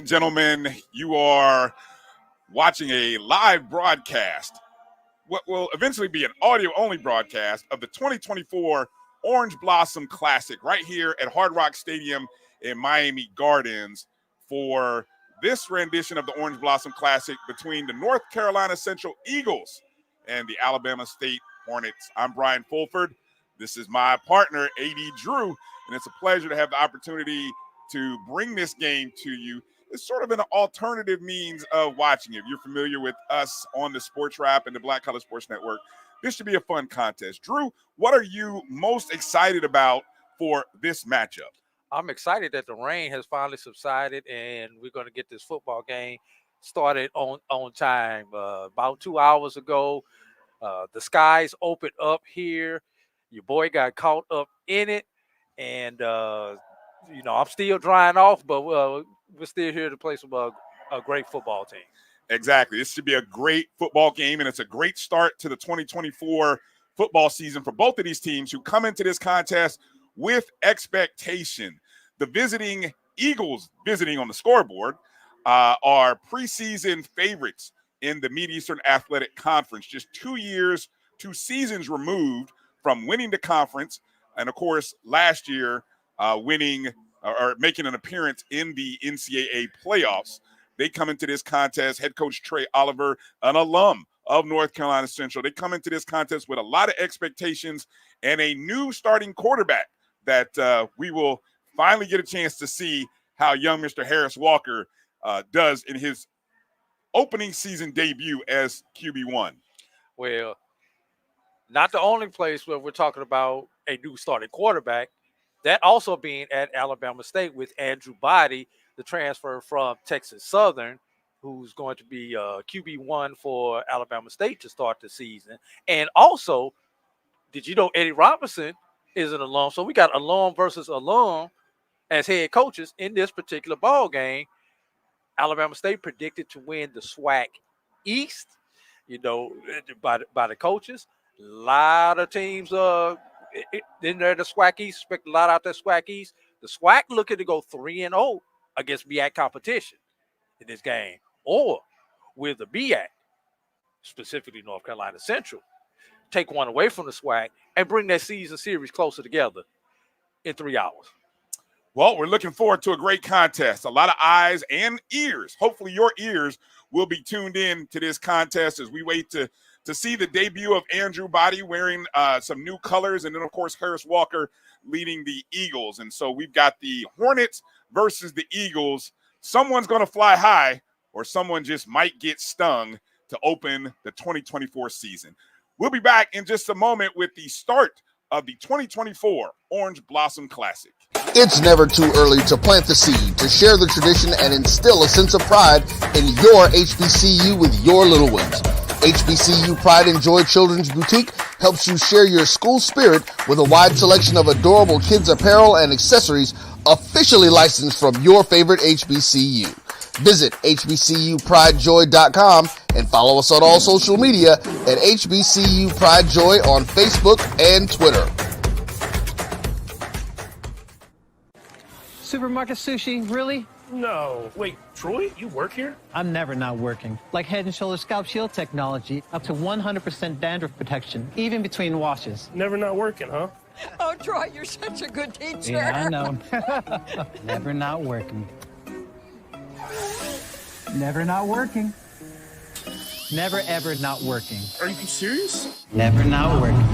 gentlemen, you are watching a live broadcast, what will eventually be an audio-only broadcast of the 2024 Orange Blossom Classic right here at Hard Rock Stadium in Miami Gardens for this rendition of the Orange Blossom Classic between the North Carolina Central Eagles and the Alabama State Hornets. I'm Bryan Fulford. This is my partner, A.D. Drew, and it's a pleasure to have the opportunity to bring this game to you. It's sort of an alternative means of watching it. If you're familiar with us on the Sports Wrap and the Black Collar Sports Network, this should be a fun contest. Drew, what are you most excited about for this matchup? I'm excited that the rain has finally subsided and we're going to get this football game started on time. About 2 hours ago, the skies opened up here. Your boy got caught up in it, and I'm still drying off, but we're still here to play some a great football team. Exactly. This should be a great football game, and it's a great start to the 2024 football season for both of these teams who come into this contest with expectation. The visiting Eagles, visiting on the scoreboard, are preseason favorites in the Mid-Eastern Athletic Conference, just 2 seasons removed from winning the conference, and of course, last year winning or making an appearance in the NCAA playoffs. They come into this contest, head coach Trey Oliver, an alum of North Carolina Central. They come into this contest with a lot of expectations and a new starting quarterback that we will finally get a chance to see how young Mr. Harris Walker does in his opening season debut as QB1. Well, not the only place where we're talking about a new starting quarterback, that also being at Alabama State with Andrew Body, the transfer from Texas Southern, who's going to be QB1 for Alabama State to start the season. And also, did you know Eddie Robinson is an alum? So we got alum versus alum as head coaches in this particular ball game. Alabama State predicted to win the SWAC East, by the coaches. A lot of teams in there, the SWAC East, expect a lot out there, SWAC East. The SWAC looking to go 3-0 against BAC competition in this game. Or will the BAC, specifically North Carolina Central, take one away from the SWAC and bring that season series closer together in 3 hours? Well, we're looking forward to a great contest. A lot of eyes and ears. Hopefully your ears will be tuned in to this contest as we wait to see the debut of Andrew Body wearing some new colors, and then, of course, Harris Walker leading the Eagles. And so we've got the Hornets versus the Eagles. Someone's going to fly high, or someone just might get stung to open the 2024 season. We'll be back in just a moment with the start of the 2024 Orange Blossom Classic. It's never too early to plant the seed, to share the tradition, and instill a sense of pride in your HBCU with your little ones. HBCU Pride and Joy Children's Boutique helps you share your school spirit with a wide selection of adorable kids apparel and accessories officially licensed from your favorite HBCU. Visit hbcupridejoy.com and follow us on all social media at HBCU Pride Joy on Facebook and Twitter. Supermarket sushi, really? No. Wait, Troy, you work here? I'm never not working. Like Head & Shoulders Scalp Shield technology, up to 100% dandruff protection, even between washes. Never not working, huh? Oh, Troy, you're such a good teacher. Yeah, I know. Never not working. Never not working. Never, ever not working. Are you serious? Never not working.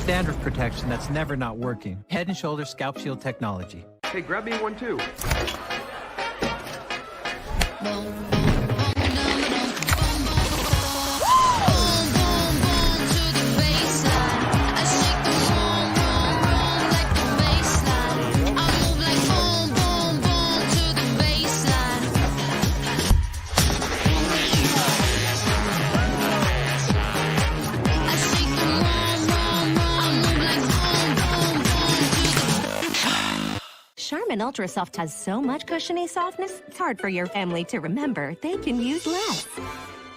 Dandruff protection that's never not working. Head & Shoulders Scalp Shield technology. Hey, grab me one too. Charmin Ultra Soft has so much cushiony softness, it's hard for your family to remember they can use less.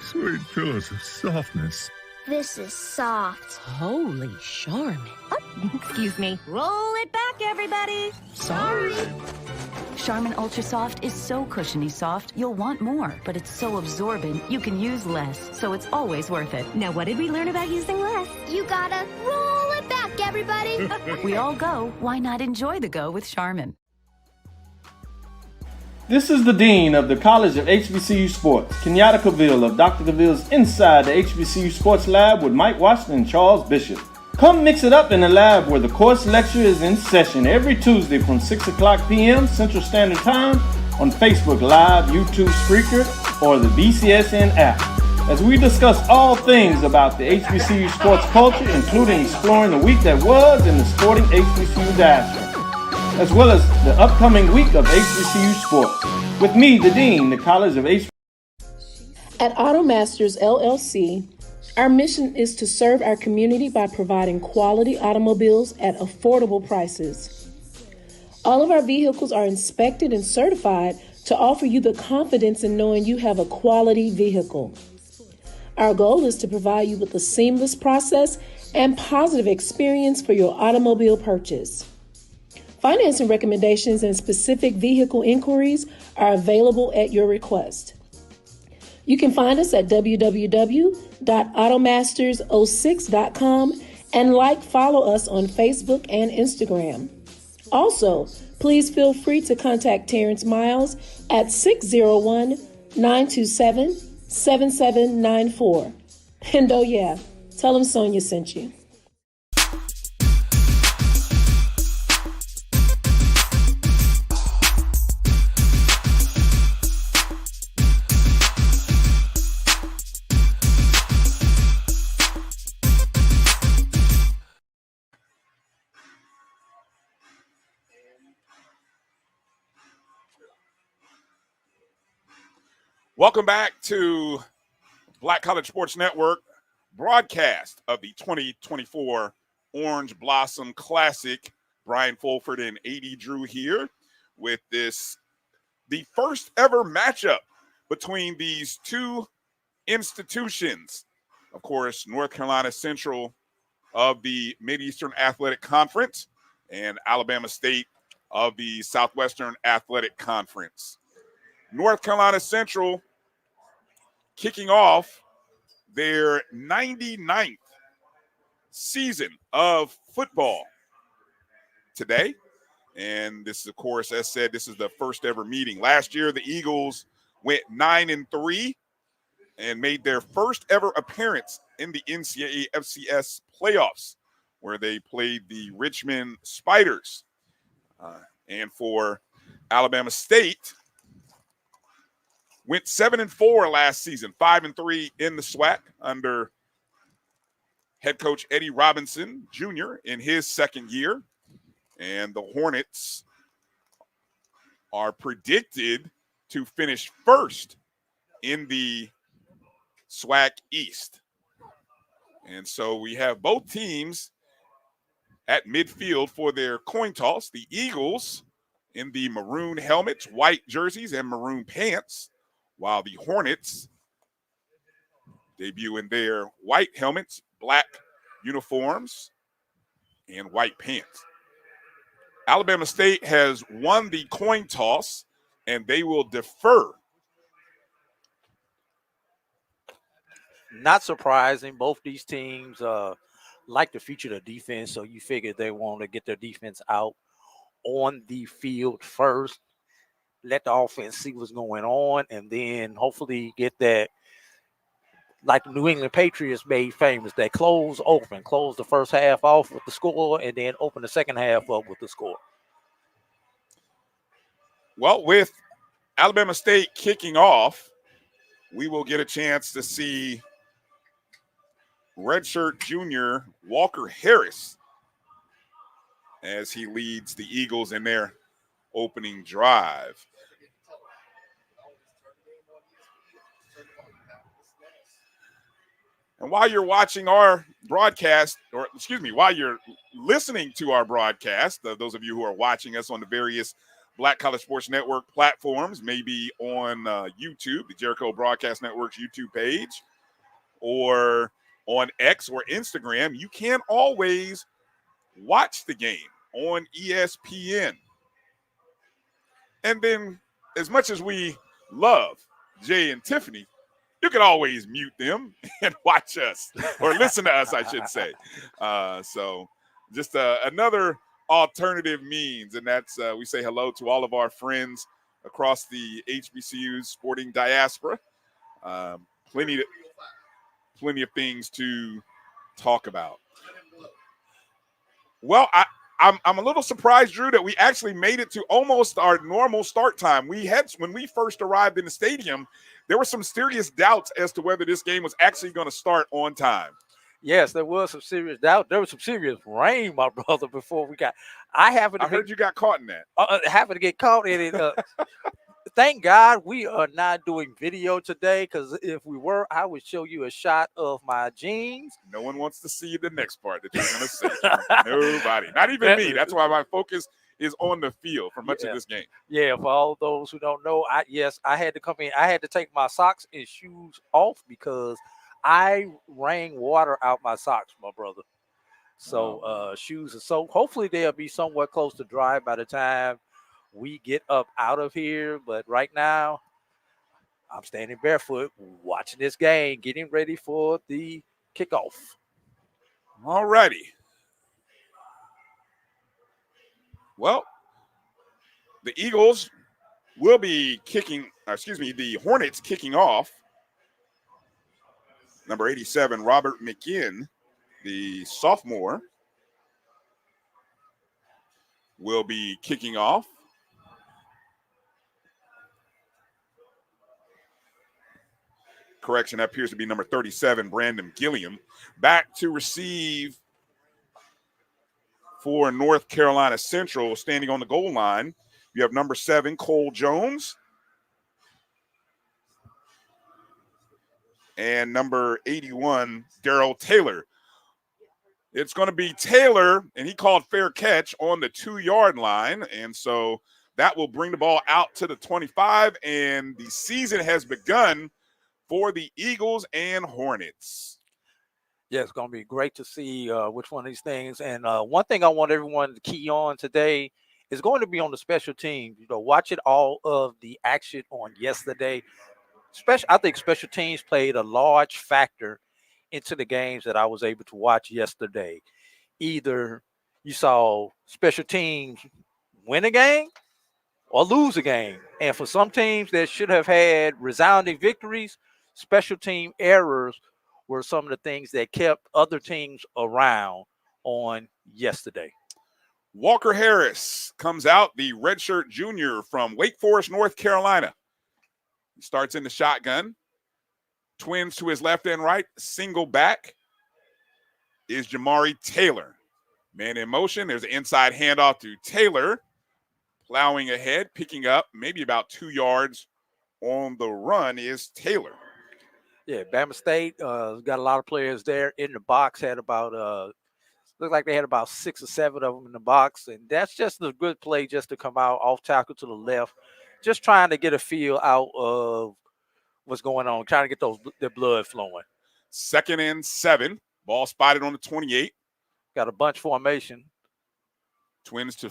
Sweet pillows of softness. This is soft. Holy Charmin. Oh, excuse me. Roll it back, everybody. Sorry. Charmin Ultra Soft is so cushiony soft, you'll want more, but it's so absorbent, you can use less, so it's always worth it. Now, what did we learn about using less? You gotta roll it back, everybody. We all go. Why not enjoy the go with Charmin? This is the Dean of the College of HBCU Sports, Kenyatta Cavill of Dr. Cavill's Inside the HBCU Sports Lab with Mike Washington and Charles Bishop. Come mix it up in the lab where the course lecture is in session every Tuesday from 6 o'clock p.m. Central Standard Time on Facebook Live, YouTube Spreaker, or the BCSN app, as we discuss all things about the HBCU sports culture, including exploring the week that was in the sporting HBCU diaspora, as well as the upcoming week of HBCU sports. With me, the Dean, the College of HBCU. At AutoMasters LLC, our mission is to serve our community by providing quality automobiles at affordable prices. All of our vehicles are inspected and certified to offer you the confidence in knowing you have a quality vehicle. Our goal is to provide you with a seamless process and positive experience for your automobile purchase. Financing recommendations and specific vehicle inquiries are available at your request. You can find us at www.automasters06.com and follow us on Facebook and Instagram. Also, please feel free to contact Terrence Miles at 601-927-7794. And oh yeah, tell him Sonia sent you. Welcome back to Black College Sports Network broadcast of the 2024 Orange Blossom Classic. Bryan Fulford and A.D. Drew here with the first ever matchup between these two institutions. Of course, North Carolina Central of the Mid-Eastern Athletic Conference and Alabama State of the Southwestern Athletic Conference. North Carolina Central kicking off their 99th season of football today. And this is, of course, as said, this is the first ever meeting. Last year, the Eagles went 9-3 and made their first ever appearance in the NCAA FCS playoffs, where they played the Richmond Spiders. And for Alabama State, went 7-4 last season, 5-3 in the SWAC under head coach Eddie Robinson Jr. in his second year. And the Hornets are predicted to finish first in the SWAC East. And so we have both teams at midfield for their coin toss. The Eagles in the maroon helmets, white jerseys, and maroon pants, while the Hornets debut in their white helmets, black uniforms, and white pants. Alabama State has won the coin toss, and they will defer. Not surprising. Both these teams like to feature the defense, so you figure they want to get their defense out on the field first. Let the offense see what's going on, and then hopefully get that, like the New England Patriots made famous, that close the first half off with the score, and then open the second half up with the score. Well, with Alabama State kicking off, we will get a chance to see redshirt junior Walker Harris as he leads the Eagles in their opening drive. And while you're watching our broadcast, while you're listening to our broadcast, those of you who are watching us on the various Black College Sports Network platforms, maybe on YouTube, the Jericho Broadcast Network's YouTube page, or on X or Instagram, you can always watch the game on ESPN. And then, as much as we love Jay and Tiffany, you can always mute them and watch us, or listen to us, I should say. So just another alternative means, and that's we say hello to all of our friends across the HBCU sporting diaspora. Plenty of things to talk about. Well, I'm a little surprised, Drew, that we actually made it to almost our normal start time. When we first arrived in the stadium, there were some serious doubts as to whether this game was actually going to start on time. Yes, there was some serious doubt. There was some serious rain, my brother, before we got. I heard you got caught in that. Happened to get caught in it. Thank God we are not doing video today, because if we were, I would show you a shot of my jeans. No one wants to see the next part that you're going to say. Nobody. Not even me. That's why my focus is on the field for much of this game. Yeah, for all those who don't know, I had to come in. I had to take my socks and shoes off because I ran water out my socks, my brother. So shoes are soaked. Hopefully they'll be somewhat close to dry by the time we get up out of here. But right now, I'm standing barefoot watching this game, getting ready for the kickoff. All righty. Well, the Eagles will be the Hornets kicking off. Number 87, Robert McGinn, the sophomore, will be kicking off. Correction, that appears to be number 37, Brandon Gilliam. Back to receive for North Carolina Central, standing on the goal line. You have number 7, Cole Jones. And number 81, Darrell Taylor. It's going to be Taylor, and he called fair catch on the 2-yard line. And so that will bring the ball out to the 25, and the season has begun for the Eagles and Hornets. Yeah, it's going to be great to see which one of these things. And one thing I want everyone to key on today is going to be on the special teams. Watching all of the action on yesterday. I think special teams played a large factor into the games that I was able to watch yesterday. Either you saw special teams win a game or lose a game. And for some teams that should have had resounding victories, special team errors were some of the things that kept other teams around on yesterday. Walker Harris comes out, the redshirt junior from Wake Forest, North Carolina. He starts in the shotgun. Twins to his left and right. Single back is Jamari Taylor. Man in motion. There's an inside handoff to Taylor. Plowing ahead, picking up maybe about 2 yards on the run is Taylor. Yeah, Bama State got a lot of players there in the box. Had about looked like they had about 6 or 7 of them in the box, and that's just a good play just to come out off tackle to the left, just trying to get a feel out of what's going on, trying to get the blood flowing. 2nd and 7, ball spotted on the 28. Got a bunch formation. Twins to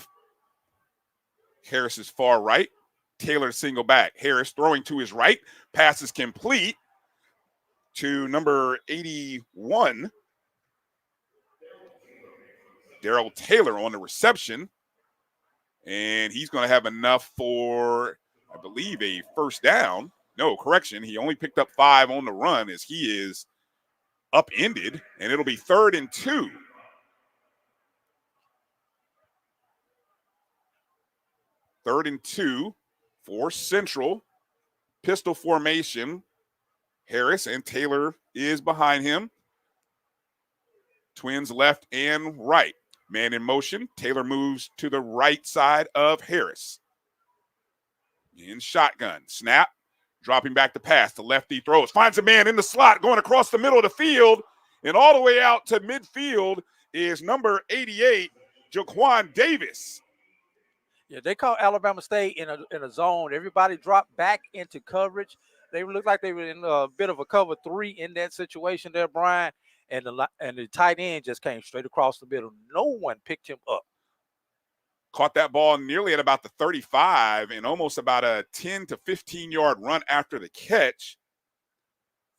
Harris's far right. Taylor single back. Harris throwing to his right. Pass is complete to number 81. Darrell Taylor on the reception. And he's going to have enough for, I believe, a first down. No, correction. He only picked up 5 on the run as he is upended. And it'll be 3rd and 2. Third and 2 for Central. Pistol formation. Harris and Taylor is behind him. Twins left and right. Man in motion. Taylor moves to the right side of Harris. In shotgun. Snap. Dropping back to pass. The lefty throws. Finds a man in the slot going across the middle of the field. And all the way out to midfield is number 88, Jaquan Davis. Yeah, they caught Alabama State in a zone. Everybody dropped back into coverage. They looked like they were in a bit of a cover 3 in that situation there, Brian. And the tight end just came straight across the middle. No one picked him up. Caught that ball nearly at about the 35 and almost about a 10 to 15-yard run after the catch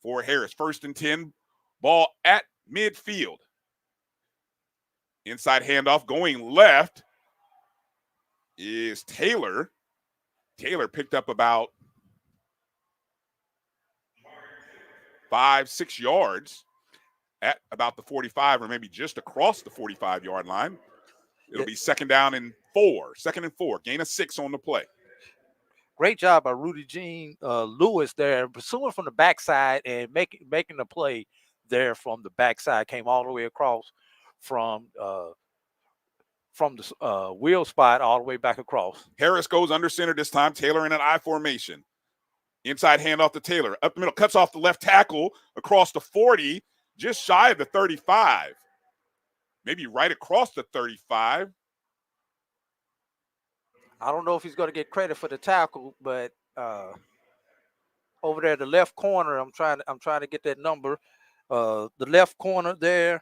for Harris. 1st and 10, ball at midfield. Inside handoff going left is Taylor. Taylor picked up about 5-6 yards at about the 45 or maybe just across the 45-yard line. It'll be 2nd and 4. Gain of 6 on the play. Great job by Rudy Jean Lewis there, pursuing from the backside and making the play there from the backside. Came all the way across from the wheel spot all the way back across. Harris goes under center this time. Taylor in an I formation. Inside handoff to Taylor. Up the middle, cuts off the left tackle across the 40, just shy of the 35. Maybe right across the 35. I don't know if he's going to get credit for the tackle, but over there, the left corner, I'm trying to get that number. The left corner there,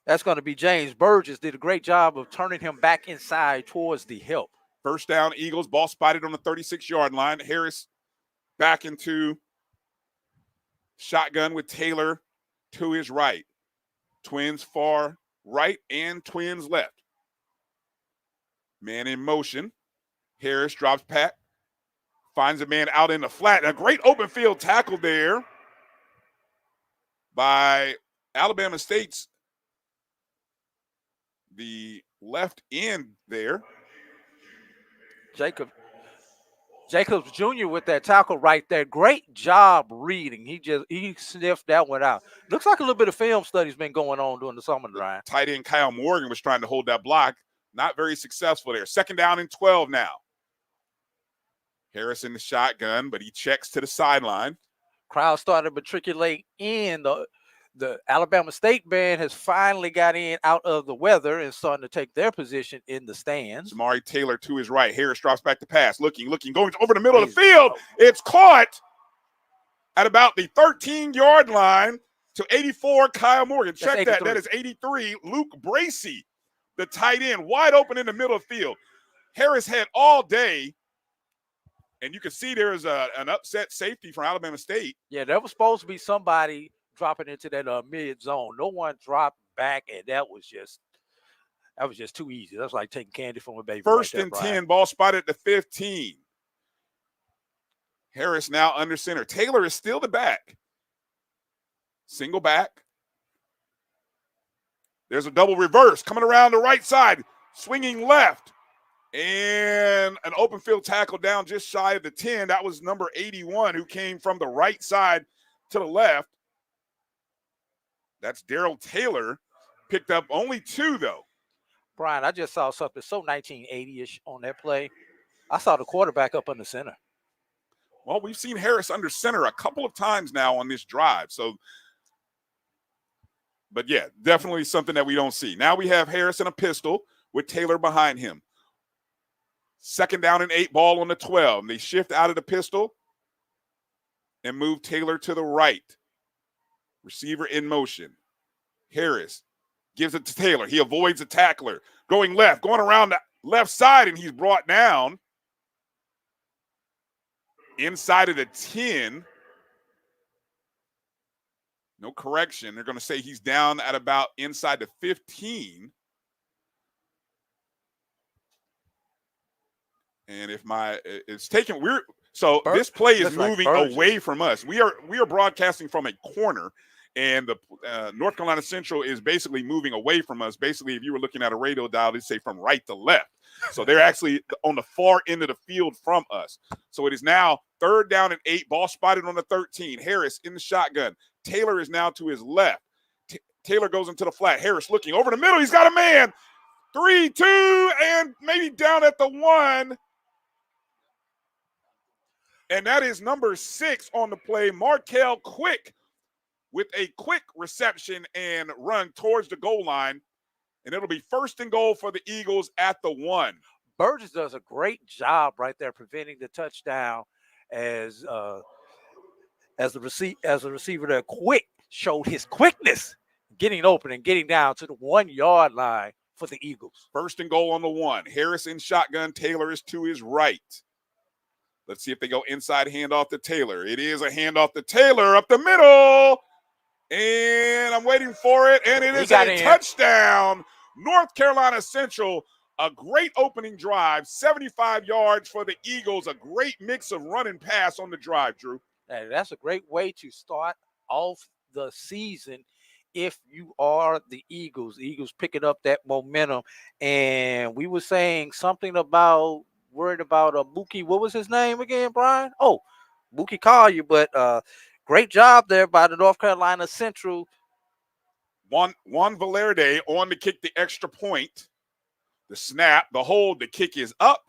that's going to be James Burgess. Did a great job of turning him back inside towards the help. 1st down, Eagles. Ball spotted on the 36-yard line. Harris back into shotgun with Taylor to his right. Twins far right and Twins left. Man in motion. Harris drops back. Finds a man out in the flat. A great open field tackle there by Alabama State's the left end there. Jacobs Jr. with that tackle right there. Great job reading. He sniffed that one out. Looks like a little bit of film study's been going on during the summer drive. Tight end Kyle Morgan was trying to hold that block. Not very successful there. 2nd down and 12 now. Harris in the shotgun, but he checks to the sideline. Crowd started to matriculate in. The Alabama State band has finally got in out of the weather and starting to take their position in the stands. Jamari Taylor to his right. Harris drops back to pass. Looking, going over the middle of the field. It's caught at about the 13-yard line to 84, Kyle Morgan. Check that. That is 83, Luke Bracey, the tight end, wide open in the middle of the field. Harris had all day, and you can see there is an upset safety from Alabama State. Yeah, there was supposed to be somebody dropping into that mid zone. No one dropped back, and that was just too easy. That's like taking candy from a baby. 1st and 10, ball spotted at the 15. Harris now under center. Taylor is still the back. Single back. There's a double reverse coming around the right side, swinging left, and an open field tackle down just shy of the 10. That was number 81 who came from the right side to the left. That's Darrell Taylor. Picked up only 2, though. Brian, I just saw something so 1980-ish on that play. I saw the quarterback up on the center. Well, we've seen Harris under center a couple of times now on this drive. But yeah, definitely something that we don't see. Now we have Harris in a pistol with Taylor behind him. 2nd down and 8, ball on the 12. And they shift out of the pistol and move Taylor to the right. Receiver in motion. Harris gives it to Taylor. He avoids a tackler. Going left, going around the left side, and he's brought down inside of the 10. No correction. They're going to say he's down at about inside the 15. And if it's taken, this play is moving away from us. We are broadcasting from a corner, and the North Carolina Central is basically moving away from us. Basically, if you were looking at a radio dial, it'd say from right to left. So they're actually on the far end of the field from us. So it is now 3rd down and 8, ball spotted on the 13. Harris in the shotgun. Taylor is now to his left. Taylor goes into the flat. Harris looking over the middle. He's got a man. 3-2, and maybe down at the 1. And that is number 6 on the play, Markel Quick, with a quick reception and run towards the goal line. And it'll be 1st and goal for the Eagles at the 1. Burgess does a great job right there preventing the touchdown as the receiver there quick showed his quickness, getting open and getting down to the 1 yard line for the Eagles. First and goal on the 1. Harris in shotgun. Taylor is to his right. Let's see if they go inside handoff to Taylor. It is a handoff to Taylor up the middle. And I'm waiting for it. And it is a touchdown. North Carolina Central, a great opening drive. 75 yards for the Eagles. A great mix of run and pass on the drive, Drew. And that's a great way to start off the season if you are the Eagles. The Eagles picking up that momentum. And we were saying something about worried about Mookie. What was his name again, Brian? Oh, Mookie Collier. But great job there by the North Carolina Central. Juan Valerde on to kick the extra point. The snap, the hold, the kick is up,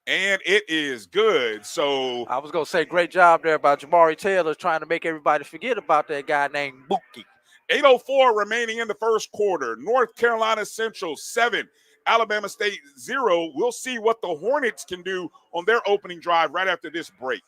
and it is good. So I was going to say great job there by Jamari Taylor trying to make everybody forget about that guy named Mookie. 8:04 remaining in the first quarter. North Carolina Central 7, Alabama State 0. We'll see what the Hornets can do on their opening drive right after this break.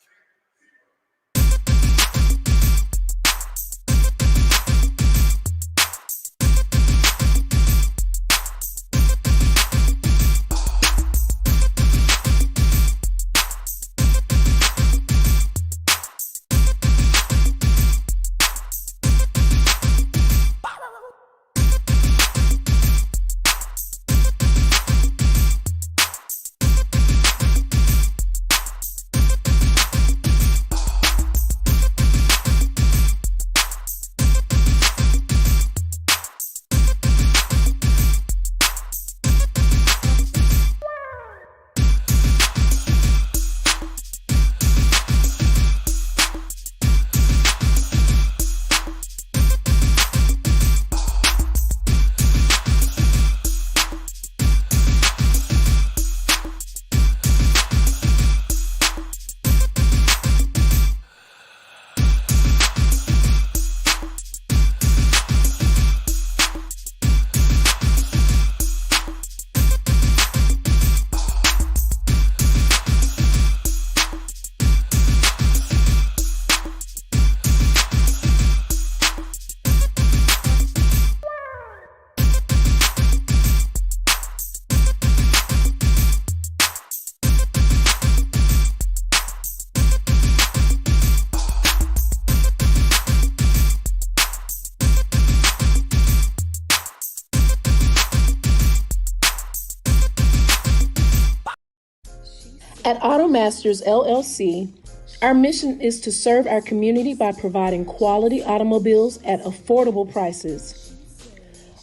At AutoMasters LLC, our mission is to serve our community by providing quality automobiles at affordable prices.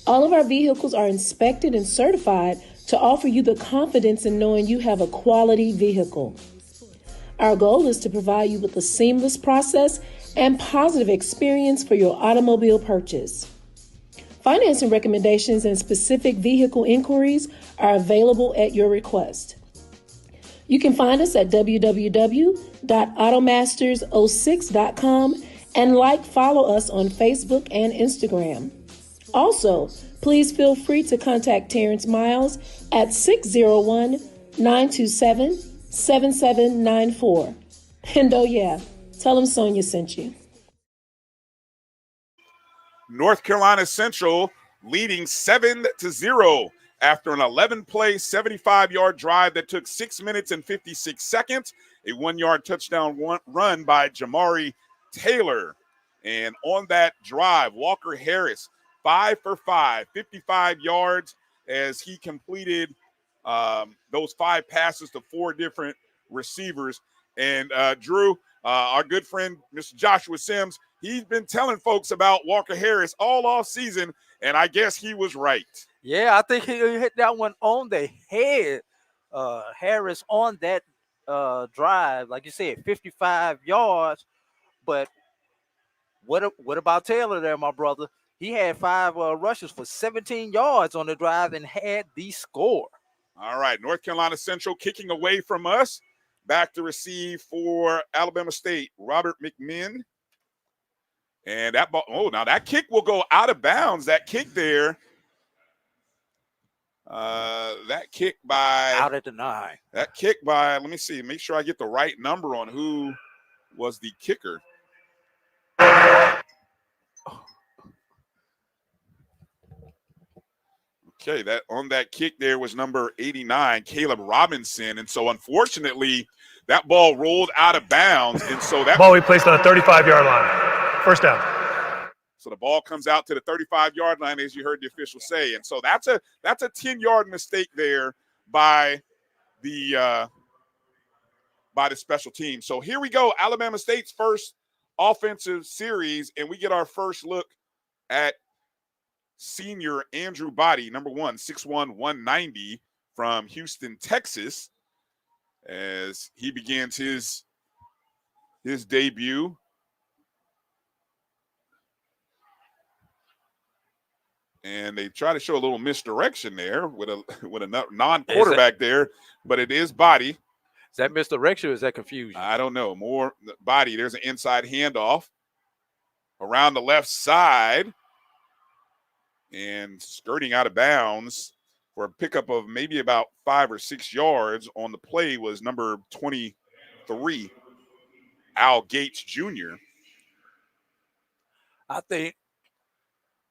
All of our vehicles are inspected and certified to offer you the confidence in knowing you have a quality vehicle. Our goal is to provide you with a seamless process and positive experience for your automobile purchase. Financing recommendations and specific vehicle inquiries are available at your request. You can find us at www.automasters06.com and follow us on Facebook and Instagram. Also, please feel free to contact Terrence Miles at 601-927-7794. And oh yeah, tell him Sonia sent you. North Carolina Central leading 7-0 after an 11-play, 75-yard drive that took 6 minutes and 56 seconds. A 1-yard touchdown run by Jamari Taylor. And on that drive, Walker Harris, 5 for 5, 55 yards as he completed those 5 passes to 4 different receivers. And Drew, our good friend, Mr. Joshua Sims, he's been telling folks about Walker Harris all off season, and I guess he was right. Yeah, I think he hit that one on the head. Harris on that drive, like you said, 55 yards. But what about Taylor there, my brother? He had 5 rushes for 17 yards on the drive and had the score. All right, North Carolina Central kicking away from us. Back to receive for Alabama State, Robert McMinn. And that ball, now that kick will go out of bounds. That kick there. That kick by out at the 9. That kick by, let me see, make sure I get the right number on who was the kicker. Okay, that on that kick there was number 89, Caleb Robinson. And so unfortunately, that ball rolled out of bounds. And so that ball we placed on the 35-yard line. First down. So the ball comes out to the 35-yard line, as you heard the official say. And so that's a 10-yard mistake there by the special team. So here we go, Alabama State's first offensive series, and we get our first look at senior Andrew Body, number 1, 6'1", 190 from Houston, Texas, as he begins his debut. And they try to show a little misdirection there with a non-quarterback there, but it is Body. Is that misdirection or is that confusion? I don't know. More Body. There's an inside handoff around the left side and skirting out of bounds for a pickup of maybe about 5 or 6 yards on the play was number 23, Al Gates Jr. I think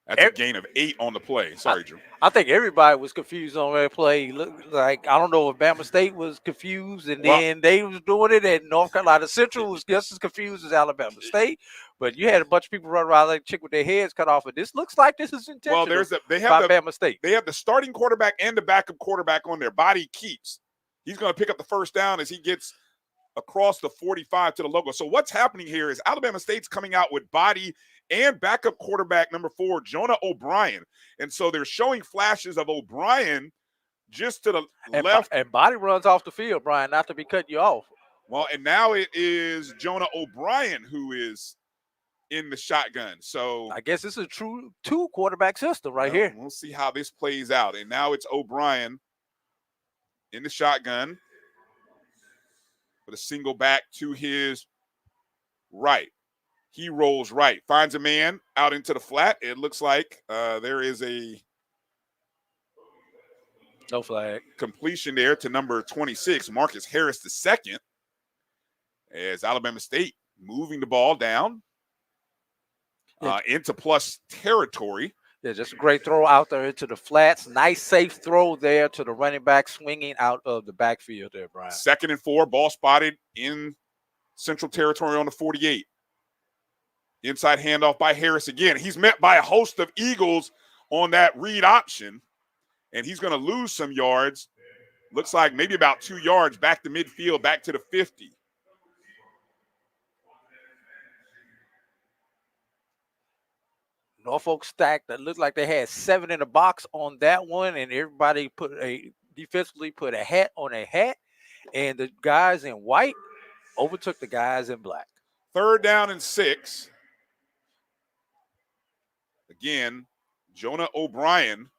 that's a gain of 8 on the play. Sorry, Drew. I think everybody was confused on that play. Looked like, I don't know if Bama State was confused and then they was doing it, and North Carolina Central was just as confused as Alabama State. But you had a bunch of people run around like chick with their heads cut off, and this looks like this is intentional. Well, Bama State. They have the starting quarterback and the backup quarterback on their Body keeps. He's going to pick up the first down as he gets across the 45 to the logo. So what's happening here is Alabama State's coming out with Body and backup quarterback number 4, Jonah O'Brien. And so they're showing flashes of O'Brien just to the left. And Body runs off the field, Brian, not to be cutting you off. Well, and now it is Jonah O'Brien who is in the shotgun. So I guess this is a true 2-quarterback system here. We'll see how this plays out. And now it's O'Brien in the shotgun with a single back to his right. He rolls right, finds a man out into the flat. It looks like there is a no flag completion there to number 26, Marcus Harris II, as Alabama State moving the ball down into plus territory. Yeah, just a great throw out there into the flats. Nice, safe throw there to the running back swinging out of the backfield there, Brian. 2nd and 4, ball spotted in Central Territory on the 48. Inside handoff by Harris again. He's met by a host of Eagles on that read option, and he's going to lose some yards. Looks like maybe about 2 yards back to midfield, back to the 50. Norfolk stacked. That looked like they had 7 in the box on that one, and everybody defensively put a hat on a hat, and the guys in white overtook the guys in black. 3rd down and 6. Again, Jonah O'Brien,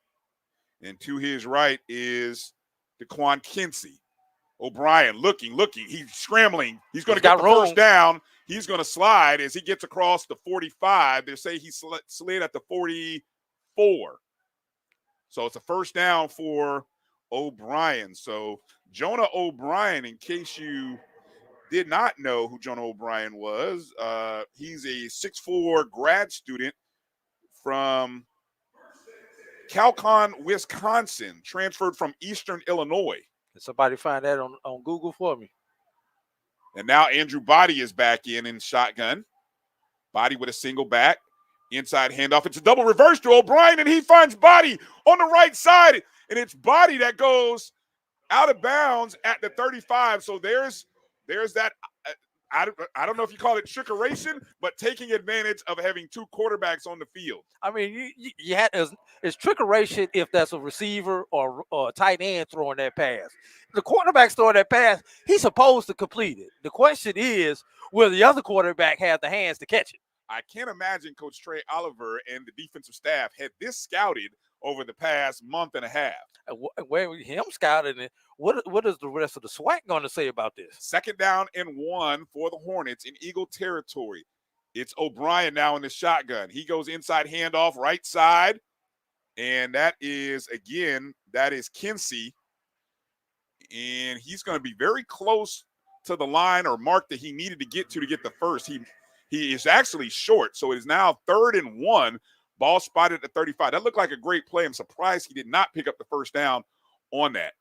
and to his right is DeQuan Kinsey. O'Brien looking. He's scrambling. He's going to get the first down. He's going to slide as he gets across the 45. They say he slid at the 44. So it's a first down for O'Brien. So Jonah O'Brien, in case you did not know who Jonah O'Brien was, he's a 6'4" grad student from Calcon, Wisconsin, transferred from Eastern Illinois. Can somebody find that on Google for me? And now Andrew Body is back in shotgun. Body with a single back. Inside handoff. It's a double reverse to O'Brien, and he finds Body on the right side. And it's Body that goes out of bounds at the 35. So there's that. I don't know if you call it trickeration, but taking advantage of having 2 quarterbacks on the field. I mean, it's trickeration if that's a receiver or a tight end throwing that pass. The quarterback's throwing that pass, he's supposed to complete it. The question is, will the other quarterback have the hands to catch it? I can't imagine Coach Trey Oliver and the defensive staff had this scouted over the past month and a half. Where him scouting it, what is the rest of the SWAC going to say about this? 2nd down and 1 for the Hornets in Eagle territory. It's O'Brien now in the shotgun. He goes inside handoff, right side. And that is Kinsey. And he's going to be very close to the line or mark that he needed to get the first. He is actually short. So it is now 3rd and 1 Ball spotted at the 35. That looked like a great play. I'm surprised he did not pick up the first down on that.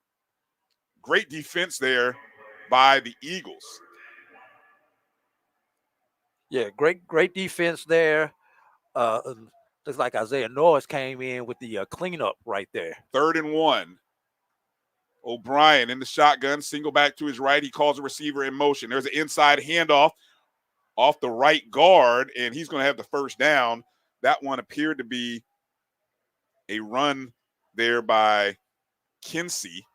Great defense there by the Eagles. Yeah, great defense there. Looks like Isaiah Norris came in with the cleanup right there. 3rd and 1. O'Brien in the shotgun, single back to his right. He calls a receiver in motion. There's an inside handoff off the right guard, and he's going to have the first down. That one appeared to be a run there by Kinsey.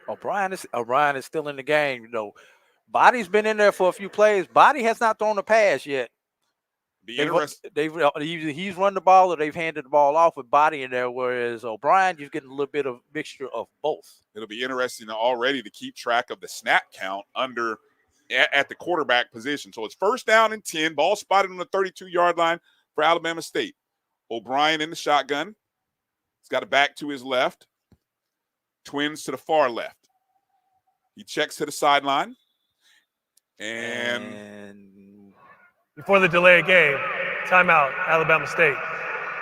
O'Brien is still in the game. You know, Body's been in there for a few plays. Body has not thrown a pass yet. He's run the ball or they've handed the ball off with Body in there, whereas O'Brien, you're getting a little bit of mixture of both. It'll be interesting already to keep track of the snap count at the quarterback position. So it's 1st down and 10. Ball spotted on the 32-yard line for Alabama State. O'Brien in the shotgun. He's got a back to his left. Twins to the far left. He checks to the sideline. And before the delay of game, timeout, Alabama State.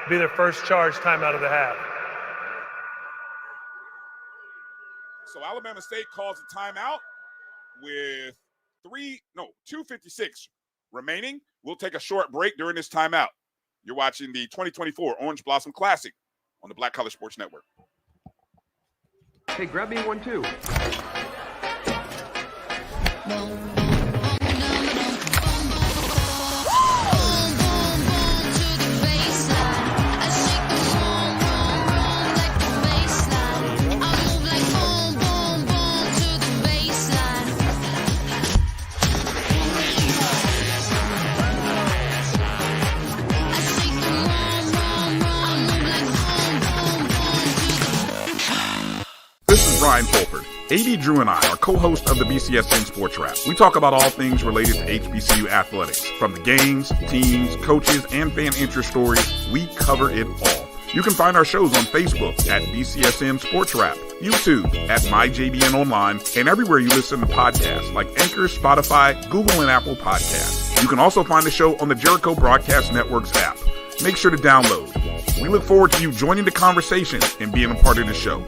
Be their first charge timeout of the half. So Alabama State calls a timeout with 2:56 remaining. We'll take a short break during this timeout. You're watching the 2024 Orange Blossom Classic on the Black College Sports Network. Hey, grab me one too. This is Bryan Fulford. A.D. Drew and I are co-hosts of the BCSN Sports Wrap. We talk about all things related to HBCU athletics. From the games, teams, coaches, and fan interest stories, we cover it all. You can find our shows on Facebook at BCSN Sports Wrap, YouTube at MyJBN Online, and everywhere you listen to podcasts like Anchor, Spotify, Google, and Apple Podcasts. You can also find the show on the Jericho Broadcast Network's app. Make sure to download. We look forward to you joining the conversation and being a part of the show.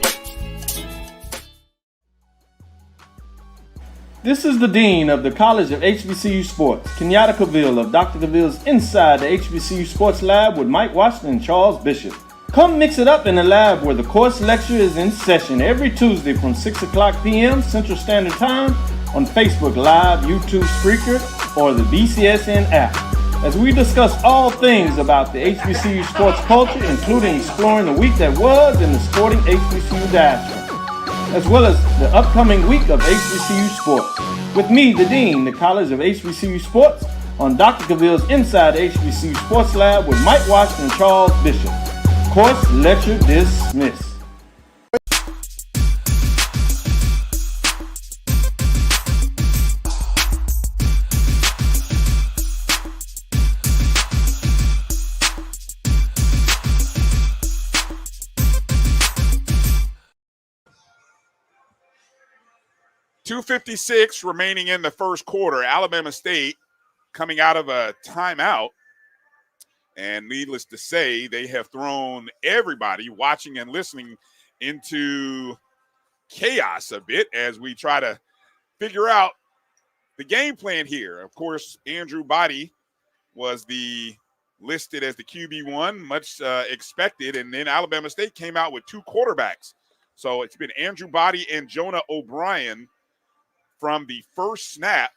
This is the Dean of the College of HBCU Sports, Kenyatta Cavill of Dr. Cavill's Inside the HBCU Sports Lab with Mike Washington and Charles Bishop. Come mix it up in the lab where the course lecture is in session every Tuesday from 6 o'clock p.m. Central Standard Time on Facebook Live, YouTube Spreaker, or the BCSN app, as we discuss all things about the HBCU sports culture, including exploring the week that was in the sporting HBCU diaspora, as well as the upcoming week of HBCU sports. With me, the Dean, the College of HBCU Sports, on Dr. Cavill's Inside the HBCU Sports Lab with Mike Washington and Charles Bishop. Course lecture dismissed. .256 remaining in the first quarter. Alabama State coming out of a timeout. And needless to say, they have thrown everybody watching and listening into chaos a bit as we try to figure out the game plan here. Of course, Andrew Body was listed as the QB1, much expected. And then Alabama State came out with 2 quarterbacks. So it's been Andrew Body and Jonah O'Brien from the first snap.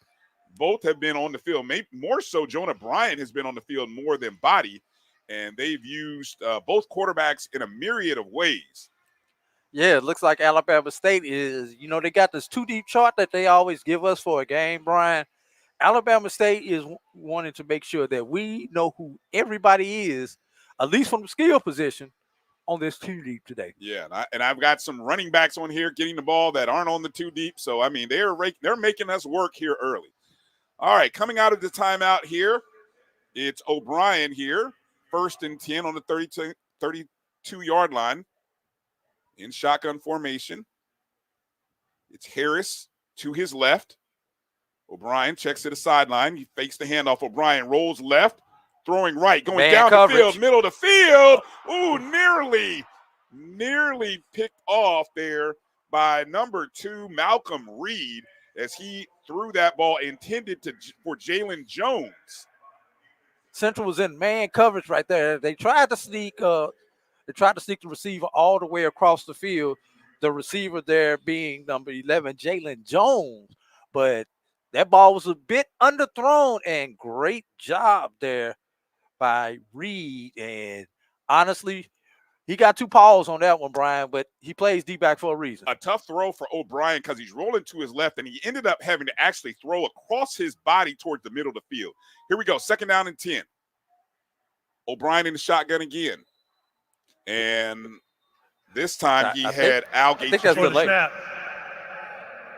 Both have been on the field. Maybe more so, Jonah Bryan has been on the field more than Body, and they've used both quarterbacks in a myriad of ways. Yeah, it looks like Alabama State is, they got this 2-deep chart that they always give us for a game, Brian. Alabama State is wanting to make sure that we know who everybody is, at least from the skill position, on this 2-deep today. Yeah, and I've got some running backs on here getting the ball that aren't on the 2-deep. So, I mean, they're making us work here early. All right, coming out of the timeout here, it's O'Brien here, 1st and 10 on the 32-yard line in shotgun formation. It's Harris to his left. O'Brien checks to the sideline. He fakes the handoff. O'Brien rolls left, throwing right, going Man down coverage. the field, middle of the field. Ooh, nearly picked off there by number 2, Malcolm Reed, as he threw that ball intended for Jalen Jones. Central was in man coverage right there. They tried to sneak the receiver all the way across the field. The receiver there being number 11, Jalen Jones, but that ball was a bit underthrown, and great job there by Reed. And honestly, he got 2 paws on that one, Brian, but he plays D-back for a reason. A tough throw for O'Brien because he's rolling to his left, and he ended up having to actually throw across his body towards the middle of the field. Here we go, 2nd down and 10. O'Brien in the shotgun again. And this time he had Al Gates. I think that's Before the delay. snap.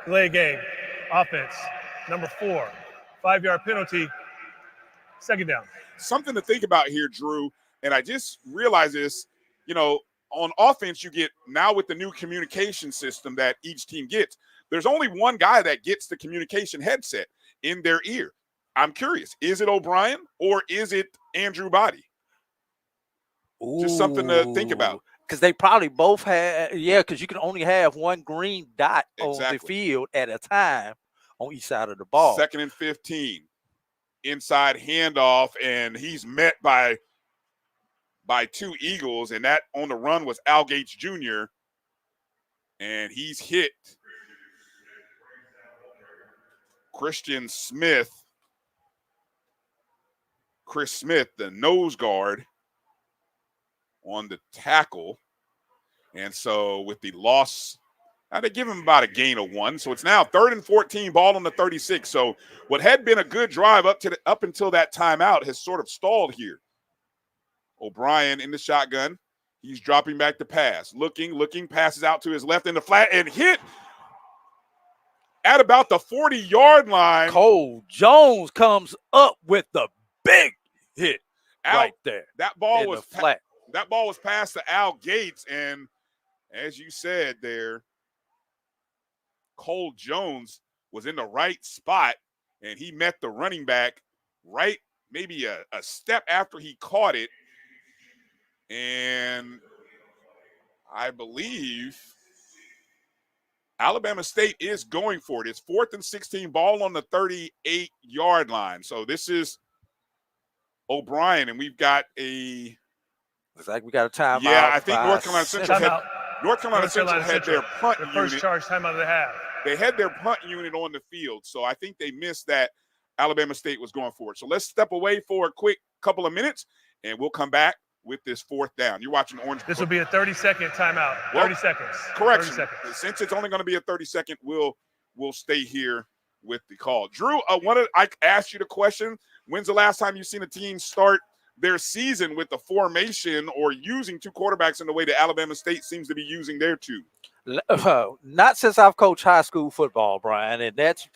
Delay game. Offense. Number 4. 5-yard penalty. 2nd down. Something to think about here, Drew, and I just realized this, on offense, you get now with the new communication system that each team gets, there's only one guy that gets the communication headset in their ear. I'm curious, is it O'Brien or is it Andrew Body? Just something to think about. Because they probably both had, because you can only have one green dot on the field at a time on each side of the ball. 2nd and 15. Inside handoff, and he's met by 2 Eagles, and that on the run was Al Gates Jr., and he's hit Chris Smith, the nose guard, on the tackle. And so with the loss, they give him about a gain of 1. So it's now 3rd and 14, ball on the 36. So what had been a good drive up until that timeout has sort of stalled here. O'Brien in the shotgun. He's dropping back to pass. Looking, passes out to his left in the flat and hit at about the 40-yard line. Cole Jones comes up with the big hit right there. That ball was flat. That ball was passed to Al Gates, and as you said there, Cole Jones was in the right spot, and he met the running back right maybe a step after he caught it. And I believe Alabama State is going for it. It's 4th and 16, ball on the 38-yard line. So this is O'Brien, and we've got a – looks like we got a timeout. Yeah, I think North Carolina Central had their punt unit. First charge timeout of the half. They had their punt unit on the field, so I think they missed that Alabama State was going for it. So let's step away for a quick couple of minutes, and we'll come back with this 4th down. You're watching Orange. This will be a 30-second timeout. 30 seconds. Correction. 30 seconds. Since it's only going to be a 30-second, we'll stay here with the call. Drew, I asked you the question, when's the last time you've seen a team start their season with the formation or using 2 quarterbacks in the way that Alabama State seems to be using their 2? Not since I've coached high school football, Brian, and that's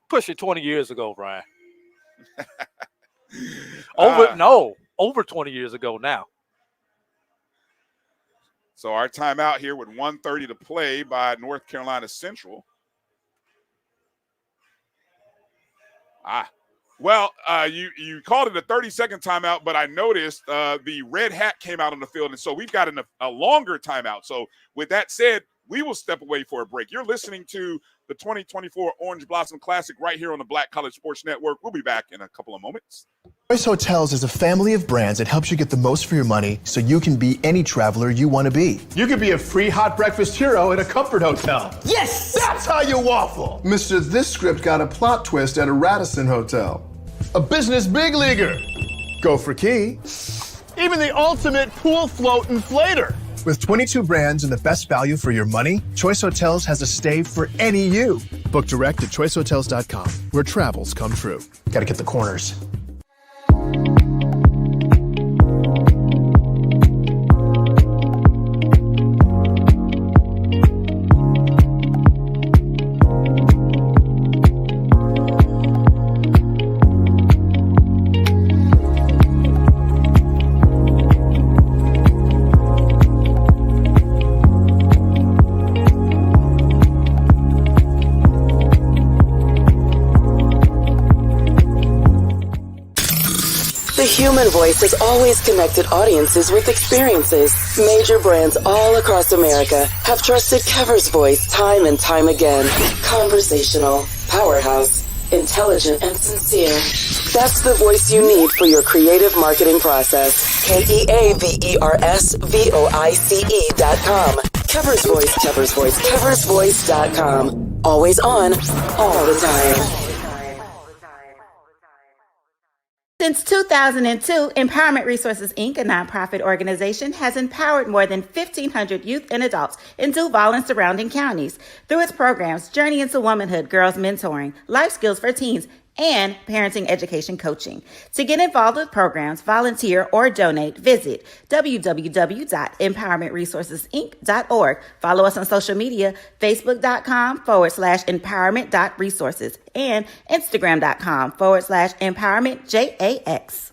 pushing 20 years ago, Brian. Over 20 years ago now. So our timeout here with 1:30 to play by North Carolina Central. Well, you called it a 30-second timeout, but I noticed the red hat came out on the field, and so we've got a longer timeout. So with that said, we will step away for a break. You're listening to the 2024 Orange Blossom Classic right here on the Black College Sports Network. We'll be back in a couple of moments. Choice Hotels is a family of brands that helps you get the most for your money so you can be any traveler you want to be. You could be a free hot breakfast hero at a comfort hotel. Yes! That's how you waffle! Mr. This script got a plot twist at a Radisson Hotel. A business big leaguer. Go for key. Even the ultimate pool float inflator. With 22 brands and the best value for your money, Choice Hotels has a stay for any you. Book direct at choicehotels.com, where travels come true. Gotta get the corners. The human voice has always connected audiences with experiences. Major brands all across America have trusted Kever's voice time and time again. Conversational, powerhouse, intelligent, and sincere. That's the voice you need for your creative marketing process. KEAVERSVOICE.com. Kever's Voice, Kever's Voice, KeversVoice.com. Always on, all the time. Since 2002, Empowerment Resources, Inc., a nonprofit organization, has empowered more than 1,500 youth and adults in Duval and surrounding counties through its programs Journey into Womanhood, Girls Mentoring, Life Skills for Teens, and Parenting Education Coaching. To get involved with programs, volunteer, or donate, visit www.empowermentresourcesinc.org. Follow us on social media, facebook.com/empowerment.resources and instagram.com/empowermentJAX.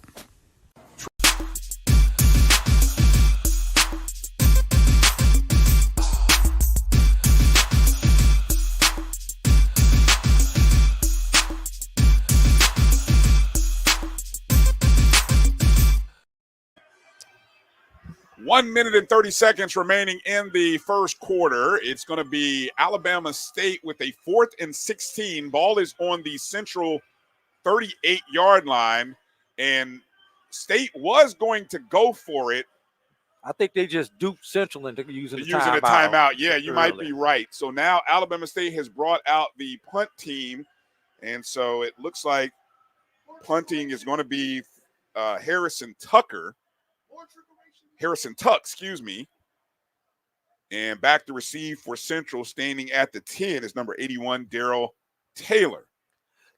One minute and 30 seconds remaining in the first quarter. It's going to be Alabama State with a 4th and 16. Ball is on the central 38-yard line, and State was going to go for it. I think they just duped Central into using the timeout. Yeah, you might be right. So now Alabama State has brought out the punt team, and so it looks like punting is going to be Harrison Tuck, and back to receive for Central, standing at the 10 is number 81, Darrell Taylor.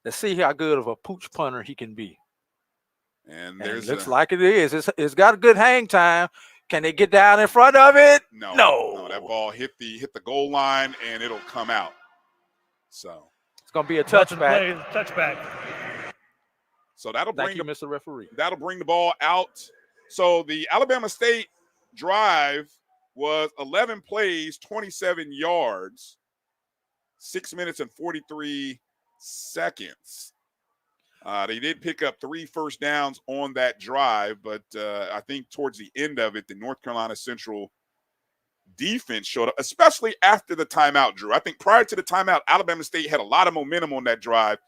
Let's see how good of a pooch punter he can be. And it looks like it is. It's got a good hang time. Can they get down in front of it? No. That ball hit the goal line and it'll come out. So it's going to be a touchback. Touchback. So that'll bring Mr. Referee. That'll bring the ball out. So the Alabama State drive was 11 plays, 27 yards, 6 minutes and 43 seconds. They did pick up 3 first downs on that drive, but I think towards the end of it, the North Carolina Central defense showed up, especially after the timeout, Drew. I think prior to the timeout, Alabama State had a lot of momentum on that drive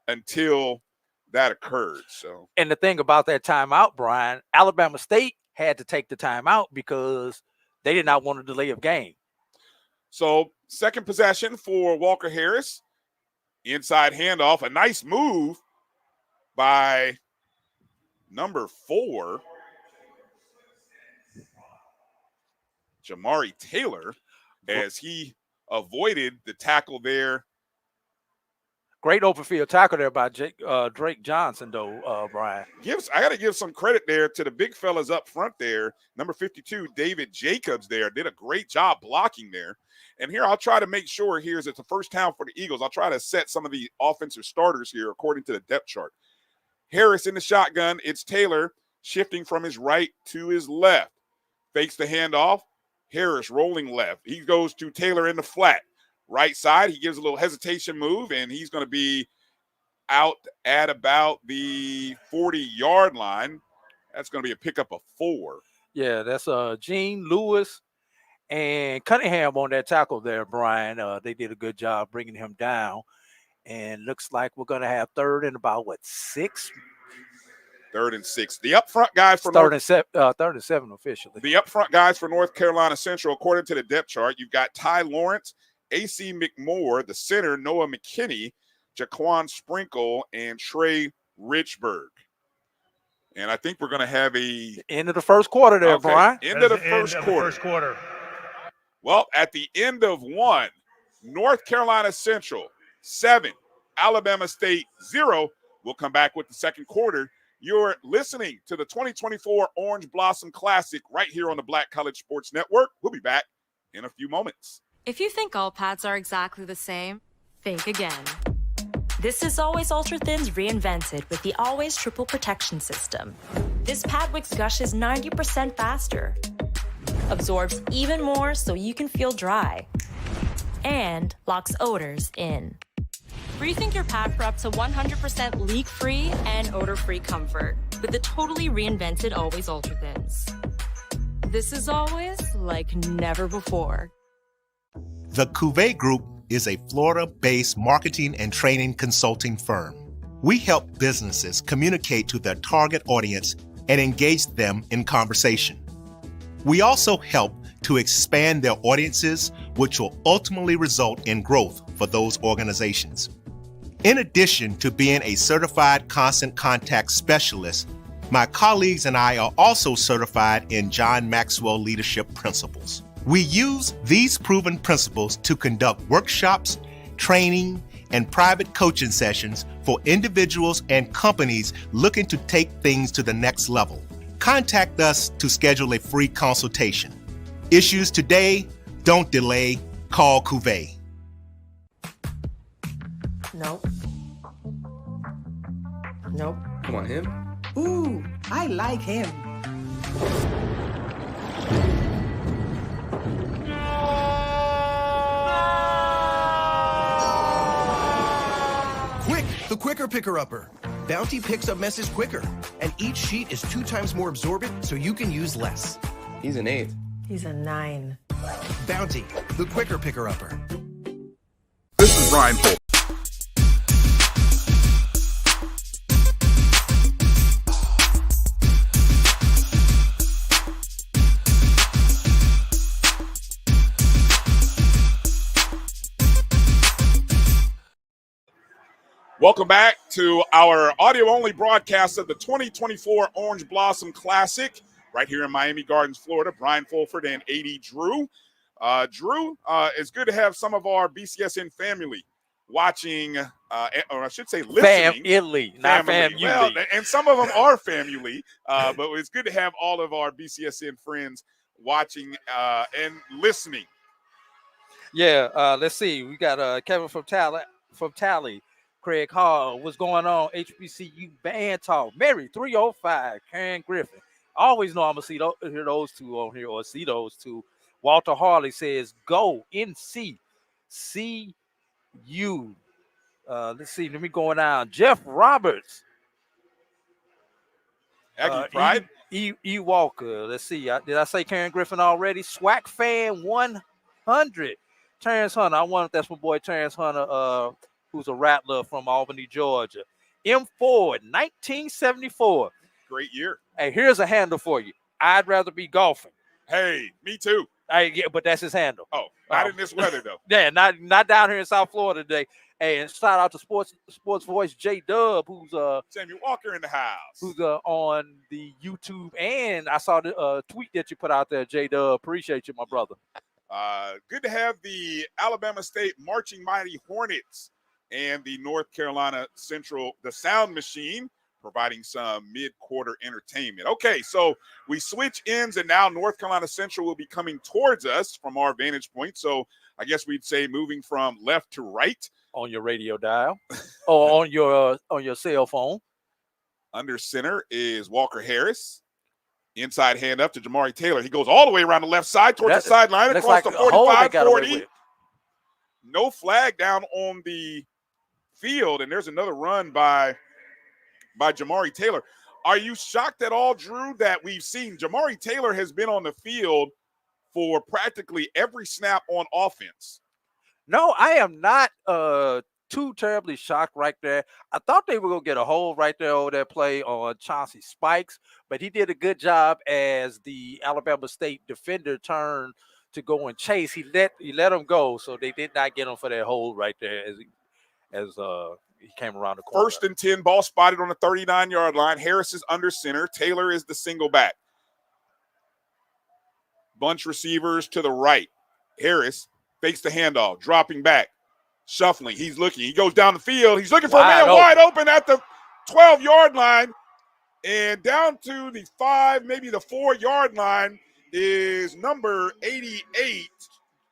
until that occurred. So, and the thing about that timeout, Brian, Alabama State had to take the timeout because they did not want to delay a game. So, second possession for Walker Harris. Inside handoff, a nice move by number 4, Jamari Taylor, as he avoided the tackle there. Great open field tackle there by Drake Johnson, though, Brian. I got to give some credit there to the big fellas up front there. Number 52, David Jacobs there, did a great job blocking there. And here I'll try to make sure here is it's the first down for the Eagles. I'll try to set some of the offensive starters here according to the depth chart. Harris in the shotgun. It's Taylor shifting from his right to his left. Fakes the handoff. Harris rolling left. He goes to Taylor in the flat. Right side, he gives a little hesitation move, and he's going to be out at about the 40-yard line. That's going to be a pickup of 4. Yeah, that's Gene Lewis and Cunningham on that tackle there, Brian. They did a good job bringing him down. And looks like we're going to have third and about, 6? 3rd and 6. The up front guys for third and 7 officially. The up front guys for North Carolina Central, according to the depth chart, you've got Ty Lawrence, A.C. McMorrow, the center, Noah McKinney, Jaquan Sprinkle, and Trey Richburg. And I think we're going to have end of the first quarter there, Brian. End of the first quarter. Well, at the end of 1, North Carolina Central 7, Alabama State 0. We'll come back with the second quarter. You're listening to the 2024 Orange Blossom Classic right here on the Black College Sports Network. We'll be back in a few moments. If you think all pads are exactly the same, think again. This is Always Ultra Thins reinvented with the Always Triple Protection System. This pad wicks gushes 90% faster, absorbs even more so you can feel dry, and locks odors in. Rethink your pad for up to 100% leak-free and odor-free comfort. with the totally reinvented Always Ultra Thins. This is always like never before. The Cuvée Group is a Florida-based marketing and training consulting firm. We help businesses communicate to their target audience and engage them in conversation. We also help to expand their audiences, which will ultimately result in growth for those organizations. In addition to being a certified constant contact specialist, my colleagues and I are also certified in John Maxwell Leadership Principles. We use these proven principles to conduct workshops, training, and private coaching sessions for individuals and companies looking to take things to the next level. Contact us to schedule a free consultation. Issues today, don't delay, call Cuvée. Nope. Nope. Come on, him? Ooh, I like him. Quick, the quicker picker-upper. Bounty picks up messes quicker, and each sheet is 2 times more absorbent, so you can use less. He's an 8. He's a 9. Bounty, the quicker picker-upper. This is Bryan Fulford. Welcome back to our audio-only broadcast of the 2024 Orange Blossom Classic right here in Miami Gardens, Florida. Bryan Fulford and A.D. Drew. Drew, it's good to have some of our BCSN family watching, or I should say listening. Family, not family. Well, and some of them are family, but it's good to have all of our BCSN friends watching and listening. Yeah, let's see. We got Kevin from Tally. Craig Hall, what's going on? HBCU band talk. Mary 305, Karen Griffin. I always know I'm gonna hear those two on here or see those two. Walter Harley says, "Go NC, see you." Let's see. Let me go down. Jeff Roberts. Aggie Pride. E. Walker. Let's see. Did I say Karen Griffin already? Swag fan 100. Terrence Hunter. I wonder if that's my boy Terrence Hunter. Who's a rattler from Albany, Georgia. M. Ford, 1974. Great year. Hey, here's a handle for you. I'd rather be golfing. Hey, me too. Yeah, but that's his handle. Oh, not in this weather, though. Yeah, not down here in South Florida today. Hey, and shout out to Sports Voice J-Dub, who's Samuel Walker in the house. Who's on the YouTube. And I saw the tweet that you put out there, J-Dub. Appreciate you, my brother. Good to have the Alabama State Marching Mighty Hornets and the North Carolina Central, the Sound Machine, providing some mid-quarter entertainment. Okay, so we switch ends, and now North Carolina Central will be coming towards us from our vantage point. So I guess we'd say moving from left to right. On your radio dial or on your cell phone. Under center is Walker Harris. Inside hand up to Jamari Taylor. He goes all the way around the left side towards the sideline across the 45-40. No flag down on the field, and there's another run by Jamari Taylor. Are you shocked at all, Drew, that we've seen Jamari Taylor has been on the field for practically every snap on offense? No, I am not too terribly shocked right there. I thought they were going to get a hold right there over that play on Chauncey Spikes, but he did a good job as the Alabama State defender turned to go and chase. He let him go, so they did not get him for that hold right there as he came around the corner. 1st and 10, ball spotted on the 39-yard line. Harris is under center. Taylor is the single back. Bunch receivers to the right. Harris fakes the handoff, dropping back, shuffling. He's looking. He goes down the field. He's looking for a man wide open at the 12-yard line. And down to the 5, maybe the 4-yard line is number 88,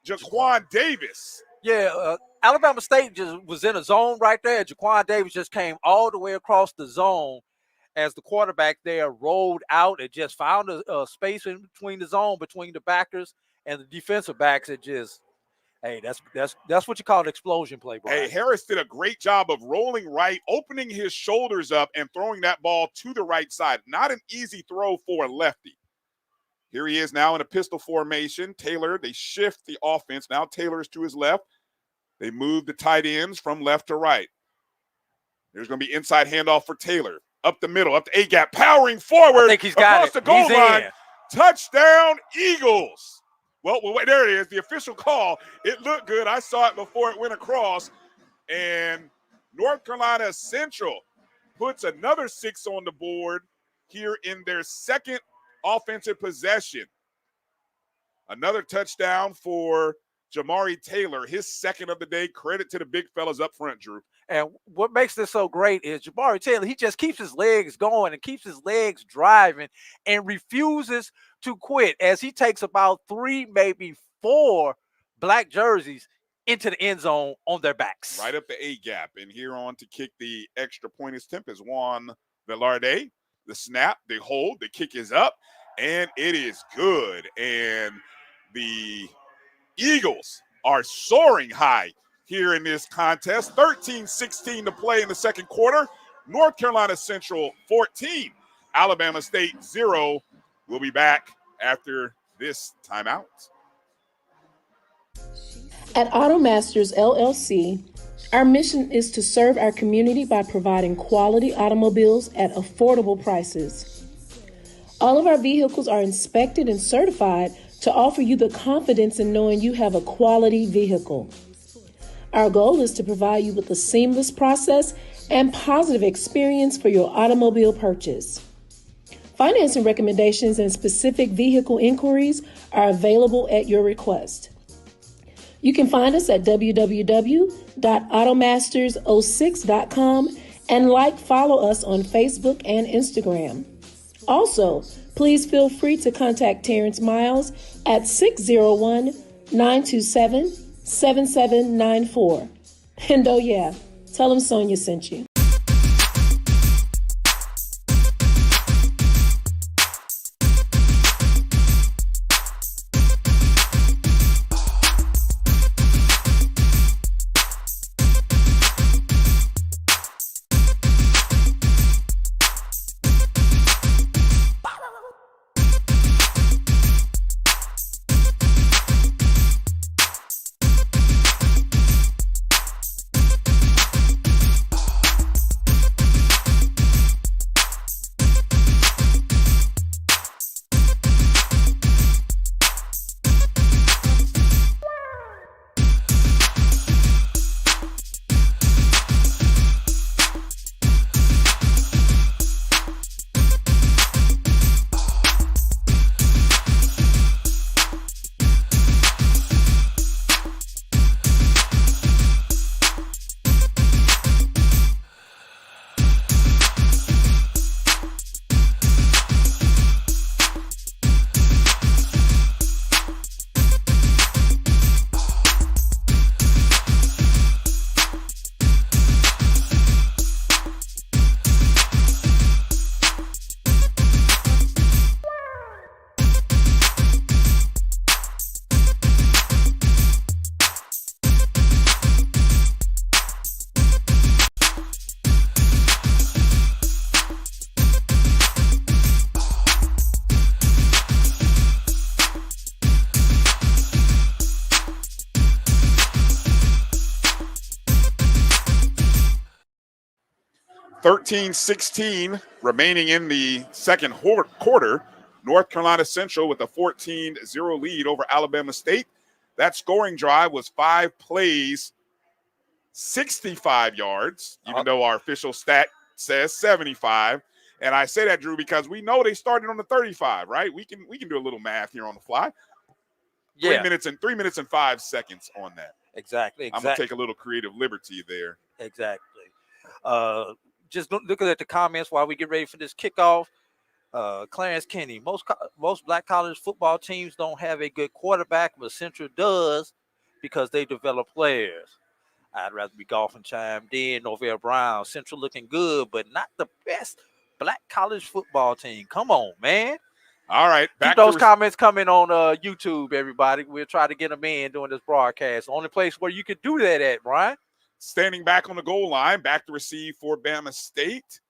Jaquan Davis. Yeah, Alabama State just was in a zone right there. Jaquan Davis just came all the way across the zone as the quarterback there rolled out and just found a space in between the zone, between the backers and the defensive backs. It just Hey, that's what you call an explosion play, Brian. Hey, Harris did a great job of rolling right, opening his shoulders up, and throwing that ball to the right side. Not an easy throw for a lefty. Here he is now in a pistol formation. Taylor, they shift the offense. Now Taylor is to his left. They move the tight ends from left to right. There's going to be inside handoff for Taylor. Up the middle, up the A-gap, powering forward. I think he's got across it. the goal He's line. in. Touchdown, Eagles. Well, wait, there it is, the official call. It looked good. I saw it before it went across. And North Carolina Central puts another 6 on the board here in their second offensive possession. Another touchdown for Jamari Taylor, his second of the day. Credit to the big fellas up front, Drew. And what makes this so great is Jamari Taylor, he just keeps his legs going and keeps his legs driving and refuses to quit as he takes about 3, maybe 4 black jerseys into the end zone on their backs. Right up the A-gap. And here on to kick the extra point is Tempest Juan Velarde. The snap, the hold, the kick is up, and it is good. And the Eagles are soaring high here in this contest. 13-16 to play in the second quarter. North Carolina Central 14, Alabama State 0. We'll be back after this timeout. At AutoMasters LLC, our mission is to serve our community by providing quality automobiles at affordable prices. All of our vehicles are inspected and certified to offer you the confidence in knowing you have a quality vehicle. Our goal is to provide you with a seamless process and positive experience for your automobile purchase. Financing recommendations and specific vehicle inquiries are available at your request. You can find us at www.automasters06.com and follow us on Facebook and Instagram. Also, please feel free to contact Terrence Miles at 601-927-7794. And oh yeah, tell him Sonia sent you. (13-16) remaining in the second quarter. North Carolina Central with a 14-0 lead over Alabama State. That scoring drive was 5 plays, 65 yards, even though our official stat says 75. And I say that, Drew, because we know they started on the 35, right? We can do a little math here on the fly. Yeah. 3 minutes and 5 seconds on that. Exactly. I'm going to take a little creative liberty there. Exactly. Just looking at the comments while we get ready for this kickoff. Clarence Kenny, most black college football teams don't have a good quarterback, but Central does because they develop players. I'd rather be golfing chimed in. Norvell Brown, Central looking good, but not the best black college football team. Come on, man. All right. Keep those comments coming on YouTube, everybody. We'll try to get them in during this broadcast. The only place where you could do that at, Brian. Standing back on the goal line, back to receive for Bama State.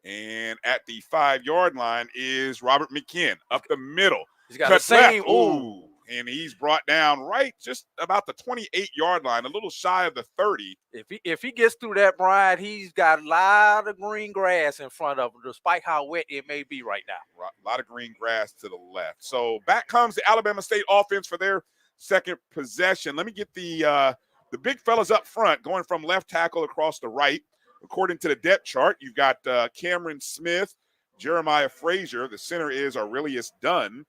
And at the 5-yard line is Robert McKinn up the middle. He's got the same. Ooh. And he's brought down right just about the 28-yard line, a little shy of the 30. If he gets through that, Brian, he's got a lot of green grass in front of him, despite how wet it may be right now. A lot of green grass to the left. So back comes the Alabama State offense for their second possession. Let me get the big fellas up front going from left tackle across the right. According to the depth chart, you've got Cameron Smith, Jeremiah Frazier. The center is Aurelius Dunn,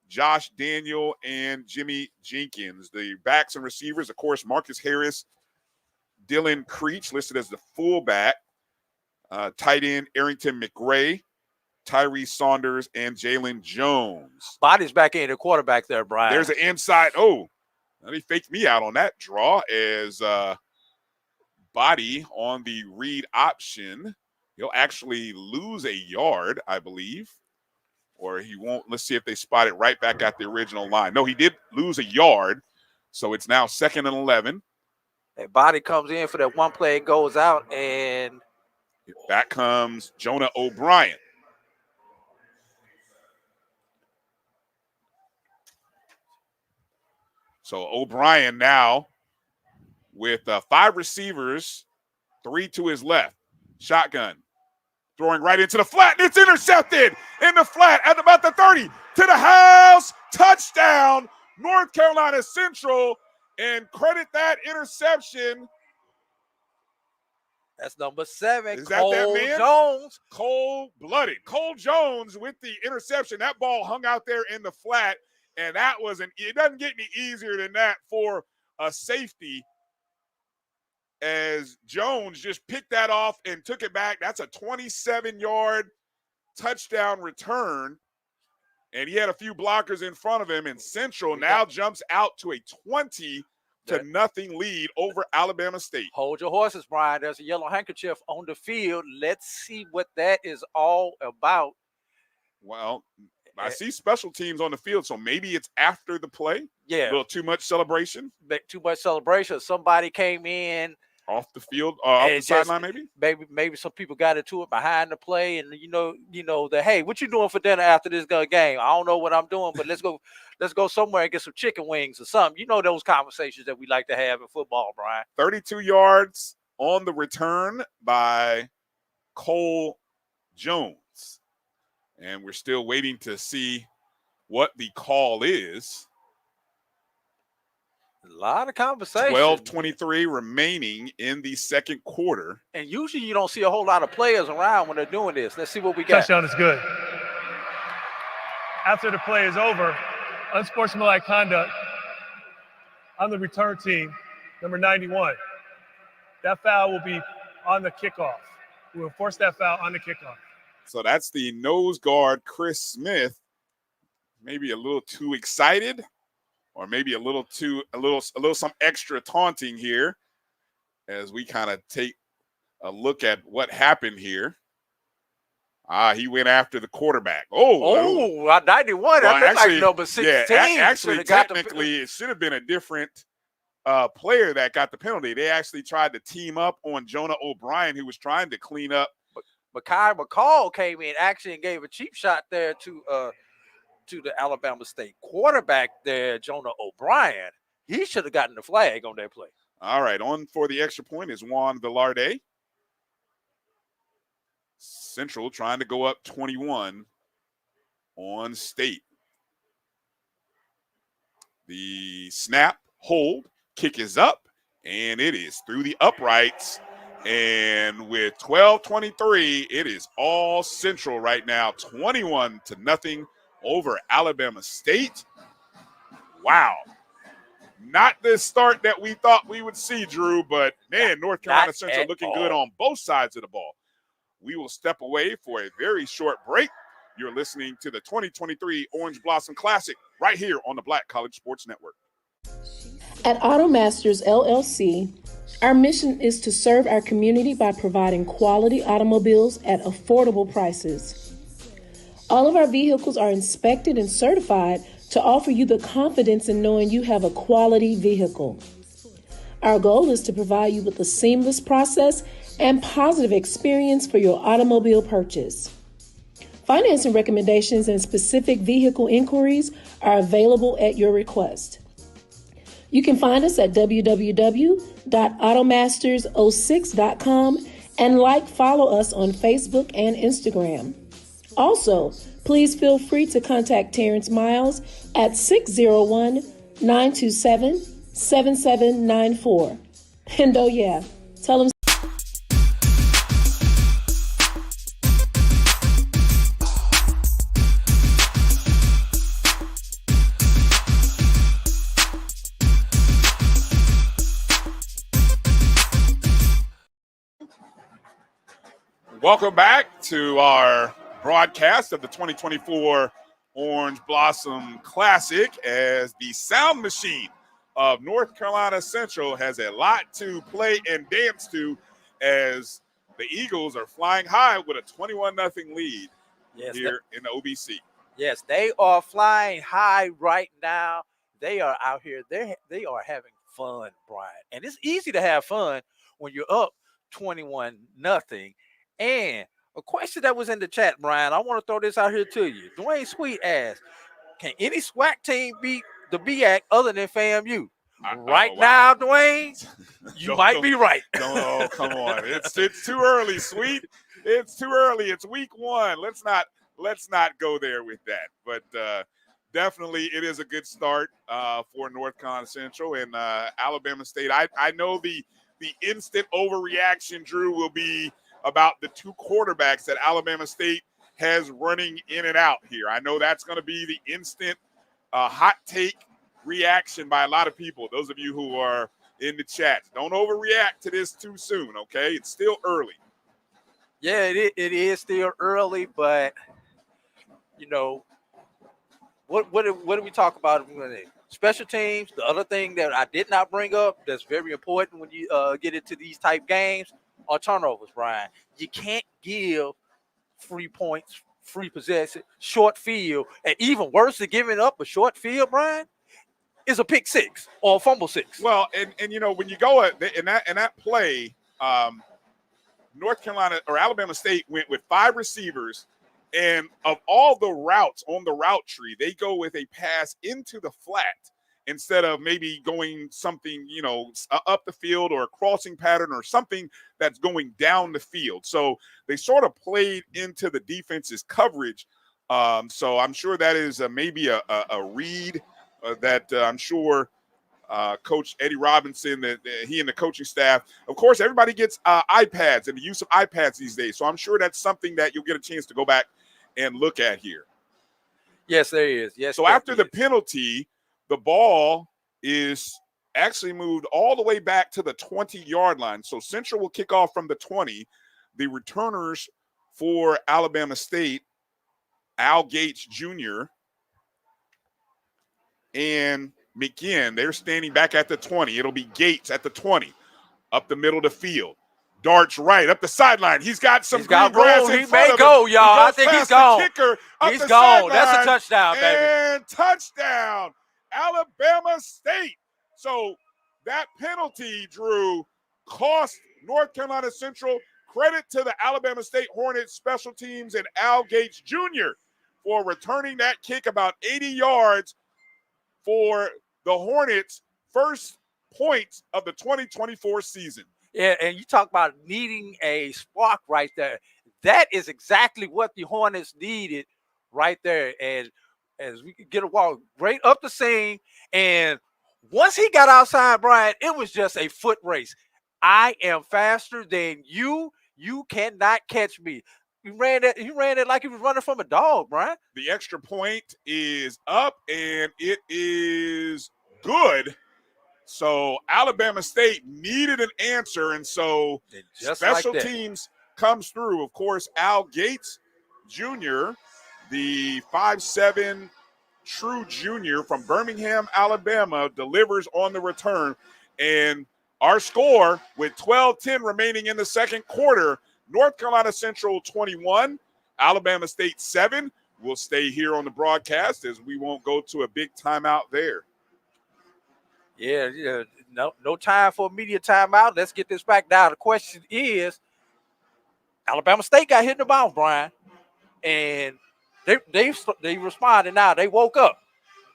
Josh Daniel, and Jimmy Jenkins. The backs and receivers, of course, Marcus Harris, Dylan Creech listed as the fullback, tight end Arrington McRae, Tyree Saunders, and Jalen Jones. Body's back in the quarterback there, Brian. There's an inside. Oh, he faked me out on that draw as Body on the read option. He'll actually lose a yard, I believe. Or he won't. Let's see if they spot it right back at the original line. No, he did lose a yard. So it's now 2nd and 11. And Body comes in for that one play, goes out, and back comes Jonah O'Brien. So O'Brien now with 5 receivers, 3 to his left. Shotgun. Throwing right into the flat, and it's intercepted in the flat at about the 30. To the house, touchdown, North Carolina Central, and credit that interception. That's number 7, Is Cole that man? Jones. Cold-blooded. Cole Jones with the interception. That ball hung out there in the flat, and that it doesn't get any easier than that for a safety, as Jones just picked that off and took it back. That's a 27-yard touchdown return, and he had a few blockers in front of him, and Central now jumps out to a 20-0 lead over Alabama State. Hold your horses, Brian. There's a yellow handkerchief on the field. Let's see what that is all about. Well, I see special teams on the field, so maybe it's after the play. Yeah. A little too much celebration. Too much celebration. Somebody came in off the field, off the sideline, maybe. Maybe some people got into it behind the play, and you know that, hey, what you doing for dinner after this game? I don't know what I'm doing, but let's go somewhere and get some chicken wings or something. You know those conversations that we like to have in football, Brian. 32 yards on the return by Cole Jones, and we're still waiting to see what the call is. A lot of conversation. 12:23 remaining in the second quarter. And usually you don't see a whole lot of players around when they're doing this. Let's see what we got. Touchdown is good. After the play is over, unsportsmanlike conduct on the return team, number 91. That foul will be on the kickoff. We will force that foul on the kickoff. So that's the nose guard, Chris Smith. Maybe a little too excited, or maybe a little some extra taunting here as we kind of take a look at what happened here. He went after the quarterback. 91. Well, that's like number 16. Yeah, actually, technically, it should have been a different player that got the penalty. They actually tried to team up on Jonah O'Brien, who was trying to clean up. Makai McCall came in actually and gave a cheap shot there to the Alabama State quarterback there, Jonah O'Brien. He should have gotten the flag on that play. All right, on for the extra point is Juan Velarde. Central trying to go up 21 on State. The snap, hold, kick is up, and it is through the uprights. And with 12:23, it is all Central right now, 21-0 over Alabama State. Wow. Not the start that we thought we would see, Drew, but, man, North Carolina Central looking good on both sides of the ball. We will step away for a very short break. You're listening to the 2023 Orange Blossom Classic right here on the Black College Sports Network. At Automasters LLC, our mission is to serve our community by providing quality automobiles at affordable prices. All of our vehicles are inspected and certified to offer you the confidence in knowing you have a quality vehicle. Our goal is to provide you with a seamless process and positive experience for your automobile purchase. Financing recommendations and specific vehicle inquiries are available at your request. You can find us at www.automasters06.com and follow us on Facebook and Instagram. Also, please feel free to contact Terrence Miles at 601-927-7794. And oh yeah, tell him. Welcome back to our broadcast of the 2024 Orange Blossom Classic, as the sound machine of North Carolina Central has a lot to play and dance to, as the Eagles are flying high with a 21-0 lead here in the OBC. Yes, they are flying high right now. They are out here. They are having fun, Brian. And it's easy to have fun when you're up 21-0. And a question that was in the chat, Brian, I want to throw this out here to you. Dwayne Sweet asked, can any SWAC team beat the BAC other than FAMU? Now, Dwayne, you might be right. No, come on. It's too early, Sweet. It's too early. It's week 1. Let's not go there with that. But definitely it is a good start for North Carolina Central and Alabama State. I know the instant overreaction, Drew, will be about the 2 quarterbacks that Alabama State has running in and out here. I know that's going to be the instant hot take reaction by a lot of people. Those of you who are in the chat, don't overreact to this too soon, okay? It's still early. Yeah, it is still early, but, you know, what do we talk about? Special teams, the other thing that I did not bring up that's very important when you get into these type games are turnovers, Brian. You can't give free points, free possession, short field, and even worse than giving up a short field, Brian, is a pick 6 or a fumble 6. Well, and you know, when you go in that play, North Carolina or Alabama State went with 5 receivers, and of all the routes on the route tree, they go with a pass into the flat instead of maybe going something, you know, up the field or a crossing pattern or something that's going down the field. So they sort of played into the defense's coverage. So I'm sure that is maybe a read that I'm sure Coach Eddie Robinson, that he and the coaching staff, of course, everybody gets iPads and the use of iPads these days. So I'm sure that's something that you'll get a chance to go back and look at here. Yes, there is. Yes. So after the penalty, the ball is actually moved all the way back to the 20-yard line. So Central will kick off from the 20. The returners for Alabama State, Al Gates Jr. and McGinn, they're standing back at the 20. It'll be Gates at the 20, up the middle of the field. Darts right up the sideline. He's got some green grass in front of him. He may go, y'all. I think he's gone. He's gone. That's a touchdown, baby. And touchdown, Alabama State. So that penalty, Drew, cost North Carolina Central. Credit to the Alabama State Hornets special teams and Al Gates Jr. for returning that kick about 80 yards for the Hornets' first points of the 2024 season. Yeah, and you talk about needing a spark right there. That is exactly what the Hornets needed right there. And as we could get a walk right up the seam, and once he got outside, Brian, it was just a foot race. I am faster than you. You cannot catch me. He ran it like he was running from a dog, Brian. The extra point is up, and it is good. So Alabama State needed an answer, and so special teams comes through. Of course, Al Gates Jr., the 5'7" true junior from Birmingham, Alabama, delivers on the return. And our score, with 12:10 remaining in the second quarter, North Carolina Central 21, Alabama State 7. we'll stay here on the broadcast as we won't go to a big timeout there. Yeah. No time for a media timeout. Let's get this back down. The question is, Alabama State got hit in the mouth, Brian, and they responded. Now they woke up.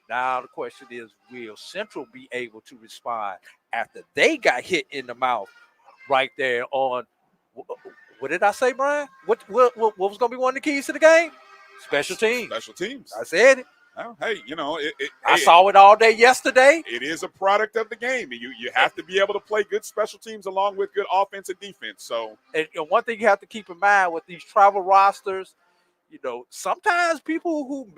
Now the question is, will Central be able to respond after they got hit in the mouth right there on? What did I say, Brian? What was going to be one of the keys to the game? Special teams. Special teams. I said it. Well, hey, I saw it all day yesterday. It is a product of the game. You have to be able to play good special teams along with good offense and defense. So, and one thing you have to keep in mind with these travel rosters, sometimes people who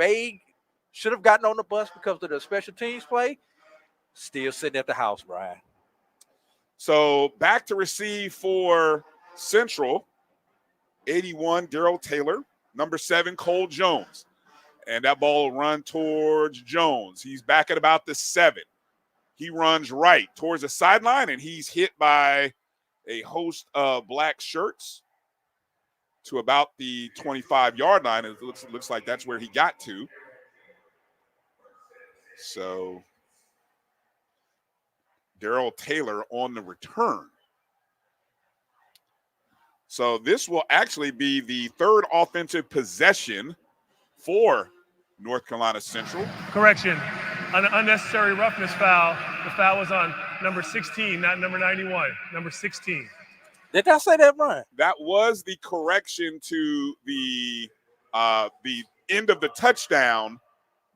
should have gotten on the bus because of the special teams play, still sitting at the house, Brian. So back to receive for Central, 81, Darrell Taylor, number 7, Cole Jones. And that ball will run towards Jones. He's back at about the 7. He runs right towards the sideline, and he's hit by a host of black shirts to about the 25-yard line. It looks like that's where he got to. So Darrell Taylor on the return. So this will actually be the 3rd offensive possession for North Carolina Central. Correction, an unnecessary roughness foul. The foul was on number 16, not number 91, number 16. Did I say that, Brian? That was the correction to the end of the touchdown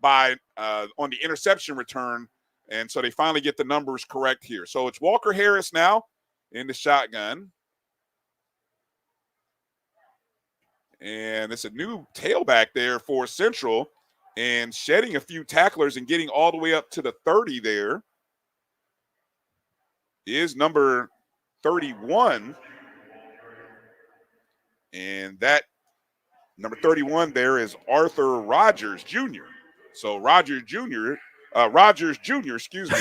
by on the interception return, and so they finally get the numbers correct here. So it's Walker Harris now in the shotgun. And it's a new tailback there for Central, and shedding a few tacklers and getting all the way up to the 30 there is number 31. And that number 31 there is Arthur Rogers Jr. So Rogers Jr., excuse me.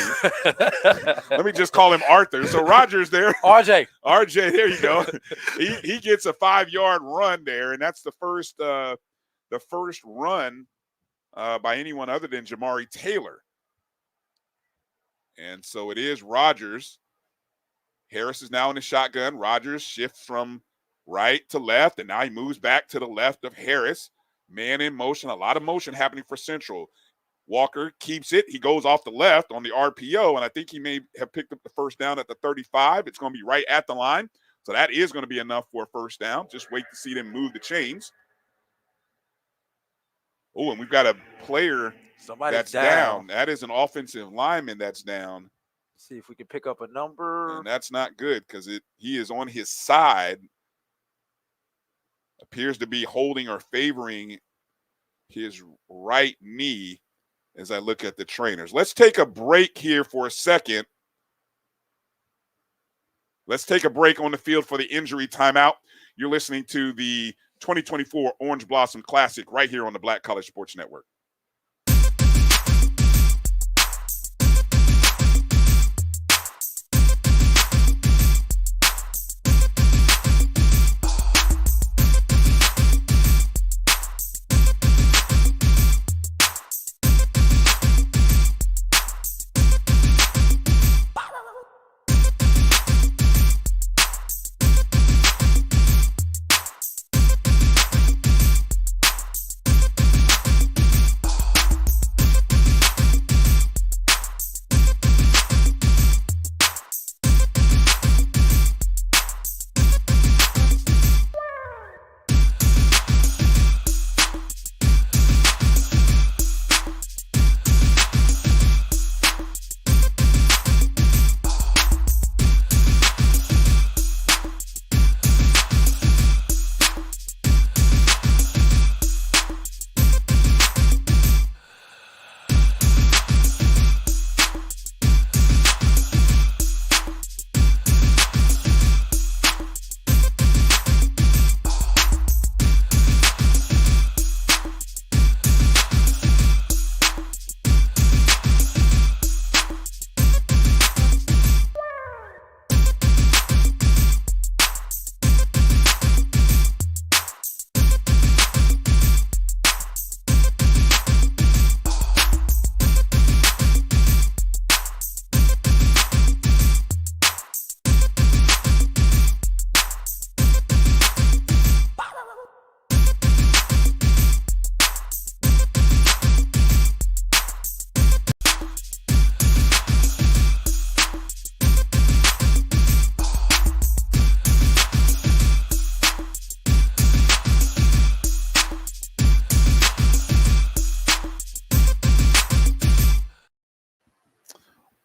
Let me just call him Arthur. So Rogers there. RJ, there you go. He gets a 5-yard run there, and that's the first run by anyone other than Jamari Taylor. And so it is Rogers. Harris is now in the shotgun. Rogers shifts from right to left, and now he moves back to the left of Harris. Man in motion, a lot of motion happening for Central. Walker keeps it. He goes off the left on the RPO, and I think he may have picked up the first down at the 35. It's going to be right at the line. So that is going to be enough for a first down. Just wait to see them move the chains. Oh, and we've got a player that's down. That is an offensive lineman that's down. Let's see if we can pick up a number. And that's not good because he is on his side. Appears to be holding or favoring his right knee as I look at the trainers. Let's take a break here for a second. Let's take a break on the field for the injury timeout. You're listening to the 2024 Orange Blossom Classic right here on the Black College Sports Network.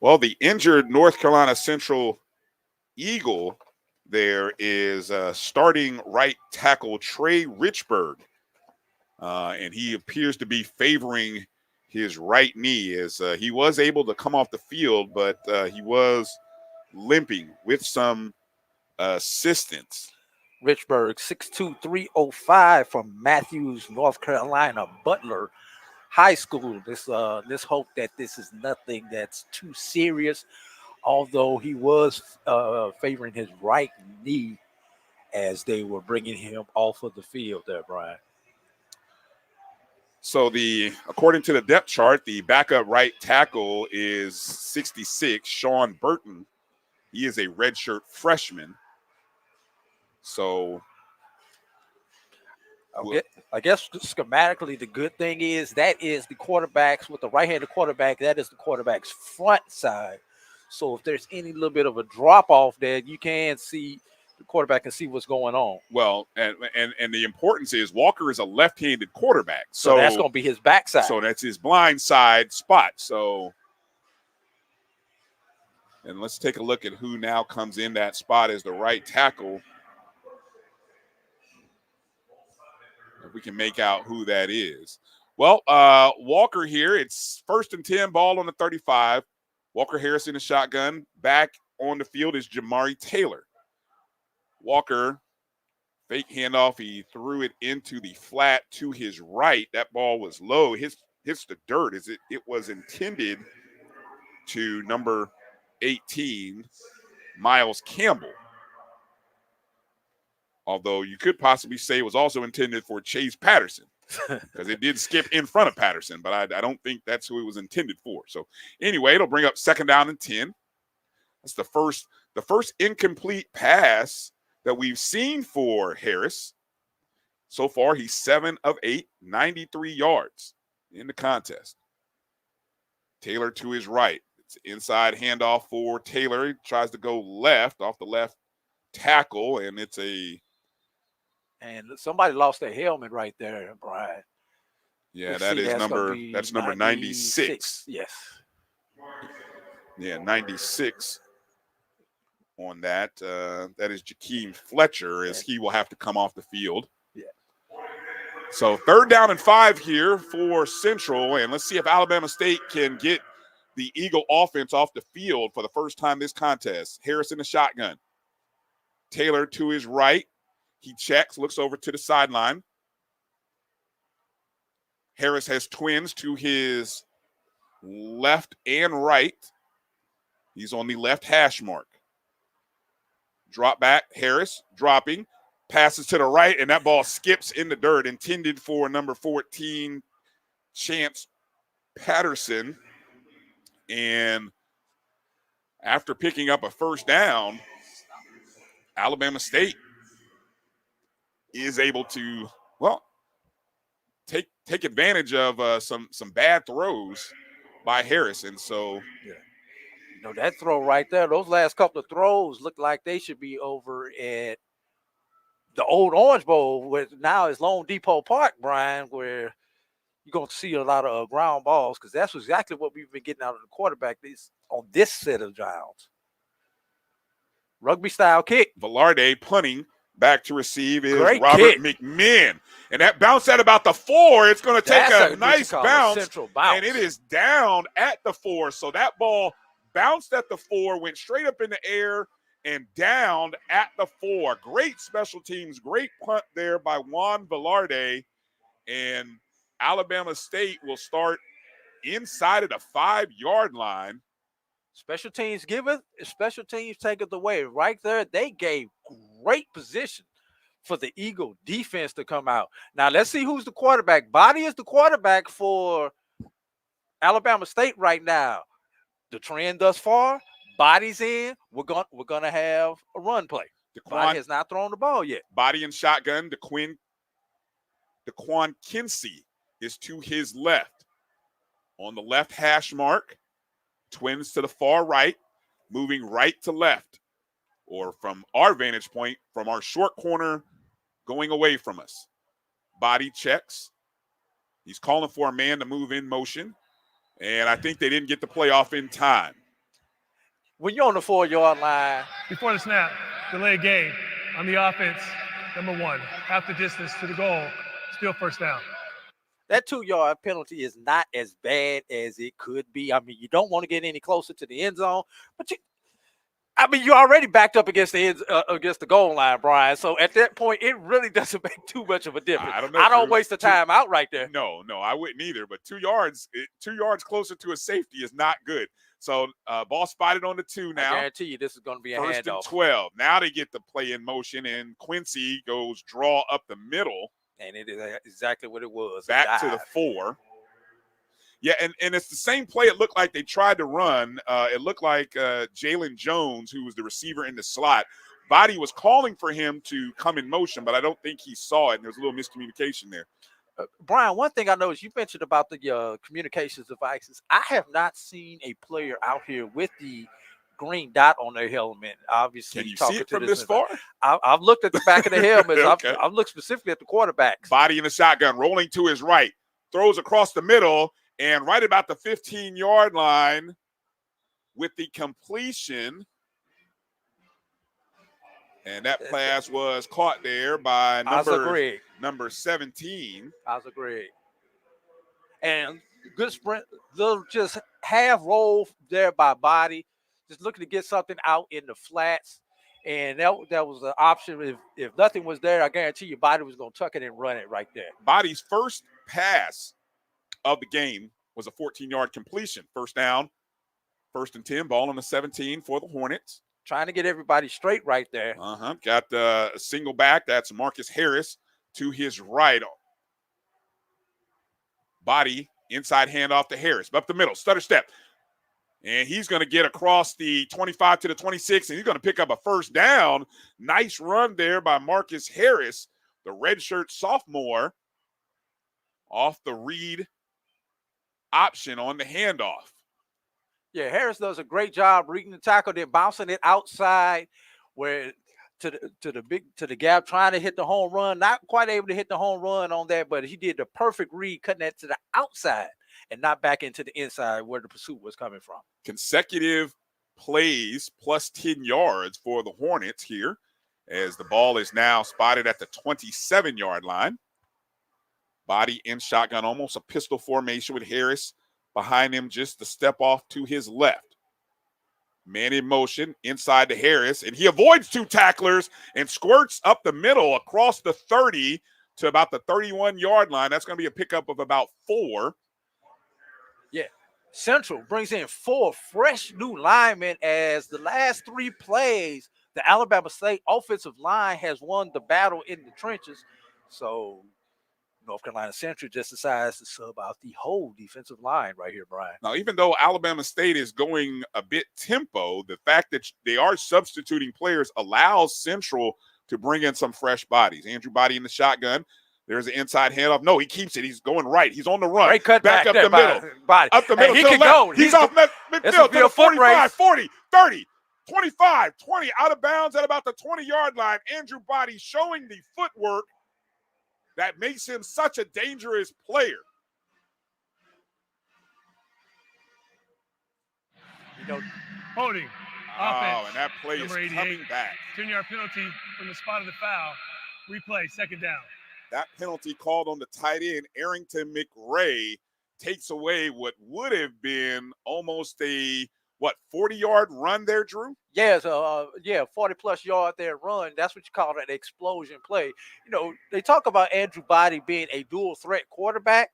Well, the injured North Carolina Central Eagle there is starting right tackle Trey Richburg. And he appears to be favoring his right knee as he was able to come off the field, but he was limping with some assistance. Richburg, 6'2", 305 from Matthews, North Carolina, Butler High School. Let's hope that this is nothing that's too serious, although he was favoring his right knee as they were bringing him off of the field there, Brian. So according to the depth chart, the backup right tackle is 66, Sean Burton. He is a redshirt freshman. So I guess schematically, the good thing is that is the quarterbacks with the right-handed quarterback. That is the quarterback's front side. So if there's any little bit of a drop off there, you can see the quarterback can see what's going on. Well, and the importance is Walker is a left-handed quarterback. So that's going to be his backside. So that's his blind side spot. So, and let's take a look at who now comes in that spot as the right tackle. If we can make out who that is. Well, Walker here, it's 1st and 10, ball on the 35. Walker Harris in the shotgun. Back on the field is Jamari Taylor. Walker, fake handoff. He threw it into the flat to his right. That ball was low. Hits the dirt. It was intended to number 18, Miles Campbell. Although you could possibly say it was also intended for Chase Patterson because it did skip in front of Patterson, but I don't think that's who it was intended for. So anyway, it'll bring up 2nd down and 10. That's the first incomplete pass that we've seen for Harris. So far, he's 7 of 8, 93 yards in the contest. Taylor to his right. It's inside handoff for Taylor. He tries to go left off the left tackle, and it's and somebody lost their helmet right there, Brian. Yeah, that's number 96. Yes. Yeah, 96 on that. That is Jakeem Fletcher, as he will have to come off the field. Yeah. So 3rd down and 5 here for Central, and let's see if Alabama State can get the Eagle offense off the field for the first time this contest. Harris in the shotgun. Taylor to his right. He checks, looks over to the sideline. Harris has twins to his left and right. He's on the left hash mark. Drop back, Harris dropping. Passes to the right, and that ball skips in the dirt, intended for number 14, Chance Patterson. And after picking up a 1st down, Alabama State is able to, well, take advantage of some bad throws by Harris. And so, yeah. That throw right there, those last couple of throws look like they should be over at the old Orange Bowl, where now is Lone Depot Park, Brian, where you're going to see a lot of ground balls, because that's exactly what we've been getting out of the quarterback on this set of downs. Rugby style kick. Velarde punting. Back to receive is Great Robert kick. McMinn. And that bounce at about the 4. It's going to take a nice bounce. Central bounce. And it is down at the 4. So that ball bounced at the 4, went straight up in the air and down at the 4. Great special teams. Great punt there by Juan Velarde. And Alabama State will start inside of the 5-yard line. Special teams special teams take it away. Right there, they gave great position for the Eagle defense to come out. Now, let's see who's the quarterback. Body is the quarterback for Alabama State right now. The trend thus far, Body's in. We're gonna have a run play. Body has not thrown the ball yet. Body and shotgun. DeQuan Kinsey is to his left. On the left hash mark. Twins to the far right, moving right to left, or from our vantage point, from our short corner, going away from us. Body checks. He's calling for a man to move in motion, and I think they didn't get the play off in time. when you're on the 4-yard line. Before the snap, delay game on the offense, number 1, half the distance to the goal, still first down. That 2-yard penalty is not as bad as it could be. I mean, you don't want to get any closer to the end zone, but you're already backed up against the goal line, Brian. So at that point, it really doesn't make too much of a difference. I don't waste the time out right there. No, I wouldn't either. But 2 yards closer to a safety is not good. So ball spotted on the 2 now. I guarantee you this is going to be a First handoff. and 12. Now they get the play in motion, and Quincy goes draw up the middle. And it is exactly what it was. Back to the 4. Yeah, and it's the same play it looked like they tried to run. It looked like Jalen Jones, who was the receiver in the slot, Body was calling for him to come in motion, but I don't think he saw it, and there was a little miscommunication there. Brian, one thing I noticed, you mentioned about the communications devices. I have not seen a player out here with the green dot on their helmet. Obviously, can you see it from this far? I've looked at the back of the helmets. Okay. I've looked specifically at the quarterbacks. Body in the shotgun, rolling to his right, throws across the middle, and right about the 15-yard line with the completion. And that pass was caught there by number 17. Asa Gregg. And good sprint, little just half roll there by Body, just looking to get something out in the flats. And that was an option. If nothing was there, I guarantee you Body was going to tuck it and run it right there. Body's first pass of the game was a 14-yard completion. First down, 1st and 10, ball on the 17 for the Hornets. Trying to get everybody straight right there. Got a single back. That's Marcus Harris to his right. Body, inside handoff to Harris. Up the middle, stutter step. And he's going to get across the 25 to the 26, and he's going to pick up a first down. Nice run there by Marcus Harris, the redshirt sophomore, off the read option on the handoff. Yeah, Harris does a great job reading the tackle, then bouncing it outside where to the gap, trying to hit the home run. Not quite able to hit the home run on that, but he did the perfect read, cutting that to the outside and not back into the inside where the pursuit was coming from. Consecutive plays plus 10 yards for the Hornets here, as the ball is now spotted at the 27-yard line. Body in shotgun, almost a pistol formation with Harris behind him, just the step off to his left. Man in motion inside to Harris, and he avoids 2 tacklers and squirts up the middle across the 30 to about the 31-yard line. That's going to be a pickup of about 4. Yeah. Central brings in 4 fresh new linemen, as the last 3 plays, the Alabama State offensive line has won the battle in the trenches. So North Carolina Central just decides to sub out the whole defensive line right here, Brian. Now, even though Alabama State is going a bit tempo, the fact that they are substituting players allows Central to bring in some fresh bodies. Andrew Body in the shotgun. There's an inside handoff. No, he keeps it. He's going right. He's on the run. Great cut back up there, the middle. Body. Up the middle. He to can the left. go. He's off midfield to the 45, 40, 30, 25, 20, out of bounds at about the 20-yard line. Andrew Body showing the footwork that makes him such a dangerous player. Holding. Offense. And that play is coming back. 10-yard penalty from the spot of the foul. Replay, second down. That penalty called on the tight end, Arrington McRae, takes away what would have been almost a 40-yard run there, Drew? Yeah, 40-plus yard there run. That's what you call an explosion play. You know, they talk about Andrew Body being a dual threat quarterback,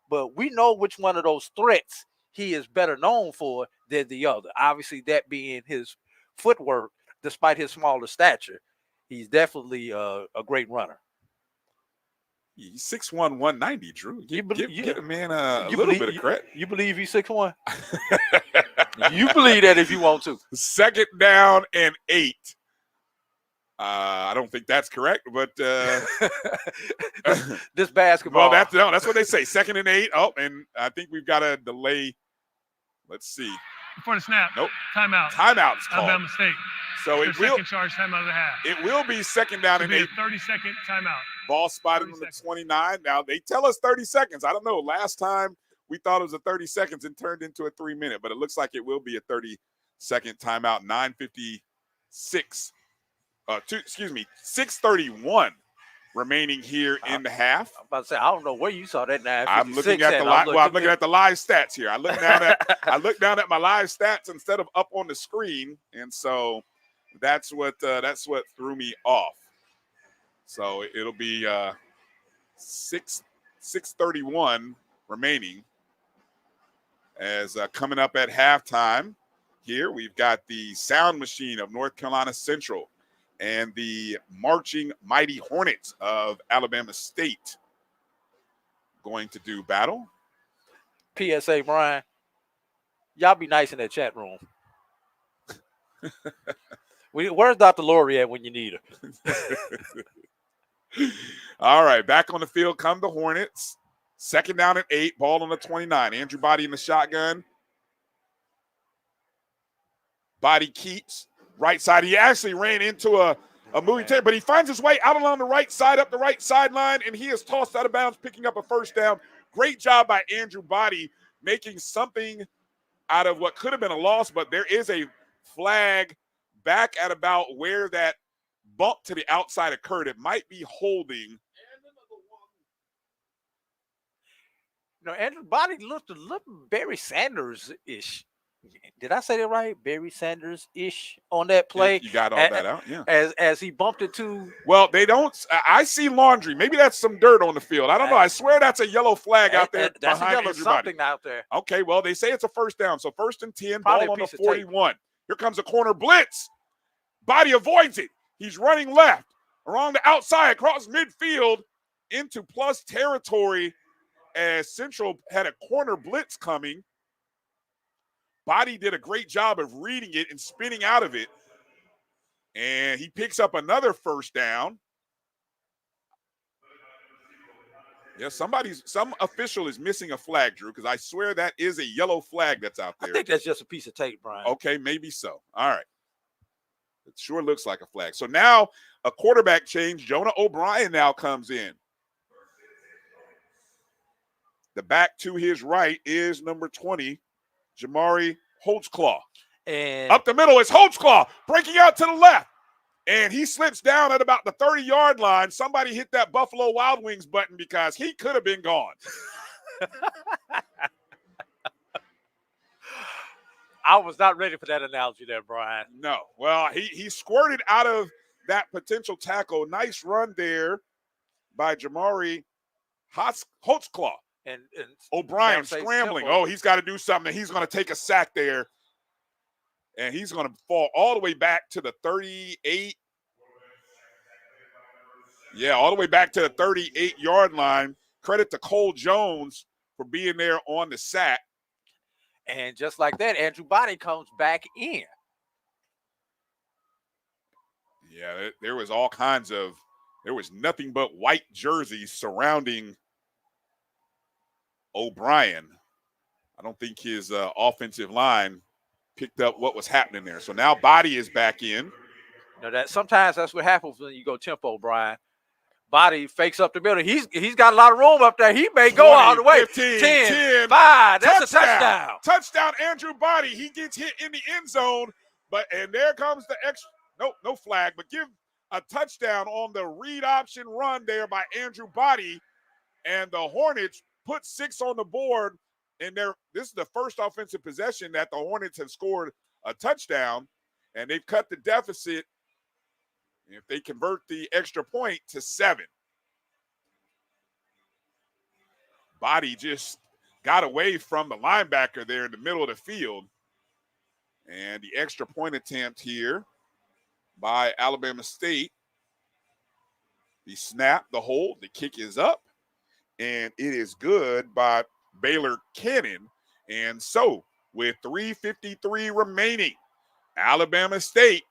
but we know which one of those threats he is better known for than the other. Obviously, that being his footwork, despite his smaller stature. He's definitely a great runner. He's 6'1", 190, Drew. Get a man a little bit of credit. You believe he's 6'1"? You believe that if you want to. Second down and 8. I don't think that's correct, but this basketball. Well, that's what they say. 2nd and 8. Oh, and I think we've got a delay. Let's see. Before the snap. Nope. Timeout. Timeout is called. Alabama State. So it will. Second charge timeout of the half. It will be 2nd down and 8. 30-second timeout. Ball spotted on the 29. Now they tell us 30 seconds. I don't know. Last time we thought it was a 30 seconds and turned into a 3-minute, but it looks like it will be a 30 second timeout. 6:31 remaining here in the half. I'm about to say, I don't know where you saw that 9:56. I'm looking at I'm looking at the live stats here. I look down at my live stats instead of up on the screen, and so that's what threw me off. So it'll be 6:31 remaining. As coming up at halftime here, we've got the Sound Machine of North Carolina Central and the Marching Mighty Hornets of Alabama State going to do battle. PSA, Brian, y'all be nice in that chat room. Where's Dr. Lori at when you need her? All right, back on the field come the Hornets. Second down and 8, ball on the 29. Andrew Body in the shotgun. Body keeps right side. He actually ran into a moving tape, but he finds his way out along the right side, up the right sideline, and he is tossed out of bounds, picking up a first down. Great job by Andrew Body making something out of what could have been a loss, but there is a flag back at about where that bump to the outside occurred. It might be holding. Andrew Body looked a little Barry Sanders-ish. Did I say that right? Barry Sanders-ish on that play. You got all that out, yeah. As he bumped it to. Well, they don't. I see laundry. Maybe that's some dirt on the field. I don't know. I swear that's a yellow flag out there. That's behind a yellow Andrew something Body. out there. Okay, well, they say it's a first down. So 1st and 10, Probably ball on the a piece of tape. 41. Here comes a corner blitz. Body avoids it. He's running left around the outside, across midfield into plus territory as Central had a corner blitz coming. Body did a great job of reading it and spinning out of it. And he picks up another first down. Yeah, some official is missing a flag, Drew, because I swear that is a yellow flag that's out there. I think that's just a piece of tape, Brian. Okay, maybe so. All right. It sure looks like a flag. So now a quarterback change. Jonah O'Brien now comes in. The back to his right is number 20, Jamari Holtzclaw. And up the middle is Holtzclaw, breaking out to the left. And he slips down at about the 30-yard line. Somebody hit that Buffalo Wild Wings button because he could have been gone. I was not ready for that analogy there, Brian. No. Well, he squirted out of that potential tackle. Nice run there by Jamari Holtzclaw. And O'Brien scrambling. Oh, he's got to do something. He's going to take a sack there. And he's going to fall all the way back to the 38. Yeah, all the way back to the 38-yard line. Credit to Cole Jones for being there on the sack. And just like that, Andrew Body comes back in. Yeah, there was all kinds of – there was nothing but white jerseys surrounding O'Brien. I don't think his offensive line picked up what was happening there. So now Body is back in. Sometimes that's what happens when you go tempo, Brian. Body fakes up the middle. He's got a lot of room up there. He may 20, go all the way. 15, 10, 5. That's touchdown. A touchdown. Touchdown, Andrew Body. He gets hit in the end zone, and there comes the extra. No flag, but give a touchdown on the read option run there by Andrew Body, and the Hornets put 6 on the board. And this is the first offensive possession that the Hornets have scored a touchdown, and they've cut the deficit. If they convert the extra point to 7. Body just got away from the linebacker there in the middle of the field. And the extra point attempt here by Alabama State. The snap, the hold, the kick is up. And it is good by Baylor Cannon. And so with 3:53 remaining, Alabama State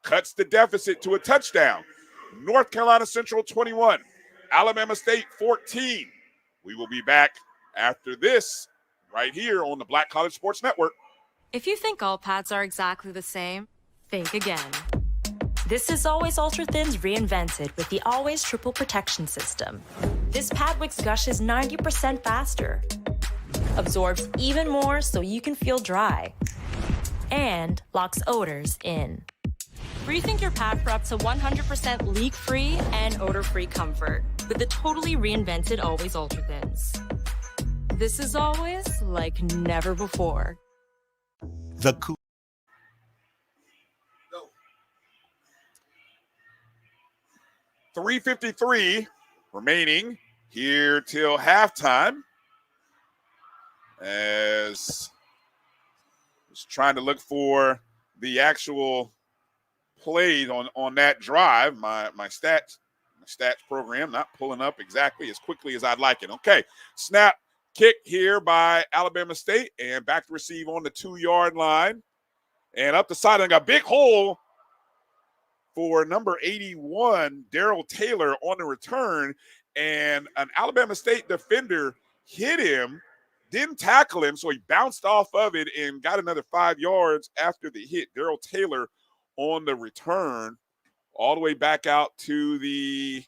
cuts the deficit to a touchdown. North Carolina Central 21, Alabama State 14. We will be back after this right here on the Black College Sports Network. If you think all pads are exactly the same, think again. This is Always Ultra Thins reinvented with the Always Triple Protection System. This pad wicks gushes 90% faster, absorbs even more so you can feel dry, and locks odors in. Rethink your pad for up to 100% leak-free and odor-free comfort with the totally reinvented Always Ultra Thins. This is always like never before. The 3:53 remaining here till halftime. As I was trying to look for the actual plays on that drive. My stats program not pulling up exactly as quickly as I'd like it. Okay, snap, kick here by Alabama State, and back to receive on the 2-yard line. And up the sideline, got a big hole for number 81, Darrell Taylor, on the return. And an Alabama State defender hit him, didn't tackle him, so he bounced off of it and got another 5 yards after the hit. Darrell Taylor on the return, all the way back out to the,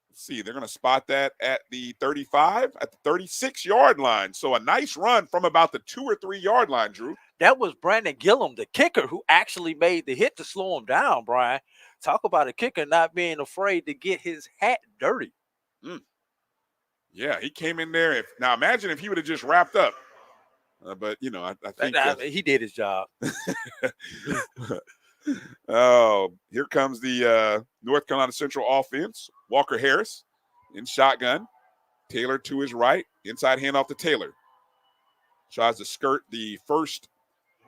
let's see, they're going to spot that at the 35, at the 36-yard line. So a nice run from about the 2 or 3 yard line, Drew. That was Brandon Gillum, the kicker, who actually made the hit to slow him down, Brian. Talk about a kicker not being afraid to get his hat dirty. Yeah, he came in there. Now, imagine if he would have just wrapped up. But, you know, I think he did his job. Oh, here comes the North Carolina Central offense. Walker Harris in shotgun. Taylor to his right. Inside handoff to Taylor. Tries to skirt the first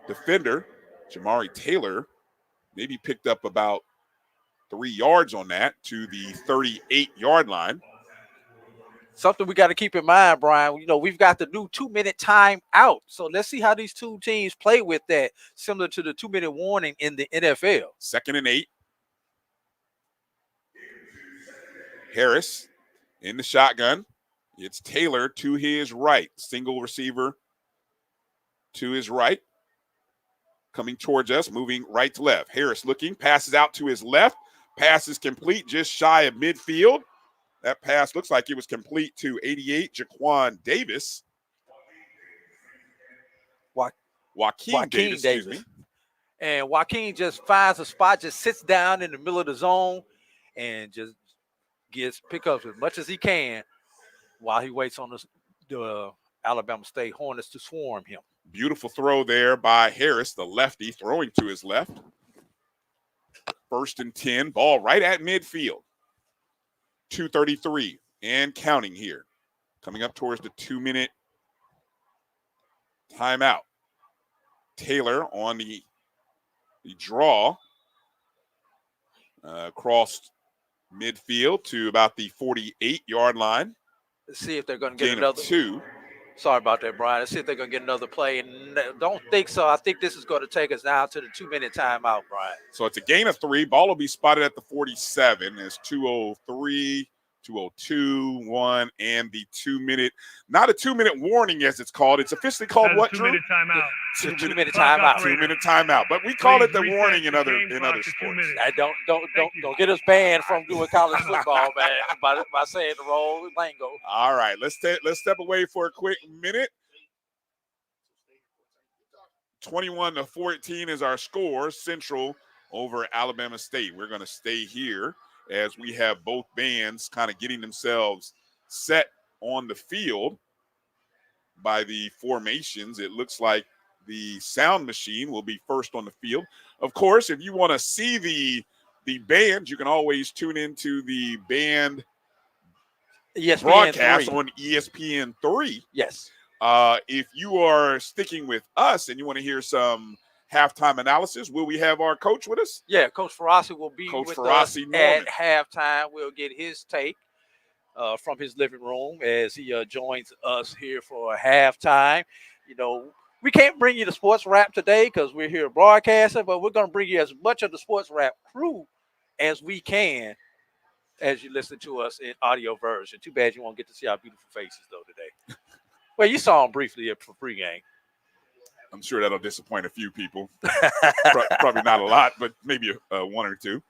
defender. Jamari Taylor maybe picked up about 3 yards on that to the 38-yard line. Something we got to keep in mind, Brian, you know, we've got the new 2-minute timeout. So let's see how these two teams play with that, similar to the 2-minute warning in the NFL. 2nd and 8. Harris in the shotgun. It's Taylor to his right. Single receiver to his right. Coming towards us, moving right to left. Harris looking, passes out to his left. Pass is complete, just shy of midfield. That pass looks like it was complete to 88, Jaquan Davis. Joaquin Davis. Excuse me. And Joaquin just finds a spot, just sits down in the middle of the zone and just pick up as much as he can while he waits on the Alabama State Hornets to swarm him. Beautiful throw there by Harris, the lefty, throwing to his left. 1st and 10, ball right at midfield. 2:33 and counting here. Coming up towards the 2-minute timeout. Taylor on the draw. Crossed midfield to about the 48-yard line. Let's see if they're going to get Gain another. Of 2. Sorry about that, Brian. Let's see if they're going to get another play. And don't think so. I think this is going to take us now to the 2-minute timeout, Brian. So it's a gain of 3. Ball will be spotted at the 47. There's 2:03, 2:02, 1, and the 2-minute, not a 2-minute warning as it's called. It's officially called what, Drew? 2-minute timeout. 2-minute timeout. 2-minute timeout. But we call it the warning in other sports. Don't get us banned from doing college football, man, by saying the wrong lingo. All right, let's step away for a quick minute. 21-14 is our score. Central over Alabama State. We're going to stay here as we have both bands kind of getting themselves set on the field by the formations. It looks like the sound machine will be first on the field. Of course, if you want to see the band, you can always tune into the band ESPN broadcast 3. on ESPN 3. Yes. If you are sticking with us and you want to hear some halftime analysis, will we have our coach with us? Yeah, Coach Ferrazzi will be with us Norman. at halftime. We'll get his take from his living room as he joins us here for halftime. You know, we can't bring you the sports wrap today because we're here broadcasting, but we're going to bring you as much of the sports wrap crew as we can as you listen to us in audio version. Too bad you won't get to see our beautiful faces, though, today. Well, you saw them briefly for pregame. I'm sure that'll disappoint a few people. Probably not a lot, but maybe one or two.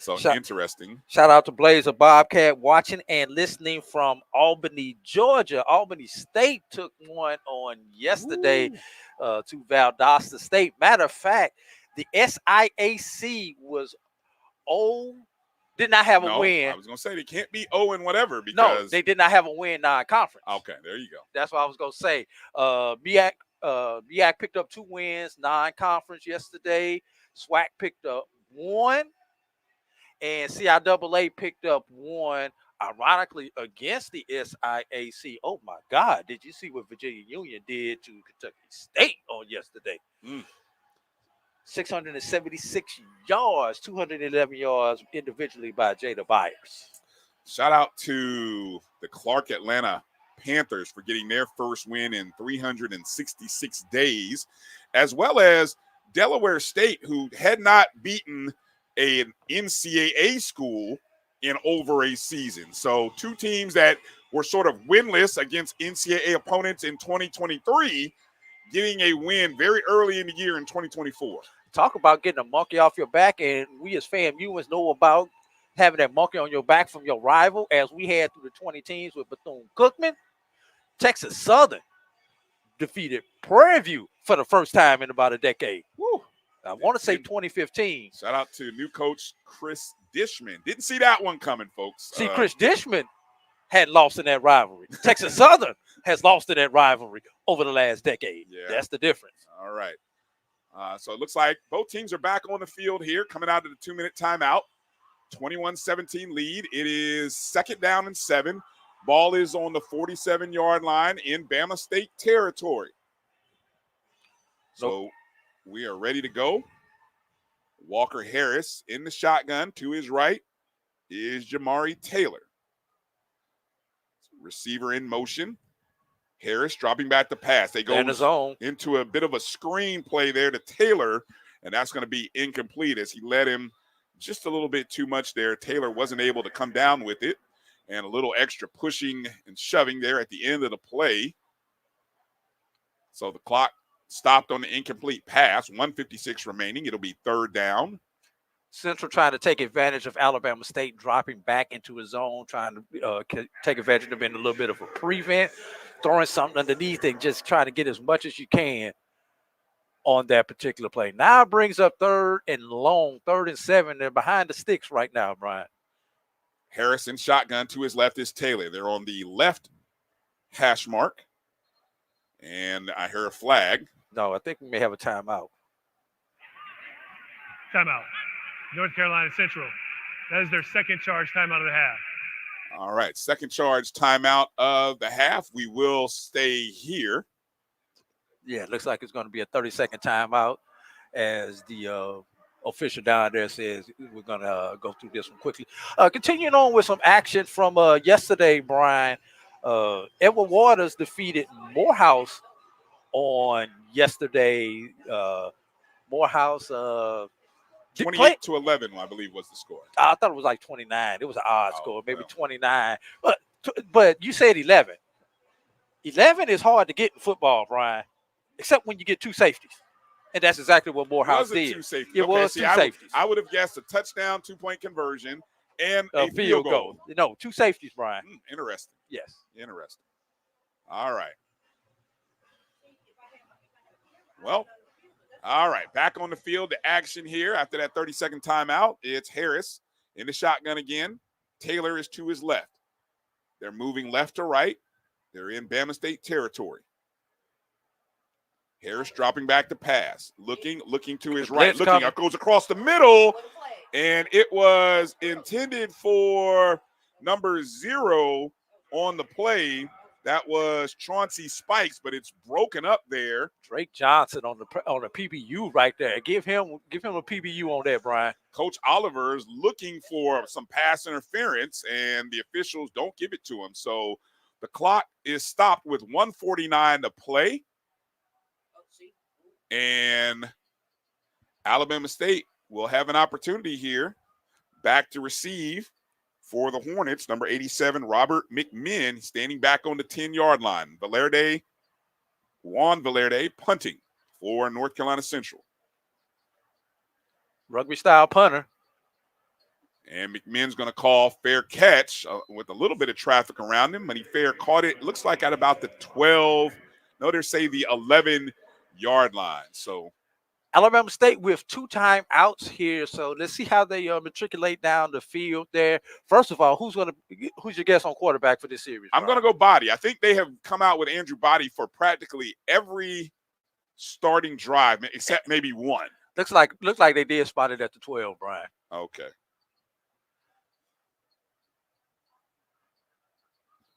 So interesting. Shout out to Blazer Bobcat watching and listening from Albany, Georgia. Albany State took one on yesterday to Valdosta State. Matter of fact, the SIAC was did not have a win. I was going to say they can't be 0 and whatever because no, they did not have a win non-conference. Okay, there you go. That's what I was going to say. MEAC picked up 2 wins non-conference yesterday. SWAC picked up 1. And CIAA picked up 1, ironically, against the SIAC. Oh, my God. Did you see what Virginia Union did to Kentucky State on yesterday? 676 yards, 211 yards individually by Jada Byers. Shout out to the Clark Atlanta Panthers for getting their first win in 366 days, as well as Delaware State, who had not beaten an NCAA school in over a season. So 2 teams that were sort of winless against NCAA opponents in 2023, getting a win very early in the year in 2024. Talk about getting a monkey off your back, and we as FAMUans know about having that monkey on your back from your rival, as we had through the 20 teams with Bethune-Cookman. Texas Southern defeated Prairie View for the first time in about a decade. Woo. I want to say 2015. Shout out to new coach Chris Dishman. Didn't see that one coming, folks. See, Chris Dishman had lost in that rivalry. Texas Southern has lost in that rivalry over the last decade. Yeah. That's the difference. All right. So it looks like both teams are back on the field here, coming out of the 2-minute timeout. 21-17 lead. It is 2nd down and 7. Ball is on the 47-yard line in Bama State territory. So we are ready to go. Walker Harris in the shotgun. To his right is Jamari Taylor. Receiver in motion. Harris dropping back the pass. They go into a bit of a screen play there to Taylor, and that's going to be incomplete as he led him just a little bit too much there. Taylor wasn't able to come down with it, and a little extra pushing and shoving there at the end of the play. So the clock stopped on the incomplete pass. 1:56 remaining. It'll be 3rd down. Central trying to take advantage of Alabama State dropping back into his zone, trying to take advantage of being a little bit of a prevent, throwing something underneath and just trying to get as much as you can on that particular play. Now it brings up 3rd and long, 3rd and 7. They're behind the sticks right now, Brian. Harrison shotgun. To his left is Taylor. They're on the left hash mark. And I hear a flag. No, I think we may have a timeout. Timeout. North Carolina Central. That is their 2nd charge timeout of the half. All right, 2nd charge timeout of the half. We will stay here. Yeah, it looks like it's going to be a 30-second timeout, as the official down there says. We're going to go through this one quickly. Continuing on with some action from yesterday, Brian. Edward Waters defeated Morehouse on yesterday. Morehouse 28-11, I believe, was the score. I thought it was like 29. It was an odd score, maybe 29. But you said 11. 11 is hard to get in football, Brian, except when you get 2 safeties. And that's exactly what Morehouse did. It was 2 safeties. I would have guessed a touchdown, 2-point conversion, and a field goal. No, 2 safeties, Brian. Interesting. Yes. Interesting. All right. Well, all right. Back on the field, the action here after that 30-second timeout. It's Harris in the shotgun again. Taylor is to his left. They're moving left to right. They're in Bama State territory. Harris dropping back the pass. Looking to his right. Looking up, goes across the middle. And it was intended for number 0 on the play. That was Chauncey Spikes, but it's broken up there. Drake Johnson on the PBU right there. Give him a PBU on that, Brian. Coach Oliver is looking for some pass interference, and the officials don't give it to him. So the clock is stopped with 1:49 to play. And Alabama State will have an opportunity here back to receive for the Hornets. Number 87, Robert McMinn, standing back on the 10-yard line. Juan Valerde punting for North Carolina Central. Rugby-style punter. And McMinn's going to call fair catch with a little bit of traffic around him, but he fair caught it. Looks like at about the 12, no, they say the 11-yard line. So Alabama State with 2 timeouts here. So let's see how they matriculate down the field there. First of all, who's your guess on quarterback for this series? I'm going to go Body. I think they have come out with Andrew Body for practically every starting drive except maybe one. Looks like they did spot it at the 12, Brian. Okay.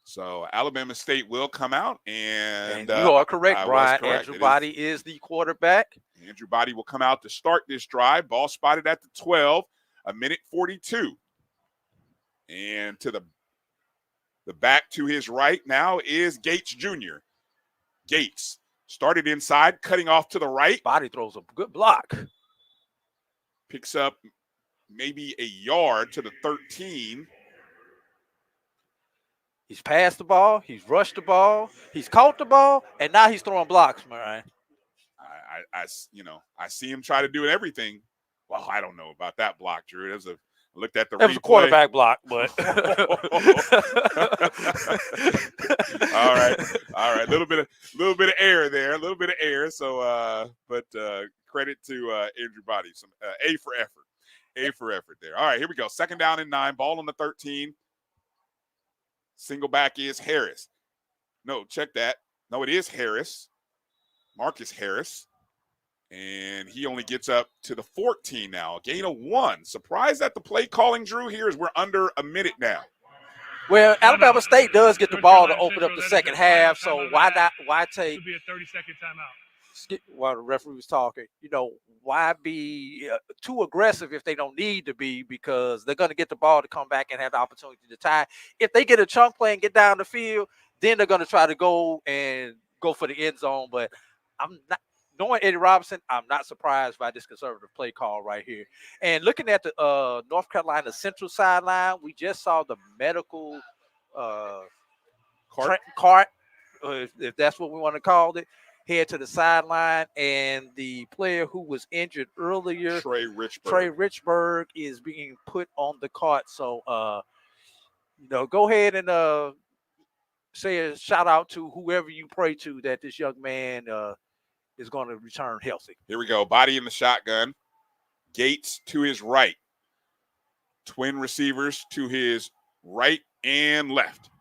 So Alabama State will come out, and you are correct, Brian. Correct. Andrew Body is the quarterback. Andrew Body will come out to start this drive. Ball spotted at the 12, 1:42. And to the back to his right now is Gates Jr. Gates started inside, cutting off to the right. Body throws a good block. Picks up maybe a yard to the 13. He's passed the ball. He's rushed the ball. He's caught the ball, and now he's throwing blocks, Brian. I see him try to do everything. Well, I don't know about that block, Drew. I looked at the replay. It was a quarterback block, but all right. Little bit of error there, a little bit of error. So, but credit to Andrew Body, some A for effort there. All right, here we go. 2nd down and 9. Ball on the 13. Single back is Harris. No, check that. No, it is Harris. Marcus Harris. And he only gets up to the 14 now. A gain of 1. Surprised at the play calling, Drew, here as we're under a minute now. Well, Alabama State does get the ball to open up the second half, so why take – It would be a 30-second timeout. While the referee was talking, why be too aggressive if they don't need to be, because they're going to get the ball to come back and have the opportunity to tie. If they get a chunk play and get down the field, then they're going to try to go for the end zone. But I'm not – knowing Eddie Robinson, I'm not surprised by this conservative play call right here. And looking at the North Carolina Central sideline, we just saw the medical cart, if that's what we want to call it, head to the sideline, and the player who was injured earlier, Trey Richburg, is being put on the cart. So, go ahead and say a shout out to whoever you pray to that this young man is going to return healthy. Here we go. Body in the shotgun. Gates to his right. Twin receivers to his right and left.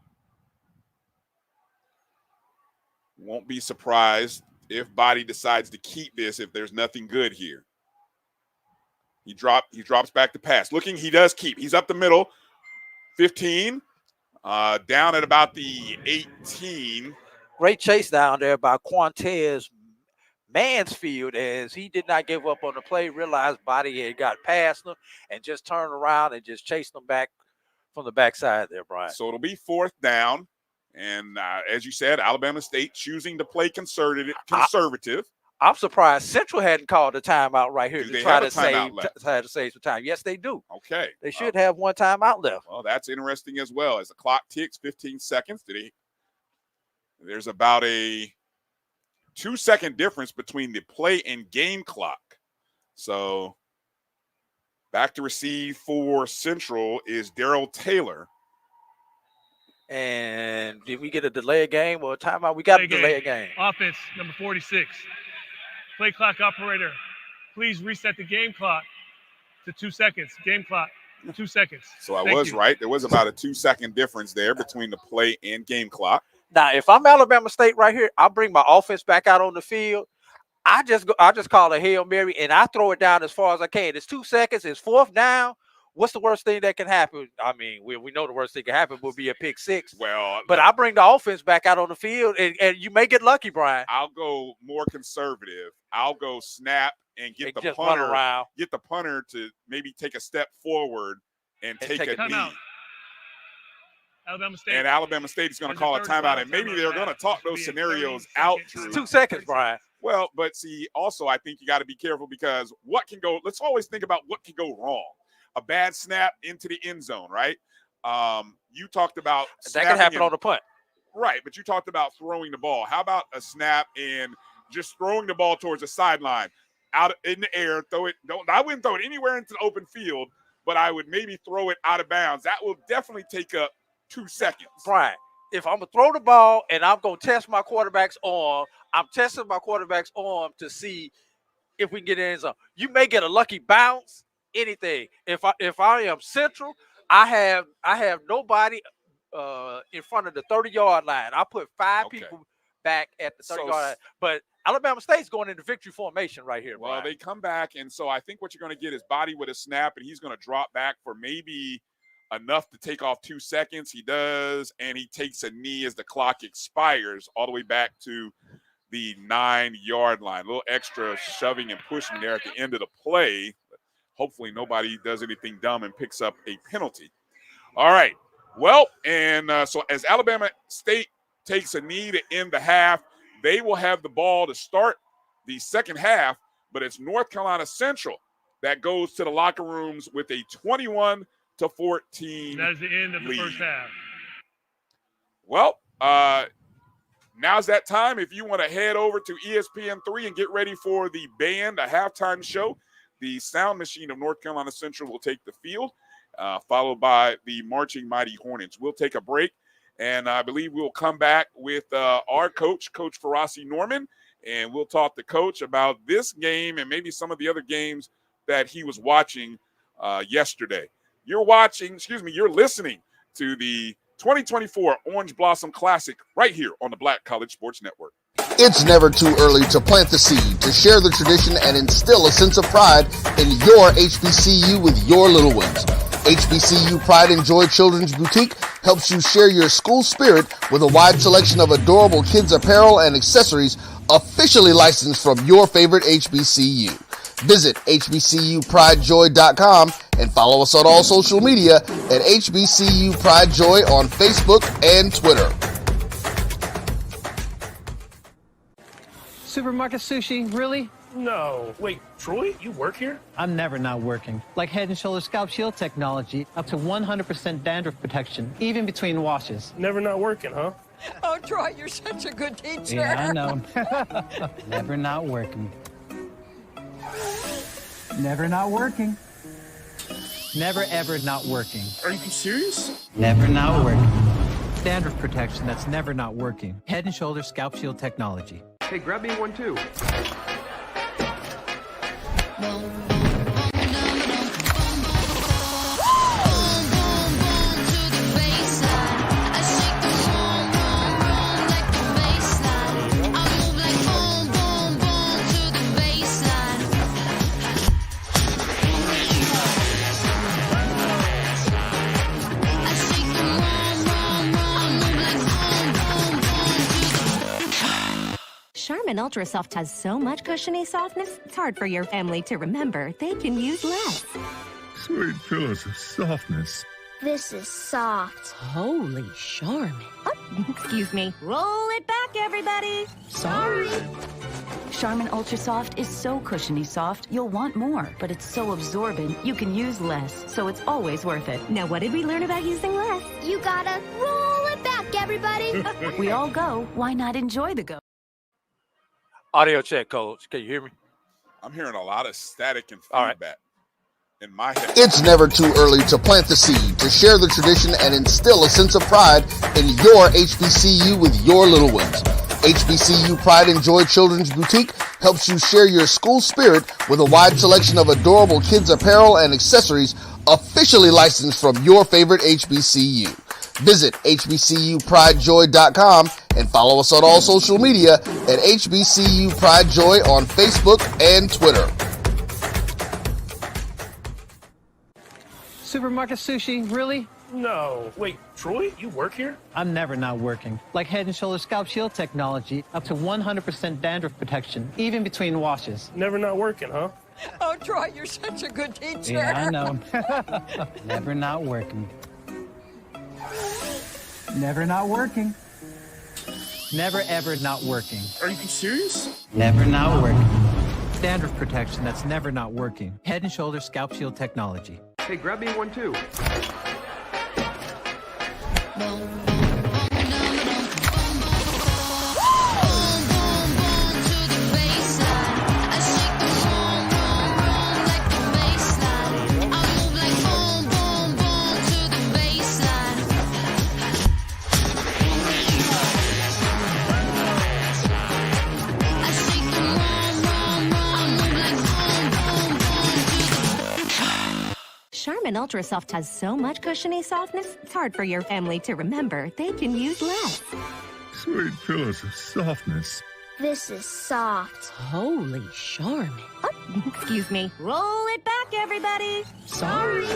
Won't be surprised if Body decides to keep this if there's nothing good here. He drops back to pass. Looking, he does keep. He's up the middle. 15. Down at about the 18. Great chase down there by Quantez Mansfield, as he did not give up on the play, realized Body had got past him, and just turned around and just chased them back from the backside there, Brian. So it'll be 4th down. And as you said, Alabama State choosing to play conservative. I'm surprised Central hadn't called a timeout right here to try to save some time. Yes, they do. Okay. They should have one timeout left. Well, that's interesting as well. As the clock ticks, 15 seconds. There's about a 2-second difference between the play and game clock. So back to receive for Central is Darrell Taylor. And did we get a delay game or a timeout? We got a delay game. Offense, number 46. Play clock operator, please reset the game clock to 2 seconds. Game clock, 2 seconds. So I was right. There was about a 2-second difference there between the play and game clock. Now, if I'm Alabama State right here, I'll bring my offense back out on the field. I just call a Hail Mary, and I throw it down as far as I can. It's 2 seconds. It's 4th down. What's the worst thing that can happen? I mean, we know the worst thing can happen would be a pick 6. Well, but I bring the offense back out on the field, and you may get lucky, Brian. I'll go more conservative. I'll go snap and get the punter to maybe take a step forward and take a knee. Alabama State. And Alabama State is going to call a timeout, and maybe they're going to talk those scenarios out, Drew. 2 seconds, Brian. Well, but see, also I think you got to be careful, because let's always think about what can go wrong. A bad snap into the end zone, right? You talked about that can happen on the punt. Right, but you talked about throwing the ball. How about a snap and just throwing the ball towards the sideline, out in the air, throw it. I wouldn't throw it anywhere into the open field, but I would maybe throw it out of bounds. That will definitely take up 2 seconds. Bryan, if I'm going to throw the ball and I'm going to test my quarterback's arm, I'm testing my quarterback's arm to see if we can get in zone. You may get a lucky bounce, anything. If I am central, I have nobody in front of the 30-yard line. I put 5 people back at the 30-yard line. But Alabama State's going into victory formation right here. Well, Bryan. they come back, and so I think what you're going to get is body with a snap, and he's going to drop back for maybe enough to take off 2 seconds. He does, and he takes a knee as the clock expires all the way back to the 9-yard line. A little extra shoving and pushing there at the end of the play. Hopefully nobody does anything dumb and picks up a penalty. All right. Well, and so as Alabama State takes a knee to end the half, they will have the ball to start the second half, but it's North Carolina Central that goes to the locker rooms with a 21-14 That's the end of the lead. first half. Well, now's that time. If you want to head over to ESPN3 and get ready for the band, a halftime show, the sound machine of North Carolina Central will take the field, followed by the Marching Mighty Hornets. We'll take a break, and I believe we'll come back with our coach, Coach Farasi Norman, and we'll talk to Coach about this game and maybe some of the other games that he was watching yesterday. You're listening to the 2024 Orange Blossom Classic right here on the Black College Sports Network. It's never too early to plant the seed, to share the tradition, and instill a sense of pride in your HBCU with your little ones. HBCU Pride and Joy Children's Boutique helps you share your school spirit with a wide selection of adorable kids apparel and accessories officially licensed from your favorite HBCU. Visit hbcupridejoy.com and follow us on all social media at HBCU Pride Joy on Facebook and Twitter. Supermarket sushi, really? No. Wait, Troy, you work here? I'm never not working. Like Head & Shoulders Scalp Shield technology, up to 100% dandruff protection, even between washes. Never not working, huh? Oh, Troy, you're such a good teacher. Yeah, I know. Never not working. Never not working. Never ever not working. Are you serious? Never not working. Dandruff protection that's never not working. Head & Shoulders Scalp Shield technology. Hey, grab me one too. Charmin Ultra Soft has so much cushiony softness, it's hard for your family to remember they can use less. Sweet pillows of softness. This is soft. Holy Charmin. Oh, excuse me. Roll it back, everybody. Sorry. Charmin Ultra Soft is so cushiony soft, you'll want more, but it's so absorbent, you can use less, so it's always worth it. Now, what did we learn about using less? You gotta roll it back, everybody. We all go. Why not enjoy the go? Audio check, Coach. Can you hear me? I'm hearing a lot of static and feedback in my head. It's never too early to plant the seed, to share the tradition, and instill a sense of pride in your HBCU with your little ones. HBCU Pride and Joy Children's Boutique helps you share your school spirit with a wide selection of adorable kids apparel and accessories officially licensed from your favorite HBCU. Visit hbcupridejoy.com and follow us on all social media at HBCU Pride Joy on Facebook and Twitter. Supermarket sushi, really? No. Wait, Troy, you work here? I'm never not working. Like Head & Shoulders Scalp Shield technology, up to 100% dandruff protection, even between washes. Never not working, huh? Oh, Troy, you're such a good teacher. Yeah, I know. Never not working. Never not working. Never ever not working. Are you serious? Never not working. Dandruff protection that's never not working. Head & Shoulders Scalp Shield technology. Hey, grab me one too. Charmin Ultra Soft has so much cushiony softness, it's hard for your family to remember. They can use less. Sweet pillows of softness. This is soft. Holy Charmin. Oh, excuse me. Roll it back, everybody. Sorry.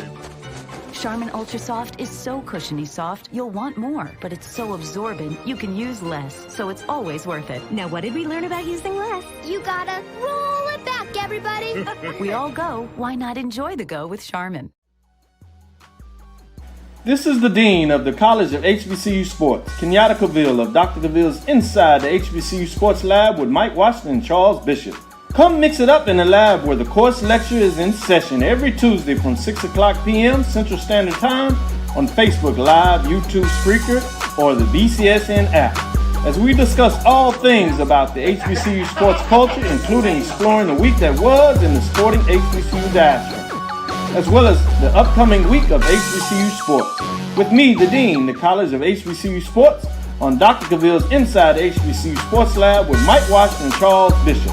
Charmin Ultra Soft is so cushiony soft, you'll want more, but it's so absorbent, you can use less, so it's always worth it. Now, what did we learn about using less? You gotta roll it back, everybody. We all go, why not enjoy the go with Charmin? This is the Dean of the College of HBCU Sports, Kenyatta Cavill of Dr. Cavill's Inside the HBCU Sports Lab with Mike Washington and Charles Bishop. Come mix it up in the lab where the course lecture is in session every Tuesday from 6 o'clock p.m. Central Standard Time on Facebook Live, YouTube Spreaker, or the BCSN app, as we discuss all things about the HBCU sports culture, including exploring the week that was in the sporting HBCU diaspora, as well as the upcoming week of HBCU sports. With me, the Dean, the College of HBCU Sports, on Dr. Cavill's Inside the HBCU Sports Lab with Mike Washington and Charles Bishop.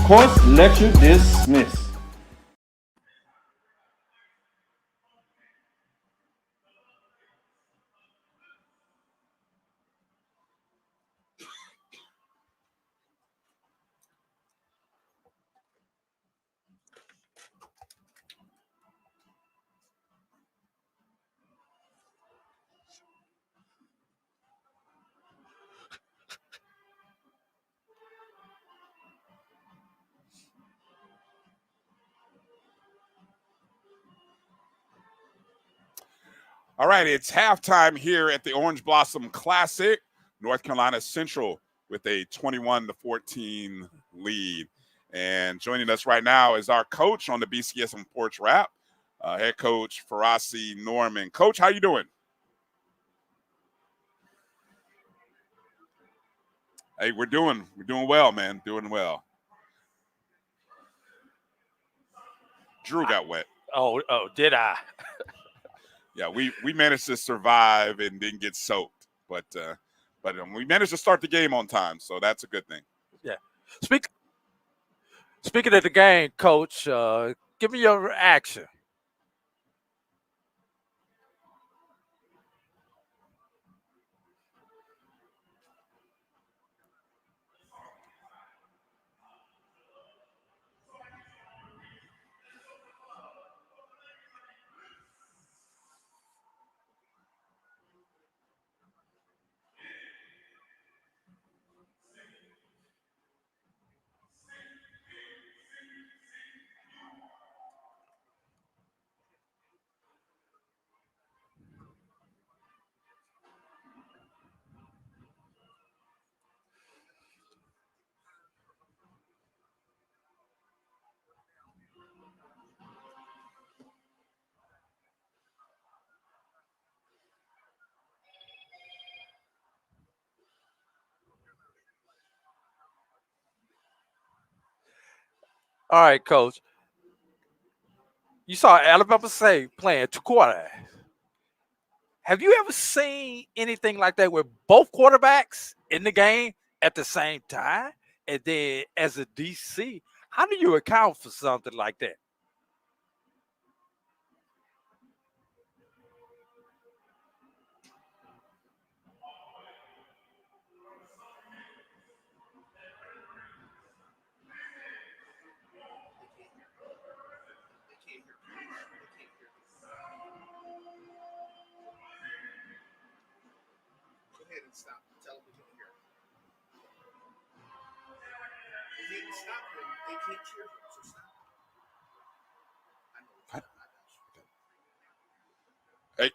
Course lecture dismissed. All right, it's halftime here at the Orange Blossom Classic. North Carolina Central with a 21-14 lead. And joining us right now is our coach on the BCSN Porch Wrap, head coach Farasi Norman. Coach, how you doing? Hey, we're doing well, man. Doing well. Drew got wet. Oh, did I? Yeah, we managed to survive and didn't get soaked, but we managed to start the game on time, so that's a good thing. Yeah. Speaking of the game, Coach, give me your reaction. All right, Coach. You saw Alabama State playing 2 quarters. Have you ever seen anything like that with both quarterbacks in the game at the same time? And then as a DC, how do you account for something like that? Stop. Tell them we can hear. They didn't stop them. They can't cheer them, so stop. I know. Hey.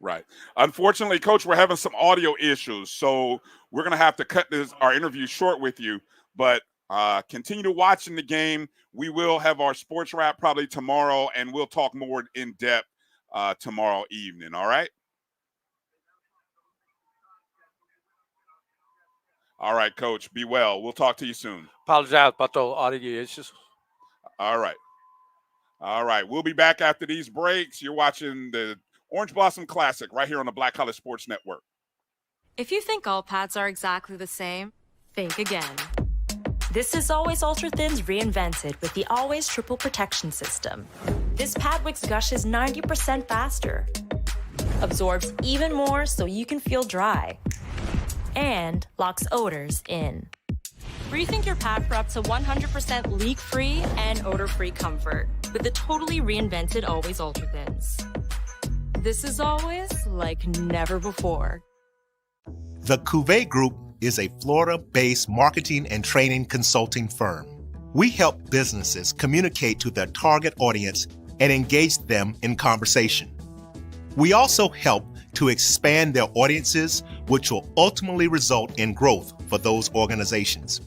Right. Unfortunately, Coach, we're having some audio issues, so we're going to have to cut our interview short with you. But continue to watch in the game. We will have our sports wrap probably tomorrow, and we'll talk more in depth tomorrow evening. All right. All right, Coach. Be well. We'll talk to you soon. Apologize about those audio issues. All right. All right. We'll be back after these breaks. You're watching the Orange Blossom Classic right here on the Black College Sports Network. If you think all pads are exactly the same, think again. This is Always Ultra Thins reinvented with the Always Triple Protection System. This pad wicks gushes 90% faster, absorbs even more so you can feel dry, and locks odors in. Rethink your pad for up to 100% leak-free and odor-free comfort with the totally reinvented Always Ultra Thins. This is always like never before. The Cuvée Group is a Florida-based marketing and training consulting firm. We help businesses communicate to their target audience and engage them in conversation. We also help to expand their audiences, which will ultimately result in growth for those organizations.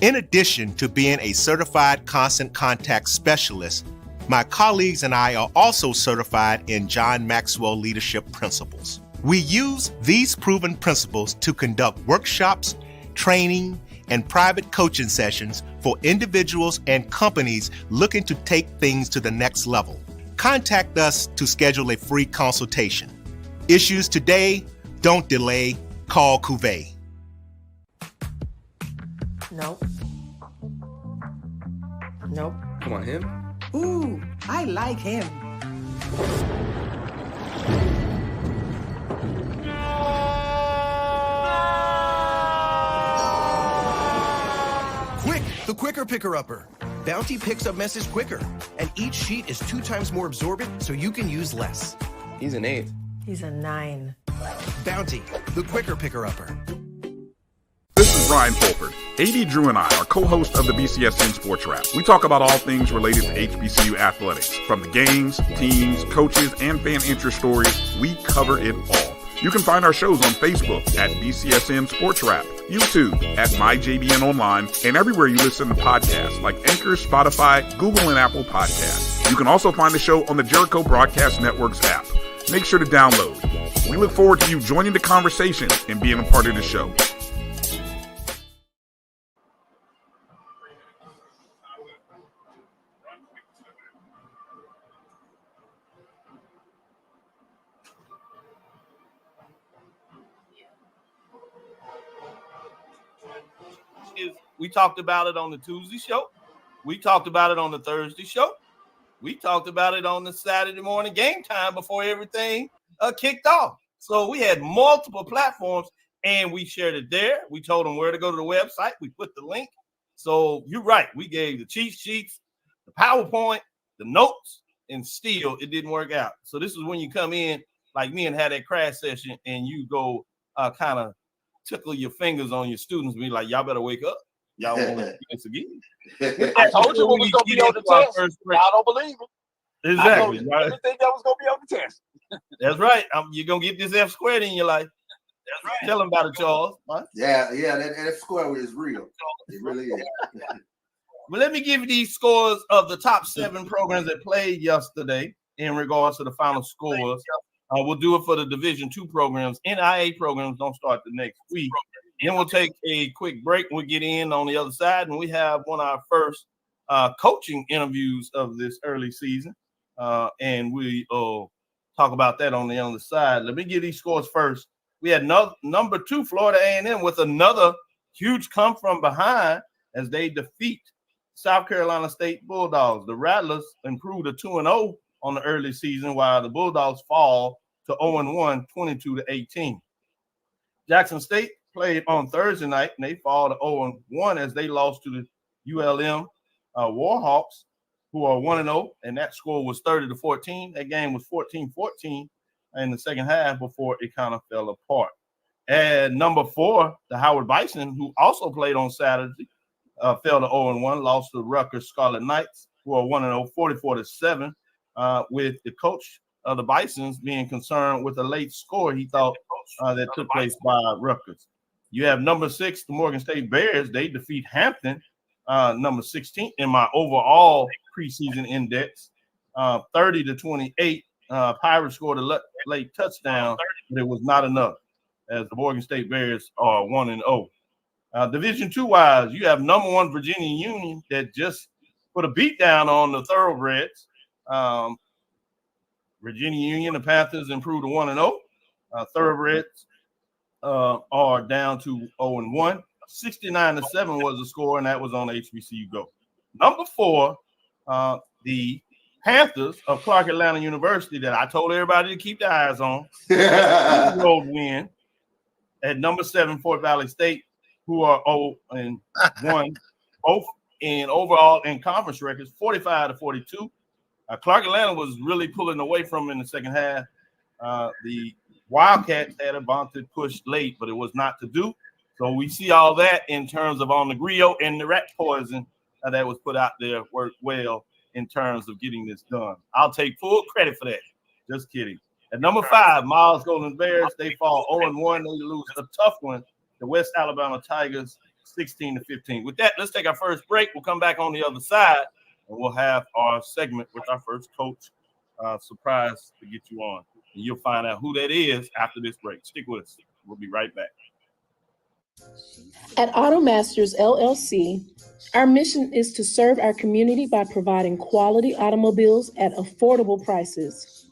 In addition to being a certified constant contact specialist, my colleagues and I are also certified in John Maxwell Leadership Principles. We use these proven principles to conduct workshops, training, and private coaching sessions for individuals and companies looking to take things to the next level. Contact us to schedule a free consultation. Issues today, don't delay, call Cuvée. Nope. Nope. Come on, him. Ooh, I like him. Quick, the quicker picker-upper. Bounty picks up message quicker, and each sheet is 2 times more absorbent so you can use less. He's an 8. He's a 9. Bounty, the quicker picker-upper. This is Bryan Fulford. A.D. Drew and I are co-hosts of the BCSN Sports Wrap. We talk about all things related to HBCU athletics. From the games, teams, coaches, and fan interest stories, we cover it all. You can find our shows on Facebook at BCSN Sports Wrap, YouTube at MyJBN Online, and everywhere you listen to podcasts like Anchor, Spotify, Google, and Apple Podcasts. You can also find the show on the Jericho Broadcast Network's app. Make sure to download. We look forward to you joining the conversation and being a part of the show. We talked about it on the Tuesday show. We talked about it on the Thursday show. We talked about it on the Saturday morning game time before everything kicked off. So we had multiple platforms, and we shared it there. We told them where to go to the website. We put the link. So you're right. We gave the cheat sheets, the PowerPoint, the notes, and still it didn't work out. So this is when you come in like me and had that crash session, and you go kind of tickle your fingers on your students and be like, y'all better wake up. Y'all want to do this again. I told you what was going to be on the test. Y'all don't believe it. Exactly. I told you everything that was going to be on the test. That's right. You're going to get this F squared in your life. That's right. Tell them about it, Charles. Huh? Yeah, that F squared is real. It really is. Well, let me give you these scores of the top 7 programs that played yesterday in regards to the final scores. We'll do it for the Division II programs. NIA programs don't start the next week. Then we'll take a quick break. We'll get in on the other side, and we have one of our first coaching interviews of this early season, and we talk about that on the other side. Let me give these scores first. We had number 2 Florida A&M with another huge come from behind as they defeat South Carolina State Bulldogs. The Rattlers improved to 2-0 on the early season, while the Bulldogs fall to 0-1, 22-18. Jackson State played on Thursday night, and they fall to 0-1 as they lost to the ULM Warhawks, who are 1-0, and that score was 30-14. That game was 14-14 in the second half before it kind of fell apart. And number 4, the Howard Bison, who also played on Saturday, fell to 0-1, lost to Rutgers Scarlet Knights, who are 1-0, 44-7, with the coach of the Bisons being concerned with a late score he thought that took place by Rutgers. You have number 6, the Morgan State Bears. They defeat Hampton, number 16 in my overall preseason index, 30-28. Pirates scored a late touchdown, but it was not enough as the Morgan State Bears are 1-0. Division II wise, you have number 1 Virginia Union that just put a beat down on the Thoroughbreds. Virginia Union, the Panthers improved to 1-0. Thoroughbreds are down to 0-1. 69-7 was the score, and that was on HBCU Go. Number 4, the Panthers of Clark Atlanta University that I told everybody to keep their eyes on. Road win at number 7, Fort Valley State, who are 0-1, both in overall and conference records, 45-42. Clark Atlanta was really pulling away from in the second half. The Wildcats had a vaunted push late, but it was not to do. So we see all that in terms of on the griot and the rat poison that was put out there worked well in terms of getting this done. I'll take full credit for that. Just kidding. At number 5, Miles Golden Bears, they fall 0-1. They lose a tough one. The West Alabama Tigers, 16-15. With that, let's take our first break. We'll come back on the other side, and we'll have our segment with our first coach surprise to get you on. And you'll find out who that is after this break. Stick with us. We'll be right back. At Automasters LLC, our mission is to serve our community by providing quality automobiles at affordable prices.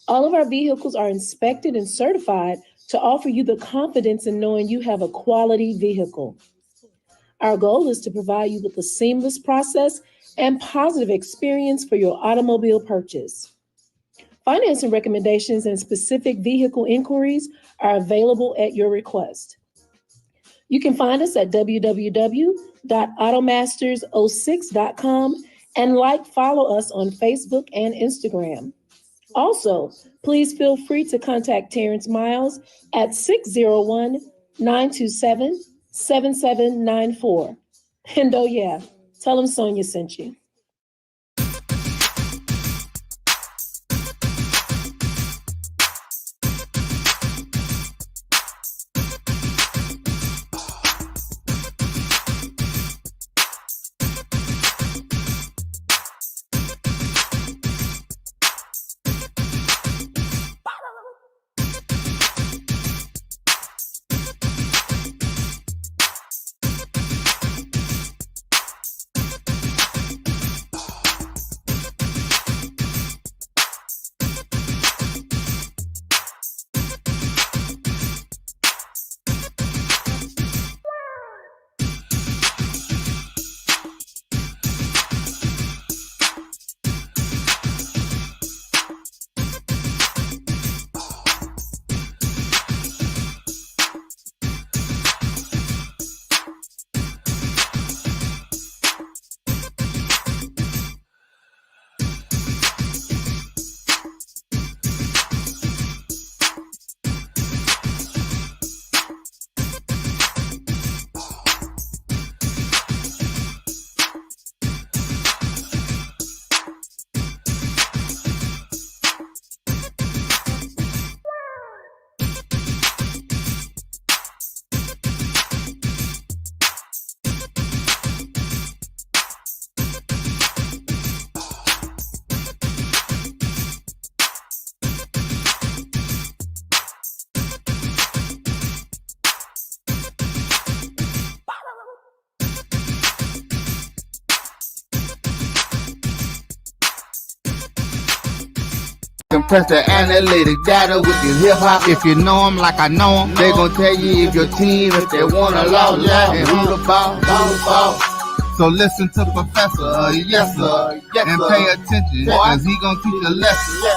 All of our vehicles are inspected and certified to offer you the confidence in knowing you have a quality vehicle. Our goal is to provide you with a seamless process and positive experience for your automobile purchase. Financing recommendations and specific vehicle inquiries are available at your request. You can find us at www.automasters06.com and follow us on Facebook and Instagram. Also, please feel free to contact Terrence Miles at 601-927-7794. And oh yeah, tell him Sonia sent you. Compress the analytic data with your hip hop. If you know them like I know them, they gon' tell you if your team, if they wanna lose, and who the ball. So listen to Professor, yes sir, and pay attention, cause he gon' teach a lesson.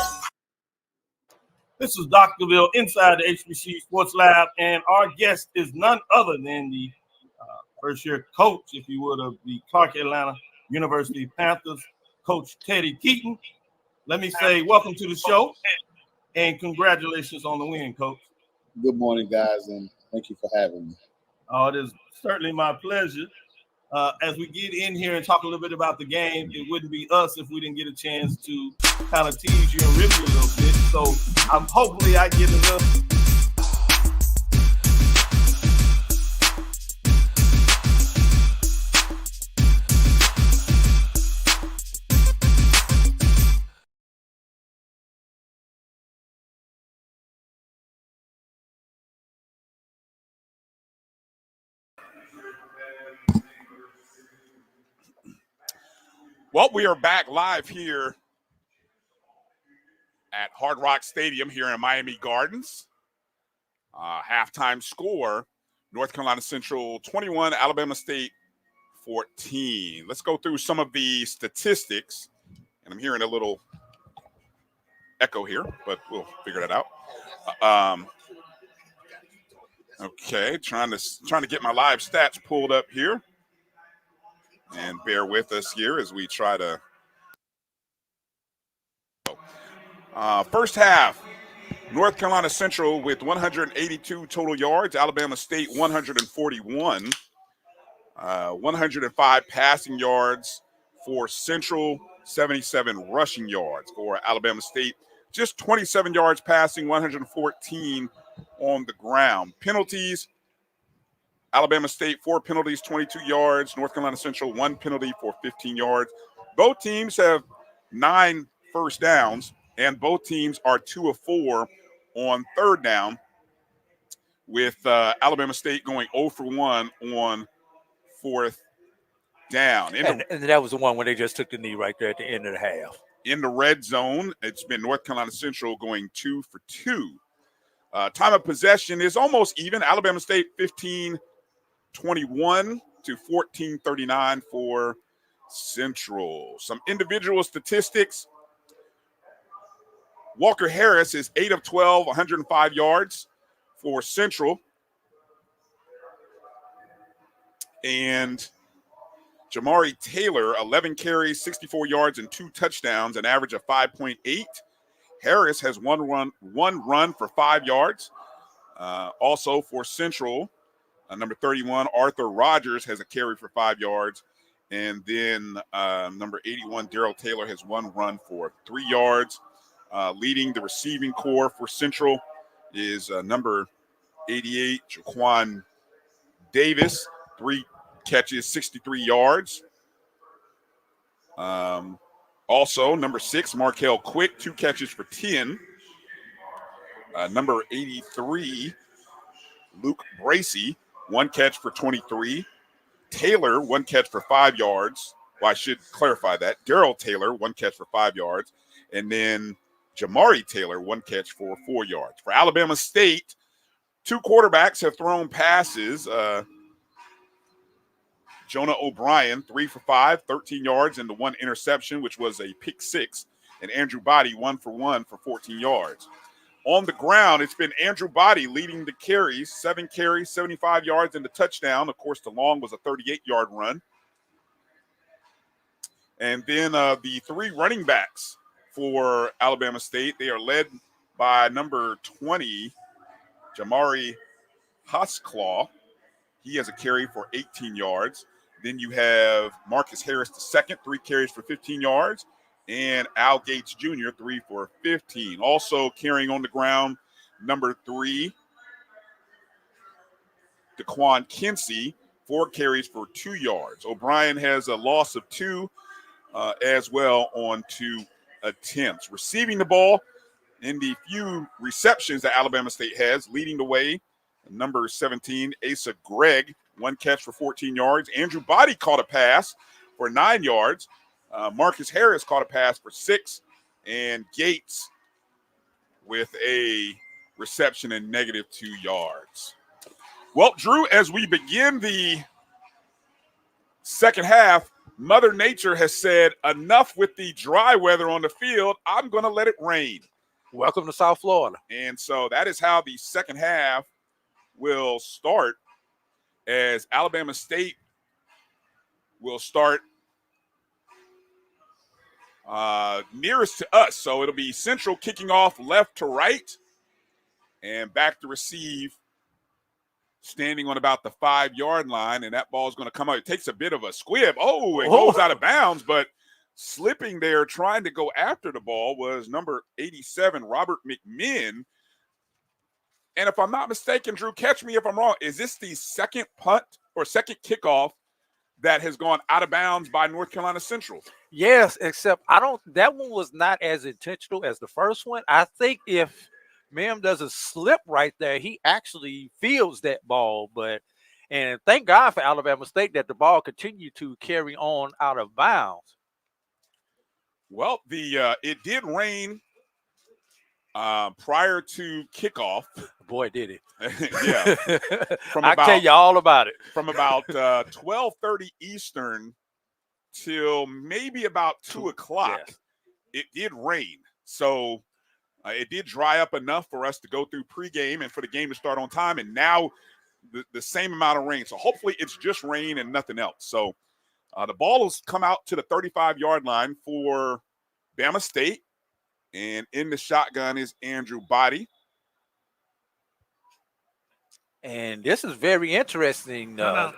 This is Dr. Bill inside the HBCU Sports Lab, and our guest is none other than the first-year coach, if you would, of the Clark Atlanta University Panthers, Coach Teddy Keaton. Let me say welcome to the show, and congratulations on the win, Coach. Good morning, guys, and thank you for having me. Oh, it is certainly my pleasure. As we get in here and talk a little bit about the game, it wouldn't be us if we didn't get a chance to kind of tease you and rib you a little bit. So hopefully I get enough. Well, we are back live here at Hard Rock Stadium here in Miami Gardens. Halftime score North Carolina Central 21, Alabama State 14. Let's go through some of the statistics. And I'm hearing a little echo here, but we'll figure that out. Okay, trying to get my live stats pulled up here. And bear with us here as we try to. First half, North Carolina Central with 182 total yards, Alabama State 141. 105 passing yards for Central, 77 rushing yards for Alabama State. Just 27 yards passing, 114 on the ground. Penalties, Alabama State, 4 penalties, 22 yards. North Carolina Central, 1 penalty for 15 yards. Both teams have 9 first downs, and both teams are 2 of 4 on third down, with Alabama State going 0 for 1 on fourth down. And that was the one when they just took the knee right there at the end of the half. In the red zone, it's been North Carolina Central going 2 for 2. Time of possession is almost even. Alabama State 15-21 to 14-39 for Central. Some individual statistics. Walker Harris is 8 of 12, 105 yards for Central. And Jamari Taylor, 11 carries, 64 yards, and 2 touchdowns, an average of 5.8. Harris has one run for 5 yards. Also for Central, number 31, Arthur Rogers has a carry for 5 yards. And then number 81, Darrell Taylor, has 1 run for 3 yards. Leading the receiving corps for Central is number 88, Jaquan Davis, 3 catches, 63 yards. Also, number 6, Markel Quick, 2 catches for 10. Number 83, Luke Bracey, 1 catch for 23. Taylor, 1 catch for 5 yards. Well, I should clarify that. Darrell Taylor, 1 catch for 5 yards. And then Jamari Taylor, 1 catch for 4 yards. For Alabama State, 2 quarterbacks have thrown passes. Jonah O'Brien, 3 for 5, 13 yards, and the 1 interception, which was a pick 6. And Andrew Body, 1 for 1 for 14 yards. On the ground, it's been Andrew Body leading the carries, 7 carries, 75 yards, and the touchdown. Of course, the long was a 38-yard run. And then the 3 running backs for Alabama State, they are led by number 20, Jamari Hosclaw. He has a carry for 18 yards. Then you have Marcus Harris II, 3 carries for 15 yards. And Al Gates Jr., 3 for 15. Also carrying on the ground, number 3, Daquan Kinsey, 4 carries for 2 yards. O'Brien has a loss of 2 as well on 2 attempts. Receiving the ball in the few receptions that Alabama State has, leading the way, number 17, Asa Gregg, 1 catch for 14 yards. Andrew Body caught a pass for 9 yards. Marcus Harris caught a pass for 6. And Gates with a reception and negative 2 yards. Well, Drew, as we begin the second half, Mother Nature has said enough with the dry weather on the field. I'm going to let it rain. Welcome to South Florida. And so that is how the second half will start, as Alabama State will start nearest to us. So it'll be Central kicking off left to right and back to receive, standing on about the 5-yard line, and that ball is going to come out. It takes a bit of a squib. Oh, it goes out of bounds, but slipping there trying to go after the ball was number 87, Robert McMinn. And if I'm not mistaken, Drew, catch me if I'm wrong, is this the second punt or second kickoff that has gone out of bounds by North Carolina Central? Yes, except that one was not as intentional as the first one. I think if Mim doesn't slip right there, he actually fields that ball. And thank God for Alabama State that the ball continued to carry on out of bounds. Well, it did rain prior to kickoff. Boy, did it. Yeah. I'll tell you all about it. From about 12:30 Eastern till maybe about 2 o'clock, yes. it did rain. So it did dry up enough for us to go through pregame and for the game to start on time. And now the same amount of rain. So hopefully it's just rain and nothing else. So the ball has come out to the 35-yard line for Bama State. And in the shotgun is Andrew Body. And this is very interesting. A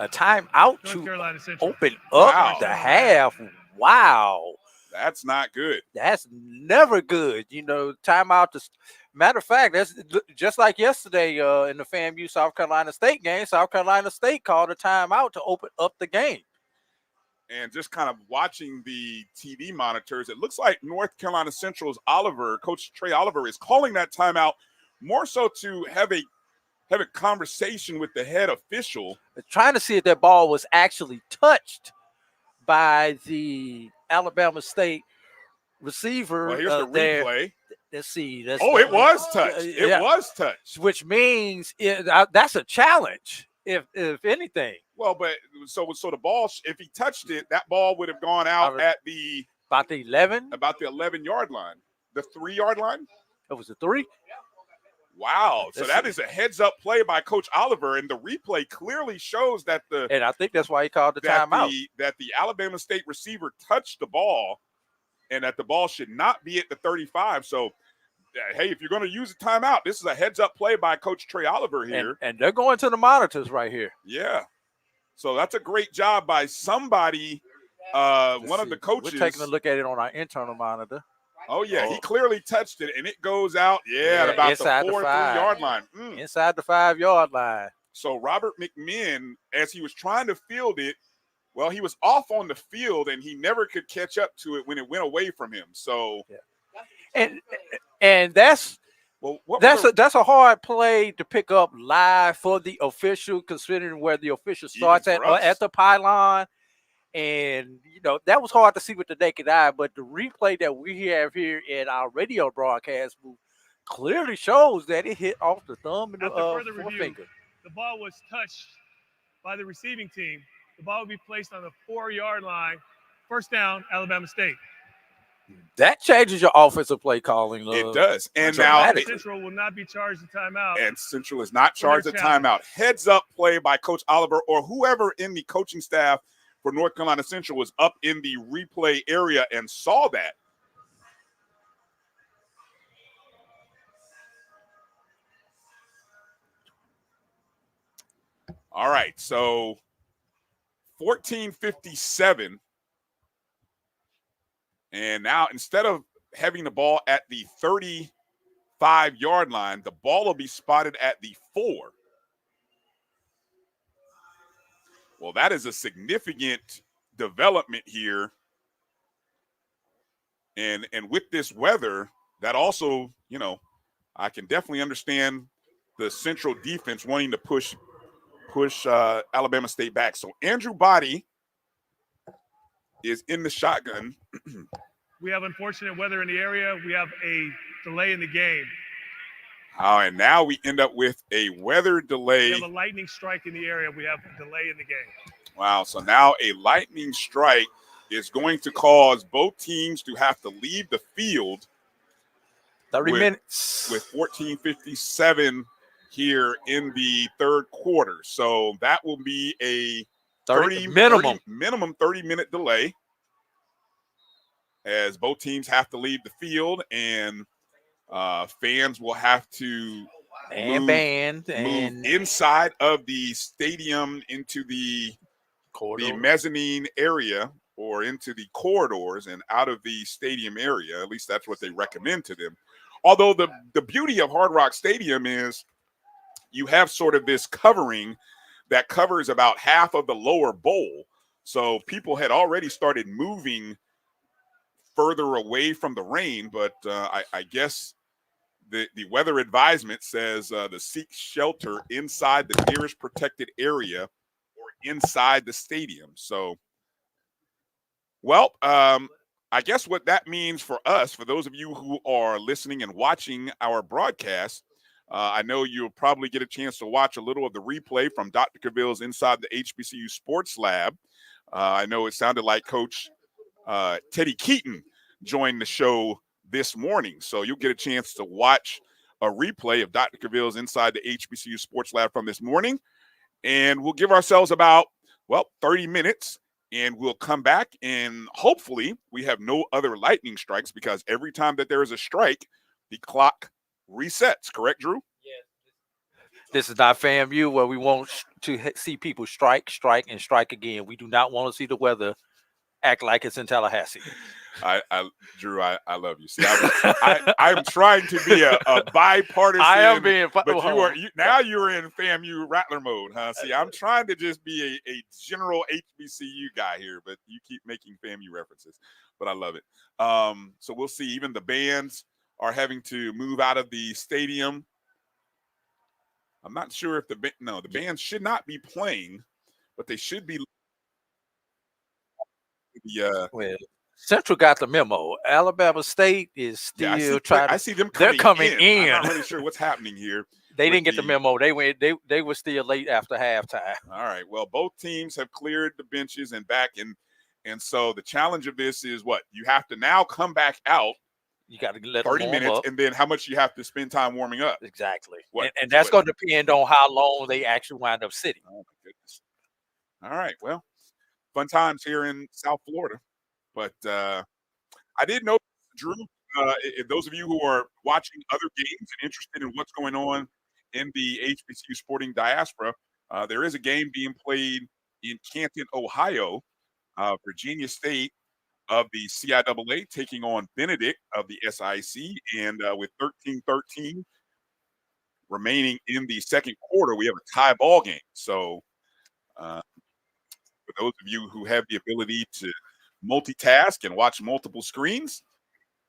timeout to open up the half. Wow. That's not good. That's never good. Timeout. Matter of fact, that's just like yesterday in the FAMU South Carolina State game. South Carolina State called a timeout to open up the game. And just kind of watching the TV monitors, it looks like North Carolina Central's Coach Trey Oliver, is calling that timeout more so to have a conversation with the head official. Trying to see if that ball was actually touched by the Alabama State receiver. Well, here's the replay. Let's see. It was touched. It was touched. Which means that's a challenge, if anything. Well, but so the ball, if he touched it, that ball would have gone out at about the 11-yard line, the 3-yard line. It was a 3. Wow. So that is a heads-up play by Coach Oliver, and the replay clearly shows that and I think that's why he called the timeout. That the Alabama State receiver touched the ball, and that the ball should not be at the 35. So, hey, if you're going to use a timeout, this is a heads-up play by Coach Trey Oliver here. And they're going to the monitors right here. Yeah. So that's a great job by somebody, one of the coaches. We're taking a look at it on our internal monitor. Oh, yeah. He clearly touched it, and it goes out, at about the 4-3-yard line. Inside the 5-yard line. So Robert McMinn, as he was trying to field it, well, he was off on the field, and he never could catch up to it when it went away from him. So, and that's that's a hard play to pick up live for the official, considering where the official starts at the pylon. And, that was hard to see with the naked eye, but the replay that we have here in our radio broadcast booth clearly shows that it hit off the thumb and the forefinger. The ball was touched by the receiving team. The ball will be placed on the 4-yard line. First down, Alabama State. That changes your offensive play calling. It does. And now Central will not be charged a timeout. And Central is not charged a timeout. Heads up play by Coach Oliver or whoever in the coaching staff for North Carolina Central was up in the replay area and saw that. All right, so 14:57. And now instead of having the ball at the 35-yard line, the ball will be spotted at the 4. Well, that is a significant development here. And with this weather, that also, I can definitely understand the Central defense wanting to push Alabama State back. So Andrew Body is in the shotgun. We have unfortunate weather in the area. We have a delay in the game. And now we end up with a weather delay. We have a lightning strike in the area. We have a delay in the game. Wow. So now a lightning strike is going to cause both teams to have to leave the field. 30 minutes. With 14:57 here in the third quarter. So that will be a 30-minute delay as both teams have to leave the field, and fans will have to move inside of the stadium into the mezzanine area or into the corridors and out of the stadium area. At least that's what they recommend to them. Although the beauty of Hard Rock Stadium is you have sort of this covering that covers about half of the lower bowl. So people had already started moving further away from the rain, but I guess the weather advisement says to seek shelter inside the nearest protected area or inside the stadium. So, I guess what that means for us, for those of you who are listening and watching our broadcast, I know you'll probably get a chance to watch a little of the replay from Dr. Cavill's Inside the HBCU Sports Lab. I know it sounded like Coach Teddy Keaton joined the show this morning. So you'll get a chance to watch a replay of Dr. Cavill's Inside the HBCU Sports Lab from this morning. And we'll give ourselves about, 30 minutes. And we'll come back, and hopefully we have no other lightning strikes, because every time that there is a strike, the clock resets. Correct, Drew? This is not FAMU where we want to see people strike, and strike again. We do not want to see the weather act like it's in Tallahassee. Drew, I love you. See, I'm trying to be a bipartisan. I am being, but you're in FAMU Rattler mode, huh? See, I'm trying to just be a general HBCU guy here, but you keep making FAMU references. But I love it. So we'll see. Even the bands are having to move out of the stadium. I'm not sure if the bands should not be playing, but they should be. Central got the memo. Alabama State is still trying. I see them. They're coming in. I'm not really sure what's happening here. They didn't get the memo. They were still late after halftime. All right. Well, both teams have cleared the benches and back, and so the challenge of this is what you have to now come back out. You got to let 30 them minutes, up. and then how much you have to spend time warming up. Exactly. And that's going to depend on how long they actually wind up sitting. Oh my goodness. All right. Well, fun times here in South Florida. But I did know, Drew, those of you who are watching other games and interested in what's going on in the HBCU sporting diaspora, there is a game being played in Canton, Ohio. Virginia State of the CIAA taking on Benedict of the SIC. And with 13-13 remaining in the second quarter, we have a tie ball game. So for those of you who have the ability to multitask and watch multiple screens,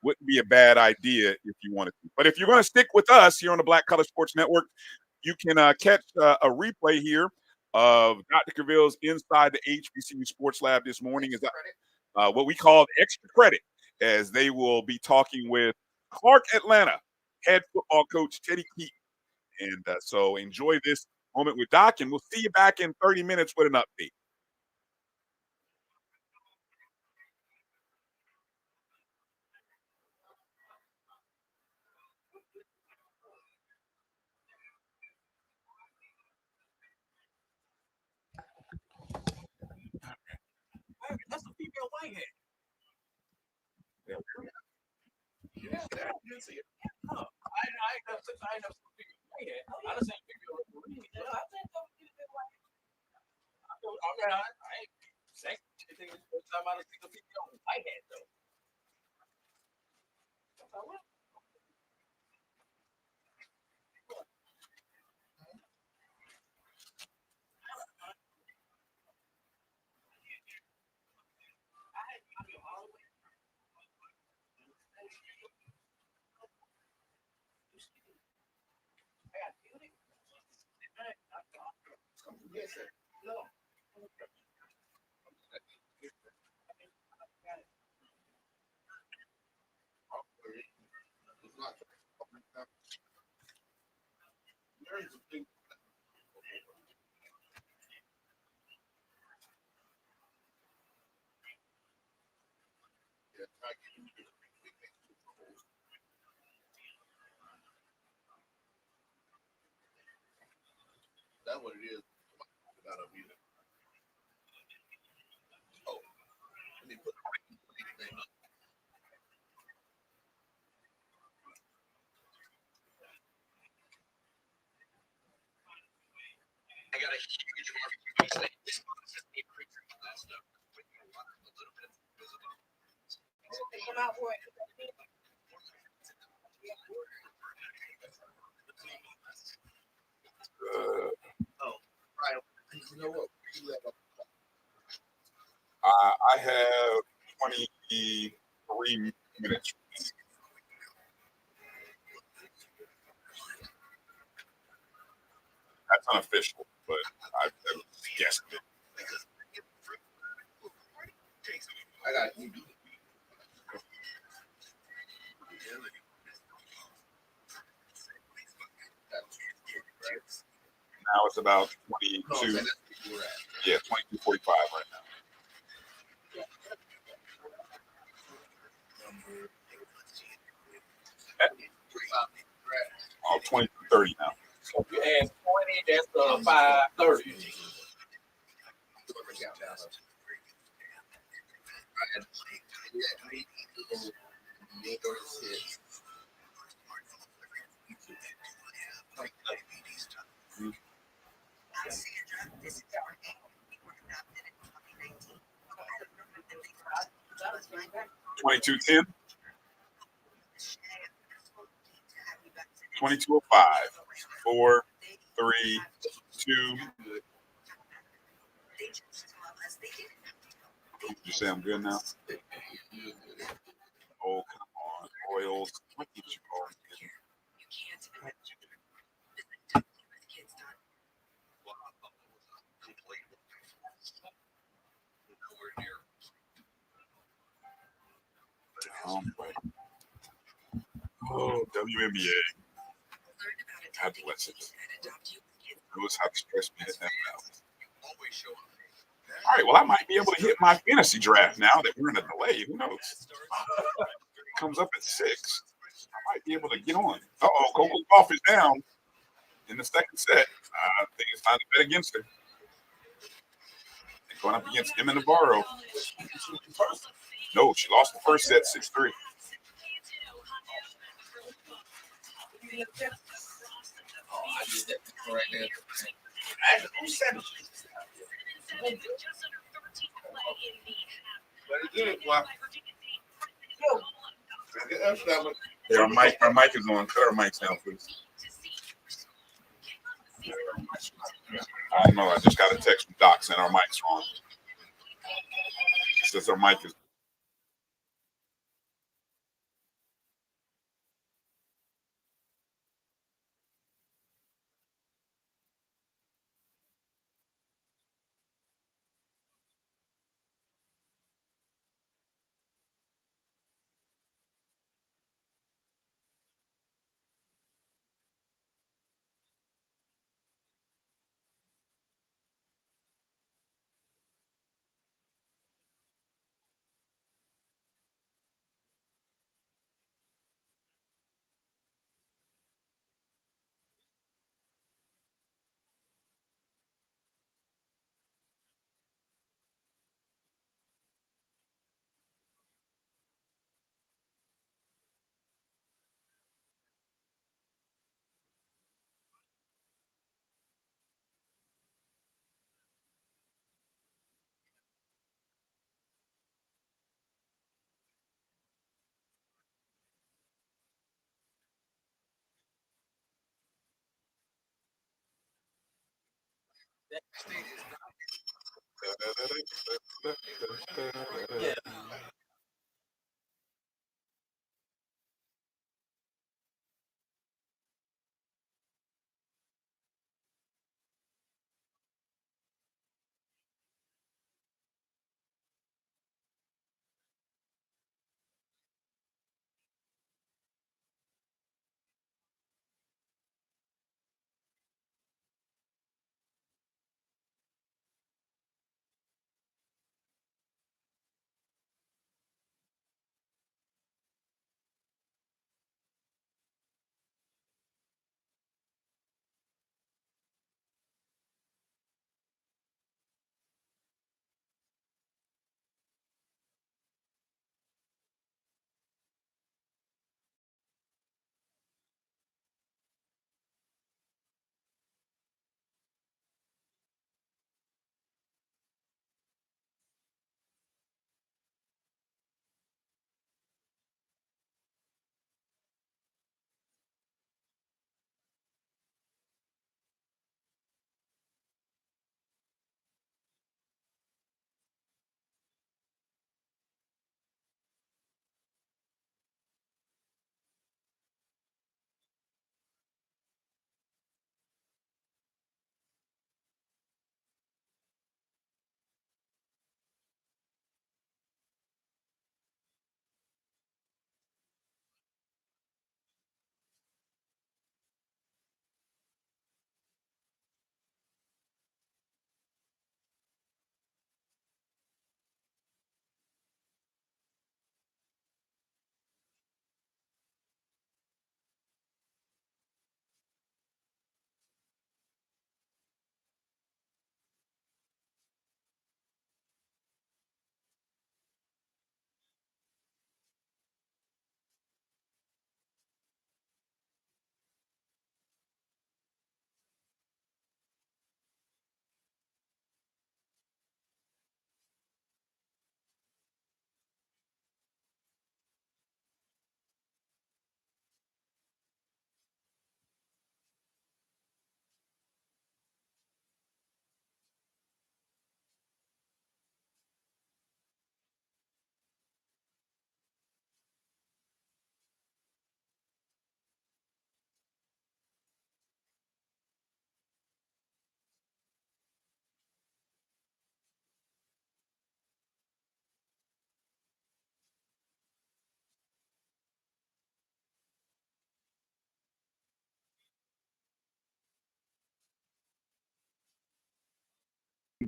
wouldn't be a bad idea if you wanted to. But if you're going to stick with us here on the Black Color Sports Network, you can catch a replay here of Dr. Cavill's Inside the HBCU Sports Lab this morning. Is what we call extra credit, as they will be talking with Clark Atlanta head football coach Teddy Keaton. And so enjoy this moment with Doc, and we'll see you back in 30 minutes with an update. That's a female whitehead. Yeah. I ain't never seen female whitehead. I done seen female whitehead. I ain't saying anything the first time I done seen a female whitehead though. Yes, sir. No. That's what it is. Oh, let me put anything up. I got a huge barbecue. This one is just a creature of that stuff. A little bit visible. Come out, boy. Oh, right. You know what? I have 23 minutes. That's unofficial, but I guessed it. I got you. now it's about 22. Yeah, 22:45 right now. Oh, 22:30 now. So if you add 20, that's 5:30. $22.10. 22:05. 4, 3, 2. You say I'm good now? Oh, come on. Royals. What did you call me? Oh, WNBA. Adolescents. Knows how to stress me at NFL. All right, well, I might be able to hit my fantasy draft now that we're in a delay. Who knows? It comes up at 6. I might be able to get on. Uh-oh, Coco Golf is down in the second set. I think it's time to bet against her. They're going up against Emma Navarro. No, she lost the first set 6-3. Yeah, our mic is on. Cut our mics down, please. I don't know. I just got a text from Doc saying our mics are on. It says our mic is.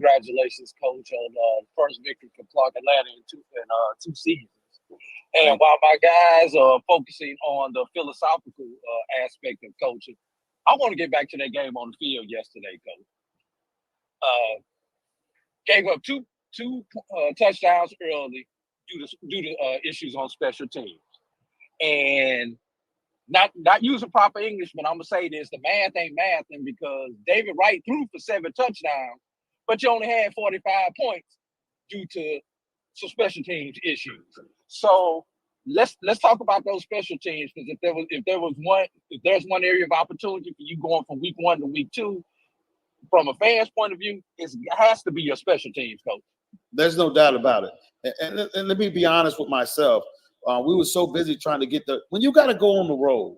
congratulations, Coach, on first victory for Clark Atlanta in two seasons. And while my guys are focusing on the philosophical aspect of coaching, I want to get back to that game on the field yesterday, Coach. Gave up two touchdowns early due to issues on special teams, and not using proper English, but I'm gonna say this: the math ain't mathing, because David Wright threw for 7 touchdowns, but you only had 45 points due to some special teams issues. So let's talk about those special teams, because if there's one area of opportunity for you going from week 1 to week 2, from a fan's point of view, it has to be your special teams, coach. There's no doubt about it. And let me be honest with myself. We were so busy trying to get when you got to go on the road,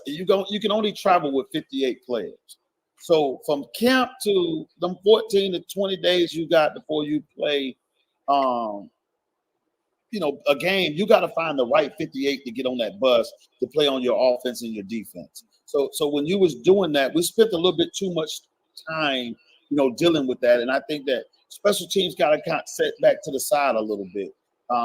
you can only travel with 58 players. So from camp to them 14 to 20 days you got before you play, a game, you got to find the right 58 to get on that bus to play on your offense and your defense. So when you was doing that, we spent a little bit too much time, dealing with that. And I think that special teams got to kind of set back to the side a little bit.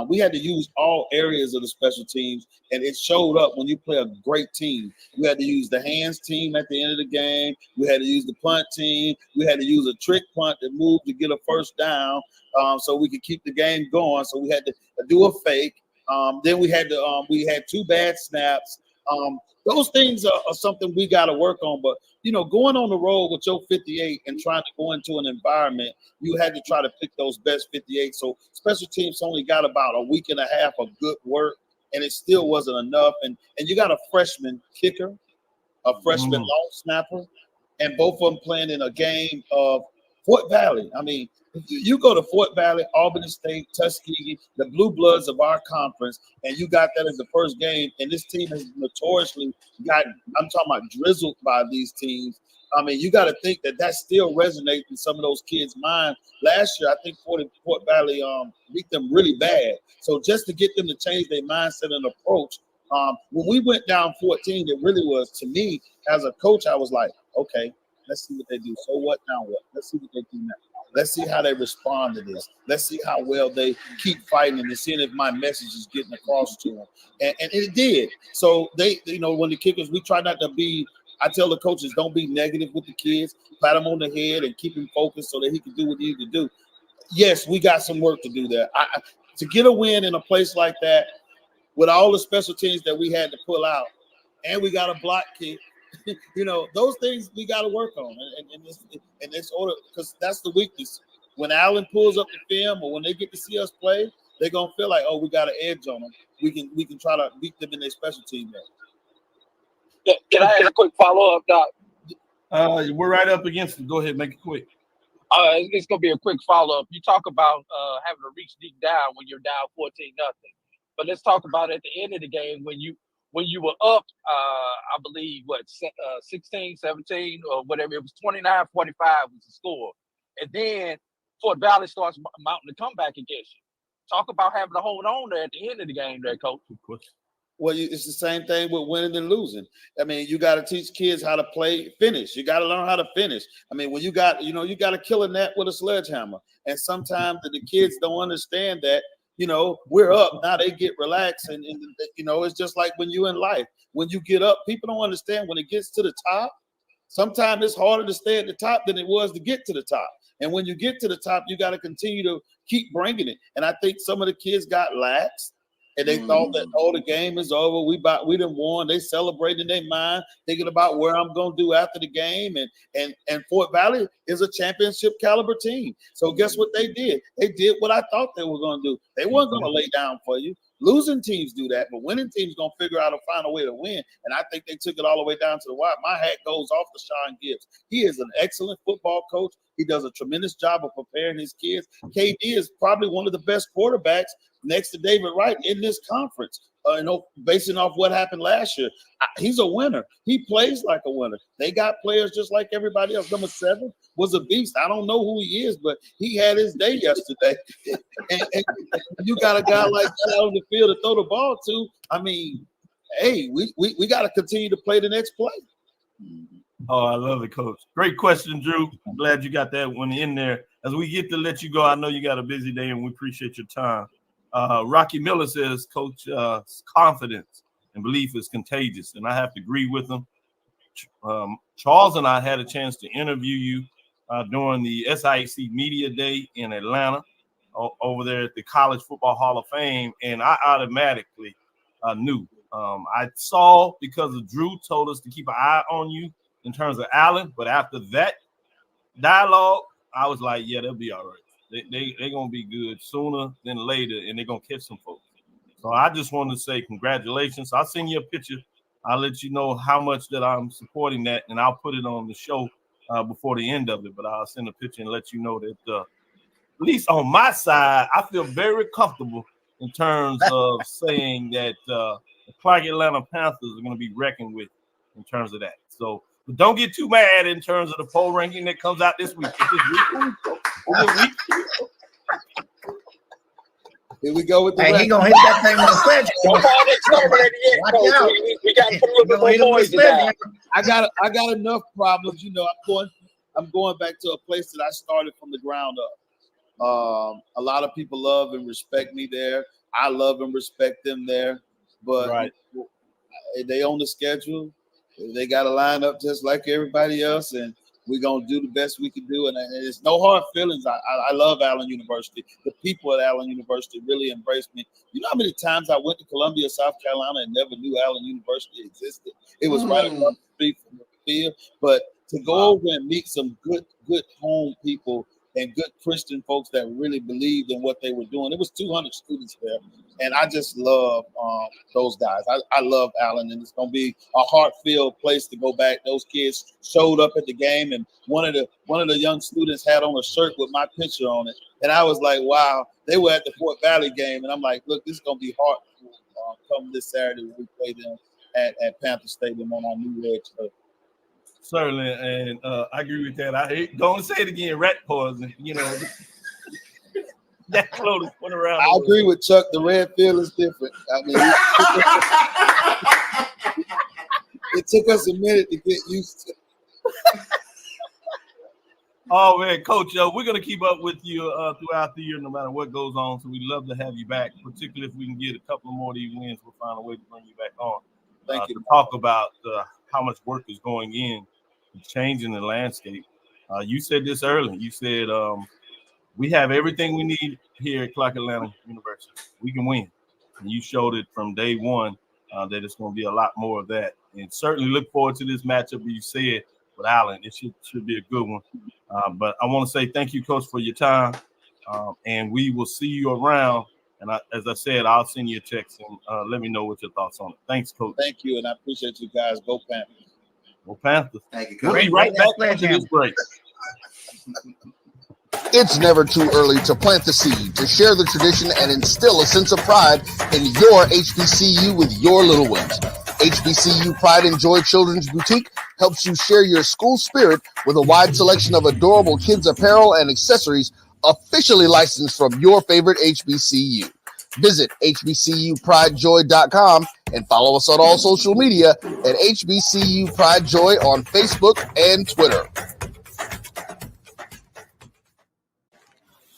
We had to use all areas of the special teams, and it showed up when you play a great team. We had to use the hands team at the end of the game. We had to use the punt team. We had to use a trick punt that moved to get a first down, so we could keep the game going. So we had to do a fake. Then we had 2 bad snaps. Those things are something we got to work on. But, going on the road with your 58 and trying to go into an environment, you had to try to pick those best 58. So special teams only got about a week and a half of good work, and it still wasn't enough. And you got a freshman kicker, a freshman long snapper, and both of them playing in a game of Fort Valley. I mean, you go to Fort Valley, Albany State, Tuskegee, the blue bloods of our conference, and you got that as the first game. And this team has notoriously I'm talking about drizzled by these teams. I mean, you got to think that still resonates in some of those kids' minds. Last year, I think Fort Valley beat them really bad. So just to get them to change their mindset and approach, when we went down 14, it really was, to me, as a coach, I was like, okay, let's see what they do. So what, now what? Let's see what they do now. Let's see how they respond to this. Let's see how well they keep fighting and seeing if my message is getting across to them. And it did. So they, when the kickers, we try not to be, I tell the coaches, don't be negative with the kids, pat them on the head and keep him focused so that he can do what he needs to do. Yes, we got some work to do there. To get a win in a place like that, with all the special teams that we had to pull out, and we got a block kick, those things we got to work on in this order, because that's the weakness. When Allen pulls up the film, or when they get to see us play, they're gonna feel like, oh, we got an edge on them. We can try to beat them in their special team game. Can I ask a quick follow-up, Doc? We're right up against it. Go ahead, make it quick. It's gonna be a quick follow-up. You talk about having to reach deep down when you're down 14-0, but let's talk about at the end of the game when you were up, I believe, 16, 17, or whatever. It was 29-45 was the score. And then Fort Valley starts mounting the comeback against you. Talk about having to hold on there at the end of the game there, Coach. Well, it's the same thing with winning and losing. I mean, you got to teach kids how to finish. You got to learn how to finish. I mean, when you got to kill a net with a sledgehammer. And sometimes the kids don't understand that. We're up now. They get relaxed, and it's just like when you're in life. When you get up, people don't understand when it gets to the top. Sometimes it's harder to stay at the top than it was to get to the top. And when you get to the top, you got to continue to keep bringing it. And I think some of the kids got lax, and they thought that, the game is over. We done won. They celebrated in their mind, thinking about where I'm going to do after the game. And Fort Valley is a championship caliber team. So guess what they did? They did what I thought they were going to do. They weren't going to lay down for you. Losing teams do that, but winning teams going to figure out to find a way to win. And I think they took it all the way down to the wire. My hat goes off to Sean Gibbs. He is an excellent football coach. He does a tremendous job of preparing his kids. KD is probably one of the best quarterbacks next to David Wright in this conference. Basing off what happened last year, he's a winner. He plays like a winner. They got players just like everybody else. Number 7 was a beast. I don't know who he is, but he had his day yesterday. and you got a guy like that on the field to throw the ball to. I mean, hey, we got to continue to play the next play. Oh, I love it, Coach. Great question, Drew. I'm glad you got that one in there. As we get to let you go, I know you got a busy day, and we appreciate your time. Rocky Miller says, Coach, confidence and belief is contagious, and I have to agree with him. Charles and I had a chance to interview you during the SIAC Media Day in Atlanta over there at the College Football Hall of Fame, and I automatically knew. I saw because of Drew told us to keep an eye on you in terms of Allen, but after that dialogue, I was like, yeah, they'll be all right. They're going to be good sooner than later, and they're going to catch some folks. So I just wanted to say congratulations. I'll send you a picture. I'll let you know how much that I'm supporting that, and I'll put it on the show before the end of it. But I'll send a picture and let you know that at least on my side, I feel very comfortable in terms of saying that the Clark Atlanta Panthers are going to be reckoned with in terms of that. So but don't get too mad in terms of the poll ranking that comes out this week. Here we go with the he gonna hit that thing with a sledgehammer. Don't call it exterminated yet, Coach. We got to put a little bit more noise in that. I got enough problems. You know, I'm going back to a place that I started from the ground up. A lot of people love and respect me there. I love and respect them there. But they on the schedule. They got to line up just like everybody else, and we're going to do the best we can do. And it's no hard feelings. I love Allen University. The people at Allen University really embraced me. You know how many times I went to Columbia, South Carolina, and never knew Allen University existed? It was right across the street from the field. But to go over and meet some good home people and good Christian folks that really believed in what they were doing. It was 200 students there. And I just love those guys. I love Allen, and it's going to be a heart-filled place to go back. Those kids showed up at the game, and one of the young students had on a shirt with my picture on it. And I was like, wow, they were at the Fort Valley game. And I'm like, look, this is going to be hard come this Saturday when we play them at Panther Stadium on our new red turf. Certainly, and I agree with that. I hate going to say it again, rat poison, you know. That close went around. I agree with Chuck. The red field is different. I mean, it took us a minute to get used to. Oh man, Coach, we're gonna keep up with you throughout the year, no matter what goes on. So we'd love to have you back, particularly if we can get a couple more of these wins. We'll find a way to bring you back on. Thank you. To talk about how much work is going in changing the landscape. You said this earlier. You said we have everything we need here at Clark Atlanta University. We can win. And you showed it from day one that it's going to be a lot more of that. And certainly look forward to this matchup, you said, with Allen. It should be a good one. But I want to say thank you, Coach, for your time. And we will see you around. And as I said, I'll send you a text and let me know what your thoughts on it. Thanks, Coach. Thank you, and I appreciate you guys. Go Panthers. Go Panthers. Thank you, Coach. We'll be right back after this break. It's never too early to plant the seed, to share the tradition, and instill a sense of pride in your HBCU with your little ones. HBCU Pride and Joy Children's Boutique helps you share your school spirit with a wide selection of adorable kids' apparel and accessories officially licensed from your favorite HBCU. Visit hbcupridejoy.com and follow us on all social media at HBCU Pride Joy on Facebook and Twitter.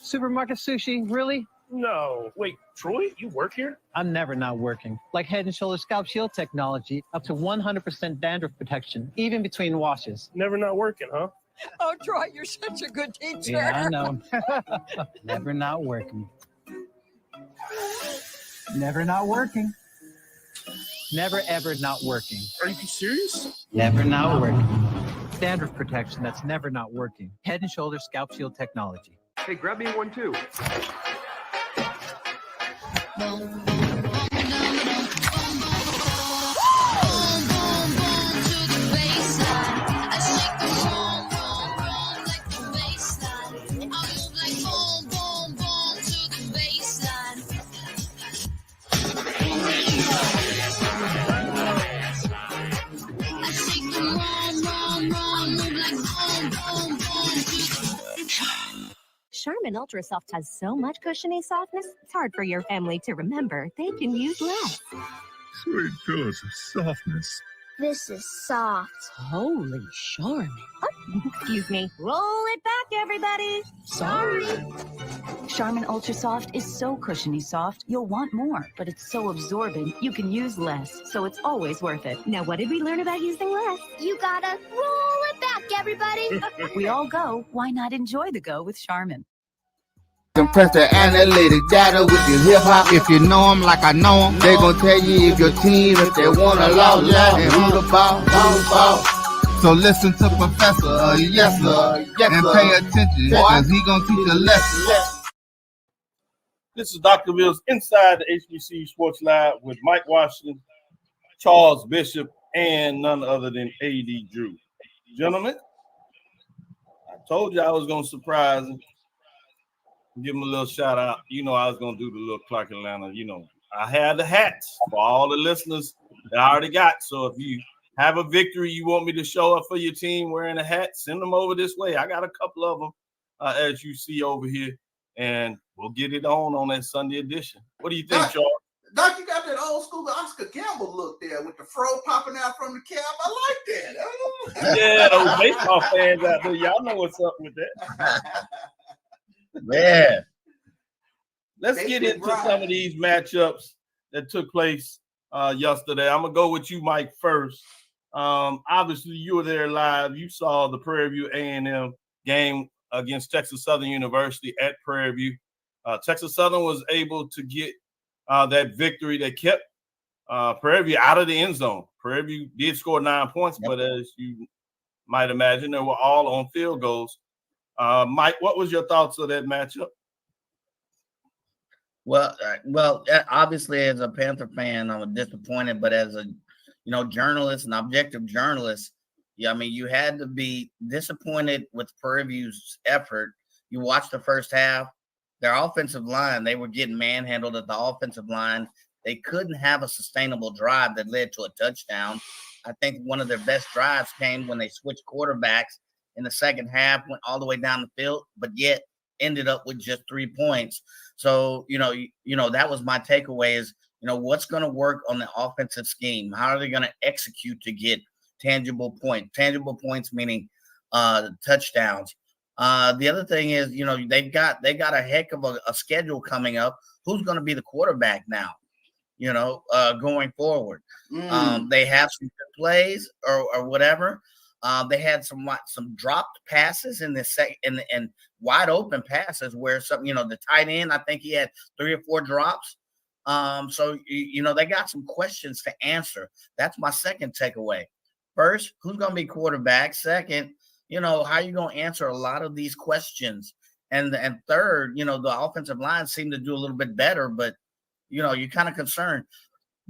Supermarket sushi, really? No. Wait, Troy, you work here? I'm never not working. Like Head & Shoulders Scalp Shield technology, up to 100% dandruff protection, even between washes. Never not working, huh? Oh, Troy, you're such a good teacher. Yeah, I know. Never not working. Never not working. Never, ever not working. Are you serious? Never not working. Dandruff protection that's never not working. Head & Shoulders Scalp Shield technology. Hey, grab me one too. Charmin Ultra Soft has so much cushiony softness, it's hard for your family to remember they can use less. Sweet pillows of softness. This is soft. Holy Charmin. Oh, excuse me. Roll it back, everybody. Sorry. Charmin Ultra Soft is so cushiony soft, you'll want more, but it's so absorbent, you can use less, so it's always worth it. Now, what did we learn about using less? You gotta roll it back, everybody. We all go, why not enjoy the go with Charmin? Compress the analytic data with your hip hop. If you know them like I know them, they gon' tell you if your team, if they wanna lose, and who the ball. So listen to Professor, yes sir, and pay attention, cause he gon' teach a lesson. This is Dr. Mills inside the HBCU Sports Lab with Mike Washington, Charles Bishop, and none other than A.D. Drew. Gentlemen, I told you I was going to surprise him. Give him a little shout out. You know, I was going to do the little Clark Atlanta. You know, I had the hats for all the listeners that I already got. So if you have a victory you want me to show up for your team wearing a hat, send them over this way. I got a couple of them, as you see over here. And we'll get it on that Sunday edition. What do you think, Charles? Doc, you got that old school Oscar Gamble look there with the fro popping out from the cap. I like that. Yeah, those baseball fans out there, y'all know what's up with that. Man. Let's get into some of these matchups that took place yesterday. I'm going to go with you, Mike, first. Obviously, you were there live. You saw the Prairie View A&M game against Texas Southern University at Prairie View. Texas Southern was able to get that victory. They kept Prairie View out of the end zone. Prairie View did score 9 points, but as you might imagine, they were all on field goals. Mike, what was your thoughts of that matchup? Well, obviously, as a Panther fan, I'm disappointed, but as a journalist, an objective journalist, I mean, you had to be disappointed with Prairie View's effort. You watched the first half. Their offensive line, they were getting manhandled at the offensive line. They couldn't have a sustainable drive that led to a touchdown. I think one of their best drives came when they switched quarterbacks in the second half, went all the way down the field, but yet ended up with just 3 points. So, that was my takeaway is, what's going to work on the offensive scheme? How are they going to execute to get tangible points, meaning touchdowns. The other thing is, they've got a heck of a schedule coming up. Who's going to be the quarterback now? Going forward. They have some good plays or whatever. They had some dropped passes in this and wide open passes where the tight end, I think he had 3 or 4 drops. So they got some questions to answer. That's my second takeaway. First, who's going to be quarterback? Second, how are you going to answer a lot of these questions? And third, the offensive line seemed to do a little bit better, but, you're kind of concerned.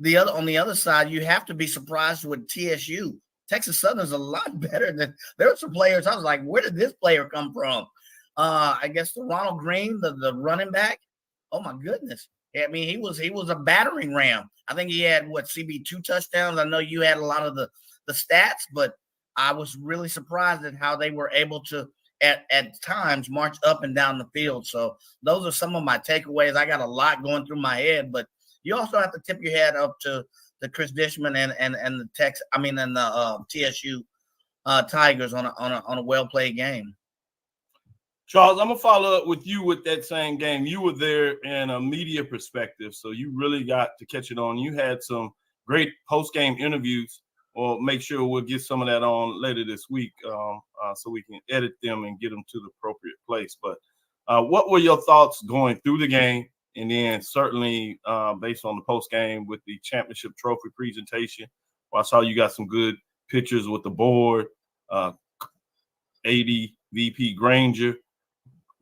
On the other side, you have to be surprised with TSU. Texas Southern's a lot better than there were some players. I was like, where did this player come from? I guess the Ronald Green, the running back. Oh my goodness. I mean, he was a battering ram. I think he had CB 2 touchdowns. I know you had a lot of the stats, but I was really surprised at how they were able to at times march up and down the field. So those are some of my takeaways. I got a lot going through my head, but you also have to tip your head up to the Chris Dishman and the TSU Tigers on a well played game. Charles, I'm gonna follow up with you with that same game. You were there in a media perspective, so you really got to catch it on. You had some great post game interviews. Or make sure we'll get some of that on later this week, so we can edit them and get them to the appropriate place. But what were your thoughts going through the game, and then certainly based on the post game with the championship trophy presentation? Well, I saw you got some good pictures with the board, AD VP Granger,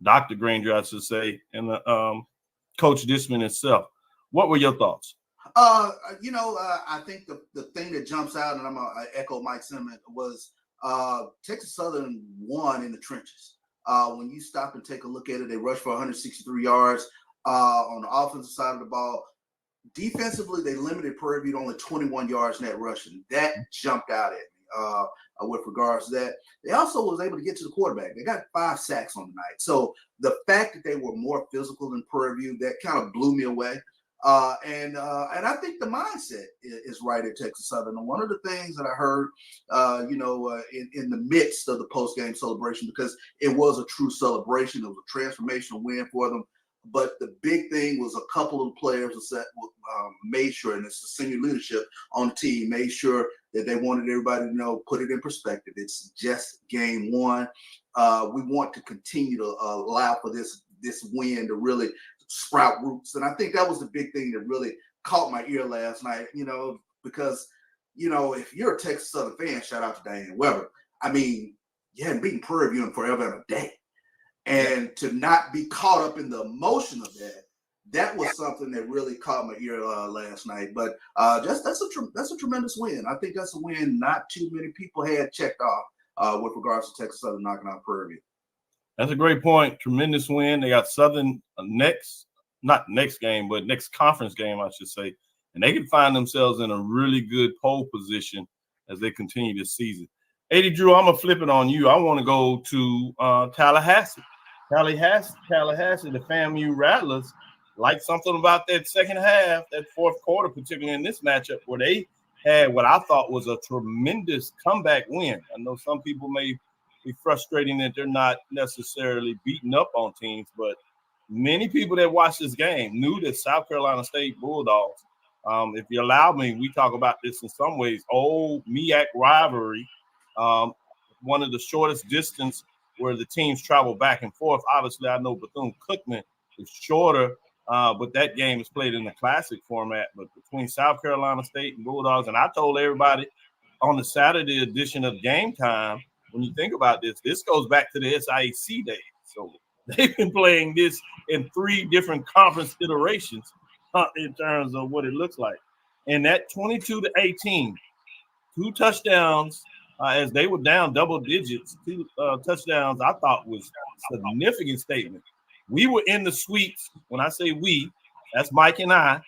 Dr. Granger, I should say, and Coach Dishman himself. What were your thoughts? I think the thing that jumps out, and I'm going to echo Mike's sentiment, was Texas Southern won in the trenches. When you stop and take a look at it, they rushed for 163 yards on the offensive side of the ball. Defensively, they limited Prairie View to only 21 yards net rushing. That jumped out at me with regards to that. They also was able to get to the quarterback. They got 5 sacks on the night. So the fact that they were more physical than Prairie View, that kind of blew me away. And I think the mindset is right at Texas Southern. And one of the things that I heard, in the midst of the post-game celebration, because it was a true celebration, it was a transformational win for them. But the big thing was a couple of players that made sure, and it's the senior leadership on the team, made sure that they wanted everybody to know, put it in perspective. It's just game one. We want to continue to allow for this win to really sprout roots. And I think that was the big thing that really caught my ear last night, because, if you're a Texas Southern fan, shout out to Diane Weber. I mean, you hadn't beaten Prairie View in forever and a day. And to not be caught up in the emotion of that was something that really caught my ear last night. But that's a tremendous win. I think that's a win not too many people had checked off with regards to Texas Southern knocking out Prairie View. That's a great point. Tremendous win. They got Southern next conference game, I should say. And they can find themselves in a really good pole position as they continue this season. A.D. Drew, I'm going to flip it on you. I want to go to Tallahassee. Tallahassee, the FAMU Rattlers, like something about that second half, that fourth quarter, particularly in this matchup, where they had what I thought was a tremendous comeback win. I know some people may be frustrating that they're not necessarily beating up on teams, but many people that watched this game knew that South Carolina State Bulldogs, if you allow me, we talk about this in some ways, old MEAC rivalry, one of the shortest distance where the teams travel back and forth. Obviously, I know Bethune-Cookman is shorter, but that game is played in the classic format. But between South Carolina State and Bulldogs, and I told everybody on the Saturday edition of Game Time, when you think about this goes back to the SIAC days. So they've been playing this in 3 different conference iterations in terms of what it looks like. And that 22-18, 2 touchdowns, as they were down double digits, 2 touchdowns, I thought was a significant statement. We were in the sweeps. When I say we, that's Mike and I.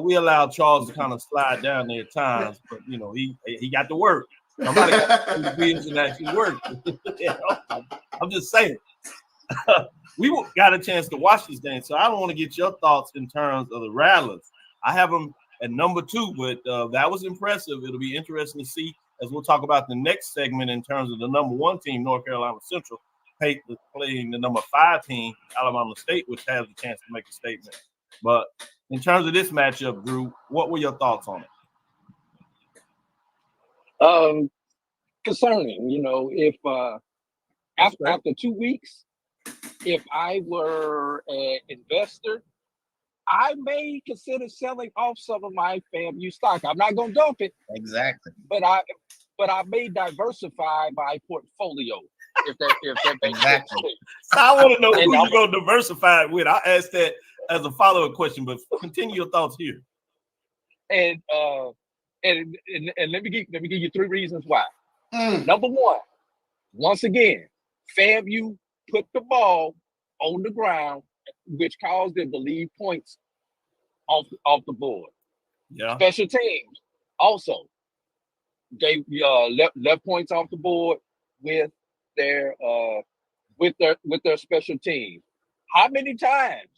We allowed Charles to kind of slide down there at times, but he got to work. Somebody got to wheels and actually work. I'm just saying. We got a chance to watch this game, so I don't want to get your thoughts in terms of the Rattlers. I have them at number 2, but that was impressive. It'll be interesting to see as we'll talk about the next segment in terms of the number 1 team, North Carolina Central, playing the number 5 team, Alabama State, which has a chance to make a statement. But in terms of this matchup, Drew, what were your thoughts on it? Concerning, if after 2 weeks, if I were an investor, I may consider selling off some of my FAMU stock. I'm not going to dump it. Exactly. But I may diversify my portfolio if that makes sense. So I want to know who you're going to diversify it with. I'll ask that as a follow-up question, but continue your thoughts here. And let me give you 3 reasons why. Number 1, once again, FAMU put the ball on the ground, which caused them to leave points off the board. Yeah. Special teams also gave left points off the board with their special teams. How many times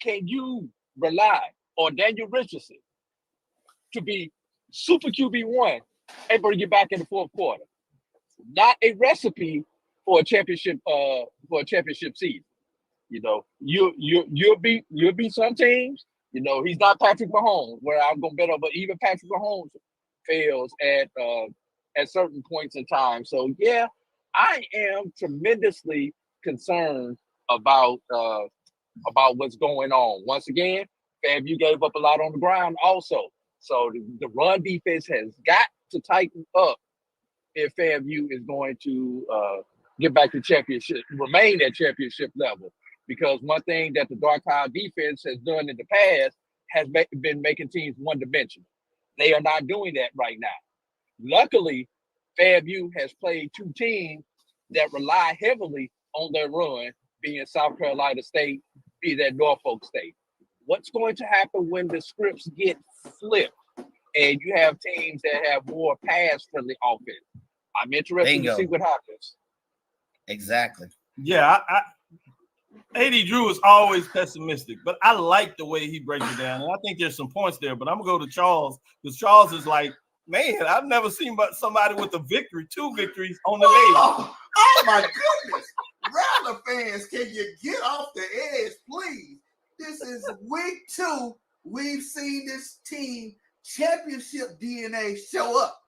can you rely on Daniel Richardson to be super QB1 and bring you back in the fourth quarter? Not a recipe for a championship season. You'll beat some teams. He's not Patrick Mahomes, where I'm gonna bet on, but even Patrick Mahomes fails at certain points in time. So yeah, I am tremendously concerned about what's going on. Once again, FAMU gave up a lot on the ground also. So the run defense has got to tighten up if FAMU is going to get back to championship, remain at championship level. Because one thing that the Dark Cloud defense has done in the past has been making teams one-dimensional. They are not doing that right now. Luckily, FAMU has played 2 teams that rely heavily on their run, being South Carolina State, be that Norfolk State. What's going to happen when the scripts get flipped and you have teams that have more pass-friendly offense? I'm interested to see what happens. Exactly. Yeah, A.D. Drew is always pessimistic, but I like the way he breaks it down. And I think there's some points there, but I'm going to go to Charles because Charles is like, man, I've never seen somebody with a victory, 2 victories on the leg. Oh my goodness. Rattler fans, can you get off the edge, please? This is week 2. We've seen this team championship DNA show up.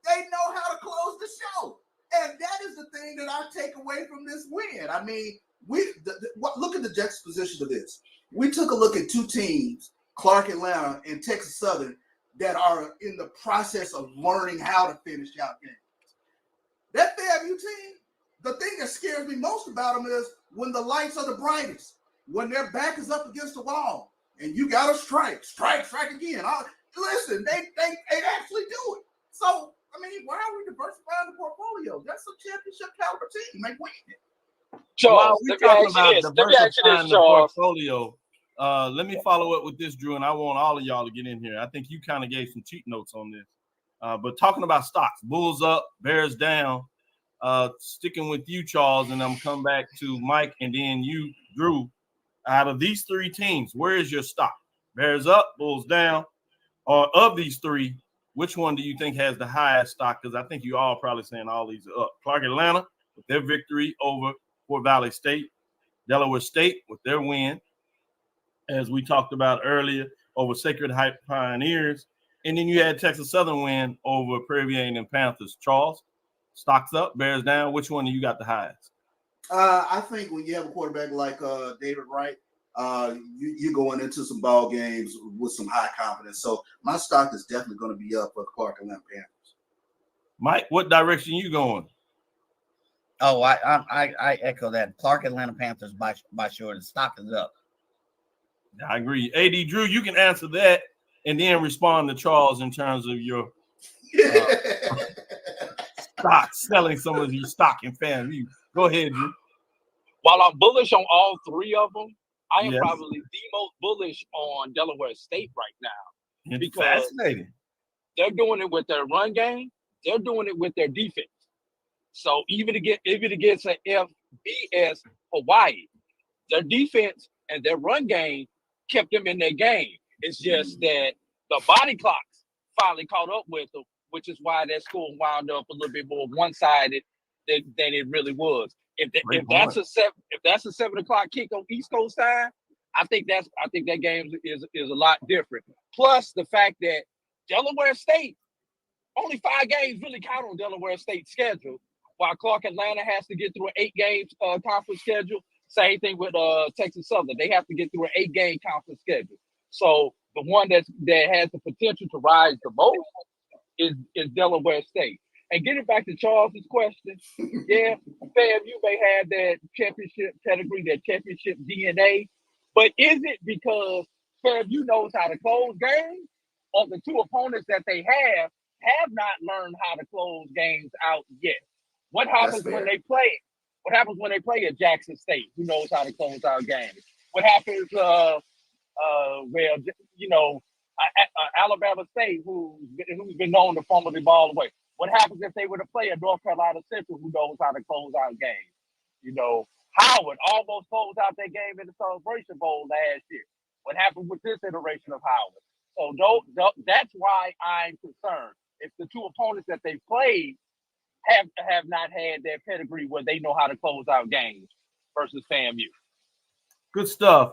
They know how to close the show. And that is the thing that I take away from this win. I mean, look at the juxtaposition of this. We took a look at 2 teams, Clark Atlanta and Texas Southern, that are in the process of learning how to finish out games. That FAMU team, the thing that scares me most about them is when the lights are the brightest, when their back is up against the wall, and you got to strike again. Listen, they actually do it. So, I mean, why are we diversifying the portfolio? That's a championship caliber team. They win it. While we're talking about diversifying the portfolio, let me follow up with this, Drew, and I want all of y'all to get in here. I think you kind of gave some cheat notes on this. But talking about stocks, Bulls up, Bears down, sticking with you, Charles, and I'm coming back to Mike and then you, Drew. Out of these 3 teams, where is your stock? Bears up, Bulls down, or of these 3, which one do you think has the highest stock? Because I think you all probably saying all these are up. Clark Atlanta with their victory over Fort Valley State, Delaware State with their win, as we talked about earlier, over Sacred Heights Pioneers. And then you had Texas Southern win over Prairie View and Panthers. Charles, stocks up, Bears down. Which one do you got the highest? I think when you have a quarterback like David Wright, you're going into some ball games with some high confidence. So my stock is definitely going to be up for the Clark Atlanta Panthers. Mike, what direction you going? Oh, I echo that. Clark Atlanta Panthers by sure. The stock is up. I agree. A.D. Drew, you can answer that and then respond to Charles in terms of your stock, selling some of your stock in FAMU. Go ahead, Drew. While I'm bullish on all 3 of them, I am probably the most bullish on Delaware State right now. It's fascinating. They're doing it with their run game. They're doing it with their defense. So even against an FBS Hawaii, their defense and their run game kept them in their game. It's just that the body clocks finally caught up with them, which is why that score wound up a little bit more one-sided than it really was. If that's a 7 o'clock kick on East Coast time, I think that game is a lot different. Plus the fact that Delaware State, only 5 games really count on Delaware State's schedule, while Clark Atlanta has to get through an 8-game conference schedule. Same thing with Texas Southern. They have to get through an 8-game conference schedule. So the one that has the potential to rise the most is Delaware State. And getting back to Charles's question, yeah, FAMU may have that championship pedigree, that championship DNA, but is it because FAMU knows how to close games, or the 2 opponents that they have not learned how to close games out yet? What happens when they play? What happens when they play at Jackson State? Who knows how to close out games? What happens? Alabama State, who's been known to fumble the ball away. What happens if they were to play at North Carolina Central, who knows how to close out games? Howard almost closed out their game in the Celebration Bowl last year. What happened with this iteration of Howard? So that's why I'm concerned. If the 2 opponents that they played have not had that pedigree where they know how to close out games versus FAMU. Good stuff.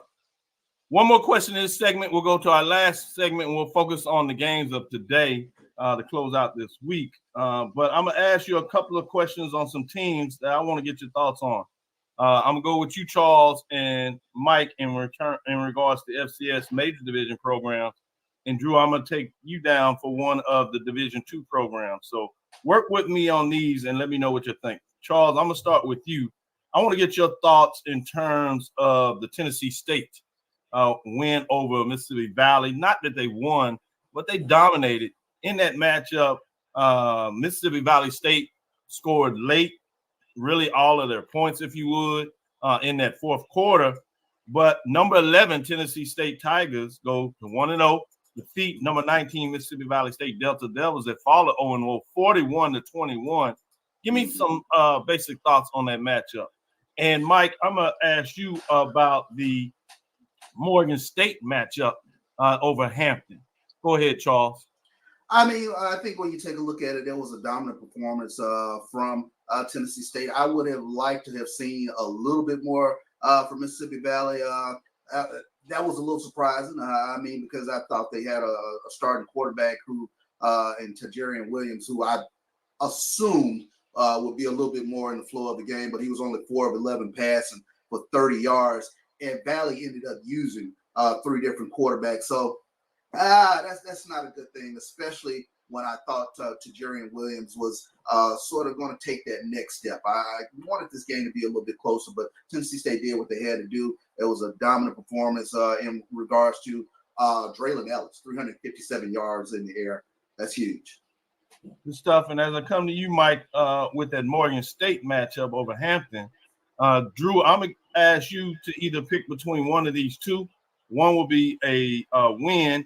One more question in this segment. We'll go to our last segment and we'll focus on the games of today to close out this week. But I'm going to ask you a couple of questions on some teams that I want to get your thoughts on. I'm going to go with you, Charles, and Mike in regards to FCS major division programs. And Drew, I'm going to take you down for one of the Division II programs. So work with me on these and let me know what you think. Charles, I'm going to start with you. I want to get your thoughts in terms of the Tennessee State win over Mississippi Valley. Not that they won, but they dominated in that matchup. Mississippi Valley State scored late, really all of their points, if you would, in that 4th quarter. But number 11, Tennessee State Tigers go to 1-0, defeat number 19, Mississippi Valley State Delta Devils that fall at 0-0, 41-21. Give me some basic thoughts on that matchup. And Mike, I'm gonna ask you about the Morgan State matchup over Hampton. Go ahead, Charles. I mean, I think when you take a look at it, there was a dominant performance from Tennessee State. I would have liked to have seen a little bit more from Mississippi Valley. That was a little surprising. I mean, because I thought they had a starting quarterback who, and Tajarian Williams, who I assumed would be a little bit more in the flow of the game, but he was only 4 of 11 passing for 30 yards. And Valley ended up using 3 different quarterbacks. So that's not a good thing, especially when I thought Tajarian Williams was sort of going to take that next step. I wanted this game to be a little bit closer, but Tennessee State did what they had to do. It was a dominant performance in regards to Draylon Ellis, 357 yards in the air. That's huge. Good stuff. And as I come to you, Mike, with that Morgan State matchup over Hampton, Drew, I'm going to ask you to either pick between one of these two. One will be a win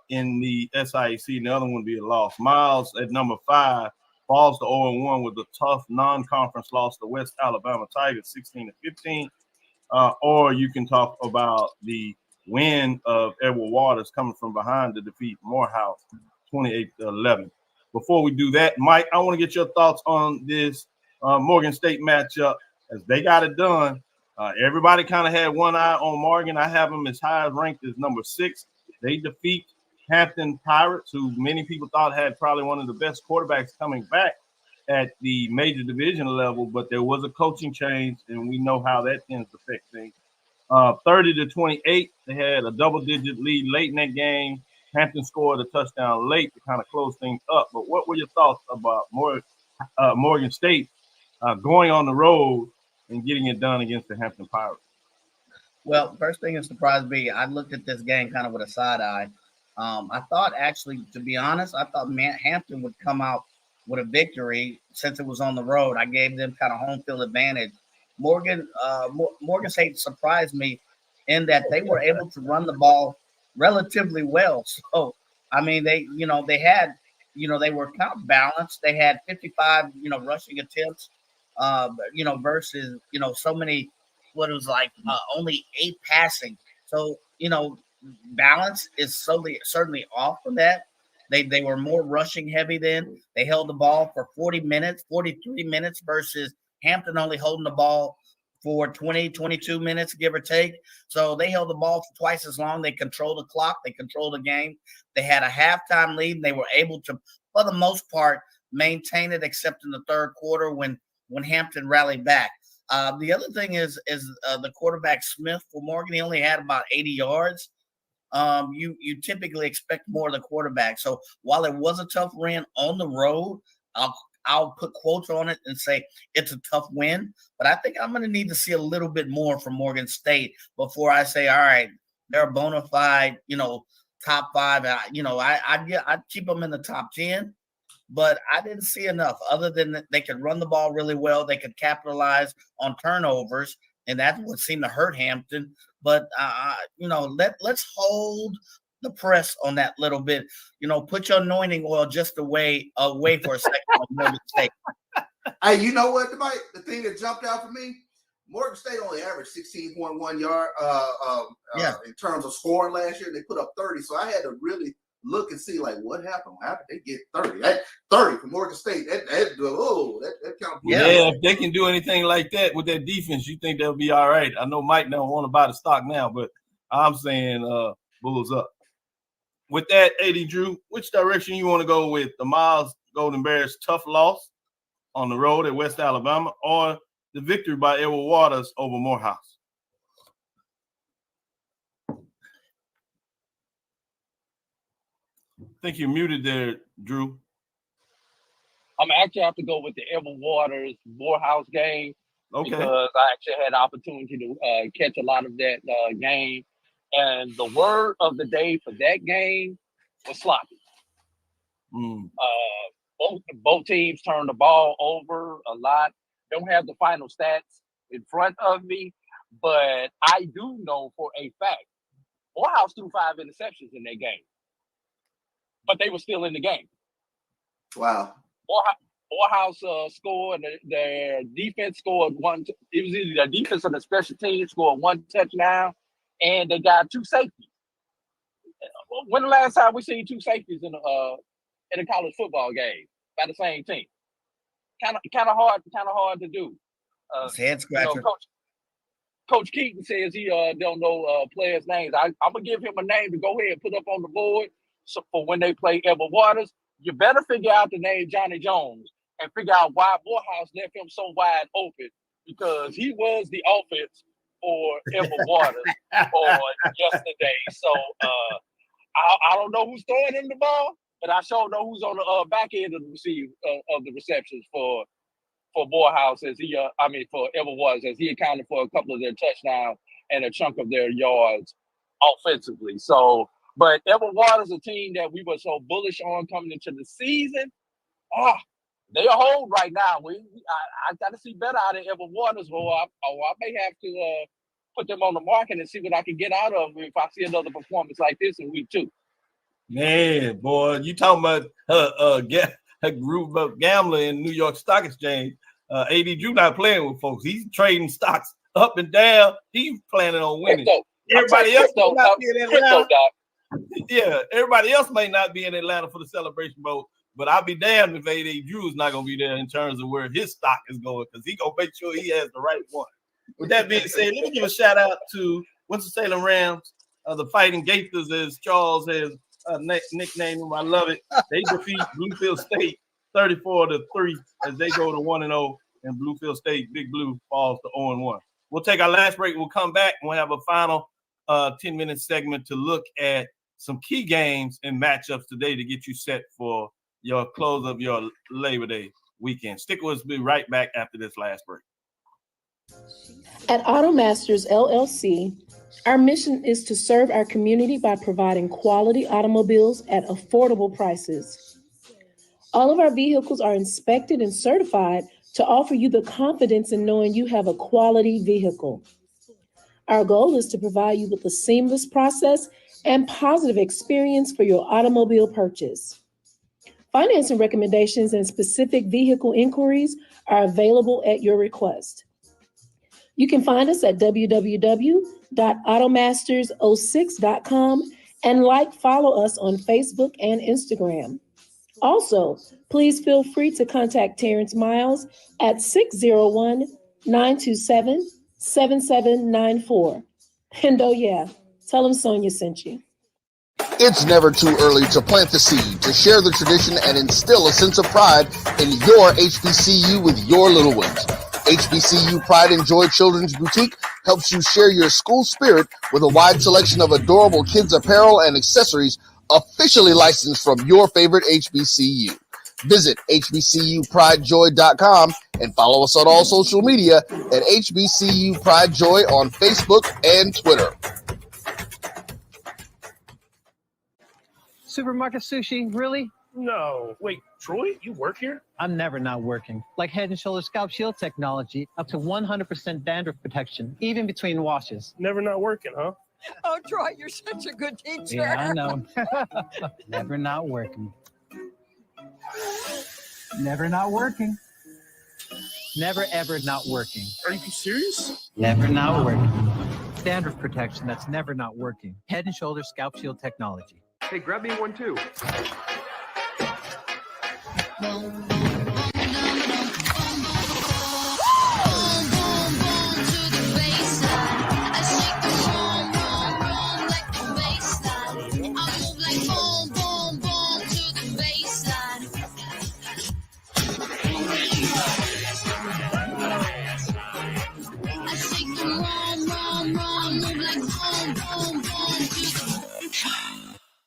in the SIAC, and the other one would be a loss. Miles at number 5 falls to 0-1 with a tough non-conference loss to West Alabama Tigers, 16-15. Or you can talk about the win of Edward Waters coming from behind to defeat Morehouse, 28-11. Before we do that, Mike, I want to get your thoughts on this Morgan State matchup as they got it done. Everybody kind of had one eye on Morgan. I have them as high ranked as number 6. They defeat Hampton Pirates, who many people thought had probably one of the best quarterbacks coming back at the major division level, but there was a coaching change, and we know how that tends to affect things. 30-28, they had a double-digit lead late in that game. Hampton scored a touchdown late to kind of close things up. But what were your thoughts about Morgan State going on the road and getting it done against the Hampton Pirates? Well, first thing that surprised me, I looked at this game kind of with a side eye. I thought, actually, to be honest, I thought Hampton would come out with a victory since it was on the road. I gave them kind of home field advantage. Morgan State surprised me in that they were able to run the ball relatively well. So, I mean, they had, they were kind of balanced. They had 55, rushing attempts, versus, so many, what it was like only 8 passing. So, balance is certainly off from that. They were more rushing heavy then. They held the ball for 43 minutes versus Hampton only holding the ball for 20, 22 minutes, give or take. So they held the ball for twice as long. They controlled the clock. They controlled the game. They had a halftime lead, and they were able to, for the most part, maintain it, except in the third quarter when Hampton rallied back. The other thing is the quarterback Smith for Morgan. He only had about 80 yards. You typically expect more of the quarterback. So while it was a tough win on the road, I'll put quotes on it and say it's a tough win. But I think I'm going to need to see a little bit more from Morgan State before I say, all right, they're a bona fide, top 5. I'd keep them in the top 10. But I didn't see enough other than that they could run the ball really well. They could capitalize on turnovers, and that's what seemed to hurt Hampton. But, let's hold the press on that little bit. Put your anointing oil just away for a second on Morgan State. Hey, you know what, the thing that jumped out for me, Morgan State only averaged 16.1 yard in terms of scoring last year. They put up 30, so I had to really look and see, like, what happened? How did they get 30? 30 from Morgan State. That kind of if they can do anything like that with their defense, you think they'll be all right. I know Mike don't want to buy the stock now, but I'm saying Bulls up. With that, A.D. Drew, which direction you want to go with? The Miles Golden Bears' tough loss on the road at West Alabama, or the victory by Edward Waters over Morehouse? I think you're muted there, Drew. I'm actually have to go with the Edward Waters Morehouse game because I actually had the opportunity to catch a lot of that game. And the word of the day for that game was sloppy. Both teams turned the ball over a lot. Don't have the final stats in front of me, but I do know for a fact Morehouse threw 5 interceptions in that game. But they were still in the game. Wow. Morehouse scored, and their defense scored one. It was either their defense or the special teams scored one touchdown, and they got two safeties. When the last time we seen two safeties in a college football game by the same team? Kind of hard to do. Head scratcher. Coach Keaton says he don't know players' names. I'm gonna give him a name to go ahead and put up on the board. So for when they play Edward Waters, you better figure out the name Johnny Jones and figure out why Morehouse left him so wide open, because he was the offense for Edward Waters for yesterday. So I don't know who's throwing him the ball, but I sure know who's on the back end of the receptions for Morehouse as for Edward Waters, as he accounted for a couple of their touchdowns and a chunk of their yards offensively. So, but Edward Waters, a team that we were so bullish on coming into the season, they are hold right now. I got to see better out of Edward Waters, or I may have to put them on the market and see what I can get out of them if I see another performance like this in week 2. Man, boy, you talking about a group of gambler in New York Stock Exchange. A.D. Drew not playing with folks. He's trading stocks up and down. He's planning on winning. Everybody else may not be in Atlanta. Yeah, everybody else may not be in Atlanta for the Celebration Bowl, but I'll be damned if A.D. Drew is not going to be there in terms of where his stock is going, because he's going to make sure he has the right one. With that being said, let me give a shout out to Winston-Salem Rams, the Fighting Gators, as Charles has nicknamed them. I love it. They defeat Bluefield State 34-3 as they go to 1-0, and Bluefield State, Big Blue, falls to 0-1. We'll take our last break. We'll come back and we'll have a final 10-minute segment to look at some key games and matchups today to get you set for your close of your Labor Day weekend. Stick with us. We'll be right back after this last break. At AutoMasters LLC, our mission is to serve our community by providing quality automobiles at affordable prices. All of our vehicles are inspected and certified to offer you the confidence in knowing you have a quality vehicle. Our goal is to provide you with a seamless process and positive experience for your automobile purchase. Financing recommendations and specific vehicle inquiries are available at your request. You can find us at www.automasters06.com and follow us on Facebook and Instagram. Also, please feel free to contact Terrence Miles at 601-927-7794. And oh yeah, tell him Sonia sent you. It's never too early to plant the seed, to share the tradition, and instill a sense of pride in your HBCU with your little ones. HBCU Pride and Joy Children's Boutique helps you share your school spirit with a wide selection of adorable kids apparel and accessories officially licensed from your favorite HBCU. Visit hbcupridejoy.com and follow us on all social media at HBCU Pride Joy on Facebook and Twitter. Supermarket sushi, really? No. Wait, Troy, you work here? I'm never not working. Like Head & Shoulders Scalp Shield technology, up to 100% dandruff protection, even between washes. Never not working, huh? Oh, Troy, you're such a good teacher. Yeah, I know. Never not working. Never not working. Never, ever not working. Are you serious? Never not working. Dandruff protection that's never not working. Head & Shoulders Scalp Shield technology. Hey, grab me one too.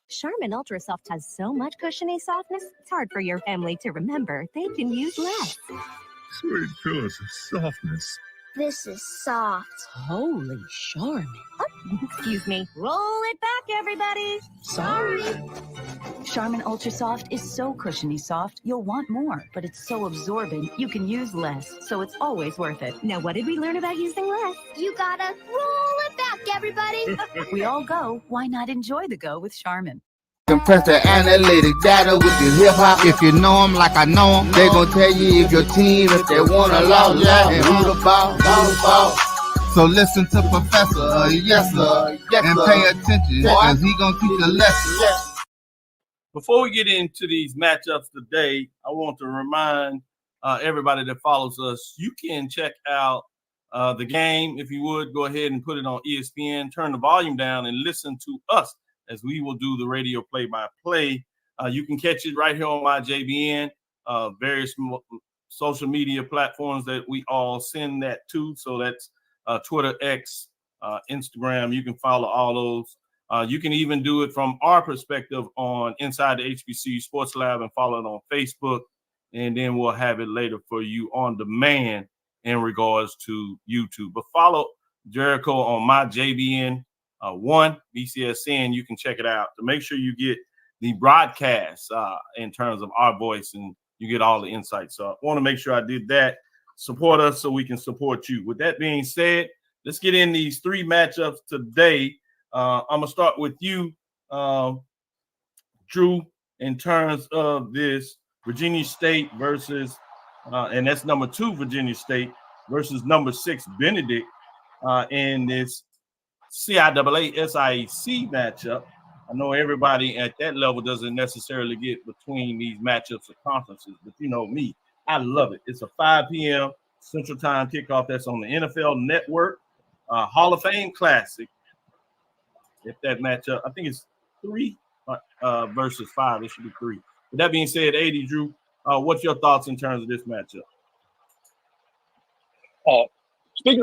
Charmin Ultra Soft has so much cushiony softness, it's hard for your family to remember they can use less. Sweet pillows of softness. This is soft. Holy Charmin. Oh, excuse me. Roll it back, everybody. Sorry. Charmin Ultra Soft is so cushiony soft, you'll want more, but it's so absorbent, you can use less, so it's always worth it. Now, what did we learn about using less? You gotta roll it back, everybody. We all go. Why not enjoy the go with Charmin? Compress the analytic data with the hip hop. If you know them like I know them, they gon' tell you if your team, if they wanna lose, and who the ball. So listen to Professor, yes sir, and pay attention, cause he gon' teach a lesson. Before we get into these matchups today, I want to remind everybody that follows us, you can check out the game. If you would, go ahead and put it on ESPN, turn the volume down and listen to us as we will do the radio play-by-play. You can catch it right here on my JBN, various social media platforms that we all send that to. So that's Twitter, X, Instagram. You can follow all those. You can even do it from our perspective on Inside the HBCU Sports Lab and follow it on Facebook. And then we'll have it later for you on demand in regards to YouTube. But follow Jericho on my JBN 1 BCSN. You can check it out to make sure you get the broadcast in terms of our voice and you get all the insights. So I want to make sure I did that. Support us so we can support you. With that being said, let's get in these three matchups today. I'm going to start with you, Drew, in terms of this Virginia State versus, and that's number 2 Virginia State versus number 6 Benedict in this CIAA SIAC matchup. I know everybody at that level doesn't necessarily get between these matchups of conferences, but you know me, I love it. It's a 5 p.m. Central Time kickoff that's on the NFL Network, Hall of Fame Classic. If that matchup, I think it's 3 versus 5. It should be 3. With that being said, A.D. Drew, what's your thoughts in terms of this matchup?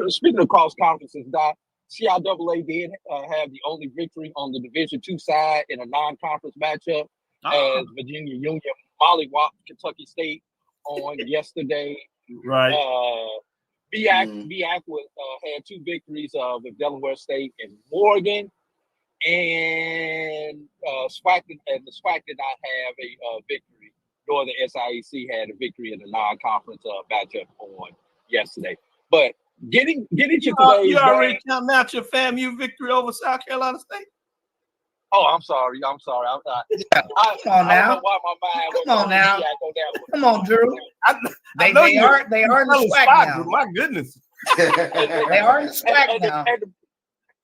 Speaking of cross conferences, Doc, CIAA did have the only victory on the Division II side in a non-conference matchup as Virginia Union mollywopped Kentucky State on yesterday. Right. BAC had 2 victories with Delaware State and Morgan, and the SWAC did not have a victory, nor the SIAC had a victory in the non-conference matchup on yesterday. But getting to today's you already game, counting out your FAMU victory over South Carolina State? Oh, I'm sorry. I Come on now. don't know why my mind Come on now. Come on, Drew. They are in the SWAC now. My goodness. They are in the SWAC now.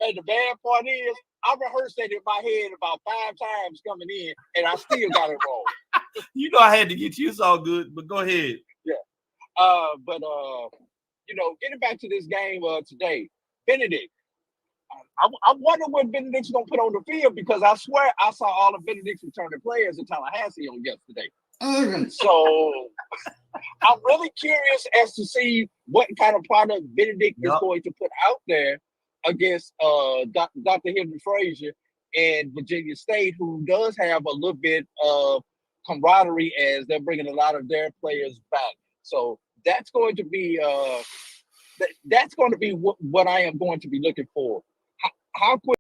And the bad part is, I rehearsed that in my head about 5 times coming in, and I still got it wrong. You know I had to get you. It's all good, but go ahead. Yeah. Getting back to this game today, Benedict. I wonder what Benedict's going to put on the field, because I swear I saw all of Benedict's returning players in Tallahassee on yesterday. So I'm really curious as to see what kind of product Benedict is going to put out there against Dr. Henry Frazier and Virginia State, who does have a little bit of camaraderie as they're bringing a lot of their players back. So that's going to be what I am going to be looking for. How quick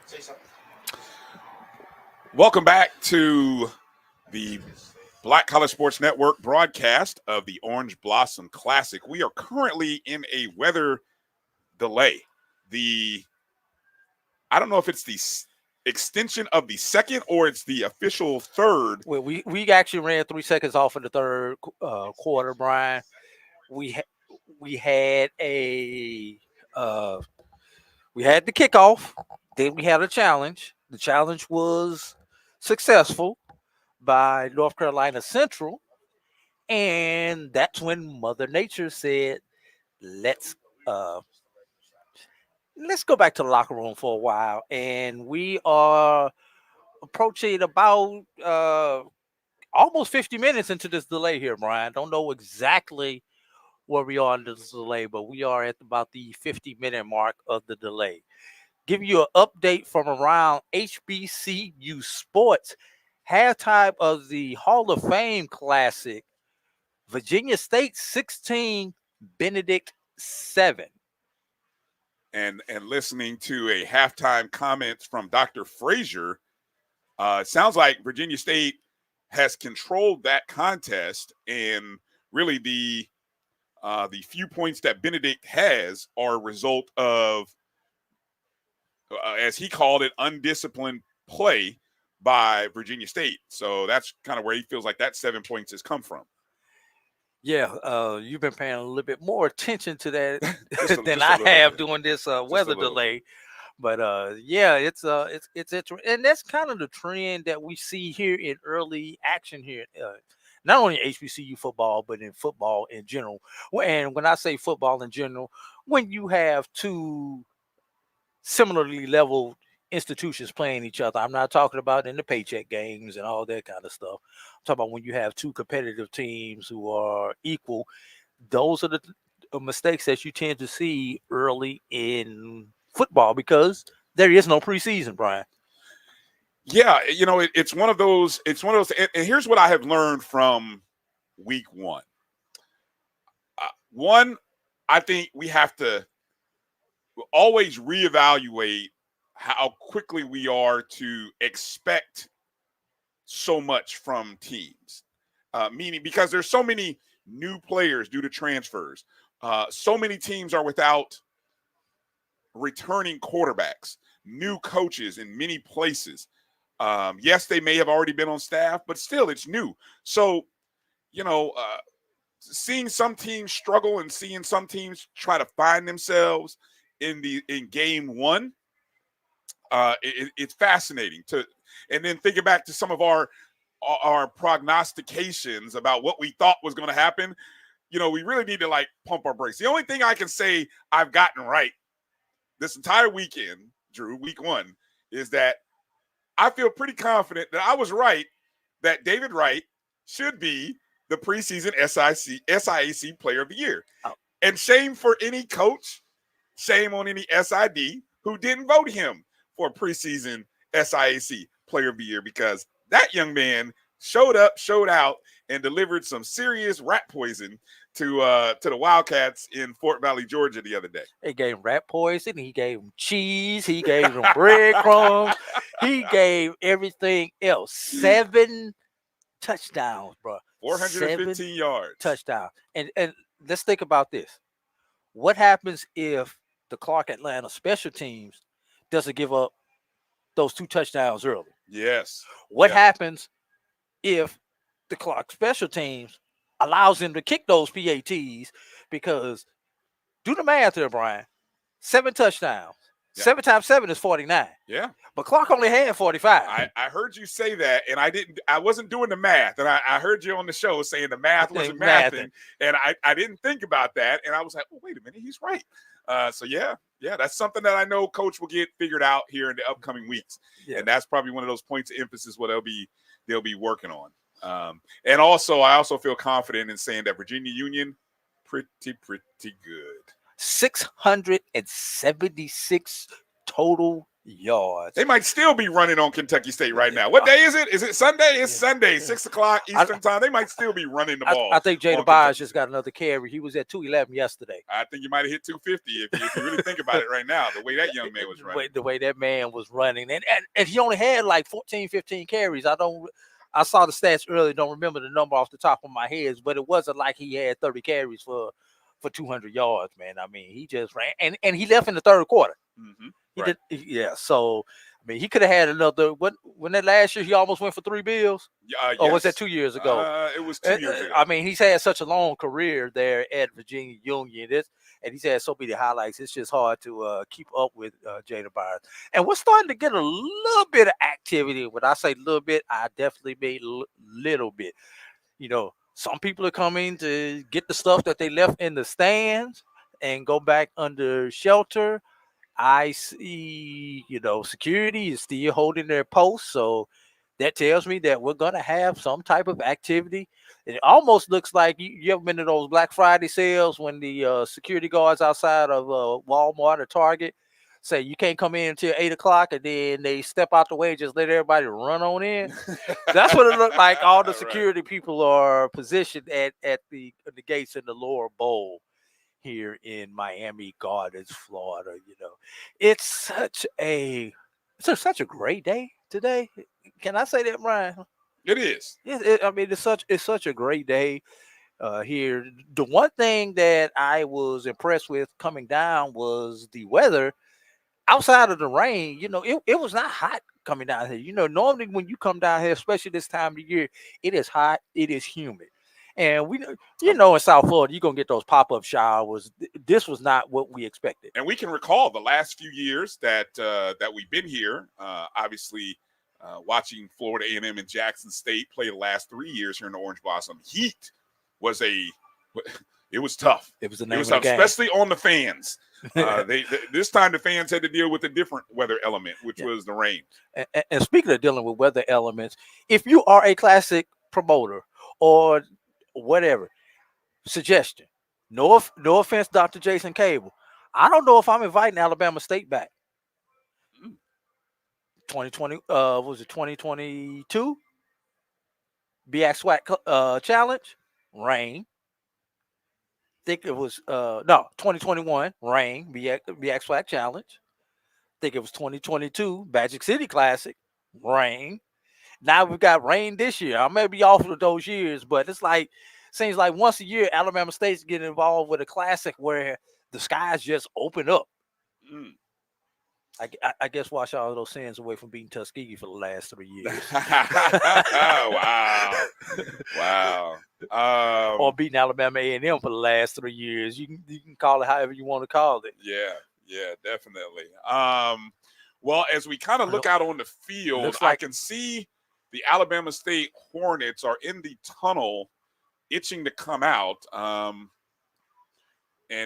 Say something. Welcome back to the Black College Sports Network broadcast of the Orange Blossom Classic. We are currently in a weather delay. I don't know if it's the extension of the second or it's the official third. Well, we actually ran 3 seconds off in the third quarter, Brian. We had the kickoff, then we had a challenge. The challenge was successful by North Carolina Central, and that's when Mother Nature said, let's go back to the locker room for a while. And we are approaching about almost 50 minutes into this delay here, Brian. Don't know exactly where we are in this delay, but we are at about the 50-minute mark of the delay. Giving you an update from around HBCU sports. Halftime of the Hall of Fame Classic. Virginia State 16, Benedict 7. And listening to a halftime comments from Dr. Frazier, it sounds like Virginia State has controlled that contest, and really the few points that Benedict has are a result of, as he called it, undisciplined play by Virginia State. So that's kind of where he feels like that 7 points has come from. Yeah, you've been paying a little bit more attention to that than I have during this weather delay. But yeah, it's interesting, and that's kind of the trend that we see here in early action here, not only in HBCU football but in football in general. And when I say football in general, when you have two similarly leveled institutions playing each other, I'm not talking about in the paycheck games and all that kind of stuff. I'm talking about when you have two competitive teams who are equal. Those are the mistakes that you tend to see early in football because there is no preseason, Brian. Yeah, it's one of those. And here's what I have learned from week one. One, I think we have to always reevaluate how quickly we are to expect so much from teams. Meaning because there's so many new players due to transfers. So many teams are without returning quarterbacks, new coaches in many places. Yes, they may have already been on staff, but still it's new. So, seeing some teams struggle and seeing some teams try to find themselves in game one, it's fascinating and then thinking back to some of our prognostications about what we thought was going to happen. We really need to pump our brakes. The only thing I can say I've gotten right this entire weekend, Drew, week one, is that I feel pretty confident that I was right that David Wright should be the preseason SIAC Player of the Year. Oh. And shame for any coach, shame on any SID who didn't vote him for preseason SIAC Player of the Year, because that young man showed up, showed out, and delivered some serious rat poison to the Wildcats in Fort Valley, Georgia the other day. He gave him rat poison. He gave him cheese. He gave him breadcrumbs. He gave everything else. 7 touchdowns, bro. 415 yards. Touchdown. And let's think about this. What happens if the Clark Atlanta special teams doesn't give up those 2 touchdowns early? Yes. What happens if the Clark special teams allows them to kick those PATs? Because do the math there, Brian. 7 touchdowns. Yeah. 7 times 7 is 49. Yeah. But Clark only had 45. I heard you say that, and I wasn't doing the math. And I heard you on the show saying the math wasn't mathing. And I didn't think about that. And I was like, oh, wait a minute, he's right. So yeah, that's something that I know Coach will get figured out here in the upcoming weeks. Yeah. And that's probably one of those points of emphasis what they'll be working on. And also, I also feel confident in saying that Virginia Union, pretty good. 676 total yards. They might still be running on Kentucky State right now. What day is it? Is it Sunday? It's Sunday, 6 o'clock Eastern time. They might still be running the ball. I think Jada Byers just got another carry. He was at 211 yesterday. I think you might have hit 250 if you really think about it right now, the way that young man was running. The way that man was running. And he only had like 14, 15 carries. I saw the stats earlier, don't remember the number off the top of my head, but it wasn't like he had 30 carries for 200 yards, man. I mean, he just ran. And he left in the third quarter. Mm-hmm. He did, yeah. So, I mean, he could have had another. When that last year he almost went for 3 bills? Or was that 2 years ago? It was 2 years ago. I mean, he's had such a long career there at Virginia Union. And he's had so many highlights. It's just hard to keep up with Jada Byers. And we're starting to get a little bit of activity. When I say little bit, I definitely mean little bit. You know, some people are coming to get the stuff that they left in the stands and go back under shelter. I see, security is still holding their posts. So that tells me that we're going to have some type of activity. It almost looks like you ever been to those Black Friday sales when the security guards outside of Walmart or Target say you can't come in until 8 o'clock, and then they step out the way and just let everybody run on in. That's what it looked like. All the security people are positioned at the gates in the lower bowl here in Miami Gardens, Florida. It's such a great day today. Can I say that, Brian? It is. I mean, it's such a great day here. The one thing that I was impressed with coming down was the weather. Outside of the rain, it was not hot coming down here. Normally when you come down here, especially this time of the year, it is hot, it is humid. And in South Florida, you're going to get those pop-up showers. This was not what we expected. And we can recall the last few years that we've been here, obviously watching Florida A&M and Jackson State play the last 3 years here in the Orange Blossom. Heat was it was tough. It was the name of the tough, game. especially on the fans. This time the fans had to deal with a different weather element, which was the rain. And speaking of dealing with weather elements, if you are a classic promoter or whatever, suggestion, no offense, Dr. Jason Cable, I don't know if I'm inviting Alabama State back. 2020, was it 2022? BX Challenge, rain. Think it was 2021 rain, BX Swag Challenge. Think it was 2022 Magic City Classic, rain. Now we've got rain this year. I may be off of those years, but seems like once a year Alabama State's getting involved with a classic where the skies just open up. I guess wash all of those sins away from beating Tuskegee for the last 3 years. Wow. Or beating Alabama A&M for the last 3 years. You can call it however you want to call it. Yeah, definitely. Well, as we kind of look out on the field, I can see the Alabama State Hornets are in the tunnel itching to come out. And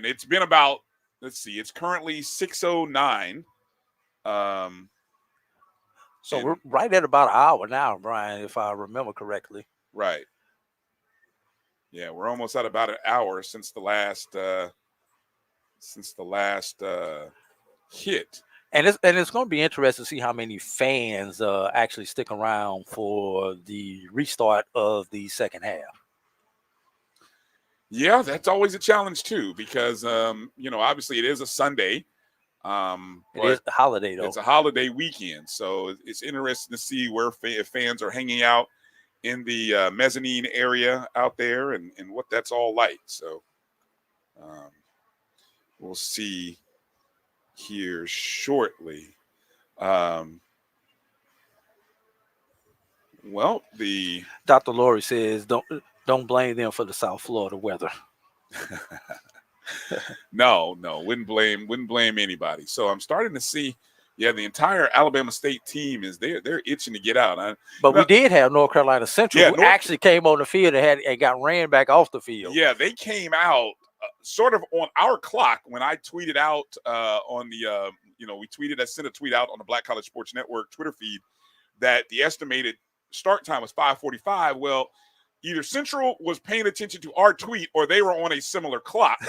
it's been about, it's currently 6:09. So we're right at about an hour now, Brian, if I remember correctly. Right. Yeah, we're almost at about an hour since the last hit. And it's going to be interesting to see how many fans actually stick around for the restart of the second half. Yeah, that's always a challenge too, because obviously it is a Sunday. It is the holiday, though. It's a holiday weekend, so it's interesting to see where if fans are hanging out in the mezzanine area out there and what that's all like. So we'll see here shortly. Well, the Dr. Lori says don't blame them for the South Florida weather. No, wouldn't blame anybody. So I'm starting to see, the entire Alabama State team is they're itching to get out. But we did have North Carolina Central who actually came on the field and got ran back off the field. Yeah, they came out sort of on our clock when I tweeted out on the I sent a tweet out on the Black College Sports Network Twitter feed that the estimated start time was 5:45. Well, either Central was paying attention to our tweet or they were on a similar clock,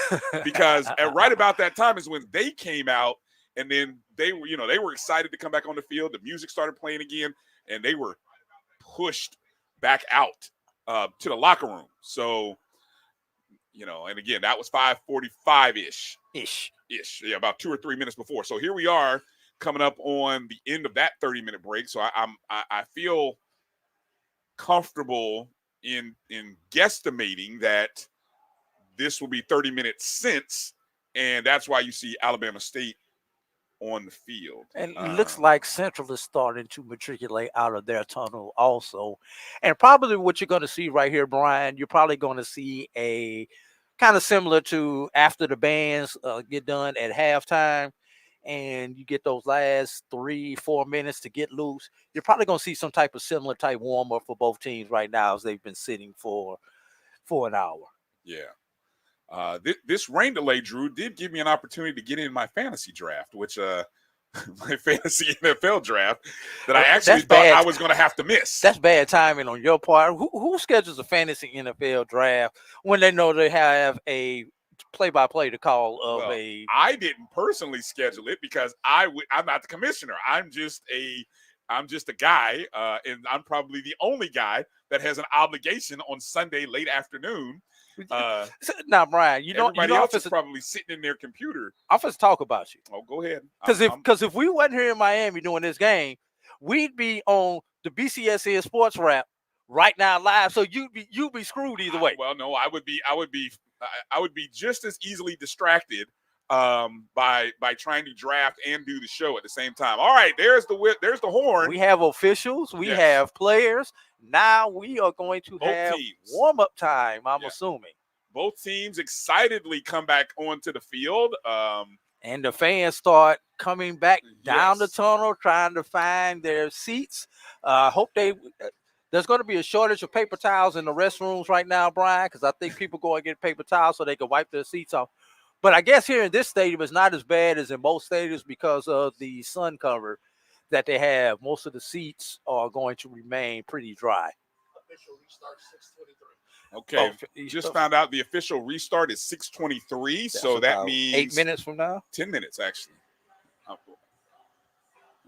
because right about that time is when they came out And then they were excited to come back on the field. The music started playing again, and they were pushed back out to the locker room. So, and again, that was 5:45-ish. Yeah, about 2 or 3 minutes before. So here we are coming up on the end of that 30-minute break. So I feel comfortable in guesstimating that this will be 30 minutes since, and that's why you see Alabama State on the field. And it looks like Central is starting to matriculate out of their tunnel also. And probably what you're going to see right here, Brian, you're probably going to see a kind of similar to after the bands get done at halftime and you get those last 3-4 minutes to get loose. You're probably going to see some type of similar type warm-up for both teams right now as they've been sitting for an hour. Yeah. This rain delay, Drew, did give me an opportunity to get in my fantasy draft, which my fantasy NFL draft that I actually thought I was going to have to miss. That's bad timing on your part. Who schedules a fantasy NFL draft when they know they have a play-by-play to call of I didn't personally schedule it because I'm not the commissioner. I'm just a guy, and I'm probably the only guy that has an obligation on Sunday late afternoon. Now, Brian, everybody else is probably sitting in their computer. I'm supposed to talk about you. Oh, go ahead. Because if we wasn't here in Miami doing this game, we'd be on the BCSN Sports Wrap right now live. So you'd be screwed either way. Well, no, I would be just as easily distracted by trying to draft and do the show at the same time. All right, there's the horn. We have officials, we have players. Now we are going to have warm-up time, I'm assuming. Both teams excitedly come back onto the field. And the fans start coming back down the tunnel, trying to find their seats. There's going to be a shortage of paper towels in the restrooms right now, Brian, because I think people go and get paper towels so they can wipe their seats off. But I guess here in this stadium, it's not as bad as in most stadiums because of the sun cover that they have. Most of the seats are going to remain pretty dry. Official restart 6:23. Okay, just found out the official restart is 6:23, so that means 8 minutes from now. 10 minutes actually.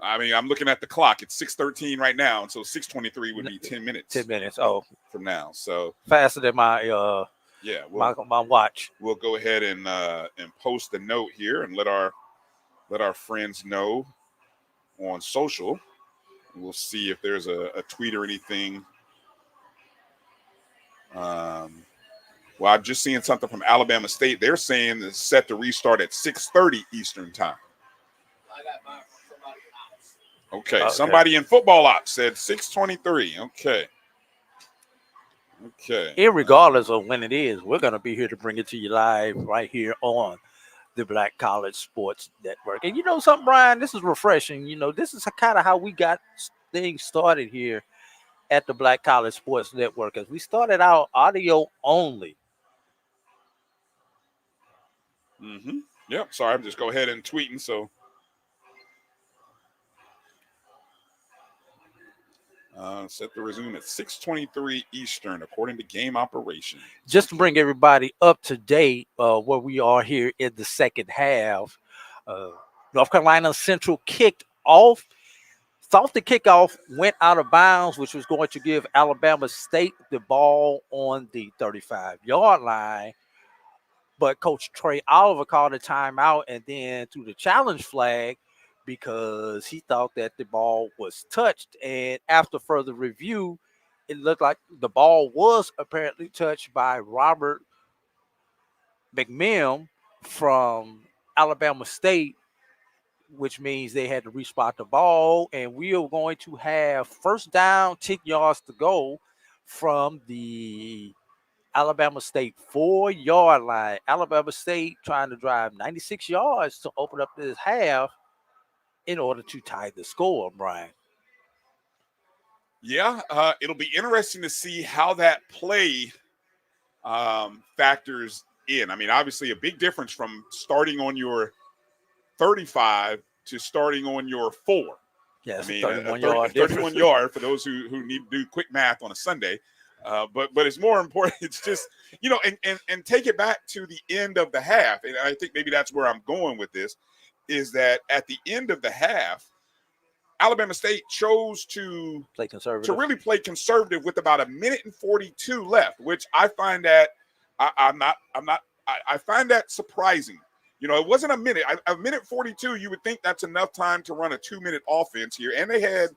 I mean, I'm looking at the clock. It's 6:13 right now, and so 6:23 would be 10 minutes. 10 minutes. From now. So faster than my my watch. We'll go ahead and post a note here and let our friends know on social. We'll see if there's a tweet or anything. Well, I'm just seeing something from Alabama State. They're saying it's set to restart at 6:30 Eastern time. I got mine from somebody else. Okay, somebody in football ops said 6:23. Okay. Irregardless of when it is, we're going to be here to bring it to you live right here on the Black College Sports Network. And you know something, Brian? This is refreshing. This is kind of how we got things started here at the Black College Sports Network, as we started out audio only. Yep. Sorry, I'm just go ahead and tweeting. So set to resume at 6:23 Eastern, according to game operation. Just to bring everybody up to date, where we are here in the second half, North Carolina Central kicked off. Thought the kickoff went out of bounds, which was going to give Alabama State the ball on the 35-yard line. But Coach Trey Oliver called a timeout and then threw the challenge flag because he thought that the ball was touched. And after further review, it looked like the ball was apparently touched by Robert McMillan from Alabama State, which means they had to respot the ball. And we are going to have first down, 10 yards to go from the Alabama State 4-yard line. Alabama State trying to drive 96 yards to open up this half in order to tie the score, Brian. Yeah, it'll be interesting to see how that play factors in. I mean, obviously a big difference from starting on your 35 to starting on your 4. Yes, I mean, 31 yard for those who need to do quick math on a Sunday. But it's more important. It's just, and take it back to the end of the half. And I think maybe that's where I'm going with this is that at the end of the half, Alabama State chose to play conservative, really play conservative with about 1:42 left, which I find that I find that surprising. You know, it wasn't a minute. A 1:42, you would think that's enough time to run a 2-minute offense here, and they had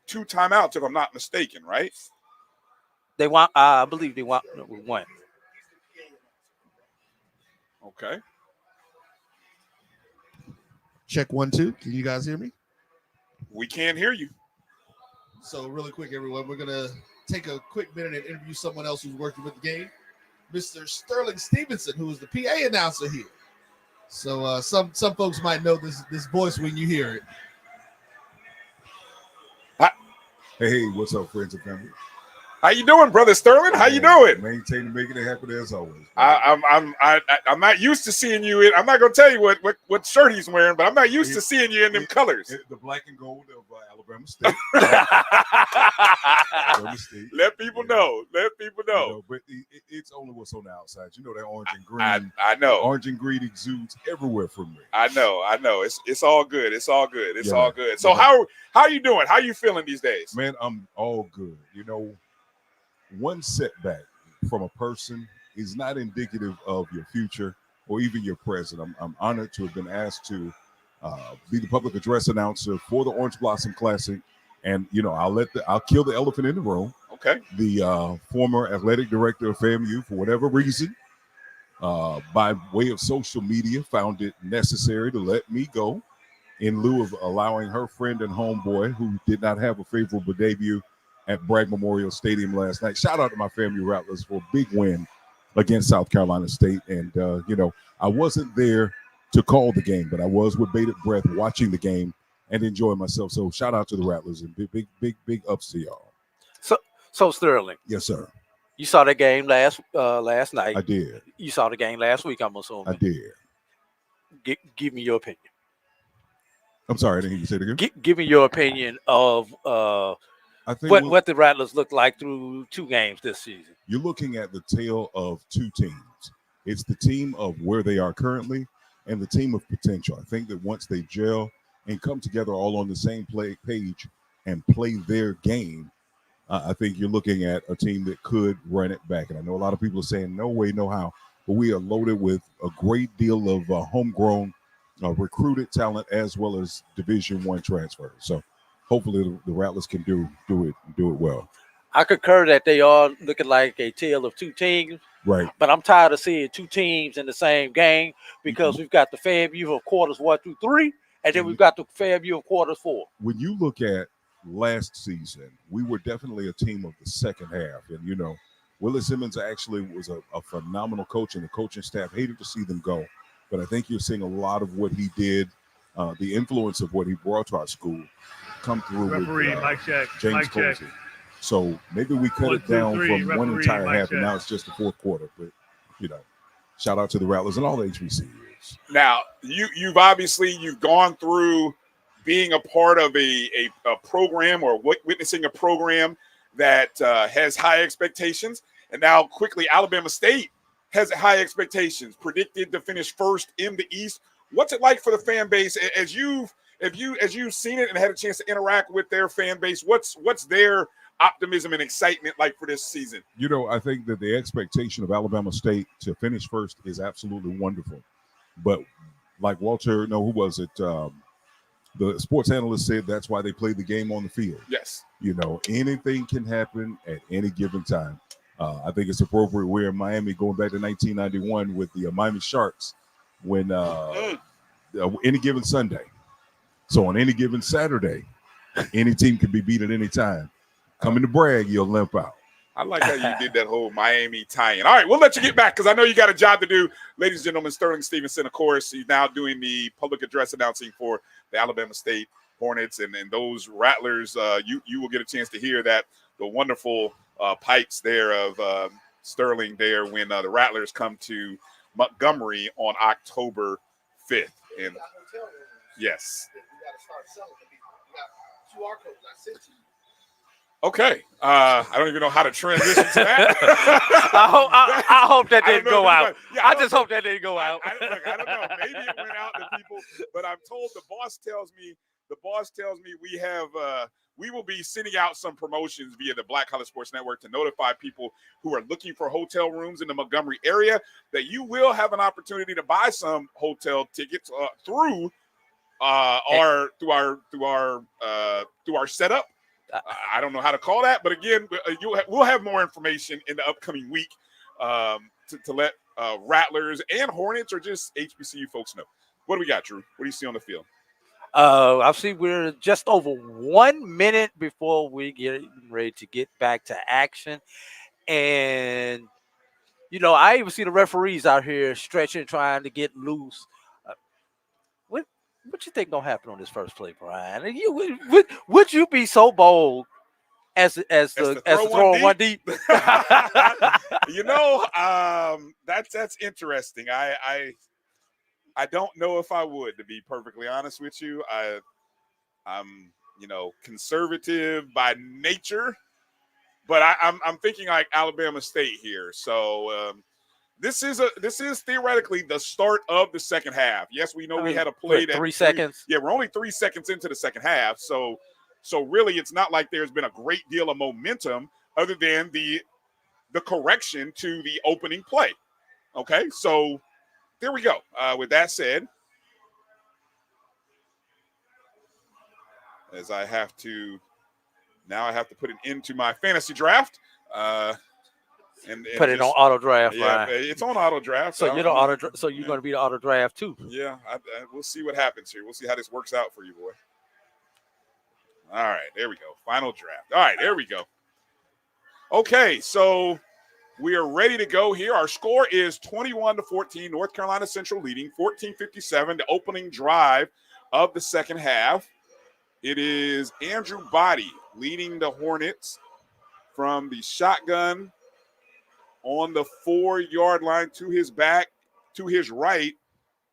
2 timeouts, if I'm not mistaken, right? They want, I believe they want one. Okay. Check 1, 2. Can you guys hear me? We can't hear you. So really quick, everyone, we're going to take a quick minute and interview someone else who's working with the game, Mr. Sterling Stevenson, who is the PA announcer here. So some folks might know this voice when you hear it. Hey, what's up, friends and family? How you doing, brother Sterling? How you doing? Maintaining, making it happen as always. I'm not used to seeing you in. I'm not gonna tell you what shirt he's wearing, but I'm not used to seeing you in them colors. The black and gold of Alabama State. Alabama State. Let people know. Let people know. You know, but it's only what's on the outside. You know that orange and green. I know. Orange and green exudes everywhere from me. I know. It's all good. It's all good. It's all good. So how are you doing? How are you feeling these days? Man, I'm all good. You know, one setback from a person is not indicative of your future or even your present. I'm honored to have been asked to be the public address announcer for the Orange Blossom Classic, and you know I'll kill the elephant in the room. Okay. The former athletic director of FAMU, for whatever reason, by way of social media, found it necessary to let me go in lieu of allowing her friend and homeboy, who did not have a favorable debut at Bragg Memorial Stadium last night. Shout out to my FAMU Rattlers for a big win against South Carolina State. And, you know, I wasn't there to call the game, but I was with bated breath watching the game and enjoying myself. So shout out to the Rattlers and big ups to y'all. So Sterling. Yes, sir. You saw the game last night. I did. You saw the game last week, I'm assuming. I did. Give me your opinion. I'm sorry, I didn't hear you say it again. Give me your opinion of I think what the Rattlers look like through 2 games this season. You're looking at the tale of 2 teams. It's the team of where they are currently and the team of potential. I think that once they gel and come together all on the same page and play their game, I think you're looking at a team that could run it back. And I know a lot of people are saying, no way, no how. But we are loaded with a great deal of homegrown recruited talent as well as Division I transfers. So hopefully the Rattlers can do it well. I concur that they are looking like a tale of 2 teams. Right. But I'm tired of seeing 2 teams in the same game because we've got the FAMU of quarters 1 through 3, and then we've got the FAMU of quarters 4. When you look at last season, we were definitely a team of the second half. And, you know, Willis Simmons actually was a phenomenal coach, and the coaching staff hated to see them go. But I think you're seeing a lot of what he did, the influence of what he brought to our school come through Referee, with mic check. James Mic check. Colsey. So maybe we cut 1, it down 2, 3, from one referee, entire mic half, and check. now it's just the fourth quarter. But, you know, shout out to the Rattlers and all the HBCUs. Now, you've obviously gone through being a part of a program or witnessing a program that has high expectations, and now quickly Alabama State has high expectations, predicted to finish first in the East. What's it like for the fan base as you've seen it and had a chance to interact with their fan base? What's their optimism and excitement like for this season? You know, I think that the expectation of Alabama State to finish first is absolutely wonderful. But like Walter, no, who was it? The sports analyst said that's why they play the game on the field. Yes. You know, anything can happen at any given time. I think it's appropriate. We're in Miami going back to 1991 with the Miami Sharks when any given Sunday. So on any given Saturday, any team can be beat at any time. Coming to Bragg, you'll limp out. I like how you did that whole Miami tie-in. All right, we'll let you get back because I know you got a job to do. Ladies and gentlemen, Sterling Stevenson, of course, he's now doing the public address announcing for the Alabama State Hornets and those Rattlers. You will get a chance to hear that, the wonderful pipes there of Sterling there when the Rattlers come to Montgomery on October 5th. And yes. Okay. I don't even know how to transition to that. I hope that didn't go out. Yeah, I just hope that didn't go out. I don't know. Maybe it went out to people, but I'm told the boss tells me we will be sending out some promotions via the Black College Sports Network to notify people who are looking for hotel rooms in the Montgomery area that you will have an opportunity to buy some hotel tickets through our setup. I don't know how to call that, but again, we'll have more information in the upcoming week to let Rattlers and Hornets or just HBCU folks know. What do we got, Drew? What do you see on the field? I see we're just over 1 minute before we get ready to get back to action. And, I even see the referees out here stretching, trying to get loose. What you think gonna happen on this first play, Brian? Would you be so bold as to throw one deep? That's interesting. I don't know if I would, to be perfectly honest with you. I'm conservative by nature, but I'm thinking like Alabama State here. So this is theoretically the start of the second half. Yes, we know we had a play that 3 seconds. Yeah, we're only 3 seconds into the second half. So really, it's not like there's been a great deal of momentum other than the correction to the opening play. Okay, so there we go. With that said, as I have to put an end to my fantasy draft. And put it on auto draft. Yeah, Brian. it's on auto draft. So you're going to be the auto draft too. Yeah, we'll see what happens here. We'll see how this works out for you, boy. All right, there we go. Final draft. All right, there we go. Okay, so we are ready to go here. Our score is 21-14. North Carolina Central leading 14:57. The opening drive of the second half. It is Andrew Body leading the Hornets from the shotgun on the 4-yard line to his back. To his right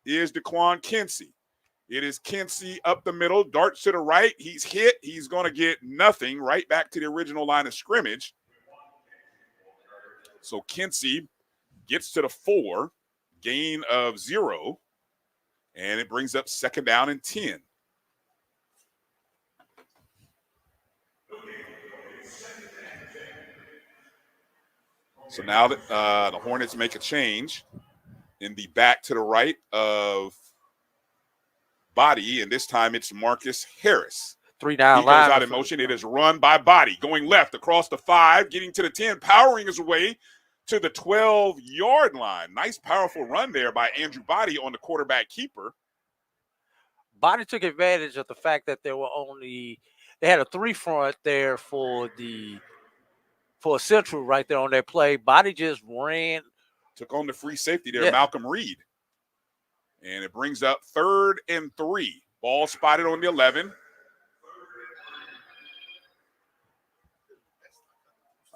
is DeQuan Kinsey. It is Kinsey up the middle, darts to the right. He's hit. He's going to get nothing, right back to the original line of scrimmage. So Kinsey gets to the 4, gain of 0, and it brings up 2nd down and 10. So now that the Hornets make a change in the back to the right of Body, and this time it's Marcus Harris. 3 down He goes line. out in motion. It is run by Body, going left across the 5, getting to the 10, powering his way to the 12-yard line. Nice, powerful run there by Andrew Body on the quarterback keeper. Body took advantage of the fact that they had a 3 front there for Central right there on that play. Body just ran. Took on the free safety there, Malcolm Reed. And it brings up 3rd and 3. Ball spotted on the 11.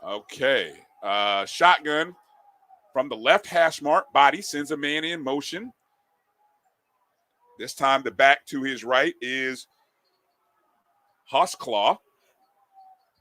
Okay. Shotgun from the left hash mark. Body sends a man in motion. This time the back to his right is Hosclaw.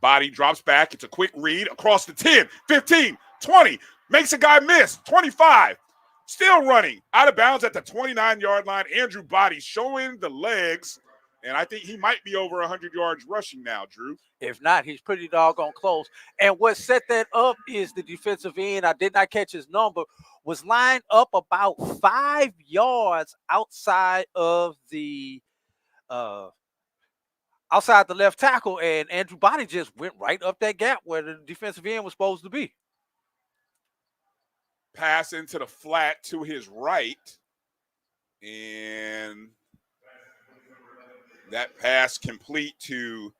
Body drops back. It's a quick read across the 10, 15, 20. Makes a guy miss. 25. Still running. Out of bounds at the 29-yard line. Andrew Body showing the legs. And I think he might be over 100 yards rushing now, Drew. If not, he's pretty doggone close. And what set that up is the defensive end. I did not catch his number. Was lined up about 5 yards outside of the left tackle, and Andrew Body just went right up that gap where the defensive end was supposed to be. Pass into the flat to his right, and that pass complete to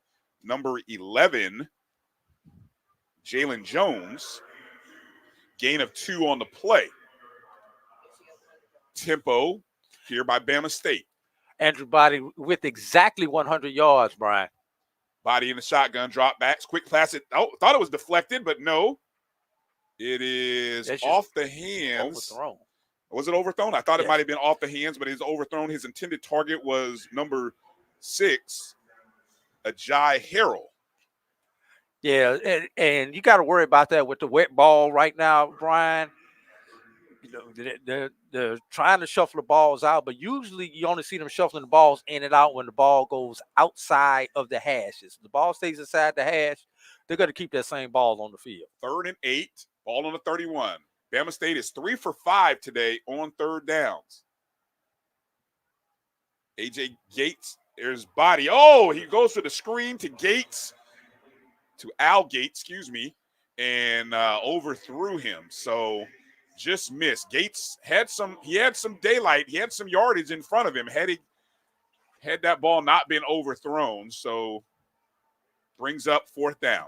number 11, Jalen Jones. Gain of 2 on the play. Tempo here by Bama State. Andrew Body with exactly 100 yards, Brian. Body in the shotgun, drop backs, quick pass. Thought it was deflected, but no. It is off the hands. Overthrown. Was it overthrown? I thought it might have been off the hands, but it's overthrown. His intended target was number 6, Ajay Harrell. Yeah, and you got to worry about that with the wet ball right now, Brian. You know, they're trying to shuffle the balls out, but usually you only see them shuffling the balls in and out when the ball goes outside of the hashes. If the ball stays inside the hash, they're going to keep that same ball on the field. 3rd and 8, ball on the 31. Bama State is 3 for 5 today on 3rd downs. A.J. Gates, there's body. Oh, he goes for the screen to Gates, to Al Gates, and overthrew him. So just missed. Gates had some daylight. He had some yardage in front of him. Had that ball not been overthrown. So brings up 4th down.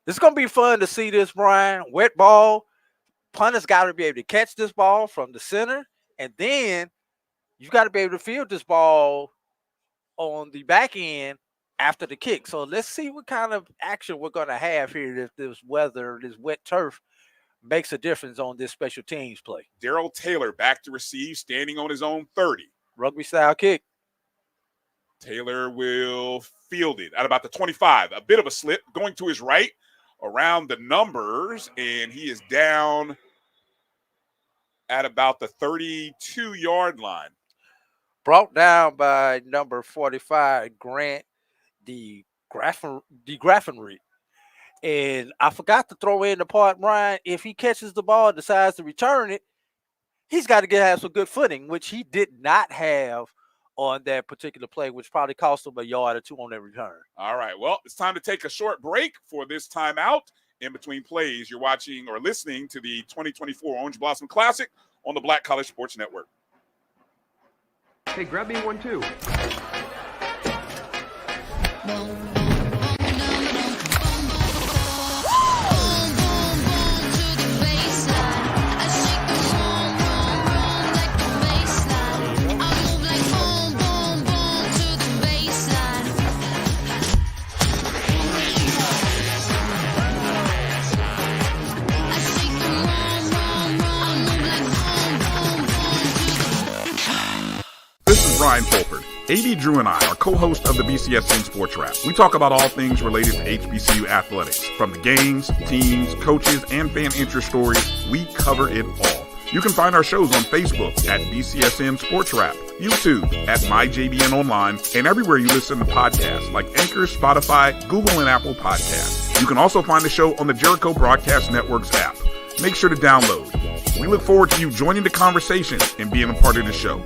It's going to be fun to see this, Brian. Wet ball. Punter's got to be able to catch this ball from the center, and then you've got to be able to field this ball on the back end after the kick. So let's see what kind of action we're going to have here if this weather, this wet turf, makes a difference on this special teams play. Darrell Taylor back to receive, standing on his own 30. Rugby style kick. Taylor will field it at about the 25. A bit of a slip going to his right around the numbers, and he is down at about the 32-yard line. Brought down by number 45, Grant de Graffenreid. And I forgot to throw in the part, Brian, if he catches the ball and decides to return it, he's got to have some good footing, which he did not have on that particular play, which probably cost him a yard or two on that return. All right, well, it's time to take a short break for this timeout. In between plays, you're watching or listening to the 2024 Orange Blossom Classic on the Black College Sports Network. Hey, grab me one too. This is Bryan Fulford. A.D. Drew and I are co-hosts of the BCSN Sports Wrap. We talk about all things related to HBCU athletics. From the games, teams, coaches, and fan interest stories, we cover it all. You can find our shows on Facebook at BCSN Sports Wrap, YouTube at MyJBN Online, and everywhere you listen to podcasts like Anchor, Spotify, Google, and Apple Podcasts. You can also find the show on the Jericho Broadcast Network's app. Make sure to download. We look forward to you joining the conversation and being a part of the show.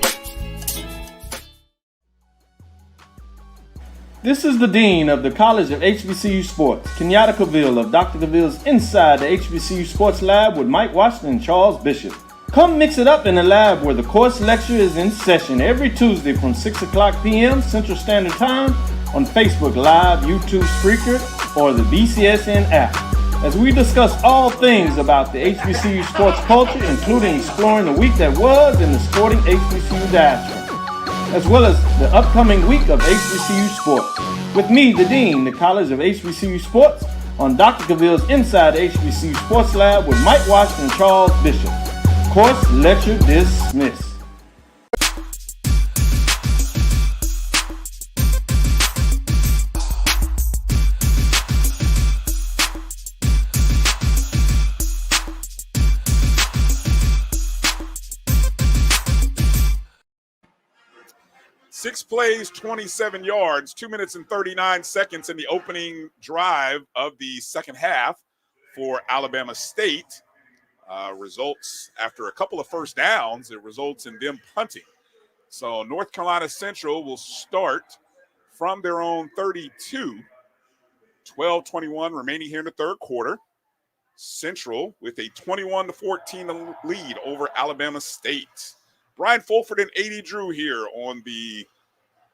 This is the Dean of the College of HBCU Sports, Kenyatta Cavill of Dr. Cavill's Inside the HBCU Sports Lab with Mike Washington and Charles Bishop. Come mix it up in the lab where the course lecture is in session every Tuesday from 6 o'clock p.m. Central Standard Time on Facebook Live, YouTube Spreaker, or the BCSN app, as we discuss all things about the HBCU sports culture, including exploring the week that was in the sporting HBCU diaspora, as well as the upcoming week of HBCU sports. With me, the Dean, the College of HBCU Sports, on Dr. Cavill's Inside the HBCU Sports Lab with Mike Washington and Charles Bishop. Course lecture dismissed. Six plays, 27 yards, 2 minutes and 39 seconds in the opening drive of the second half for Alabama State. Results after a couple of first downs, it results in them punting. So North Carolina Central will start from their own 32. 12-21 remaining here in the third quarter. Central with a 21-14 lead over Alabama State. Bryan Fulford and A.D. Drew here on the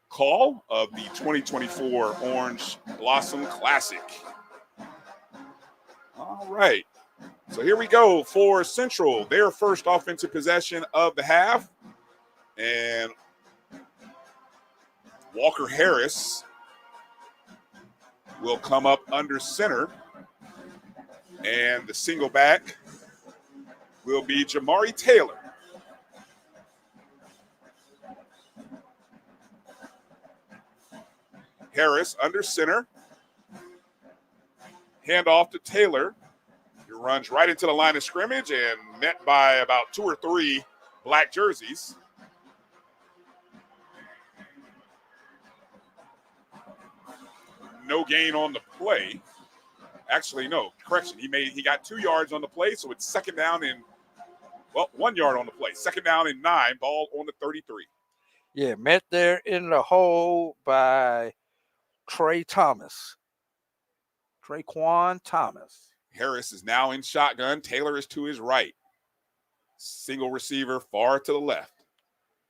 call of the 2024 Orange Blossom Classic. All right. So here we go for Central, their first offensive possession of the half. And Walker Harris will come up under center. And the single back will be Jamari Taylor. Harris under center. Handoff to Taylor. He runs right into the line of scrimmage and met by about 2 or 3 black jerseys. No gain on the play. Actually, no, correction. He got 2 yards on the play, so it's second down and 1 yard on the play. Second down and 9, ball on the 33. Yeah, met there in the hole by Traquan Thomas. Harris is now in shotgun. Taylor is to his right. Single receiver far to the left.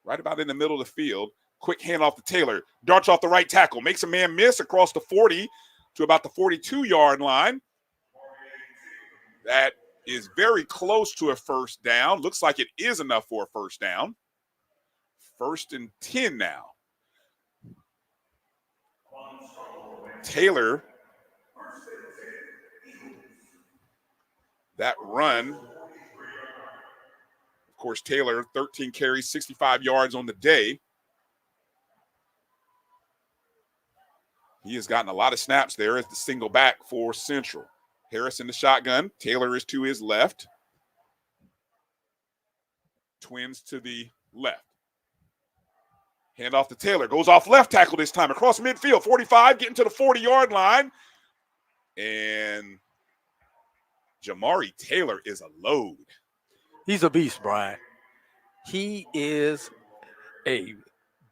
Right about in the middle of the field. Quick handoff to Taylor. Darts off the right tackle. Makes a man miss across the 40 to about the 42-yard line. That is very close to a first down. Looks like it is enough for a first down. 1st and 10 now. Taylor, that run, of course, Taylor, 13 carries, 65 yards on the day. He has gotten a lot of snaps there as the single back for Central. Harris in the shotgun. Taylor is to his left. Twins to the left. Handoff to Taylor. Goes off left tackle this time. Across midfield. 45, getting to the 40-yard line. And Jamari Taylor is a load. He's a beast, Brian. He is a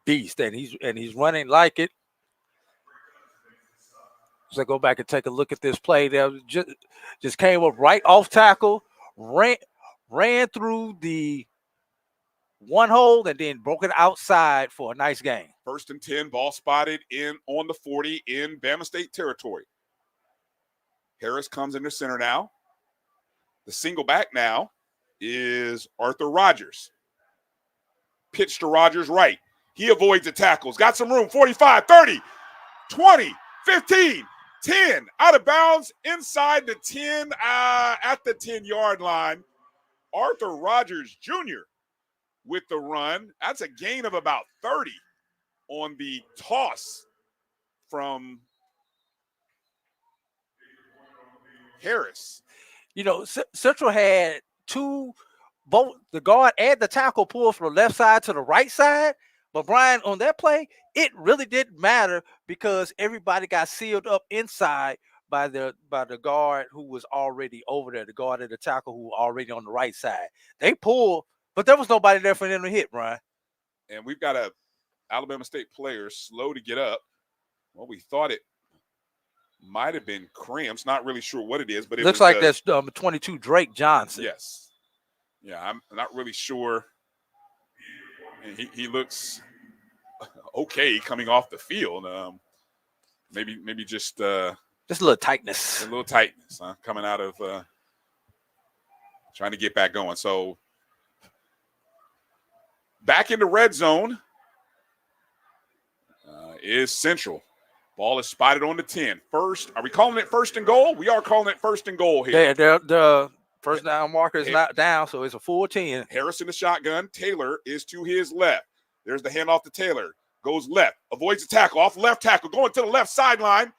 beast, and he's running like it. So go back and take a look at this play. There just came up right off tackle, ran through the one hole, and then broke it outside for a nice gain. 1st and 10, ball spotted on the 40 in Bama State territory. Harris comes into center now. The single back now is Arthur Rogers. Pitch to Rogers right. He avoids the tackles. Got some room. 45, 30, 20, 15, 10. Out of bounds inside the 10 at the 10-yard line. Arthur Rogers Jr. with the run. That's a gain of about 30 on the toss from Harris. You know, Central had both the guard and the tackle pull from the left side to the right side. But Brian, on that play, it really didn't matter because everybody got sealed up inside by the guard who was already over there, the guard and the tackle who were already on the right side. They pulled, but there was nobody there for them to hit, Brian. And we've got a Alabama State player slow to get up. Well, we thought it might have been cramps. Not really sure what it is, but it looks like that's 22 Drake Johnson. Yes. Yeah, I'm not really sure. And he looks okay coming off the field. Maybe just a little tightness. A little tightness coming out of trying to get back going. So back in the red zone is Central. Ball is spotted on the 10. First, are we calling it 1st and goal? We are calling it 1st and goal here. The first down marker is not down, so it's a full 10. Harris in the shotgun. Taylor is to his left. There's the handoff to Taylor. Goes left. Avoids the tackle. Off left tackle. Going to the left sideline.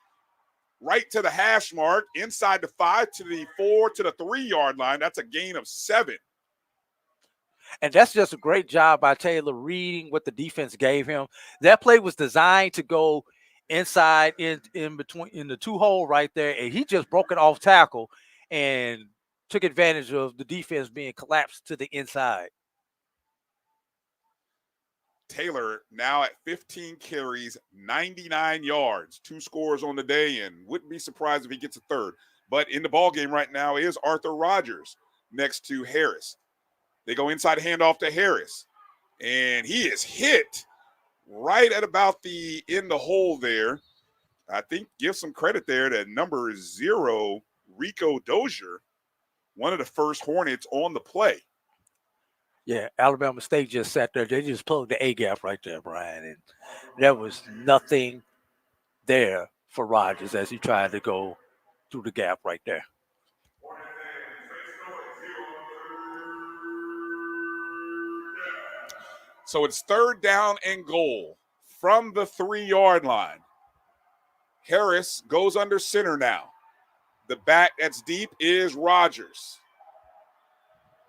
Right to the hash mark. Inside the 5 to the 4 to the 3-yard line. That's a gain of 7. And that's just a great job by Taylor reading what the defense gave him. That play was designed to go inside in between in the 2 hole right there, and he just broke it off tackle and took advantage of the defense being collapsed to the inside. Taylor now at 15 carries, 99 yards, 2 scores on the day, and wouldn't be surprised if he gets a third. But in the ball game right now is Arthur Rogers next to Harris. They go inside handoff to Harris, and he is hit right at about in the hole there. I think give some credit there to number 0, Rico Dozier, one of the first Hornets on the play. Yeah, Alabama State just sat there. They just plugged the A gap right there, Brian, and there was nothing there for Rogers as he tried to go through the gap right there. So it's 3rd down and goal from the 3-yard line. Harris goes under center now. The back that's deep is Rogers.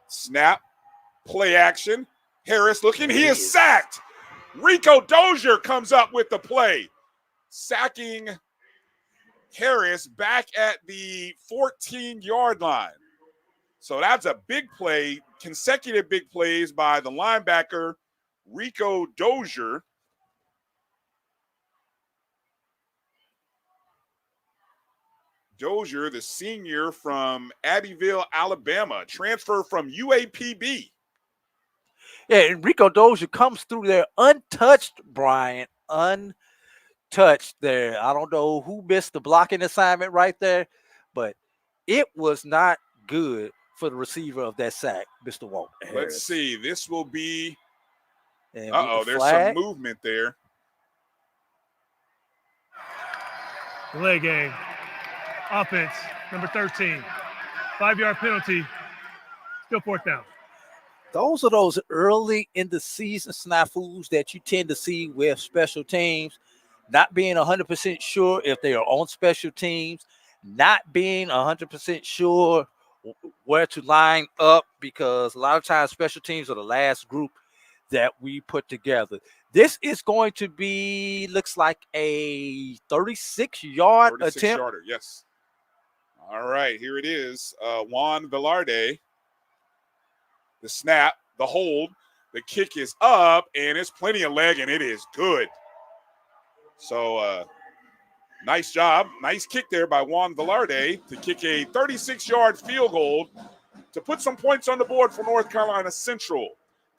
Snap, play action. Harris looking, he is sacked. Rico Dozier comes up with the play, sacking Harris back at the 14-yard line. So that's a big play, consecutive big plays by the linebacker, Rico Dozier. Dozier, the senior from Abbeville, Alabama, transfer from UAPB. Yeah, and Rico Dozier comes through there untouched, Brian. Untouched there. I don't know who missed the blocking assignment right there, but it was not good for the receiver of that sack, Mr. Walter Harris. Let's see. This will be – there's some movement there. Delay game. Offense, number 13. 5-yard penalty. Still 4th down. Those are those early in the season snafus that you tend to see with special teams, not being 100% sure if they are on special teams, not being 100% sure where to line up, because a lot of times special teams are the last group that we put together. This is going to be, looks like a 36-yard attempt. 36-yarder, yes. All right, here it is. Juan Velarde. The snap, the hold, the kick is up, and it's plenty of leg, and it is good. So, nice job. Nice kick there by Juan Velarde to kick a 36-yard field goal to put some points on the board for North Carolina Central.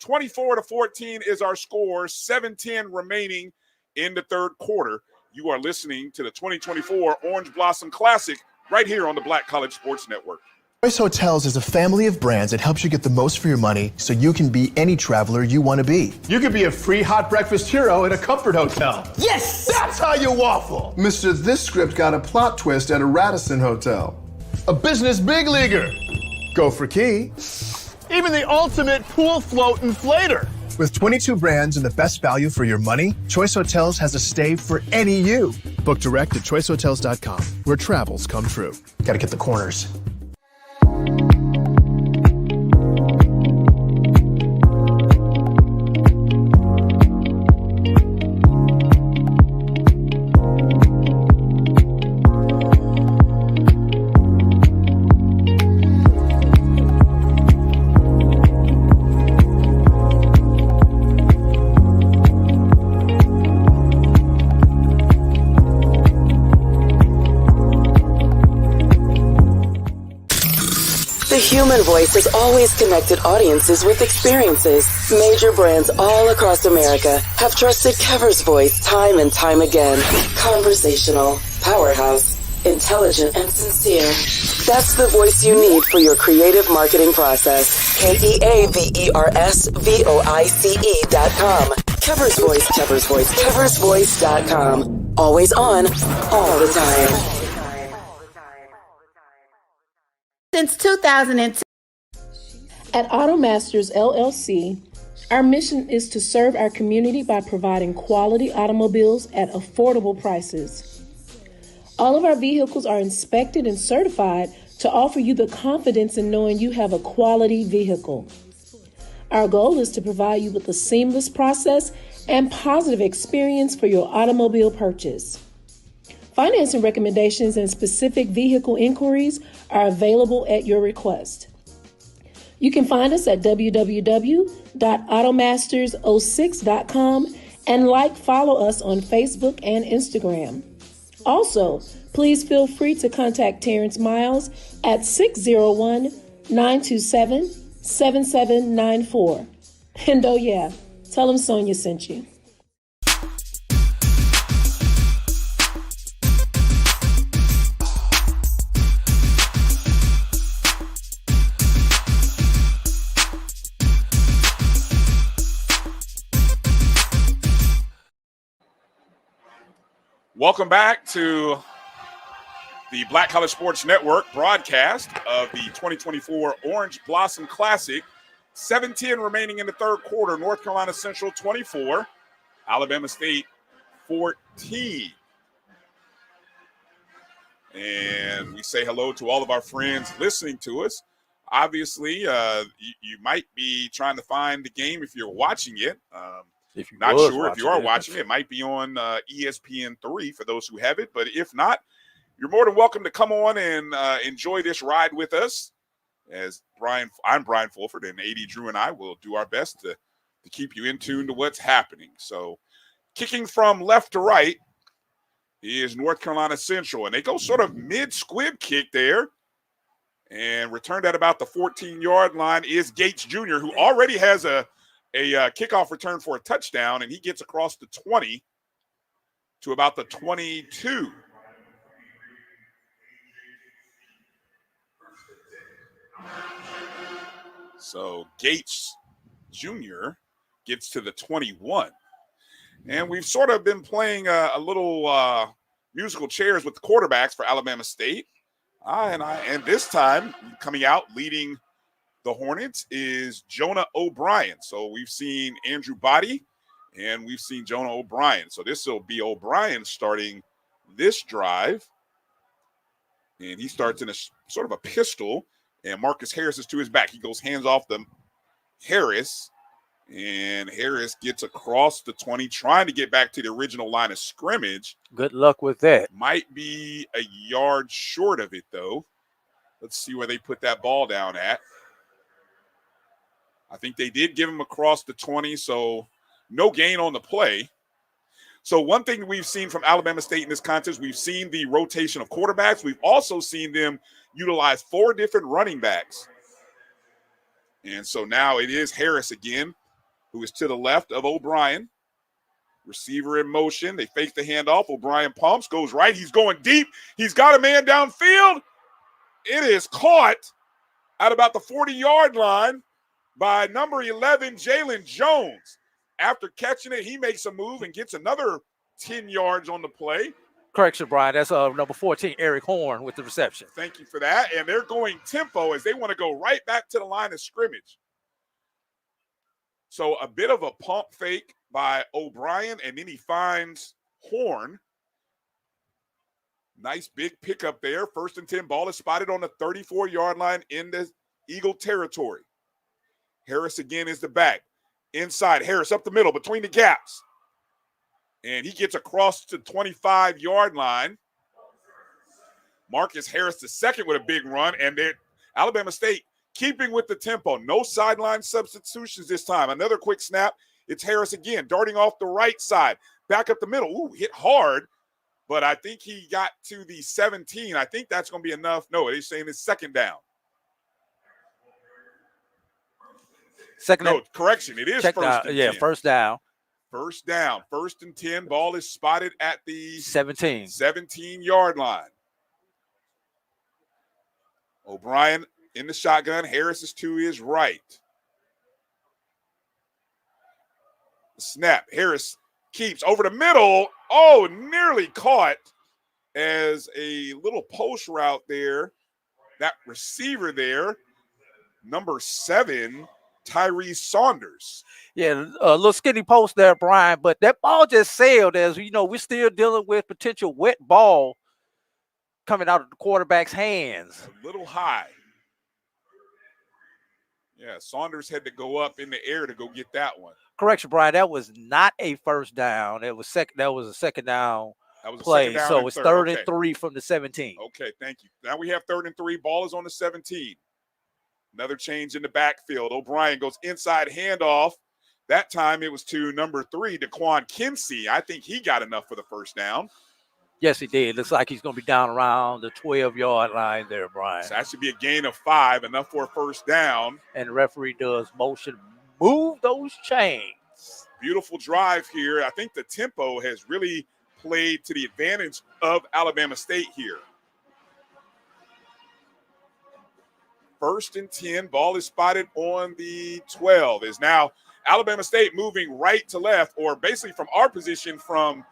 24-14 is our score, 7:10 remaining in the third quarter. You are listening to the 2024 Orange Blossom Classic right here on the Black College Sports Network. Choice Hotels is a family of brands that helps you get the most for your money so you can be any traveler you want to be. You could be a free hot breakfast hero at a comfort hotel. Yes! That's how you waffle! Mr. This script got a plot twist at a Radisson hotel. A business big leaguer. Go for key. Even the ultimate pool float inflator. With 22 brands and the best value for your money, Choice Hotels has a stay for any you. Book direct at choicehotels.com, where travels come true. Gotta get the corners. Human Voice has always connected audiences with experiences. Major brands all across America have trusted Kever's voice time and time again. Conversational, powerhouse, intelligent, and sincere. That's the voice you need for your creative marketing process. KEAVERSVOICE.com. Kever's Voice, Kever's Voice, KeversVoice.com. Always on, all the time. Since 2010. At Automasters LLC, our mission is to serve our community by providing quality automobiles at affordable prices. All of our vehicles are inspected and certified to offer you the confidence in knowing you have a quality vehicle. Our goal is to provide you with a seamless process and positive experience for your automobile purchase. Financing recommendations and specific vehicle inquiries are available at your request. You can find us at www.automasters06.com and follow us on Facebook and Instagram. Also, please feel free to contact Terrence Miles at 601-927-7794. And oh yeah, tell him Sonia sent you. Welcome back to the Black College Sports Network broadcast of the 2024 Orange Blossom Classic. 7:10 remaining in the third quarter. North Carolina Central 24, Alabama State 14. And we say hello to all of our friends listening to us. Obviously, you might be trying to find the game if you're watching it. If you not was sure if you watching are it. watching it. It might be on ESPN3 for those who have it. But if not, you're more than welcome to come on and enjoy this ride with us. I'm Bryan Fulford, and A.D. Drew and I will do our best to keep you in tune to what's happening. So kicking from left to right is North Carolina Central, and they go sort of mid-squib kick there, and returned at about the 14-yard line is Gates Jr., who already has a kickoff return for a touchdown, and he gets across the 20 to about the 22. So Gates Jr. gets to the 21. And we've sort of been playing a little musical chairs with the quarterbacks for Alabama State. And this time, coming out leading the Hornets is Jonah O'Brien. So we've seen Andrew Body, and we've seen Jonah O'Brien. So this will be O'Brien starting this drive. And he starts in a sort of a pistol, and Marcus Harris is to his back. He goes hands off the Harris. And Harris gets across the 20, trying to get back to the original line of scrimmage. Good luck with that. Might be a yard short of it, though. Let's see where they put that ball down at. I think they did give him across the 20, so no gain on the play. So one thing we've seen from Alabama State in this contest, we've seen the rotation of quarterbacks. We've also seen them utilize 4 different running backs. And so now it is Harris again, who is to the left of O'Brien. Receiver in motion. They fake the handoff. O'Brien pumps, goes right. He's going deep. He's got a man downfield. It is caught at about the 40-yard line by number 11, Jalen Jones. After catching it, he makes a move and gets another 10 yards on the play. Correction, Brian. That's number 14, Eric Horn, with the reception. Thank you for that. And they're going tempo as they want to go right back to the line of scrimmage. So a bit of a pump fake by O'Brien, and then he finds Horn. Nice big pickup there. 1st and 10. Ball is spotted on the 34-yard line in the Eagle territory. Harris again is the back. Inside, Harris up the middle between the gaps. And he gets across to 25-yard line. Marcus Harris the second with a big run, and Alabama State keeping with the tempo. No sideline substitutions this time. Another quick snap. It's Harris again, darting off the right side. Back up the middle. Ooh, hit hard. But I think he got to the 17. I think that's going to be enough. No, they're saying it's second down. Correction. It is first and 10. First down. First down. 1st and 10. Ball is spotted at the 17-yard line. O'Brien in the shotgun. Harris is to his right. Snap. Harris keeps over the middle. Oh, nearly caught as a little post route there. That receiver there, number 7, Tyrese Saunders. Yeah, a little skinny post there, Brian, but that ball just sailed. As you know, we're still dealing with potential wet ball coming out of the quarterback's hands. A little high. Yeah, Saunders had to go up in the air to go get that one. Correction, Brian, that was not a first down. That was a second down play. So it's third and 3 from the 17. Okay, thank you. Now we have 3rd and 3. Ball is on the 17. Another change in the backfield. O'Brien goes inside handoff. That time it was to number 3, Daquan Kinsey. I think he got enough for the first down. Yes, he did. Looks like he's going to be down around the 12-yard line there, Brian. So that should be a gain of 5, enough for a first down. And the referee does motion, move those chains. Beautiful drive here. I think the tempo has really played to the advantage of Alabama State here. 1st and 10. Ball is spotted on the 12. Is now Alabama State moving right to left, or basically from our position from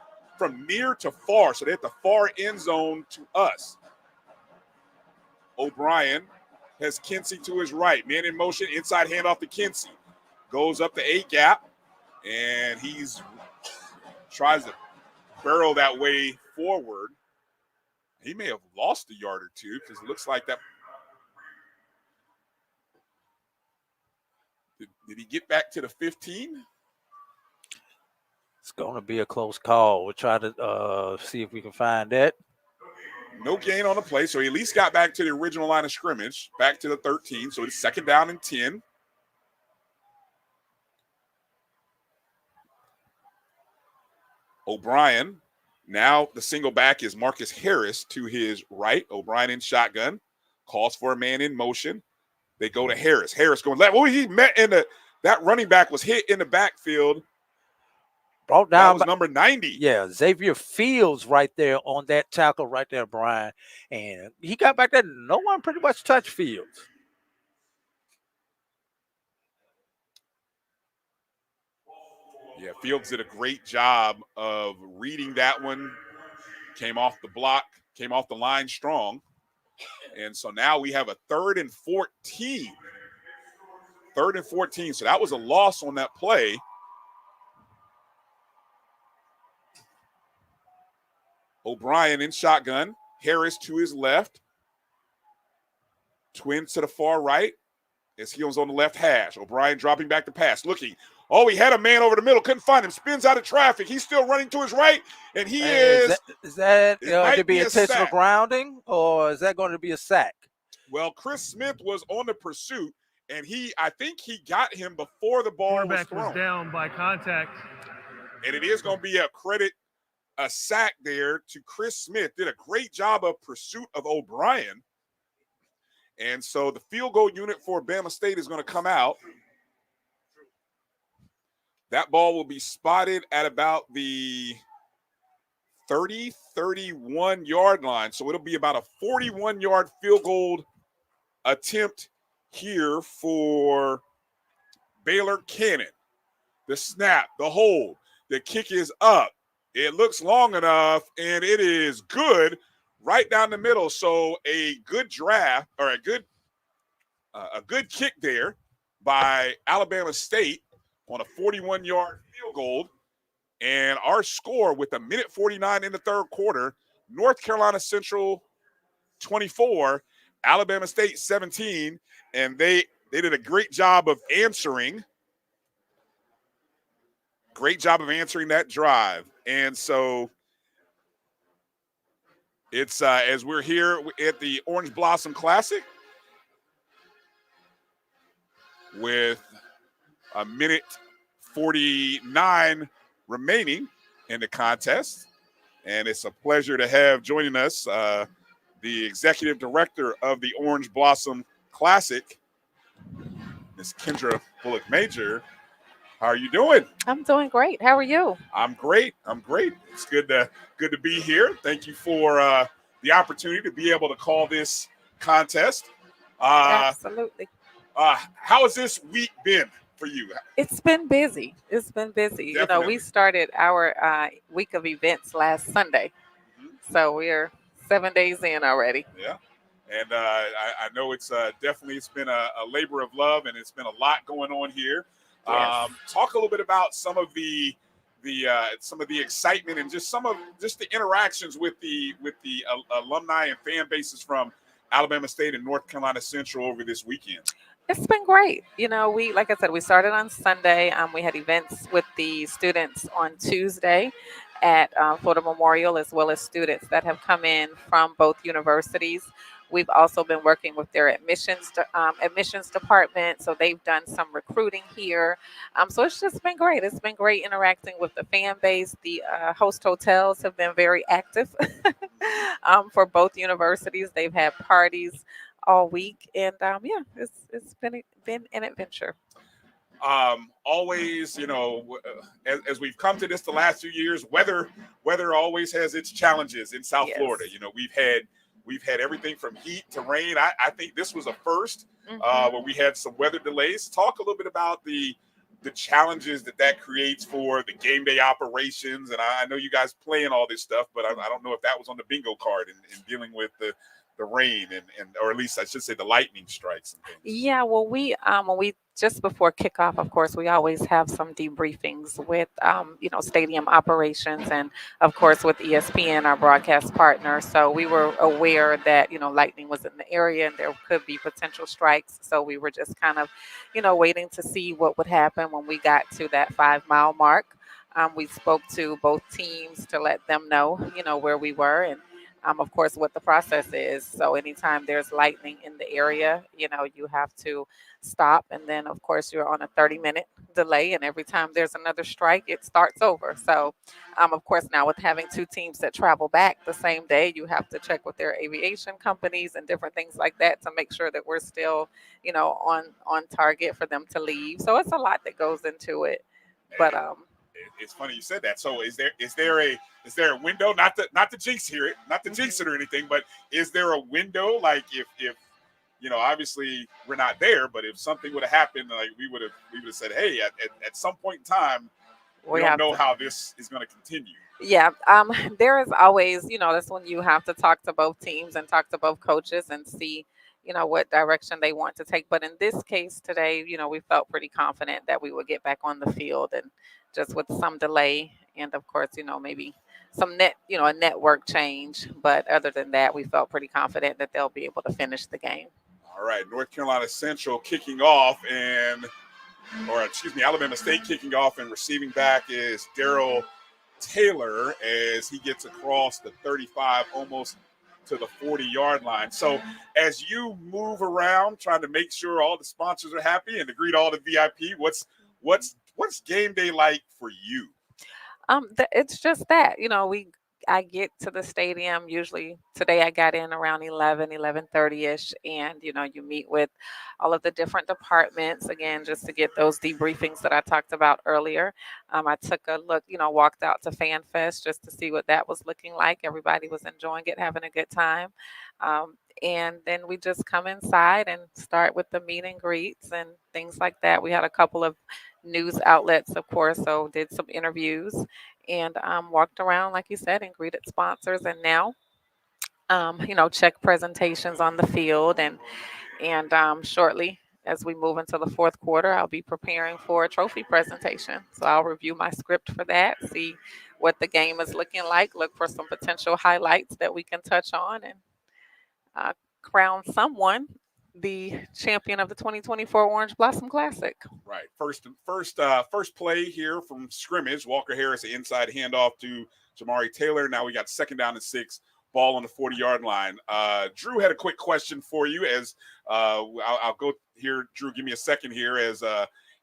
near to far. So they're at the far end zone to us. O'Brien has Kinsey to his right. Man in motion, inside handoff to Kinsey. Goes up the A gap, and he's tries to barrel that way forward. He may have lost a yard or two because it looks like that. Did he get back to the 15? It's going to be a close call. We'll try to see if we can find that. No gain on the play, so he at least got back to the original line of scrimmage, back to the 13. So it's 2nd down and 10. O'Brien. Now the single back is Marcus Harris to his right. O'Brien in shotgun. Calls for a man in motion. They go to Harris. Harris going left. Oh, he met in the – that running back was hit in the backfield. Brought down. That was number 90. Yeah, Xavier Fields right there on that tackle right there, Brian. And he got back there. No one pretty much touched Fields. Yeah, Fields did a great job of reading that one. Came off the block, came off the line strong. And so now we have a 3rd and 14. 3rd and 14. So that was a loss on that play. O'Brien in shotgun. Harris to his left. Twins to the far right. As he was on the left hash. O'Brien dropping back to pass. Looking. Oh, he had a man over the middle. Couldn't find him. Spins out of traffic. He's still running to his right. And he is. Is that going to be intentional grounding, or is that going to be a sack? Well, Chris Smith was on the pursuit, and I think he got him before the ball was thrown. Was down by contact. And it is going to be a sack there to Chris Smith. Did a great job of pursuit of O'Brien. And so the field goal unit for Bama State is going to come out. That ball will be spotted at about the 31 yard line. So it'll be about a 41-yard field goal attempt here for Baylor Cannon. The snap, the hold, the kick is up. It looks long enough, and it is good right down the middle. So a good draft or a good kick there by Alabama State on a 41-yard field goal. And our score with 1:49 in the 3rd quarter, North Carolina Central 24, Alabama State 17. And they did a great job of answering. Great job of answering that drive. And so it's as we're here at the Orange Blossom Classic with 1:49 remaining in the contest. And it's a pleasure to have joining us the executive director of the Orange Blossom Classic, Ms. Kendra Bullock Major. How are you doing? I'm doing great. How are you? I'm great. It's good to be here. Thank you for the opportunity to be able to call this contest. Absolutely. How has this week been for you? It's been busy. Definitely. You know, we started our week of events last Sunday. Mm-hmm. So we're 7 days in already. Yeah. And I know it's been a labor of love, and it's been a lot going on here. Yes. Talk a little bit about some of the excitement and just the interactions with the alumni and fan bases from Alabama State and North Carolina Central over this weekend. It's been great. You know, like I said, we started on Sunday. We had events with the students on Tuesday at Florida Memorial, as well as students that have come in from both universities. We've also been working with their admissions department, so they've done some recruiting here. So it's just been great. It's been great interacting with the fan base. The host hotels have been very active for both universities. They've had parties all week, and it's been an adventure. Always, you know, as we've come to this the last few years, weather always has its challenges in South Florida. You know, we've had everything from heat to rain. I think this was a first where we had some weather delays. Talk a little bit about the challenges that creates for the game day operations. And I know you guys playing all this stuff, but I don't know if that was on the bingo card in dealing with the rain and or at least I should say the lightning strikes and things? Yeah, well, when we just before kickoff, of course, we always have some debriefings with stadium operations and of course with ESPN, our broadcast partner. So we were aware that lightning was in the area and there could be potential strikes. So we were just kind of waiting to see what would happen when we got to that 5 mile mark. We spoke to both teams to let them know where we were and of course, what the process is. So anytime there's lightning in the area, you have to stop. And then, of course, you're on a 30-minute delay. And every time there's another strike, it starts over. So, of course, now with having two teams that travel back the same day, you have to check with their aviation companies and different things like that to make sure that we're still, on target for them to leave. So it's a lot that goes into it. But it's funny you said that. So is there a window? Not to jinx it, not to jinx it or anything, but is there a window? Like if obviously we're not there, but if something would have happened, like we would have said, hey, at some point in time, we don't know how this is going to continue. Yeah, there is always, that's when you have to talk to both teams and talk to both coaches and see, what direction they want to take. But in this case today, we felt pretty confident that we would get back on the field and just with some delay and of course, maybe some a network change. But other than that, we felt pretty confident that they'll be able to finish the game. All right, North Carolina Central kicking off Alabama State kicking off and receiving back is Daryl Taylor as he gets across the 35 almost to the 40-yard line. So as you move around trying to make sure all the sponsors are happy and to greet all the VIP, what's game day like for you? It's just that, I get to the stadium usually. Today I got in around 11:30ish, and you meet with all of the different departments again just to get those debriefings that I talked about earlier. I took a look, walked out to Fan Fest just to see what that was looking like. Everybody was enjoying it, having a good time. And then we just come inside and start with the meet and greets and things like that. We had a couple of news outlets, of course, so did some interviews and walked around, like you said, and greeted sponsors. And now, check presentations on the field. And shortly, as we move into the fourth quarter, I'll be preparing for a trophy presentation. So I'll review my script for that, see what the game is looking like, look for some potential highlights that we can touch on, and crown someone the champion of the 2024 Orange Blossom Classic. Right. First play here from scrimmage. Walker Harris, the inside handoff to Jamari Taylor. Now we got 2nd down and 6, ball on the 40-yard line. Drew had a quick question for you as I'll go here. Drew, give me a second here as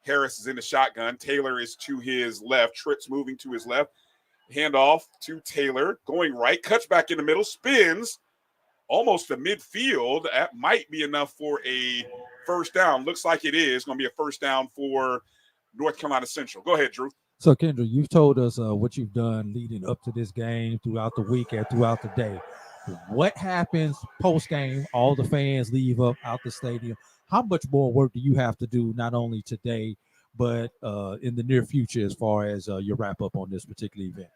Harris is in the shotgun. Taylor is to his left. Tripp's moving to his left. Handoff to Taylor, going right, cuts back in the middle, spins almost to midfield. That might be enough for a first down. Looks like it is going to be a first down for North Carolina Central. Go ahead, Drew. So, Kendra, you've told us what you've done leading up to this game throughout the week and throughout the day. What happens post-game? All the fans leave up out the stadium. How much more work do you have to do, not only today, but in the near future as far as your wrap-up on this particular event?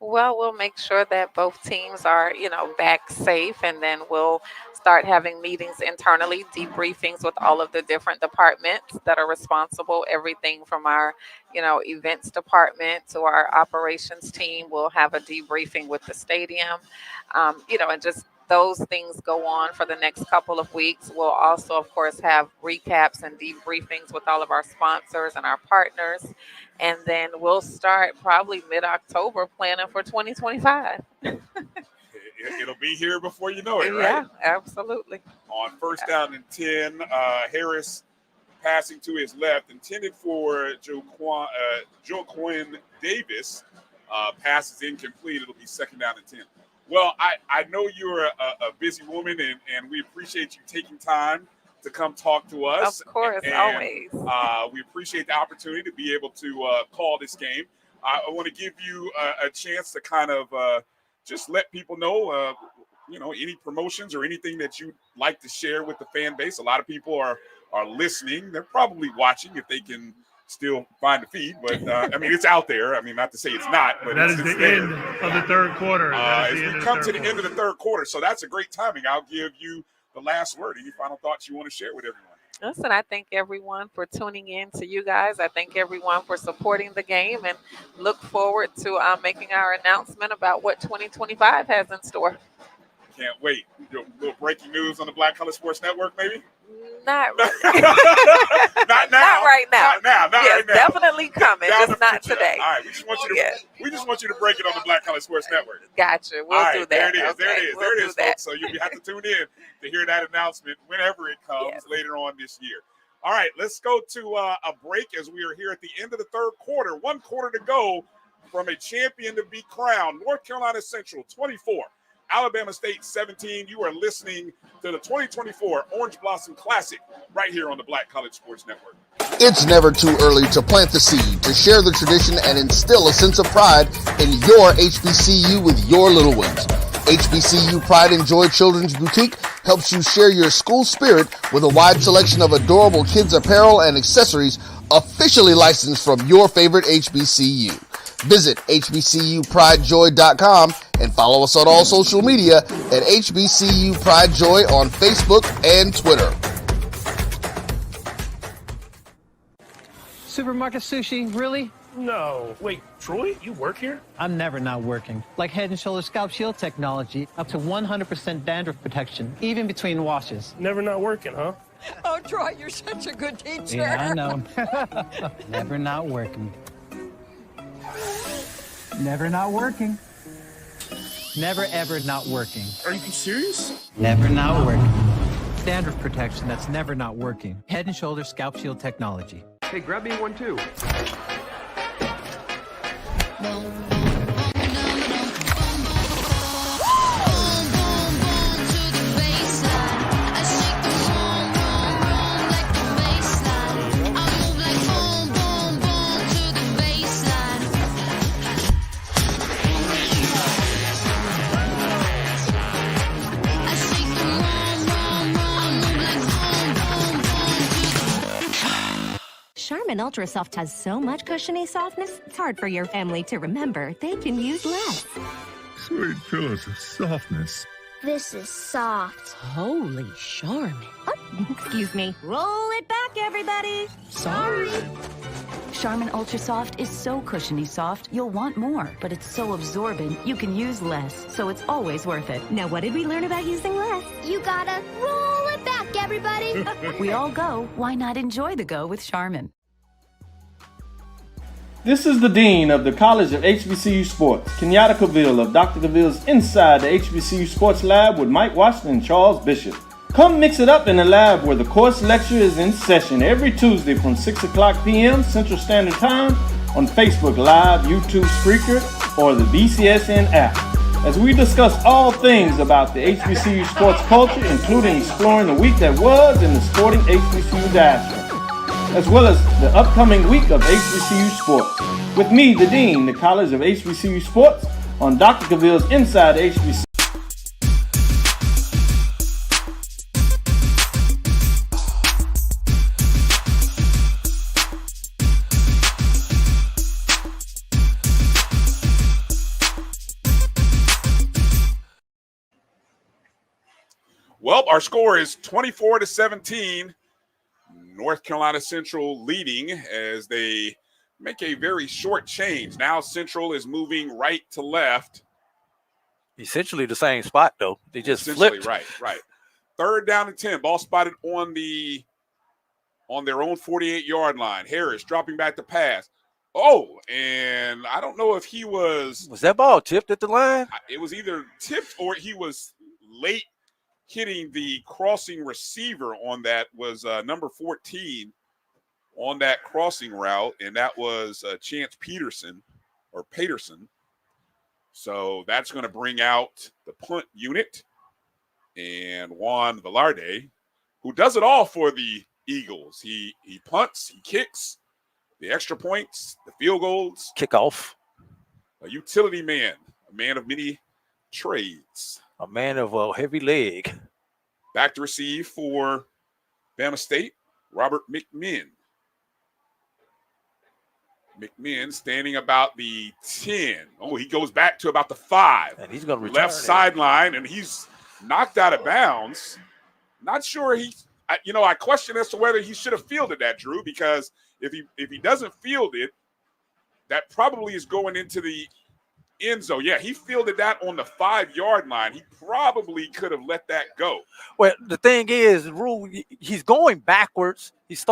Well, we'll make sure that both teams are, back safe, and then we'll start having meetings internally, debriefings with all of the different departments that are responsible, everything from our, events department to our operations team. We'll have a debriefing with the stadium, and just those things go on for the next couple of weeks. We'll also, of course, have recaps and debriefings with all of our sponsors and our partners. And then we'll start probably mid-October planning for 2025. It'll be here before you know it, right? Yeah, absolutely. On 1st down and 10, Harris passing to his left, intended for Joaquin Davis. Pass is incomplete. It'll be 2nd down and 10. Well, I know you're a busy woman, and we appreciate you taking time to come talk to us. Of course, always. We appreciate the opportunity to be able to call this game. I want to give you a chance to kind of just let people know, any promotions or anything that you'd like to share with the fan base. A lot of people are listening. They're probably watching if they can still fine to feed, but I mean, it's out there. I mean, not to say it's not, but that it's is the there. end of the third quarter. As we come to the end of the third quarter, so that's a great timing. I'll give you the last word. Any final thoughts you want to share with everyone? Listen, I thank everyone for tuning in to you guys. I thank everyone for supporting the game and look forward to making our announcement about what 2025 has in store. Can't wait. A little breaking news on the Black Color Sports Network, maybe? Not Not now. Not right now. Not now. Not yes, right now. definitely coming, Down just the not future. today. All right, we just want you to break it on the Black Color Sports Network. Gotcha. We'll All right, do that. There it is. Okay, There it is. we'll There it do is, that. folks. So you'll have to tune in to hear that announcement whenever it comes later on this year. All right, let's go to a break as we are here at the end of the third quarter. 1 quarter to go from a champion to be crowned. North Carolina Central 24, Alabama State 17. You are listening to the 2024 Orange Blossom Classic right here on the Black College Sports Network. It's never too early to plant the seed, to share the tradition, and instill a sense of pride in your HBCU with your little ones. HBCU Pride and Joy Children's Boutique helps you share your school spirit with a wide selection of adorable kids apparel and accessories officially licensed from your favorite HBCU. Visit hbcupridejoy.com and follow us on all social media at HBCU Pride Joy on Facebook and Twitter. Supermarket sushi, really? No. Wait, Troy, you work here? I'm never not working. Like Head & Shoulders Scalp Shield technology, up to 100% dandruff protection, even between washes. Never not working, huh? Oh, Troy, you're such a good teacher. Yeah, I know. Never not working. Never not working. Never ever not working. Are you serious? Never not working. Dandruff protection that's never not working. Head & Shoulders Scalp Shield technology. Hey, grab me one too. Charmin Ultra Soft has so much cushiony softness, it's hard for your family to remember they can use less. Sweet pillows of softness. This is soft. Holy Charmin. Oh, excuse me. Roll it back, everybody. Sorry. Charmin Ultra Soft is so cushiony soft, you'll want more, but it's so absorbent, you can use less, so it's always worth it. Now, what did we learn about using less? You gotta roll it back, everybody. We all go. Why not enjoy the go with Charmin? This is the Dean of the College of HBCU Sports, Kenyatta Cavill of Dr. Cavill's Inside the HBCU Sports Lab with Mike Washington and Charles Bishop. Come mix it up in the lab where the course lecture is in session every Tuesday from 6 o'clock p.m. Central Standard Time on Facebook Live, YouTube Spreaker, or the BCSN app, as we discuss all things about the HBCU sports culture, including exploring the week that was in the sporting HBCU diaspora, as well as the upcoming week of HBCU sports. With me, the Dean, the College of HBCU Sports, on Dr. Cavill's Inside HBCU. Well, our score is 24-17. North Carolina Central leading as they make a very short change. Now Central is moving right to left. Essentially the same spot, though. They just flipped. Right. 3rd down and 10. Ball spotted on their own 48-yard line. Harris dropping back to pass. Oh, and I don't know if he was that ball tipped at the line? It was either tipped or he was late hitting the crossing receiver on that was number 14 on that crossing route, and that was Chance Peterson. So that's going to bring out the punt unit and Juan Velarde, who does it all for the Eagles. He punts, he kicks, the extra points, the field goals. Kickoff. A utility man, a man of many trades. A man of a heavy leg. Back to receive for Bama State, Robert McMinn. McMinn standing about the 10. Oh, he goes back to about the 5. And he's going to return left sideline, and he's knocked out of bounds. Not sure I question as to whether he should have fielded that, Drew, because if he doesn't field it, that probably is going into the end zone. Yeah, he fielded that on the 5-yard line. He probably could have let that go. Well, the thing is, Rule, he's going backwards. His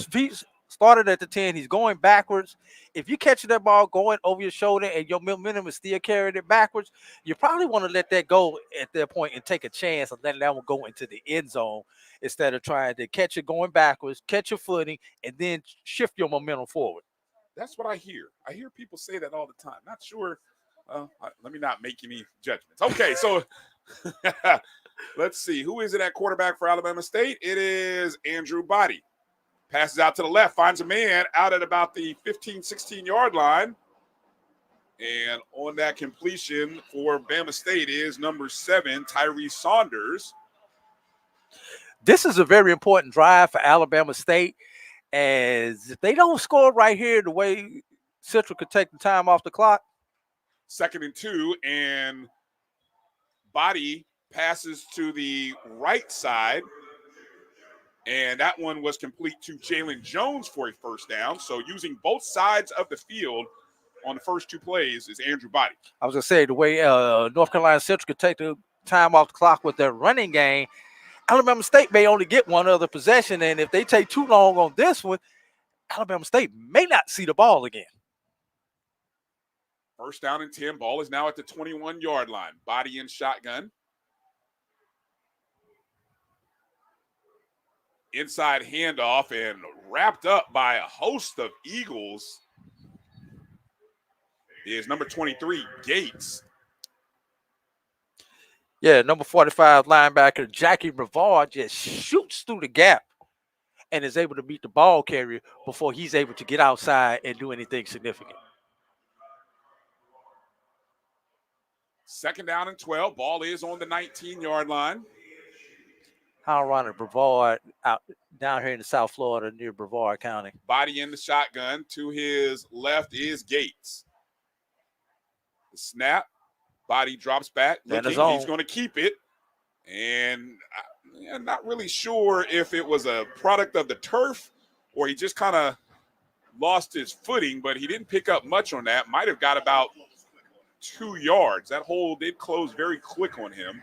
feet started at the 10. He's going backwards. If you catch that ball going over your shoulder and your momentum is still carrying it backwards, you probably want to let that go at that point and take a chance of letting that one go into the end zone instead of trying to catch it going backwards, catch your footing, and then shift your momentum forward. That's what I hear. I hear people say that all the time. Not sure. Let me not make any judgments. Okay, so let's see. Who is it at quarterback for Alabama State? It is Andrew Body. Passes out to the left, finds a man out at about the 15, 16-yard line. And on that completion for Bama State is number 7, Tyree Saunders. This is a very important drive for Alabama State, as if they don't score right here the way Central could take the time off the clock. 2nd and 2, and Body passes to the right side. And that one was complete to Jalen Jones for a first down. So using both sides of the field on the first 2 plays is Andrew Body. I was going to say, the way North Carolina Central could take the time off the clock with their running game, Alabama State may only get one other possession. And if they take too long on this one, Alabama State may not see the ball again. First down and 10. Ball is now at the 21-yard line. Body in shotgun. Inside handoff and wrapped up by a host of Eagles is number 23, Gates. Yeah, number 45 linebacker Jackie Brevard just shoots through the gap and is able to beat the ball carrier before he's able to get outside and do anything significant. 2nd down and 12. Ball is on the 19-yard line. How ironic, Brevard out down here in the South Florida near Brevard County. Body in the shotgun. To his left is Gates. The snap. Body drops back. Looking, he's going to keep it. And I'm not really sure if it was a product of the turf or he just kind of lost his footing, but he didn't pick up much on that. Might have got about 2 yards. That hole did close very quick on him,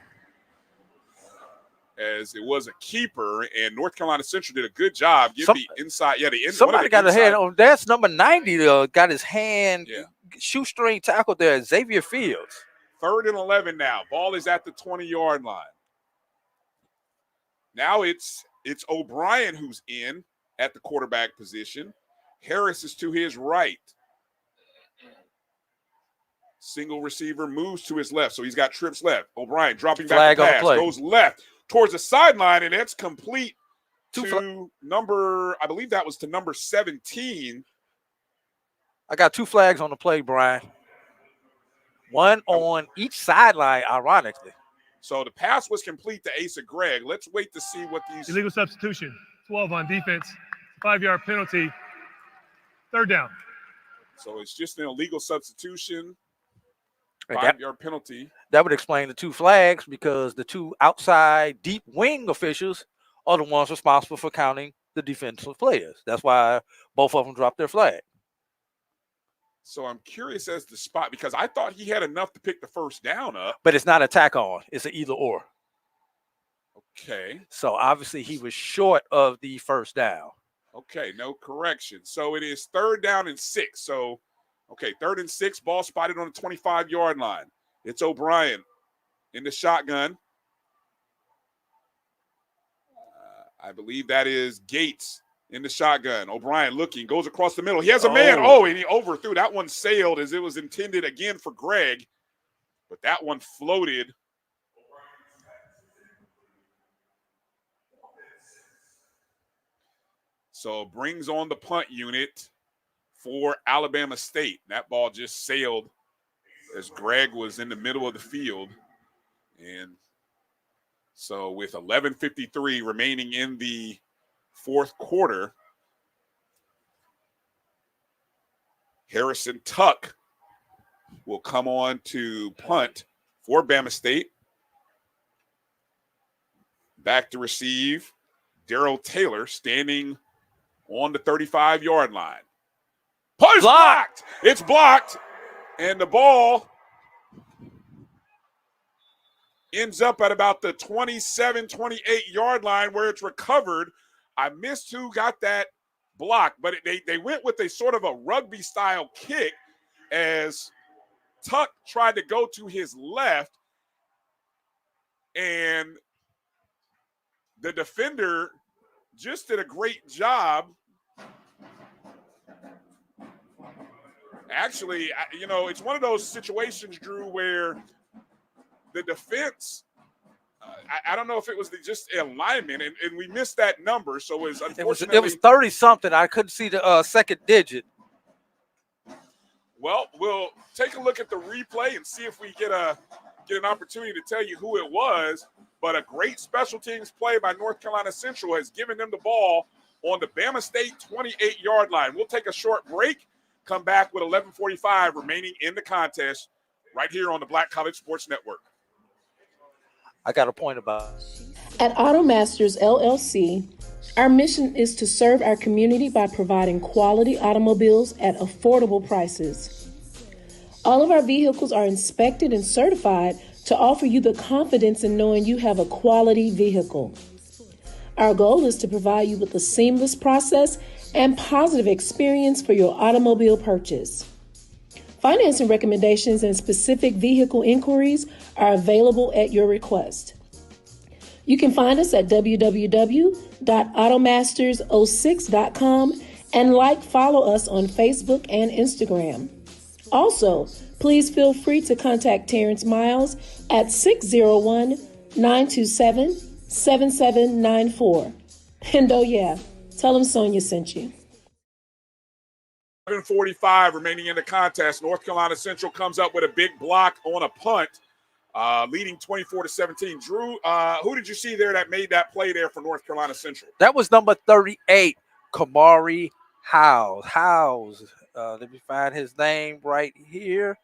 as it was a keeper, and North Carolina Central did a good job. Give the inside. Yeah, somebody got a hand on. That's number 90. Got his hand shoestring tackled there. Xavier Fields. 3rd and 11 now. Ball is at the 20-yard line. Now it's O'Brien who's in at the quarterback position. Harris is to his right. Single receiver moves to his left, so he's got trips left. O'Brien dropping back the pass, goes left towards the sideline, and it's complete to number, I believe that was to number 17. I got 2 flags on the play, Brian. One on each sideline, ironically. So the pass was complete to Asa Gregg. Let's wait to see what these. Illegal substitution, 12 on defense, 5-yard penalty, 3rd down. So it's just an illegal substitution, 5-yard penalty. That would explain the 2 flags, because the 2 outside deep wing officials are the ones responsible for counting the defensive players. That's why both of them dropped their flag. So I'm curious as to spot, because I thought he had enough to pick the first down up. But it's not a tack on. It's an either or. Okay. So obviously he was short of the first down. Okay, no correction. So it is 3rd down and 6. So, okay, 3rd and 6, ball spotted on the 25-yard line. It's O'Brien in the shotgun. I believe that is Gates in the shotgun. O'Brien looking, goes across the middle. He has a man. Oh, and he overthrew. That one sailed as it was intended again for Gregg, but that one floated. So brings on the punt unit for Alabama State. That ball just sailed as Gregg was in the middle of the field. And so with 11:53 remaining in the 4th quarter, Harrison Tuck will come on to punt for Bama State. Back to receive, Darrell Taylor standing on the 35-yard line. Push blocked. It's blocked, and the ball ends up at about the 27, 28-yard line where it's recovered. I missed who got that block, but they went with a sort of a rugby-style kick as Tuck tried to go to his left, and the defender just did a great job. Actually, it's one of those situations, Drew, where the defense, I don't know if it was just alignment, and we missed that number, so it was unfortunately. It was 30-something. I couldn't see the second digit. Well, we'll take a look at the replay and see if we get an opportunity to tell you who it was. But a great special teams play by North Carolina Central has given them the ball on the Bama State 28-yard line. We'll take a short break, come back with 11:45 remaining in the contest right here on the Black College Sports Network. I got a point about At Automasters LLC, our mission is to serve our community by providing quality automobiles at affordable prices. All of our vehicles are inspected and certified to offer you the confidence in knowing you have a quality vehicle. Our goal is to provide you with a seamless process and positive experience for your automobile purchase. Financing recommendations and specific vehicle inquiries are available at your request. You can find us at www.automasters06.com and follow us on Facebook and Instagram. Also, please feel free to contact Terrence Miles at 601-927-7794. And oh yeah, tell him Sonia sent you. 7:45 remaining in the contest. North Carolina Central comes up with a big block on a punt, leading 24-17. Drew, who did you see there that made that play there for North Carolina Central? That was number 38, Kamari Howes. Let me find his name right here.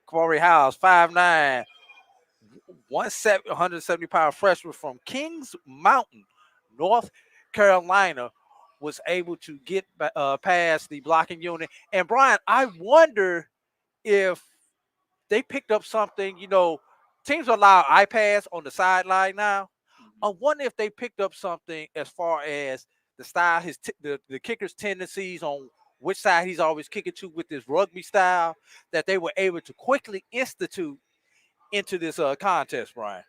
Kamari Howes, 5'9", 170-pound freshman from Kings Mountain, North Carolina, was able to get past the blocking unit. And Brian, I wonder if they picked up something. Teams allow iPads on the sideline now. I wonder if they picked up something as far as the style, the kicker's tendencies on which side he's always kicking to with this rugby style, that they were able to quickly institute into this contest, Brian.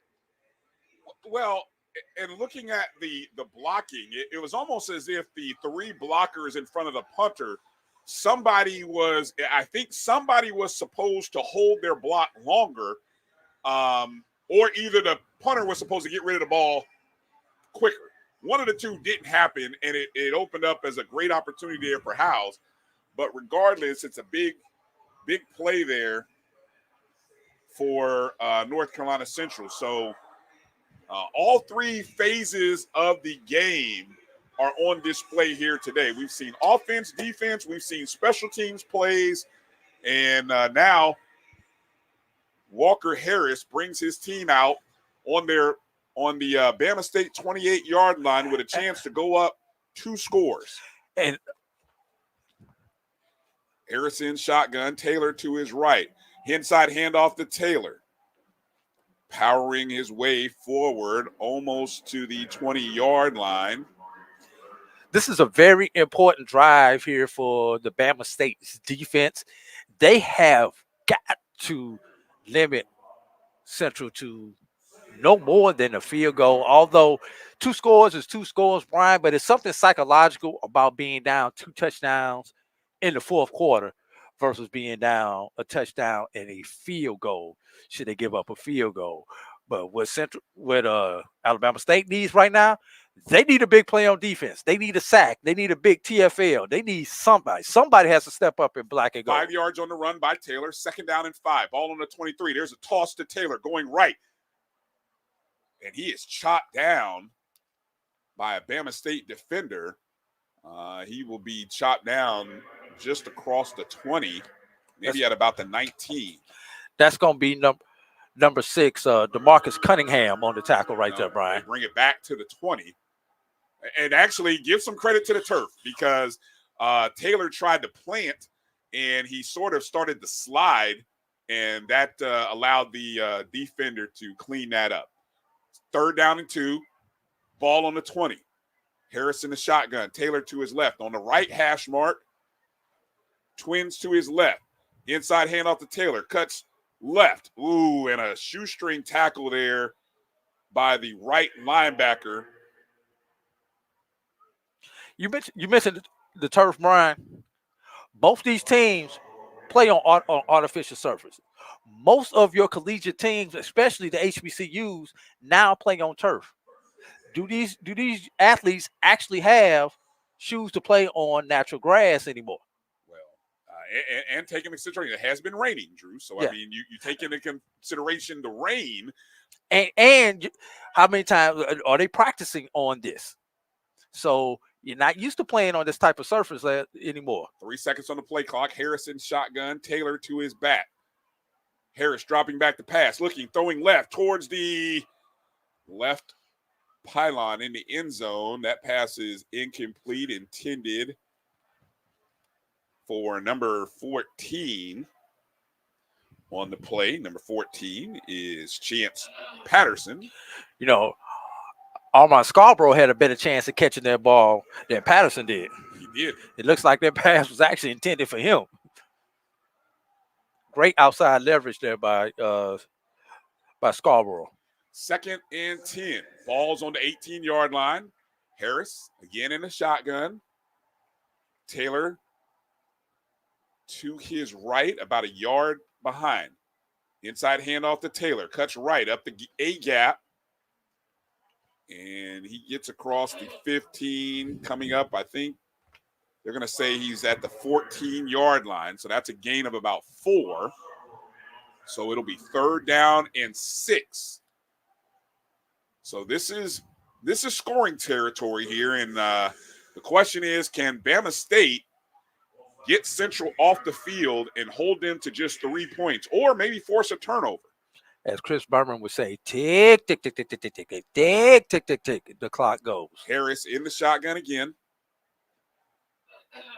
Well, and looking at the blocking, it was almost as if the three blockers in front of the punter, somebody was supposed to hold their block longer, or either the punter was supposed to get rid of the ball quicker. One of the two didn't happen, and it opened up as a great opportunity there for Howes. But regardless, it's a big play there for North Carolina Central. So all three phases of the game are on display here today. We've seen offense, defense, we've seen special teams plays, and now Walker Harris brings his team out on the Bama State 28-yard line with a chance to go up 2 scores. And Harrison shotgun, Taylor to his right. Inside handoff to Taylor. Powering his way forward almost to the 20-yard line. This is a very important drive here for the Bama State's defense. They have got to limit Central to no more than a field goal, although 2 scores is 2 scores, Brian, but it's something psychological about being down 2 touchdowns in the fourth quarter versus being down a touchdown and a field goal. Should they give up a field goal? But what Alabama State needs right now, they need a big play on defense. They need a sack. They need a big TFL. They need somebody. Somebody has to step up and block and go. 5 yards on the run by Taylor. 2nd down and 5. Ball on the 23. There's a toss to Taylor going right. And he is chopped down by a Bama State defender. He will be chopped down just across the 20, maybe at about the 19. That's going to be number 6, DeMarcus Cunningham on the tackle right there, Brian. They bring it back to the 20. And actually give some credit to the turf because Taylor tried to plant and he sort of started to slide, and that allowed the defender to clean that up. 3rd down and 2, ball on the 20. Harris in the shotgun, Taylor to his left. On the right hash mark, Twins to his left. Inside handoff to Taylor, cuts left. Ooh, and a shoestring tackle there by the right linebacker. You mentioned the turf, Brian. Both these teams play on artificial surfaces. Most of your collegiate teams, especially the HBCUs, now play on turf. Do these athletes actually have shoes to play on natural grass anymore? And taking into consideration, it has been raining, Drew. So, yeah. I mean, you take into consideration the rain. And how many times are they practicing on this? So you're not used to playing on this type of surface anymore. 3 seconds on the play clock. Harrison shotgun, Taylor to his back. Harris dropping back the pass, throwing left towards the left pylon in the end zone. That pass is incomplete, intended for number 14 on the play. Number 14 is Chance Patterson. You know, Armand Scarborough had a better chance of catching that ball than Patterson did. He did. It looks like that pass was actually intended for him. Great outside leverage there by Scarborough. 2nd and 10. Ball's on the 18-yard line. Harris again in the shotgun. Taylor to his right, about a yard behind. Inside handoff to Taylor. Cuts right up the A gap. And he gets across the 15. Coming up, I think they're going to say he's at the 14-yard line. So that's a gain of about 4. So it'll be 3rd down and 6. So this is scoring territory here. And the question is, can Bama State get Central off the field and hold them to just 3 points, or maybe force a turnover? As Chris Berman would say, tick, tick, tick, tick, tick, tick, tick, tick, tick, tick, tick, tick. The clock goes. Harris in the shotgun again.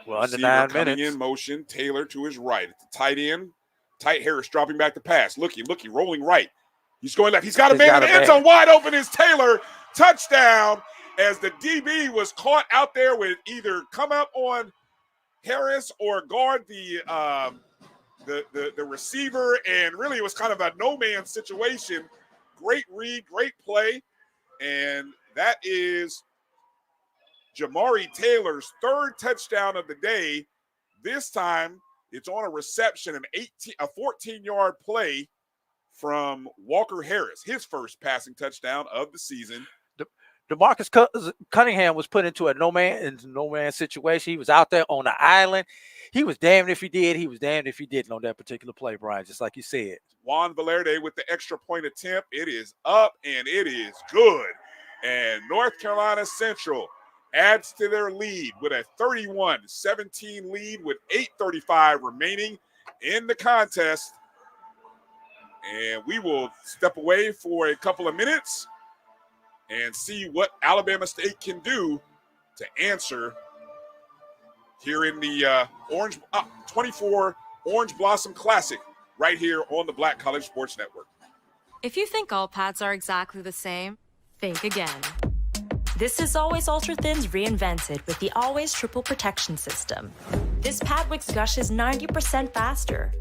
Well, under 9 minutes. In motion. Taylor to his right. At the tight end. Tight Harris dropping back the pass. Looking, rolling right. He's going left. He's got a man in the end zone. Wide open is Taylor. Touchdown, as the DB was caught out there with either come up on Harris or guard the receiver, and really it was kind of a no-man situation. Great read, great play, and that is Jamari Taylor's 3rd touchdown of the day. This time it's on a reception, a 14-yard play from Walker Harris, his first passing touchdown of the season. DeMarcus Cunningham was put into a no-man situation. He was out there on the island. He was damned if he did. He was damned if he didn't on that particular play, Brian, just like you said. Juan Valerde with the extra point attempt. It is up, and it is good. And North Carolina Central adds to their lead with a 31-17 lead with 8:35 remaining in the contest. And we will step away for a couple of minutes and see what Alabama State can do to answer here in the 24 Orange Blossom Classic right here on the Black College Sports Network. If you think all pads are exactly the same, think again. This is Always Ultra Thins reinvented with the Always Triple Protection System. This pad wicks gushes 90% faster,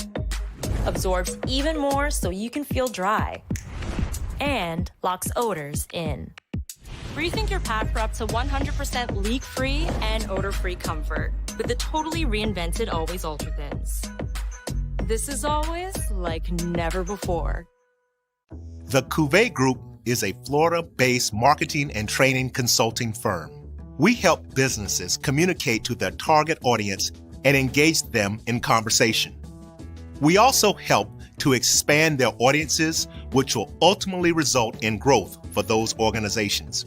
absorbs even more so you can feel dry, and locks odors in. Rethink your pad for up to 100% leak-free and odor-free comfort with the totally reinvented Always Ultra Thins. This is always like never before. The Cuvée Group is a Florida-based marketing and training consulting firm. We help businesses communicate to their target audience and engage them in conversation. We also help to expand their audiences, which will ultimately result in growth for those organizations.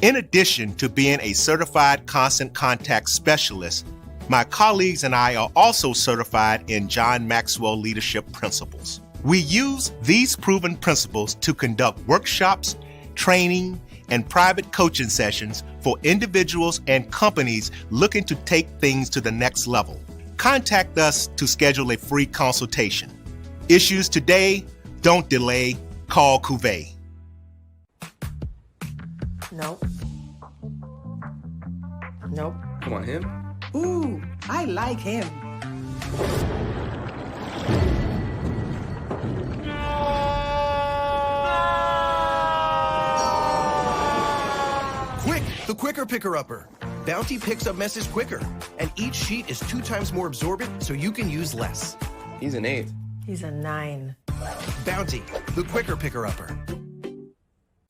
In addition to being a certified constant contact specialist, My colleagues and I are also certified in John Maxwell Leadership Principles. We use these proven principles to conduct workshops, training, and private coaching sessions for individuals and companies looking to take things to the next level. Contact us to schedule a free consultation. Issues today, don't delay, call Cuvée. Nope. Nope. Come on, him? Ooh, I like him. Quick, the quicker picker-upper. Bounty picks up messes quicker, and each sheet is 2 times more absorbent, so you can use less. He's an 8. He's a 9. Bounty, the quicker picker-upper.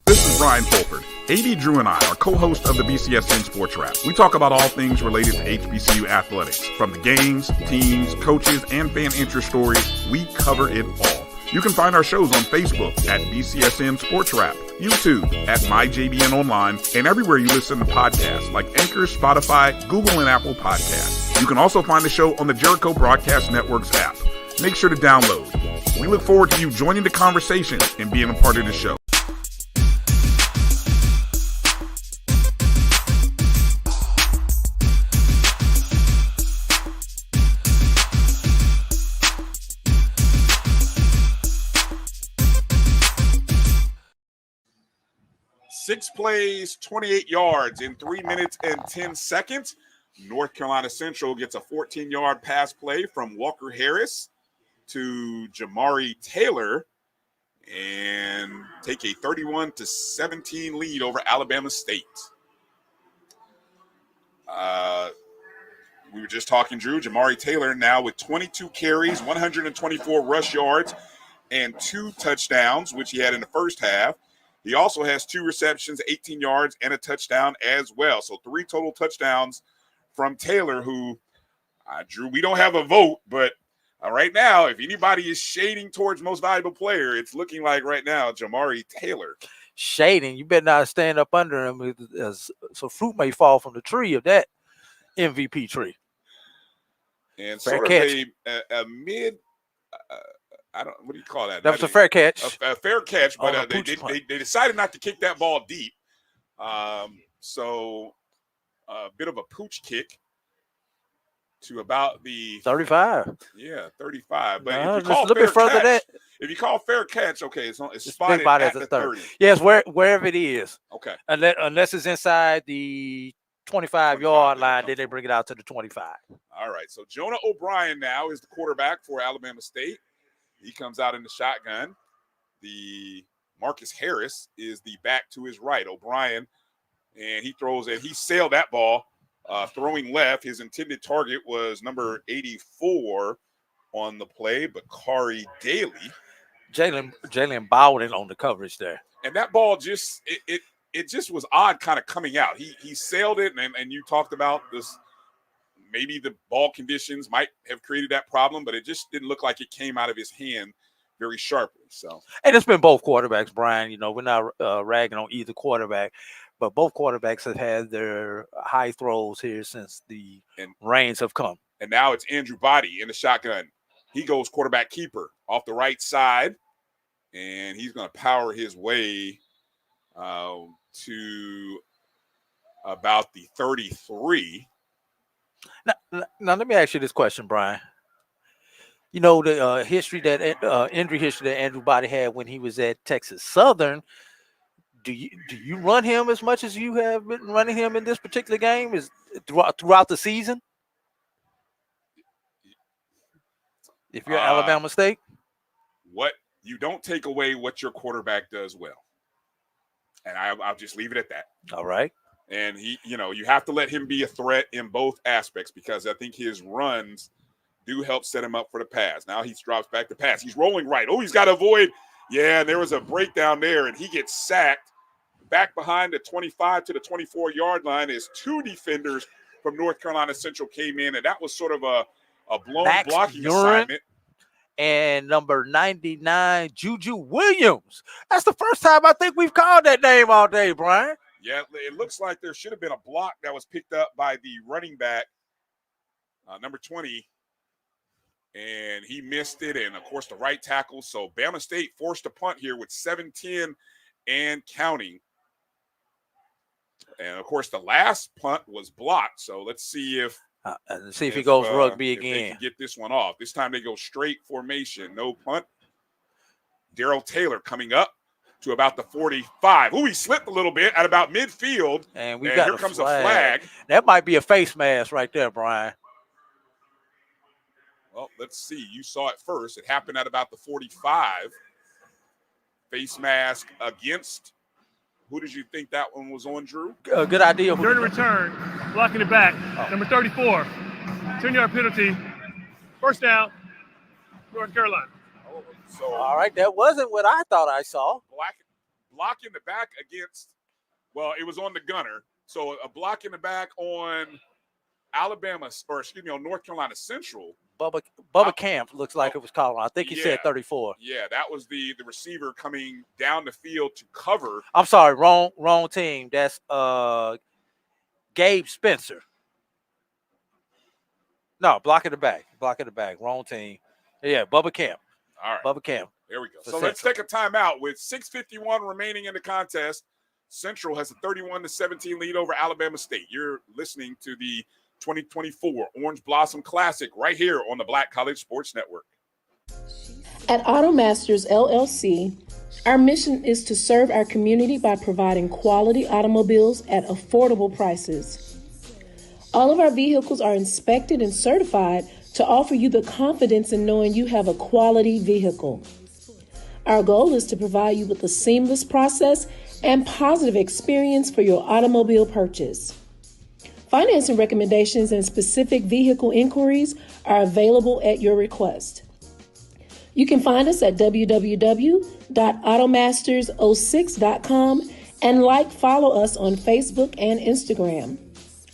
This is Bryan Fulford. AD Drew and I are co-hosts of the BCSN Sports Wrap. We talk about all things related to HBCU athletics. From the games, teams, coaches, and fan interest stories, we cover it all. You can find our shows on Facebook at BCSN Sports Wrap, YouTube at MyJBN Online, and everywhere you listen to podcasts like Anchor, Spotify, Google, and Apple Podcasts. You can also find the show on the Jericho Broadcast Network's app. Make sure to download. We look forward to you joining the conversation and being a part of the show. Six plays, 28 yards in 3 minutes and 10 seconds. North Carolina Central gets a 14-yard pass play from Walker Harris to Jamari Taylor and take a 31-17 lead over Alabama State. We were just talking, Drew. Jamari Taylor now with 22 carries, 124 rush yards, and 2 touchdowns, which he had in the first half. He also has 2 receptions, 18 yards, and a touchdown as well. So 3 total touchdowns from Taylor, who, Drew, we don't have a vote, but right now, if anybody is shading towards most valuable player, it's looking like right now Jamari Taylor. Shading, you better not stand up under him, so fruit may fall from the tree of that MVP tree. And fair sort catch. of a mid, what do you call that? That was a fair catch. A fair catch, but they decided not to kick that ball deep. So a bit of a pooch kick to about the 35. Yeah, 35. But No, if you just call a little fair bit further catch, that. if you call fair catch, okay, it's spotted About at as the a 30. 30. Yes, wherever it is. Okay. Unless it's inside the 25-yard line, then they bring it out to the 25. All right, so Jonah O'Brien now is the quarterback for Alabama State. He comes out in the shotgun. The Marcus Harris is the back to his right. O'Brien, and he throws it. He sailed that ball, throwing left. His intended target was number 84 on the play, Bakari Daly. Jalen Bowden on the coverage there. And that ball just it just was odd kind of coming out. He sailed it, and you talked about this. Maybe the ball conditions might have created that problem, but it just didn't look like it came out of his hand very sharply. So, and it's been both quarterbacks, Brian. You know, we're not ragging on either quarterback, but both quarterbacks have had their high throws here since the rains have come. And now it's Andrew Body in the shotgun. He goes quarterback keeper off the right side, and he's going to power his way to about the 33. Now, let me ask you this question, Brian. You know, the injury history that Andrew Body had when he was at Texas Southern. Do you run him as much as you have been running him in this particular game? Is throughout the season? If you're Alabama State, what you don't take away what your quarterback does well, and I'll just leave it at that. All right. And you have to let him be a threat in both aspects, because I think his runs do help set him up for the pass. Now he drops back to pass. He's rolling right. Oh, he's got to avoid. Yeah, and there was a breakdown there, and he gets sacked. Back behind the 25 to the 24-yard line is 2 defenders from North Carolina Central came in, and that was sort of a blown Max blocking Urine assignment. And number 99, Juju Williams. That's the first time I think we've called that name all day, Brian. Yeah, it looks like there should have been a block that was picked up by the running back number 20, and he missed it. And, of course, the right tackle. So Bama State forced a punt here with 7:10 and counting. And, of course, the last punt was blocked. So let's see if he goes rugby if again. they can get this one off. This time they go straight formation. No punt. Darrell Taylor coming up to about the 45. Ooh, he slipped a little bit at about midfield. And here comes a flag. That might be a face mask right there, Brian. Well, let's see. You saw it first. It happened at about the 45. Face mask against. Who did you think that one was on, Drew? Good idea. During the return, blocking it back, number 34. 10-yard penalty. First down, North Carolina. So, all right, that wasn't what I thought I saw. Block in the back against, well, it was on the gunner. So a block in the back on on North Carolina Central. Bubba Camp looks like it was called on. I think he said 34. Yeah, that was the receiver coming down the field to cover. I'm sorry, wrong team. That's Gabe Spencer. No, block in the back. Wrong team. Yeah, Bubba Camp. All right. Bubba Camp. There we go. So let's take a timeout with 6:51 remaining in the contest. Central has a 31-17 lead over Alabama State. You're listening to the 2024 Orange Blossom Classic right here on the Black College Sports Network. At Automasters LLC, our mission is to serve our community by providing quality automobiles at affordable prices. All of our vehicles are inspected and certified to offer you the confidence in knowing you have a quality vehicle. Our goal is to provide you with a seamless process and positive experience for your automobile purchase. Financing recommendations and specific vehicle inquiries are available at your request. You can find us at www.automasters06.com and follow us on Facebook and Instagram.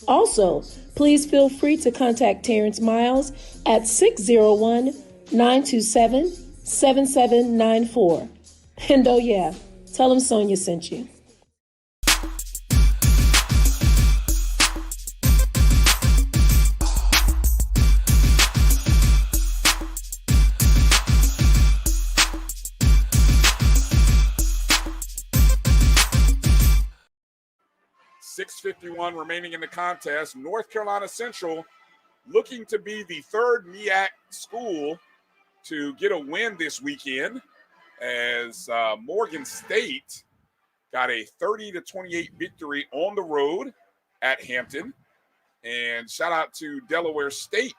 Also, please feel free to contact Terrence Miles at 601-927-7794. And oh yeah, tell him Sonia sent you. .51 remaining in the contest. North Carolina Central looking to be the third MEAC school to get a win this weekend, as Morgan State got a 30-28 victory on the road at Hampton. And shout out to Delaware State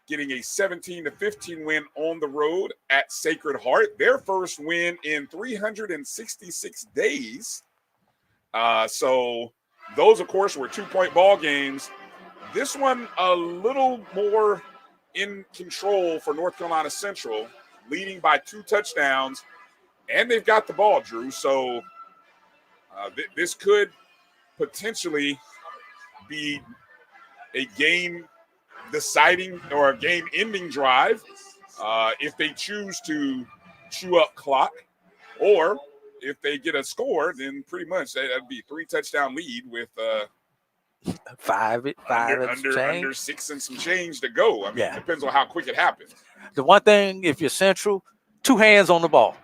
getting a 17-15 win on the road at Sacred Heart, their first win in 366 days. So those, of course, were 2-point ball games. This one a little more in control for North Carolina Central, leading by 2 touchdowns, and they've got the ball, Drew. So this could potentially be a game-deciding or a game-ending drive if they choose to chew up clock, or if they get a score, then pretty much that'd be a 3-touchdown lead with under 6 and some change to go. I mean, it depends on how quick it happens. The one thing, if you're Central, 2 hands on the ball.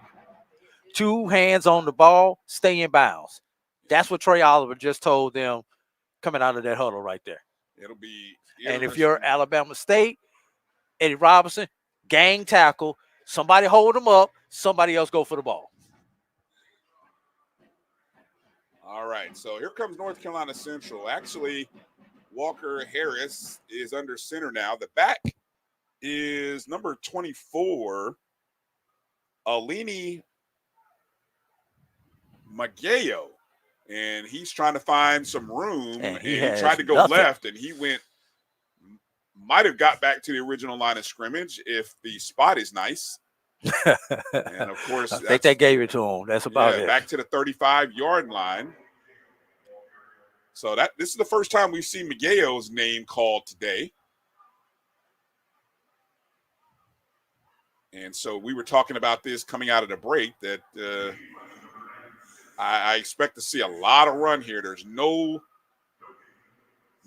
2 hands on the ball, stay in bounds. That's what Trey Oliver just told them coming out of that huddle right there. It'll be. And if you're Alabama State, Eddie Robinson, gang tackle, somebody hold them up, somebody else go for the ball. All right, so here comes North Carolina Central. Actually, Walker Harris is under center now. The back is number 24, Alini Magayo, and he's trying to find some room, and he tried to go left, and he might have got back to the original line of scrimmage if the spot is nice. And of course, I think they gave it to him. That's about it. Back to the 35-yard line. So this is the first time we've seen Magayo's name called today. And so we were talking about this coming out of the break, that I expect to see a lot of run here. There's no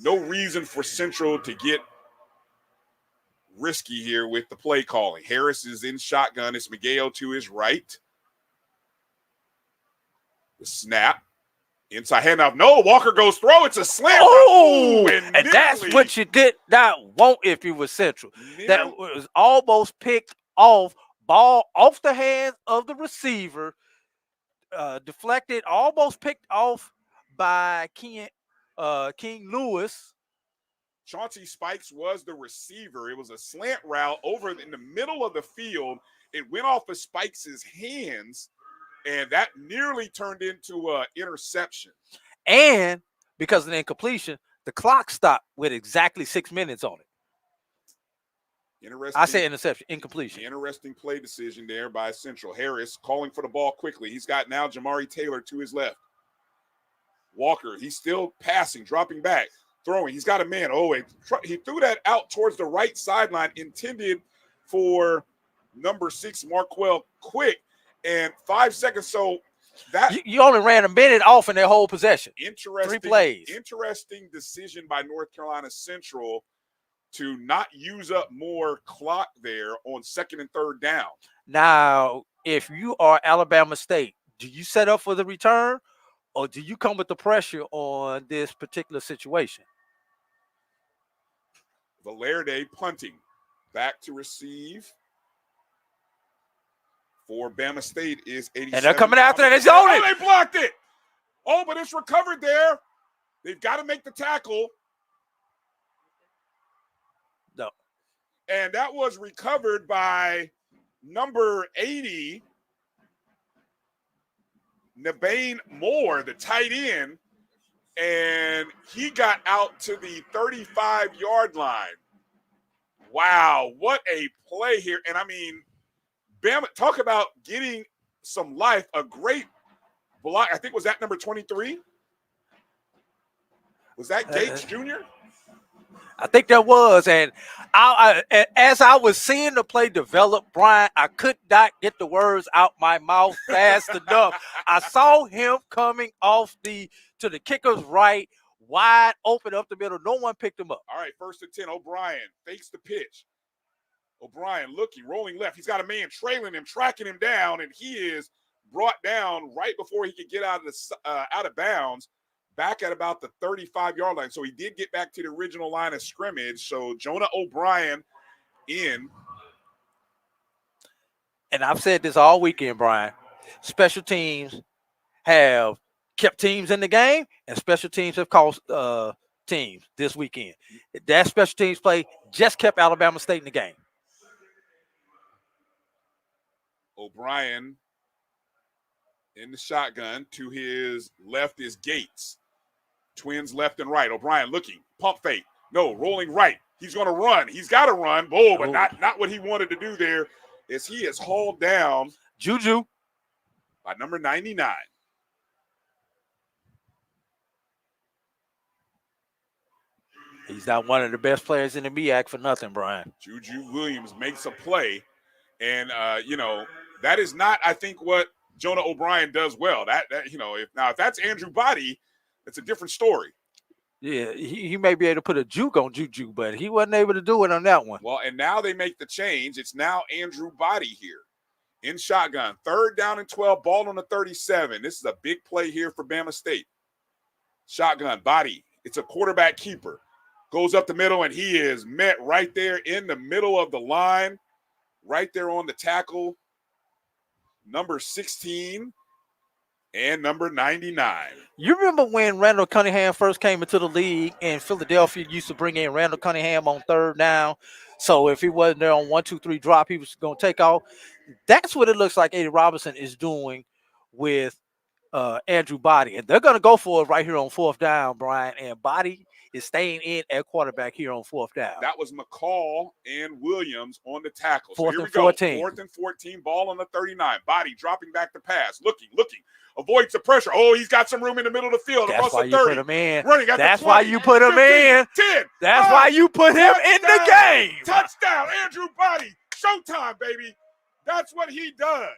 reason for Central to get risky here with the play calling. Harris is in shotgun. It's Miguel to his right. The snap. Inside handoff. No, Walker goes throw. It's a slant. Oh, and that's what you did not want if you were Central. That was almost picked off. Ball off the hands of the receiver. Deflected, almost picked off by King Lewis. Chauncey Spikes was the receiver. It was a slant route over in the middle of the field. It went off of Spikes' hands, and that nearly turned into an interception. And because of the incompletion, the clock stopped with exactly 6 minutes on it. Interesting. I say interception, incompletion. Interesting play decision there by Central. Harris calling for the ball quickly. He's got now Jamari Taylor to his left. Walker, he's still passing, dropping back, throwing. He's got a man. Oh, he threw that out towards the right sideline, intended for number 6, Marquell Quick, and 5 seconds. So that you only ran a minute off in their whole possession. Interesting. 3 plays. Interesting decision by North Carolina Central to not use up more clock there on 2nd and 3rd down. Now, if you are Alabama State, do you set up for the return or do you come with the pressure on this particular situation? Valerde punting. Back to receive for Bama State is 87. And they're coming after it. It's on it. Oh, they blocked it. Oh, but it's recovered there. They've got to make the tackle. No. And that was recovered by number 80, Nabane Moore, the tight end, and he got out to the 35-yard line. Wow, what a play here. And, I mean, Bama, talk about getting some life, a great block. I think, was that number 23? Was that Gates Jr.? I think there was, and as I was seeing the play develop, Brian, I could not get the words out my mouth fast enough. I saw him coming off to the kicker's right, wide open up the middle. No one picked him up. All right, 1st and 10. O'Brien fakes the pitch. O'Brien looking, rolling left. He's got a man trailing him, tracking him down, and he is brought down right before he could get out of bounds. Back at about the 35-yard line. So he did get back to the original line of scrimmage. So Jonah O'Brien in. And I've said this all weekend, Brian. Special teams have kept teams in the game, and special teams have cost teams this weekend. That special teams play just kept Alabama State in the game. O'Brien in the shotgun. To his left is Gates. Twins left and right. O'Brien looking, pump fake. No, rolling right. He's going to run. He's got to run. Oh, but not what he wanted to do there, as he is hauled down. Juju by number 99. He's not one of the best players in the MEAC for nothing, Brian. Juju Williams makes a play, and that is not, I think, what Jonah O'Brien does well. If that's Andrew Body, it's a different story. Yeah, he may be able to put a juke on Juju, but he wasn't able to do it on that one. Well, and now they make the change. It's now Andrew Body here in shotgun. 3rd down and 12, ball on the 37. This is a big play here for Bama State. Shotgun, Body. It's a quarterback keeper. Goes up the middle, and he is met right there in the middle of the line, right there on the tackle. Number 16 and number 99. You remember when Randall Cunningham first came into the league and Philadelphia used to bring in Randall Cunningham on 3rd down? So if he wasn't there on 1, 2, 3 drop, he was going to take off. That's what it looks like A.D. Robinson is doing with Andrew Body. And they're going to go for it right here on 4th down, Brian. And Body is staying in at quarterback here on 4th down. That was McCall and Williams on the tackle. So 4th here we and go. 14. 4th and 14, ball on the 39. Body dropping back to pass. Looking. Avoids the pressure. Oh, he's got some room in the middle of the field. That's why the you 30. put him in. Running at That's the 20, why you put him 15, in. 10. That's why you put him in the game. Touchdown, Andrew Body. Showtime, baby. That's what he does.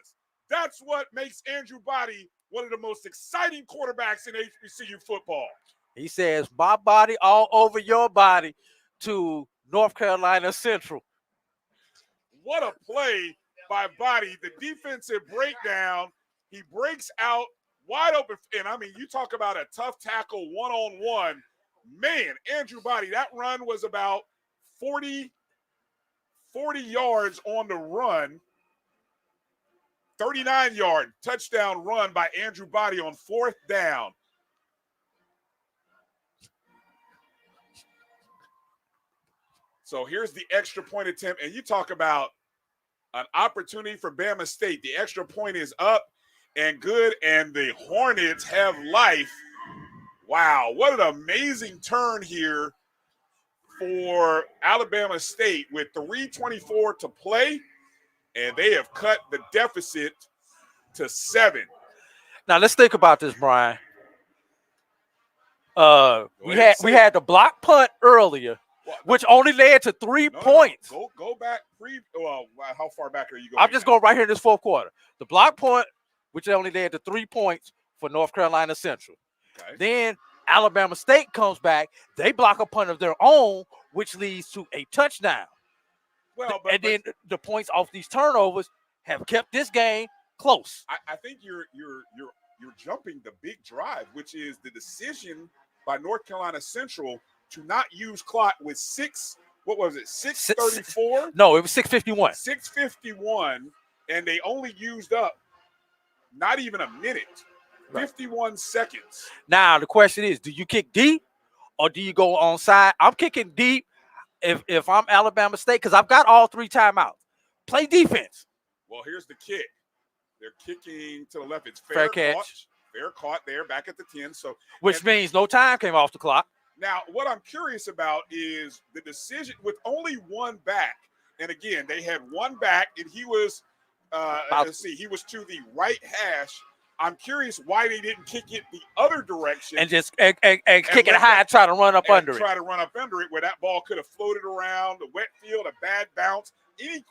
That's what makes Andrew Body one of the most exciting quarterbacks in HBCU football. He says, my body all over your body to North Carolina Central. what a play by Body. The defensive breakdown. He breaks out wide open. And, I mean, you talk about a tough tackle one-on-one. Man, Andrew Body, that run was about 40 yards on the run. 39-yard touchdown run by Andrew Body on 4th down. So here's the extra point attempt, and you talk about an opportunity for Bama State. The extra point is up and good, and the Hornets have life. Wow, what an amazing turn here for Alabama State with 3:24 to play, and they have cut the deficit to 7. Now let's think about this, Brian. We had the block punt earlier, which only led to 3 points. Go back. How far back are you going? I'm just going right here in this fourth quarter. The block punt, which only led to 3 points for North Carolina Central. Okay. Then Alabama State comes back. They block a punt of their own, which leads to a touchdown. Well, then the points off these turnovers have kept this game close. I think you're jumping the big drive, which is the decision by North Carolina Central to not use clock with 6:34? No, it was 6:51. 6:51, and they only used up not even a minute, 51 seconds. Now, the question is, do you kick deep or do you go onside? I'm kicking deep if I'm Alabama State because I've got all 3 timeouts. Play defense. Well, here's the kick. They're kicking to the left. It's fair catch. Fair caught there back at the 10. Which means no time came off the clock. Now, what I'm curious about is the decision with only one back. And again, they had one back, and he was, he was to the right hash. I'm curious why they didn't kick it the other direction. And just kick it high and try to run up under it. Try to run up under it where that ball could have floated around, the wet field, a bad bounce. Any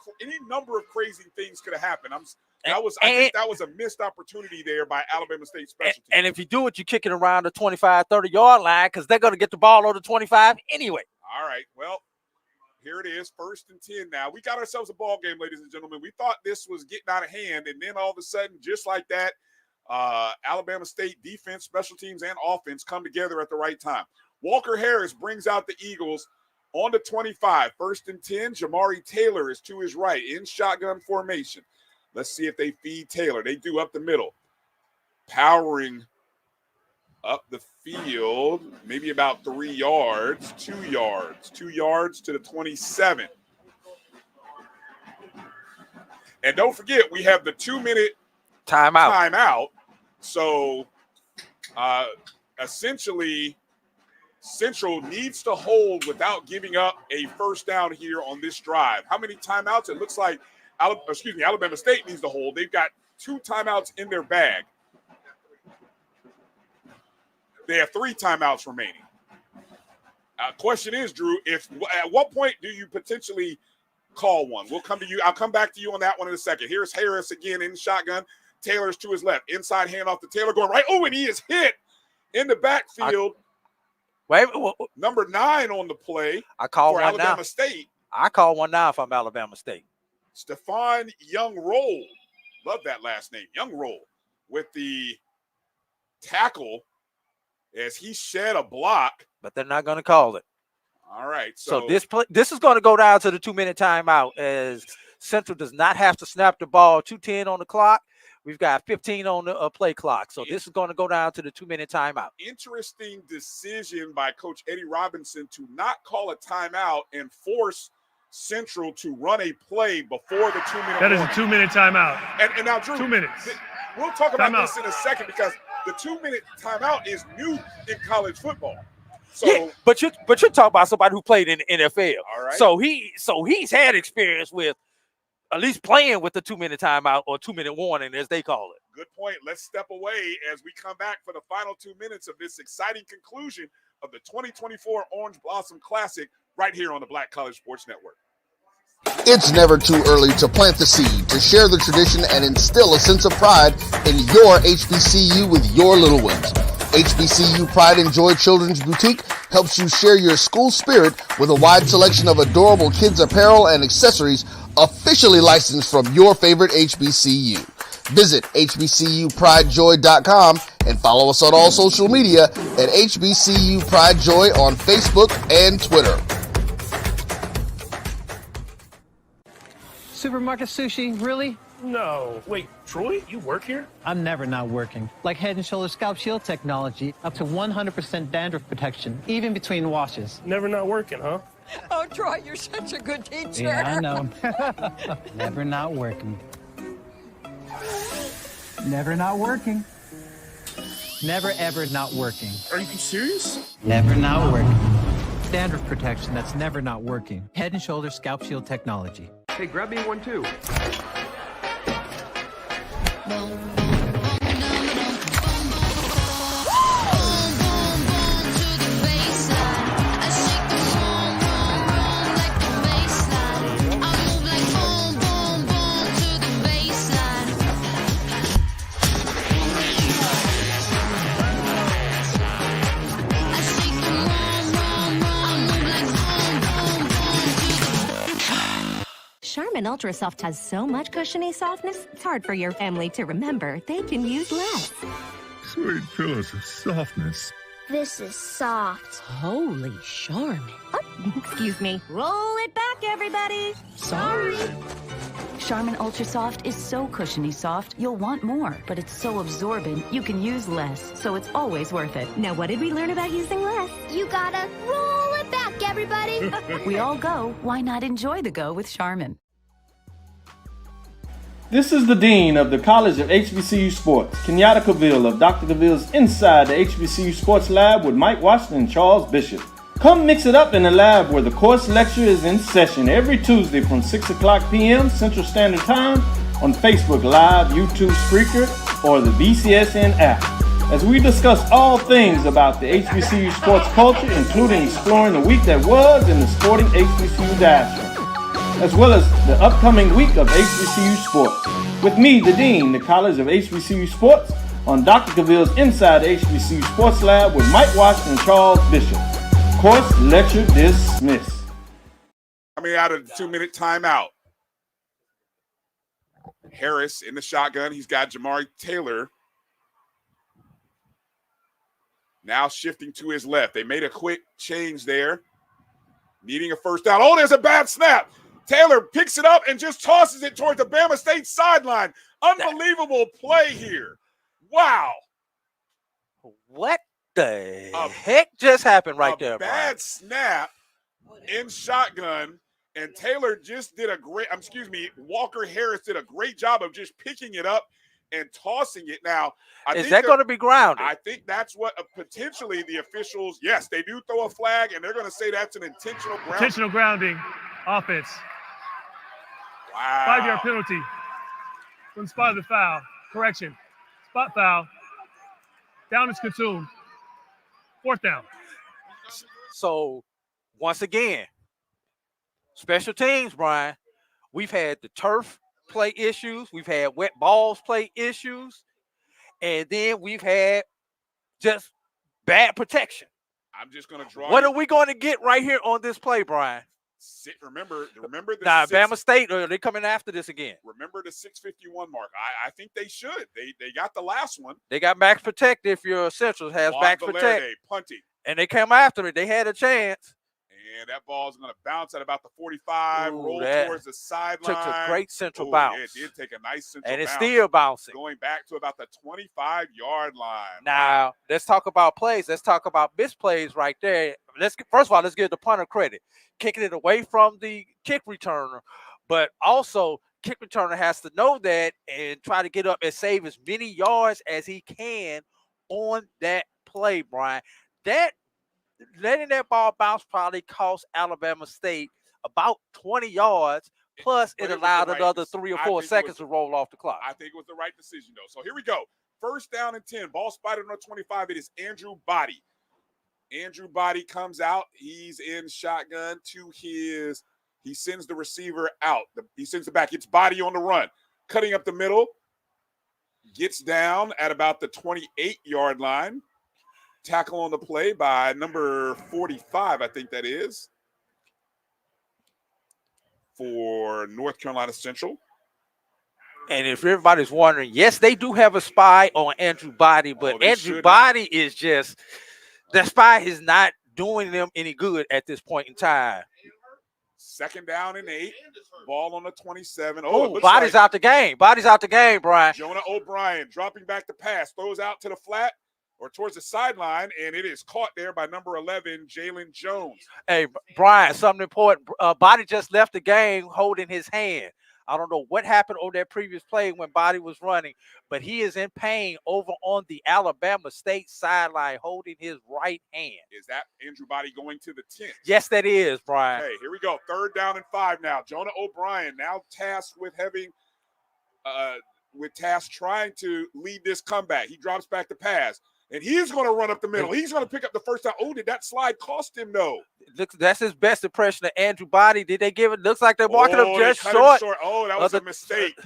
number of crazy things could have happened. I think that was a missed opportunity there by Alabama State special teams. And if you do it, you kick it around the 25, 30-yard line because they're going to get the ball on the 25 anyway. All right, well, here it is, 1st and 10 now. We got ourselves a ball game, ladies and gentlemen. We thought this was getting out of hand, and then all of a sudden, just like that, Alabama State defense, special teams, and offense come together at the right time. Walker Harris brings out the Eagles on the 25. 1st and 10, Jamari Taylor is to his right in shotgun formation. Let's see if they feed Taylor. They do up the middle. Powering up the field, maybe about 3 yards, 2 yards. 2 yards to the 27. And don't forget, we have the 2-minute timeout. So, essentially, Central needs to hold without giving up a first down here on this drive. How many timeouts? It looks like Alabama State needs to hold. They've got 2 timeouts in their bag. They have 3 timeouts remaining. Question is, Drew, at what point do you potentially call one? We'll come to you. I'll come back to you on that one in a second. Here's Harris again in shotgun. Taylor's to his left. Inside handoff to Taylor going right. Oh, and he is hit in the backfield. Number 9 on the play for Alabama State. I call one now if I'm Alabama State. Stephon Young-Roll. Love that last name. Young-Roll with the tackle as he shed a block. But they're not going to call it. All right. So this is going to go down to the 2-minute timeout as Central does not have to snap the ball. 2:10 on the clock. We've got 15 on the play clock. So this is going to go down to the 2-minute timeout. Interesting decision by Coach Eddie Robinson to not call a timeout and force Central to run a play before the 2-minute. That is a 2-minute timeout. And now, Drew, 2 minutes. We'll talk about this in a second because the 2-minute timeout is new in college football. So, yeah, but you're talking about somebody who played in the NFL. All right. So he's had experience with at least playing with the 2-minute timeout or 2-minute warning, as they call it. Good point. Let's step away as we come back for the final 2 minutes of this exciting conclusion of the 2024 Orange Blossom Classic right here on the Black College Sports Network. It's never too early to plant the seed, to share the tradition, and instill a sense of pride in your HBCU with your little ones. HBCU Pride and Joy Children's Boutique helps you share your school spirit with a wide selection of adorable kids apparel and accessories officially licensed from your favorite HBCU. Visit hbcupridejoy.com and follow us on all social media at HBCU Pride Joy on Facebook and Twitter. Supermarket sushi, really? No. Wait, Troy, you work here? I'm never not working. Like Head & Shoulders Scalp Shield technology, up to 100% dandruff protection, even between washes. Never not working, huh? Oh, Troy, you're such a good teacher. Yeah, I know. Never not working. Never not working. Never ever not working. Are you serious? Never not working. Dandruff protection that's never not working. Head & Shoulders Scalp Shield technology. Hey, grab me one too. Charmin Ultra Soft has so much cushiony softness, it's hard for your family to remember. They can use less. Sweet pillows of softness. This is soft. Holy Charmin. Oh, excuse me. Roll it back, everybody. Sorry. Charmin Ultra Soft is so cushiony soft, you'll want more. But it's so absorbent, you can use less. So it's always worth it. Now, what did we learn about using less? You gotta roll it back, everybody. We all go. Why not enjoy the go with Charmin? This is the Dean of the College of HBCU Sports, Kenyatta Cavill of Dr. Cavill's Inside the HBCU Sports Lab with Mike Washington and Charles Bishop. Come mix it up in the lab where the course lecture is in session every Tuesday from 6 o'clock p.m. Central Standard Time on Facebook Live, YouTube Spreaker, or the BCSN app, as we discuss all things about the HBCU sports culture, including exploring the week that was in the sporting HBCU diaspora, as well as the upcoming week of HBCU sports. With me, the Dean, the College of HBCU Sports, on Dr. Cavill's Inside the HBCU Sports Lab with Mike Washington and Charles Bishop. Course lecture dismissed. Coming out of the 2-minute timeout. Harris in the shotgun. He's got Jamari Taylor. Now shifting to his left. They made a quick change there. Needing a first down. Oh, there's a bad snap. Taylor picks it up and just tosses it towards the Bama State sideline. Unbelievable play here. Wow. What the heck just happened right there, Bad Brian? snap in shotgun, and Taylor just did Walker Harris did a great job of just picking it up and tossing it. Now, Is that going to be grounded? I think that's what potentially the officials, yes, they do throw a flag, and they're going to say that's an intentional grounding. Intentional grounding, offense. Wow. 5-yard penalty. From the spot of the foul. Correction. Spot foul. Down is consumed. 4th down. So, once again, special teams, Brian, we've had the turf play issues. We've had wet balls play issues. And then we've had just bad protection. I'm just going to draw. What are we going to get right here on this play, Brian? Remember the now, Bama State, are they coming after this again? Remember the 6:51 mark. I think they should. They got the last one. They got max protect if your Central has max protect. Punting. And they came after it. They had a chance. And that ball's going to bounce at about the 45, roll towards the sideline. Took a great central bounce. It did take a nice central bounce. And it's bounce. still bouncing. Going back to about the 25-yard line. Now, let's talk about plays. Let's talk about misplays right there. First of all, let's give the punter credit. Kicking it away from the kick returner. But also, kick returner has to know that and try to get up and save as many yards as he can on that play, Brian. Letting that ball bounce probably cost Alabama State about 20 yards, plus it allowed another 3 or 4 seconds to roll off the clock. I think it was the right decision, though. So here we go. 1st down and 10. Ball spotted on 25. It is Andrew Body. Andrew Body comes out. He's in shotgun to his – he sends the receiver out. He sends it back. It's Body on the run. Cutting up the middle. Gets down at about the 28-yard line. Tackle on the play by number 45, I think that is. for North Carolina Central. And if everybody's wondering, yes, they do have a spy on Andrew Body, but Andrew Body is just, the spy is not doing them any good at this point in time. 2nd down and 8. Ball on the 27. Oh, Body's out the game. Body's out the game, Brian. Jonah O'Brien dropping back the pass, throws out to the flat or towards the sideline, and it is caught there by number 11, Jalen Jones. Hey, Brian, something important. Body just left the game holding his hand. I don't know what happened on that previous play when Body was running, but he is in pain over on the Alabama State sideline holding his right hand. Is that Andrew Body going to the 10? Yes, that is, Brian. Okay, here we go. 3rd down and 5 now. Jonah O'Brien now tasked with trying to lead this comeback. He drops back the pass, and he's going to run up the middle. He's going to pick up the first down. Oh, did that slide cost him? No. That's his best impression of Andrew Body. Did they give it? Looks like they're marking him just short. Oh, that was a mistake.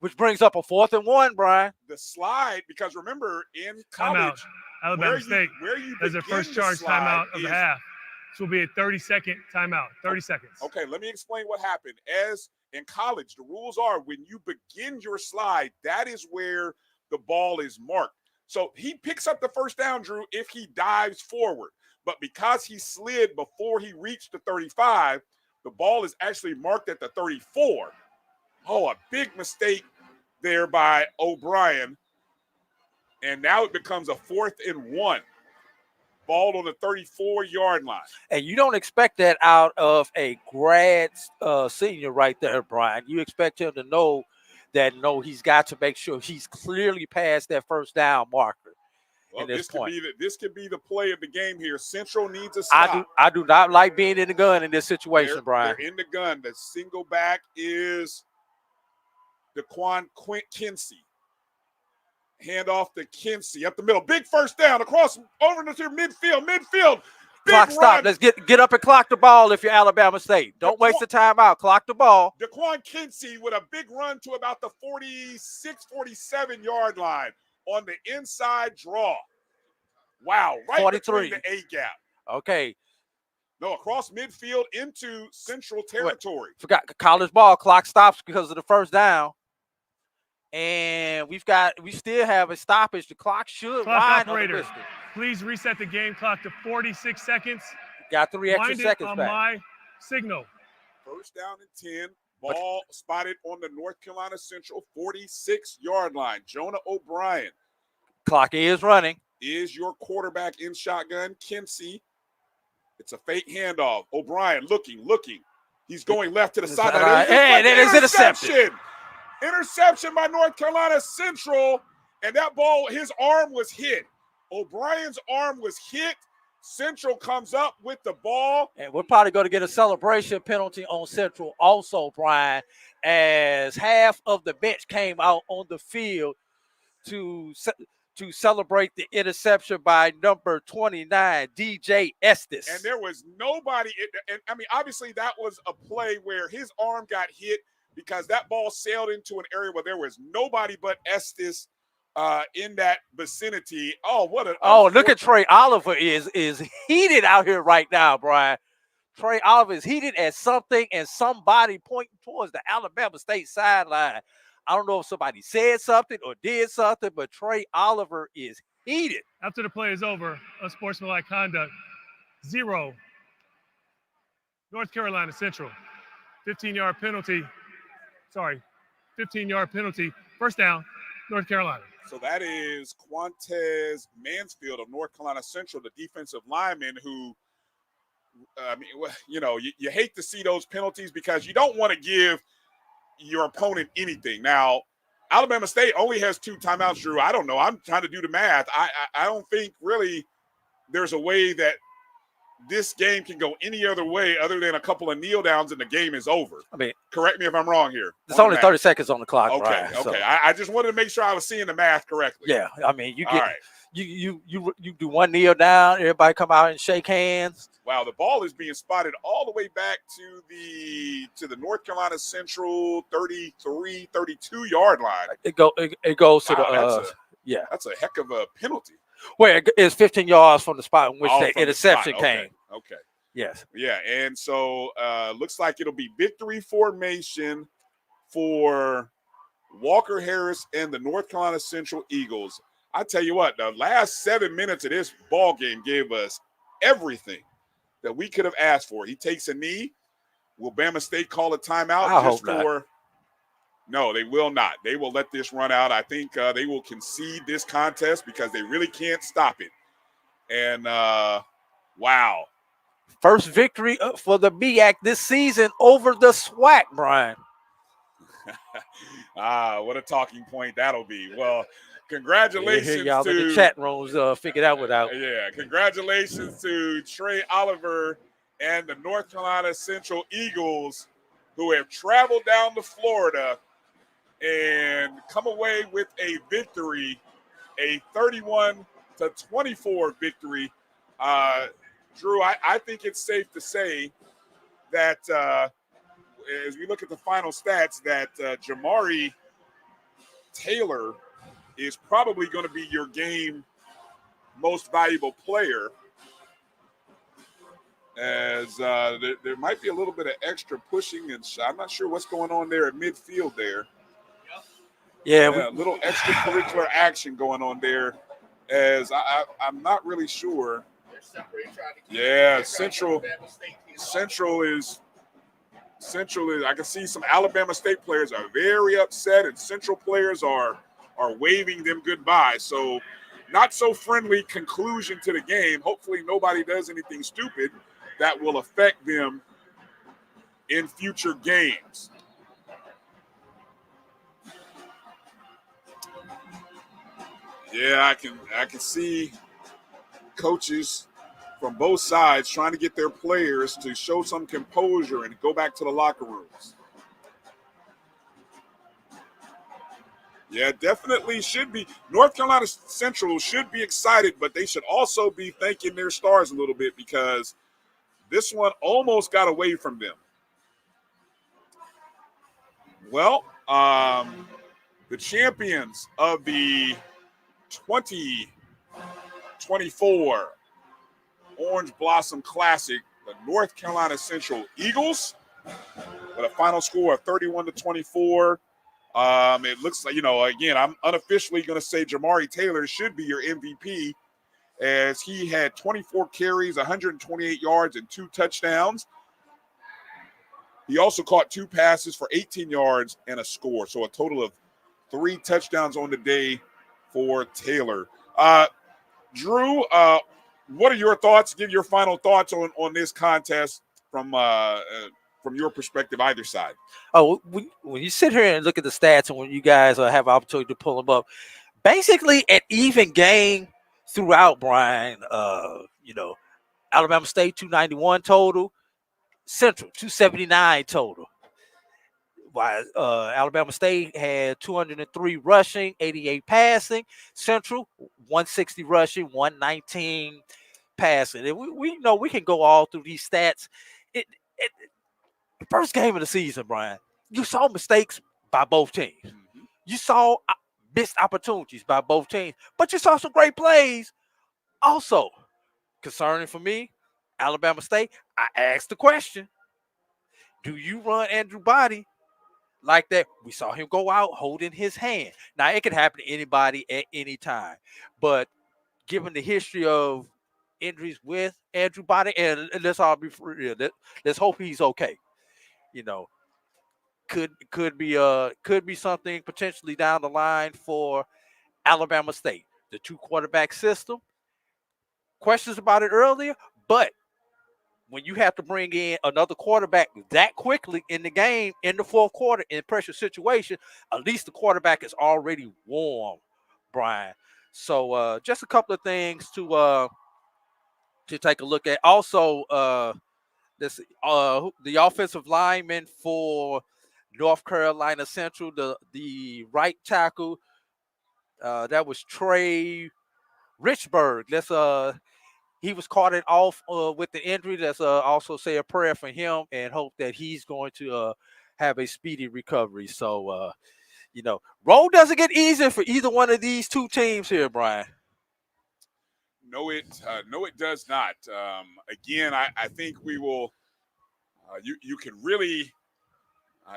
Which brings up a 4th and 1, Brian. The slide, because remember, in college, timeout. Alabama State. That's their first charge timeout of the half. This will be a 30-second timeout. 30 seconds. Okay, let me explain what happened. As in college, the rules are when you begin your slide, that is where the ball is marked. So he picks up the first down, Drew, if he dives forward. But because he slid before he reached the 35, the ball is actually marked at the 34. Oh, a big mistake there by O'Brien. And now it becomes a 4th and 1. Ball on the 34-yard line. And you don't expect that out of a grad senior right there, Brian. You expect him to know that, he's got to make sure he's clearly past that first down marker. Well, this could be the play of the game here. Central needs a stop. I do not like being in the gun in this situation, Brian. They're in the gun. The single back is Daquan Kinsey. Hand off to Kinsey up the middle. Big first down across over to midfield. Clock stop. Let's get up and clock the ball if you're Alabama State. Don't waste the timeout. Clock the ball. Daquan Kinsey with a big run to about the 46, 47-yard line on the inside draw. Wow, right 43. Between the A gap. Okay. No, across midfield into Central territory. Forgot college ball. Clock stops because of the first down. And we still have a stoppage. The clock should wind on the whistle. Please reset the game clock to 46 seconds. Got 3 extra seconds on back. My signal. First down and 10. Ball spotted on the North Carolina Central 46-yard line. Jonah O'Brien. Clock is running. Is your quarterback in shotgun. Kinsey. It's a fake handoff. O'Brien looking. He's going left to the sideline. And it is interception. Interception by North Carolina Central. And that ball, his arm was hit. O'Brien's arm was hit. Central comes up with the ball. And we're probably going to get a celebration penalty on Central also, Brian, as half of the bench came out on the field to celebrate the interception by number 29, DJ Estes. And there was nobody. And I mean, obviously that was a play where his arm got hit because that ball sailed into an area where there was nobody but Estes in that vicinity. Look at Trey Oliver is heated out here right now, Brian. Trey Oliver is heated at something and somebody pointing towards the Alabama State sideline. I don't know if somebody said something or did something, but Trey Oliver is heated. After the play is over, unsportsmanlike conduct, 0. North Carolina Central, 15-yard penalty. 15-yard penalty. First down, North Carolina. So that is Quantez Mansfield of North Carolina Central, the defensive lineman who, you hate to see those penalties because you don't want to give your opponent anything. Now, Alabama State only has 2 timeouts, Drew. I don't know. I'm trying to do the math. I don't think really there's a way that this game can go any other way other than a couple of kneel downs and the game is over. I mean, correct me if I'm wrong here. There's only 30 seconds on the clock. Okay, Brian, okay. So. I just wanted to make sure I was seeing the math correctly. Yeah, I mean, you do one kneel down, everybody come out and shake hands. Wow, the ball is being spotted all the way back to the North Carolina Central 33, 32-yard line. It goes to That's a heck of a penalty. Well, it's 15 yards from the spot in which the interception came. Okay. Yes. Yeah, and so looks like it'll be victory formation for Walker Harris and the North Carolina Central Eagles. I tell you what, the last 7 minutes of this ball game gave us everything that we could have asked for. He takes a knee. Will Bama State call a timeout? I hope not. No, they will not. They will let this run out. I think they will concede this contest because they really can't stop it. And wow. First victory for the BAC this season over the SWAC, Brian. What a talking point that'll be. Well, congratulations y'all to in the chat rooms figure that one out. Yeah, congratulations to Trey Oliver and the North Carolina Central Eagles, who have traveled down to Florida and come away with a victory, a 31-24 victory. Drew, I think it's safe to say that as we look at the final stats, that Jamari Taylor is probably going to be your game most valuable player, as there might be a little bit of extra pushing, and I'm not sure what's going on there at midfield there. Yeah, a little extracurricular action going on there, as I'm not really sure. Yeah, Central is. I can see some Alabama State players are very upset, and Central players are waving them goodbye. So, not so friendly conclusion to the game. Hopefully, nobody does anything stupid that will affect them in future games. Yeah, I can see coaches from both sides trying to get their players to show some composure and go back to the locker rooms. Yeah, definitely should be. North Carolina Central should be excited, but they should also be thanking their stars a little bit, because this one almost got away from them. Well, the champions of the 2024 Orange Blossom Classic, the North Carolina Central Eagles, with a final score of 31-24. It looks like, again, I'm unofficially going to say Jamari Taylor should be your MVP, as he had 24 carries, 128 yards, and 2 touchdowns. He also caught 2 passes for 18 yards and a score, so a total of 3 touchdowns on the day for Taylor. Drew, what are your thoughts? Give your final thoughts on this contest from your perspective, either side. Oh, when you sit here and look at the stats, and when you guys have opportunity to pull them up, basically an even game throughout, Brian. Alabama State 291 total, Central 279 total. While Alabama State had 203 rushing, 88 passing. Central 160 rushing, 119 passing. And we know we can go all through these stats. The first game of the season, Brian, you saw mistakes by both teams. Mm-hmm. You saw missed opportunities by both teams, but you saw some great plays. Also, concerning for me, Alabama State, I asked the question, do you run Andrew Body like that? We saw him go out holding his hand. Now, it could happen to anybody at any time, but given the history of injuries with Andrew Body, and let's all be real, let's hope he's okay. Could be something potentially down the line for Alabama State. The 2-quarterback system. Questions about it earlier, but when you have to bring in another quarterback that quickly in the game, in the fourth quarter, in pressure situation, at least the quarterback is already warm, Brian. So just a couple of things to take a look at. Also, the offensive lineman for North Carolina Central, the right tackle, that was Trey Richburg. He was carted off with the injury. Let's also say a prayer for him and hope that he's going to have a speedy recovery. So, road doesn't get easier for either one of these two teams here, Brian. No, it does not. Again, I think we will. You can really.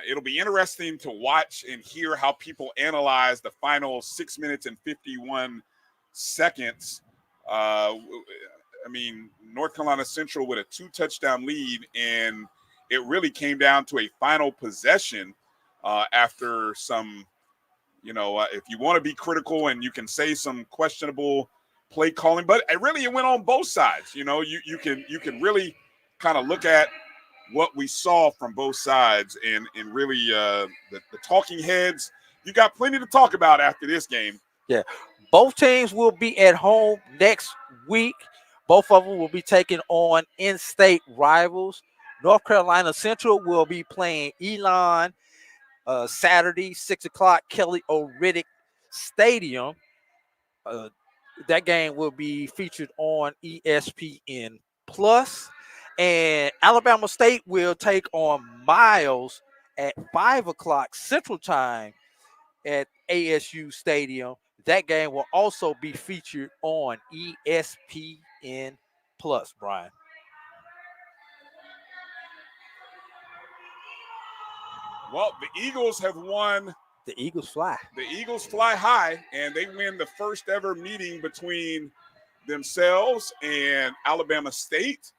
It'll be interesting to watch and hear how people analyze the final 6 minutes and 51 seconds. I mean, North Carolina Central with a 2-touchdown lead, and it really came down to a final possession after some, if you want to be critical and you can say some questionable play calling, but it went on both sides. You can really kind of look at what we saw from both sides and really the talking heads. You got plenty to talk about after this game. Yeah. Both teams will be at home next week. Both of them will be taking on in-state rivals. North Carolina Central will be playing Elon Saturday, 6 o'clock, Kelly O'Riddick Stadium. That game will be featured on ESPN Plus. And Alabama State will take on Miles at 5 o'clock Central Time at ASU Stadium. That game will also be featured on ESPN Plus, Brian. Well, the Eagles have won. The Eagles fly. The Eagles fly high, and they win the first ever meeting between themselves and Alabama State.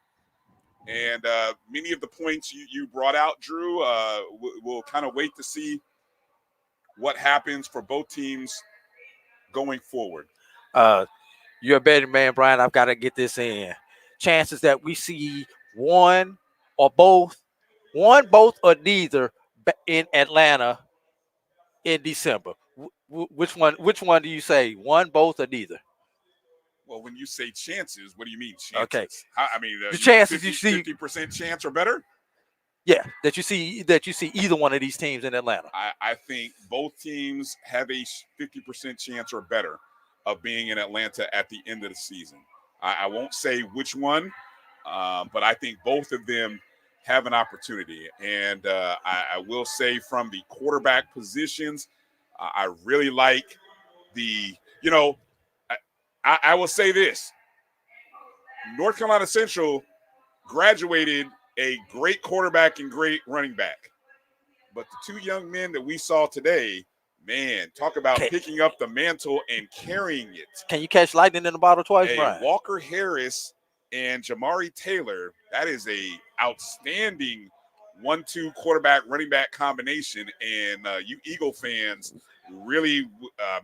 And many of the points you brought out, Drew, we'll kind of wait to see what happens for both teams going forward. You're a betting man, Brian. I've got to get this in. Chances that we see one, both, or neither in Atlanta in December. Which one do you say? One, both, or neither? Well, when you say chances, what do you mean chances? Okay. I mean the chances you see 50% chance or better? Yeah, that you see either one of these teams in Atlanta. I think both teams have a 50% chance or better of being in Atlanta at the end of the season. I won't say which one, but I think both of them have an opportunity. And I will say from the quarterback positions, I really like I will say this. North Carolina Central graduated a great quarterback and great running back. But the two young men that we saw today, man, talk about picking up the mantle and carrying it. Can you catch lightning in the bottle twice, Brian? Walker Harris and Jamari Taylor, that is a outstanding 1-2 quarterback running back combination. And you Eagle fans really,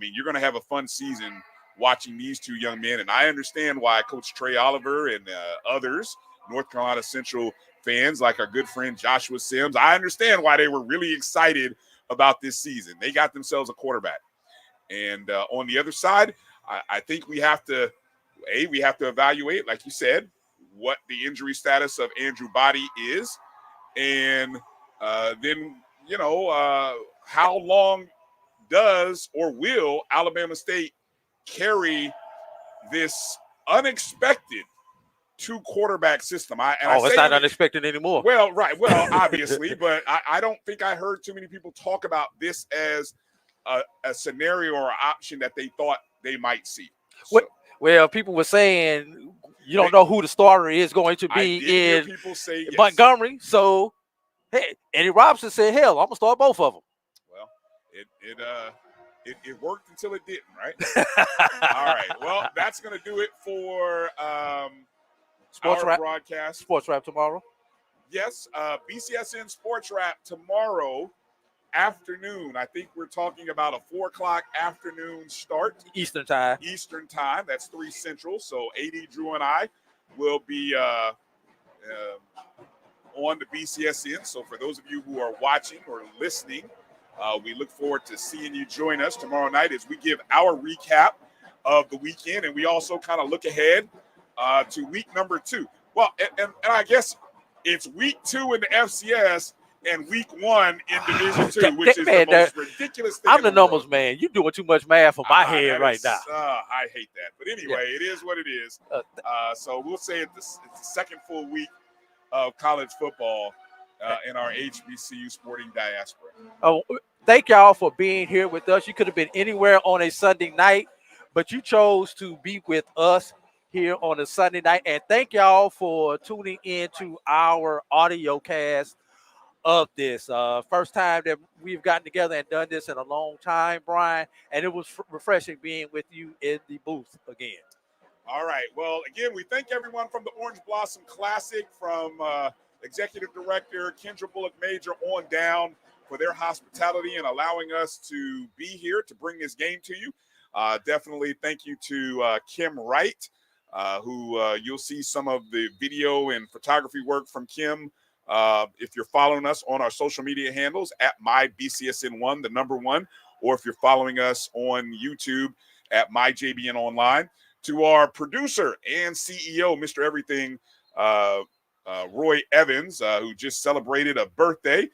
you're going to have a fun season watching these two young men. And I understand why Coach Trey Oliver and others, North Carolina Central fans like our good friend Joshua Sims, I understand why they were really excited about this season. They got themselves a quarterback. And on the other side, I think we have to evaluate, like you said, what the injury status of Andrew Body is. And then, how long does or will Alabama State carry this unexpected 2-quarterback system? It's not unexpected anymore. Well, right. Well, obviously, but I don't think I heard too many people talk about this as a scenario or an option that they thought they might see. So, well, people were saying you don't know who the starter is going to be in Montgomery. So, hey, Eddie Robinson said, hell, I'm going to start both of them. Well, it worked until it didn't, right? All right. Well, that's going to do it for Sports our Wrap broadcast. Sports Wrap tomorrow. Yes, BCSN Sports Wrap tomorrow afternoon. I think we're talking about a 4 o'clock afternoon start. Eastern time. That's 3 Central. So AD, Drew, and I will be on the BCSN. So for those of you who are watching or listening, we look forward to seeing you join us tomorrow night as we give our recap of the weekend, and we also kind of look ahead to week number 2. Well, and I guess it's week 2 in the FCS and week 1 in Division 2, which is the most ridiculous thing. I'm the numbers man. You're doing too much math for my head right now. I hate that. But anyway, It is what it is. So we'll say it's the second full week of college football in our HBCU sporting diaspora. Oh, thank y'all for being here with us. You could have been anywhere on a Sunday night, but you chose to be with us here on a Sunday night. And thank y'all for tuning in to our audio cast of this. First time that we've gotten together and done this in a long time, Brian, and it was refreshing being with you in the booth again. All right. Well, again, we thank everyone from the Orange Blossom Classic, from Executive Director Kendra Bullock Major on down, for their hospitality and allowing us to be here to bring this game to you. Definitely thank you to Kim Wright, who you'll see some of the video and photography work from Kim. If you're following us on our social media handles at MyBCSN1, the number 1, or if you're following us on YouTube at MyJBN Online. To our producer and CEO, Mr. Everything, Roy Evans, who just celebrated a birthday.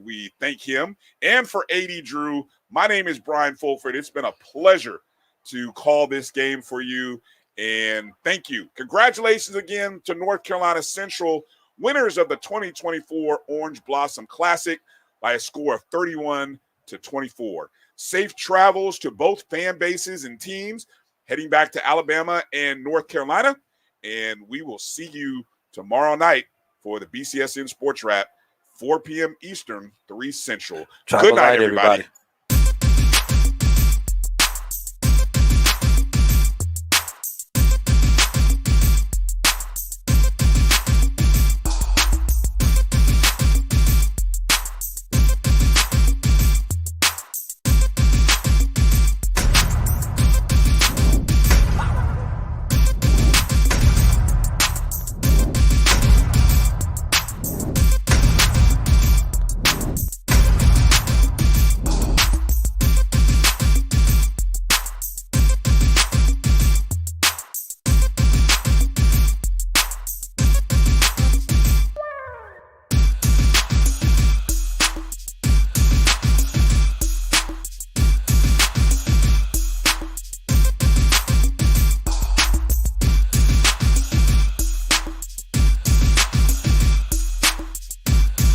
We thank him. And for A.D. Drew, my name is Bryan Fulford. It's been a pleasure to call this game for you, and thank you. Congratulations again to North Carolina Central, winners of the 2024 Orange Blossom Classic by a score of 31-24. Safe travels to both fan bases and teams heading back to Alabama and North Carolina, and we will see you tomorrow night for the BCSN Sports Wrap, 4 p.m. Eastern, 3 Central. Good night, everybody.